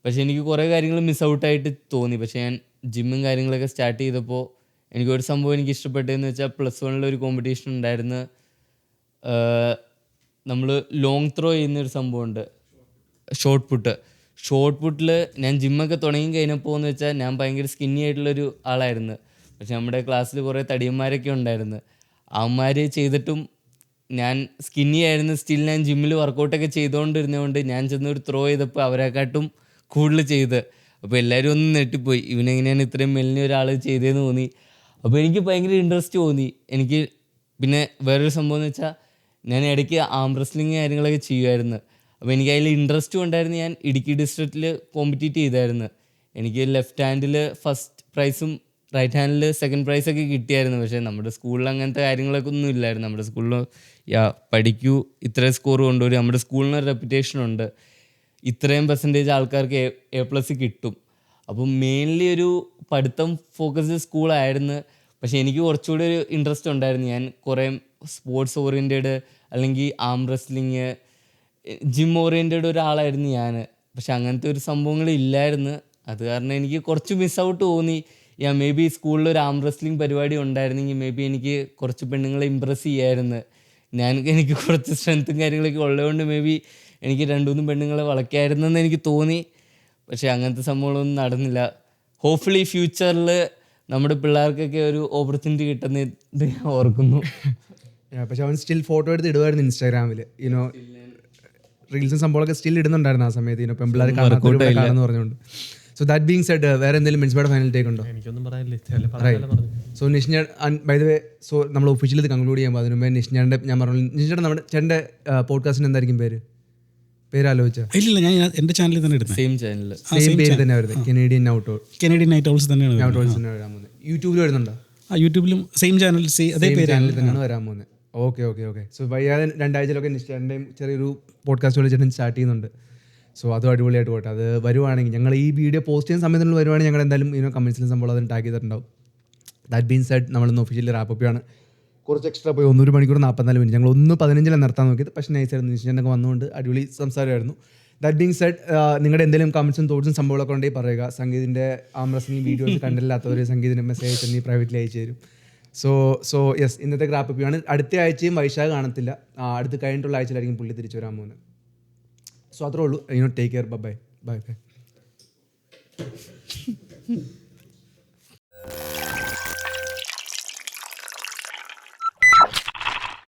പക്ഷേ എനിക്ക് കുറേ കാര്യങ്ങൾ മിസ് ഔട്ടായിട്ട് തോന്നി. പക്ഷേ ഞാൻ ജിമ്മും കാര്യങ്ങളൊക്കെ സ്റ്റാർട്ട് ചെയ്തപ്പോൾ എനിക്കൊരു സംഭവം എനിക്ക് ഇഷ്ടപ്പെട്ടതെന്ന് വെച്ചാൽ പ്ലസ് 1 ഒരു കോമ്പറ്റീഷൻ ഉണ്ടായിരുന്നു. നമ്മൾ ലോങ് ത്രോ ചെയ്യുന്നൊരു സംഭവമുണ്ട്, ഷോർട്ട് പുട്ടിൽ ഞാൻ ജിമ്മൊക്കെ തുടങ്ങി കഴിഞ്ഞപ്പോൾ എന്ന് വെച്ചാൽ ഞാൻ ഭയങ്കര സ്കിന്നി ആയിട്ടുള്ളൊരു ആളായിരുന്നു. പക്ഷെ നമ്മുടെ ക്ലാസ്സിൽ കുറേ തടിയന്മാരൊക്കെ ഉണ്ടായിരുന്നു. അവന്മാർ ചെയ്തിട്ടും ഞാൻ സ്കിന്നി ആയിരുന്നു. സ്റ്റിൽ ഞാൻ ജിമ്മിൽ വർക്കൗട്ടൊക്കെ ചെയ്തുകൊണ്ടിരുന്നതുകൊണ്ട് ഞാൻ ചെന്നൊരു ത്രോ ചെയ്തപ്പോൾ അവരെക്കാട്ടും കൂടുതൽ ചെയ്ത്. അപ്പോൾ എല്ലാവരും ഒന്ന് നെട്ടിപ്പോയി, ഇവനെങ്ങനെയാണ് ഇത്രയും മെലിഞ്ഞ ഒരാൾ ചെയ്തതെന്ന് തോന്നി. അപ്പോൾ എനിക്ക് ഭയങ്കര ഇൻട്രസ്റ്റ് തോന്നി. എനിക്ക് പിന്നെ വേറൊരു സംഭവം എന്ന് വെച്ചാൽ ഞാൻ ഇടയ്ക്ക് ആം റെസ്ലിങ് കാര്യങ്ങളൊക്കെ ചെയ്യുമായിരുന്നു. അപ്പോൾ എനിക്ക് അതിൽ ഇൻട്രസ്റ്റും ഉണ്ടായിരുന്നു. ഞാൻ ഇടുക്കി ഡിസ്ട്രിക്റ്റിൽ കോമ്പറ്റീറ്റ് ചെയ്തായിരുന്നു. എനിക്ക് ലെഫ്റ്റ് ഹാൻഡിൽ ഫസ്റ്റ് പ്രൈസും റൈറ്റ് ഹാൻഡിൽ സെക്കൻഡ് പ്രൈസൊക്കെ കിട്ടിയായിരുന്നു. പക്ഷേ നമ്മുടെ സ്കൂളിൽ അങ്ങനത്തെ കാര്യങ്ങളൊക്കെ ഒന്നും ഇല്ലായിരുന്നു. നമ്മുടെ സ്കൂളിൽ പഠിക്കൂ, ഇത്രയും സ്കോർ കൊണ്ടുവരും, നമ്മുടെ സ്കൂളിനൊരു റെപ്യൂട്ടേഷനുണ്ട്, ഇത്രയും പെർസെൻറ്റേജ് ആൾക്കാർക്ക് A+ കിട്ടും. അപ്പം മെയിൻലി ഒരു പഠിത്തം ഫോക്കസ്ഡ് സ്കൂളായിരുന്നു. പക്ഷേ എനിക്ക് കുറച്ചുകൂടി ഒരു ഇൻട്രസ്റ്റ് ഉണ്ടായിരുന്നു. ഞാൻ കുറേ സ്പോർട്സ് ഓറിയൻറ്റഡ് അല്ലെങ്കിൽ ആം റെസ്ലിങ്, ജിം ഓറിയൻറ്റഡ് ഒരാളായിരുന്നു ഞാൻ. പക്ഷെ അങ്ങനത്തെ ഒരു സംഭവങ്ങളില്ലായിരുന്നു. അത് കാരണം എനിക്ക് കുറച്ച് മിസ് ഔട്ട് തോന്നി. മേ ബി സ്കൂളിൽ ഒരു ആം റെസ്ലിംഗ് പരിപാടി ഉണ്ടായിരുന്നെങ്കിൽ മേ ബി എനിക്ക് കുറച്ച് പെണ്ണുങ്ങളെ ഇമ്പ്രസ് ചെയ്യാമായിരുന്നു. എനിക്ക് കുറച്ച് സ്ട്രെങ്ത്തും കാര്യങ്ങളൊക്കെ ഉള്ളതുകൊണ്ട് മേ ബി എനിക്ക് 2-3 പെണ്ണുങ്ങളെ വളയ്ക്കാമായിരുന്നെന്ന് എനിക്ക് തോന്നി. പക്ഷേ അങ്ങനത്തെ സംഭവങ്ങളൊന്നും നടന്നില്ല. ഹോപ്പ്ഫുള്ളി ഫ്യൂച്ചറിൽ നമ്മുടെ പിള്ളേർക്കൊക്കെ ഒരു ഓപ്പർച്യൂണിറ്റി കിട്ടുന്നത് ഞാൻ ഓർക്കുന്നു. പക്ഷെ അവൻ സ്റ്റിൽ ഫോട്ടോ എടുത്ത് ഇടുമായിരുന്നു ഇൻസ്റ്റാഗ്രാമിൽ. റീൽസും സംഭവമൊക്കെ സ്റ്റിൽ ഇടുന്നുണ്ടായിരുന്നു ആ സമയത്ത്. പെൺപിള്ളേർ കാണാമെന്ന് പറഞ്ഞുകൊണ്ട്. സോ ദാറ്റ് ബീങ് സെഡ്, വേറെ എന്തെങ്കിലും മിൻസ്ബയുടെ ഫൈനൽ ടേക്ക് ഉണ്ടോ? എനിക്കൊന്നും പറയാനില്ല. സോ നിഷ്ഞ, ബൈ ദ വേ, സോ നമ്മൾ ഒഫീഷ്യലി ഇത് കൺക്ലൂഡ് ചെയ്യുമ്പോൾ അതിന് മുമ്പേ നിഷ്ഞയുടെ ഞാൻ പറഞ്ഞു, നിഷ്ഞയുടെ നമ്മുടെ ചേട്ടൻ്റെ പോഡ്കാസ്റ്റിന് എന്തായിരിക്കും പേര്? പേരാലോചിച്ച ഇല്ലില്ല, ഞാൻ എൻ്റെ ചാനലിൽ തന്നെ ഇടുന്നത്. സെയിം ചാനൽ, സെയിം പേര് തന്നെ വരുന്നത്, Canadian outdoor Canadian night owls തന്നെയാണ് വരുന്നത്. ഔട്ട്ഡോർസ് തന്നെ വരാൻ പോകുന്നത്. യൂട്യൂബിൽ വരുന്നുണ്ടോ? യൂട്യൂബിലും സെയിം ചാനൽ അതേ പേര് ചാനലിൽ തന്നെയാണ് വരാൻ പോകുന്നത്. Okay okay okay. സോ വയ്യാതെ 2 ആഴ്ചയിലൊക്കെ ചേട്ടൻ്റെയും ചെറിയൊരു പോഡ്കാസ്റ്റ് പോലെ ചേട്ടൻ സ്റ്റാർട്ട് ചെയ്യുന്നുണ്ട്. സോ അതും അടിപൊളിയായിട്ട് പോട്ടെ. അത് വരുവാണെങ്കിൽ ഞങ്ങൾ ഈ വീഡിയോ പോസ്റ്റ് ചെയ്യുന്ന സമയത്തുള്ള വരുവാണെങ്കിൽ ഞങ്ങൾ എന്തായാലും കമൻസിലും സംഭവം അത് ടാഗ് ചെയ്തിട്ടുണ്ടാവും. ദാറ്റ് ബീൻ സെഡ് നമ്മളിന്ന് ഒഫീഷ്യലി റാപ്പ് ആണ്. കുറച്ച് എക്സ്ട്രാ പോയി 1 മണിക്കൂർ 44 മിനിറ്റ്. ഞങ്ങൾ 1:15 നിർത്താൻ നോക്കിയത്, പക്ഷേ നൈസായിരുന്നു. നിശ്ചയൊക്കെ വന്നുകൊണ്ട് അടിപൊളി സംസാരമായിരുന്നു. ദാറ്റ് ബീങ് സെഡ് നിങ്ങളുടെ എന്തെങ്കിലും കമൻസും തോട്ട്സും സംഭവങ്ങളൊക്കെ ഉണ്ടെങ്കിൽ പറയുക. സംഗീതിൻ്റെ ആംറസ്ലിംഗ് വീഡിയോസ് കണ്ടില്ലാത്തവർ സംഗീതിൻ്റെ മെസ്സേജ് അയച്ചു പ്രൈവറ്റ്ലി അയച്ചു തരും. സോ യെസ്, ഇന്നത്തെ റാപ്പ് ആണ്. അടുത്ത ആഴ്ചയും വൈശാഖ് കാണത്തില്ല, അടുത്ത് കഴിഞ്ഞിട്ടുള്ള ആഴ്ചയിലായിരിക്കും പുള്ളി തിരിച്ചു വരാൻ പോകുന്നത്. സോ അത്രേ ഉള്ളൂ. Take care. Bye bye bye.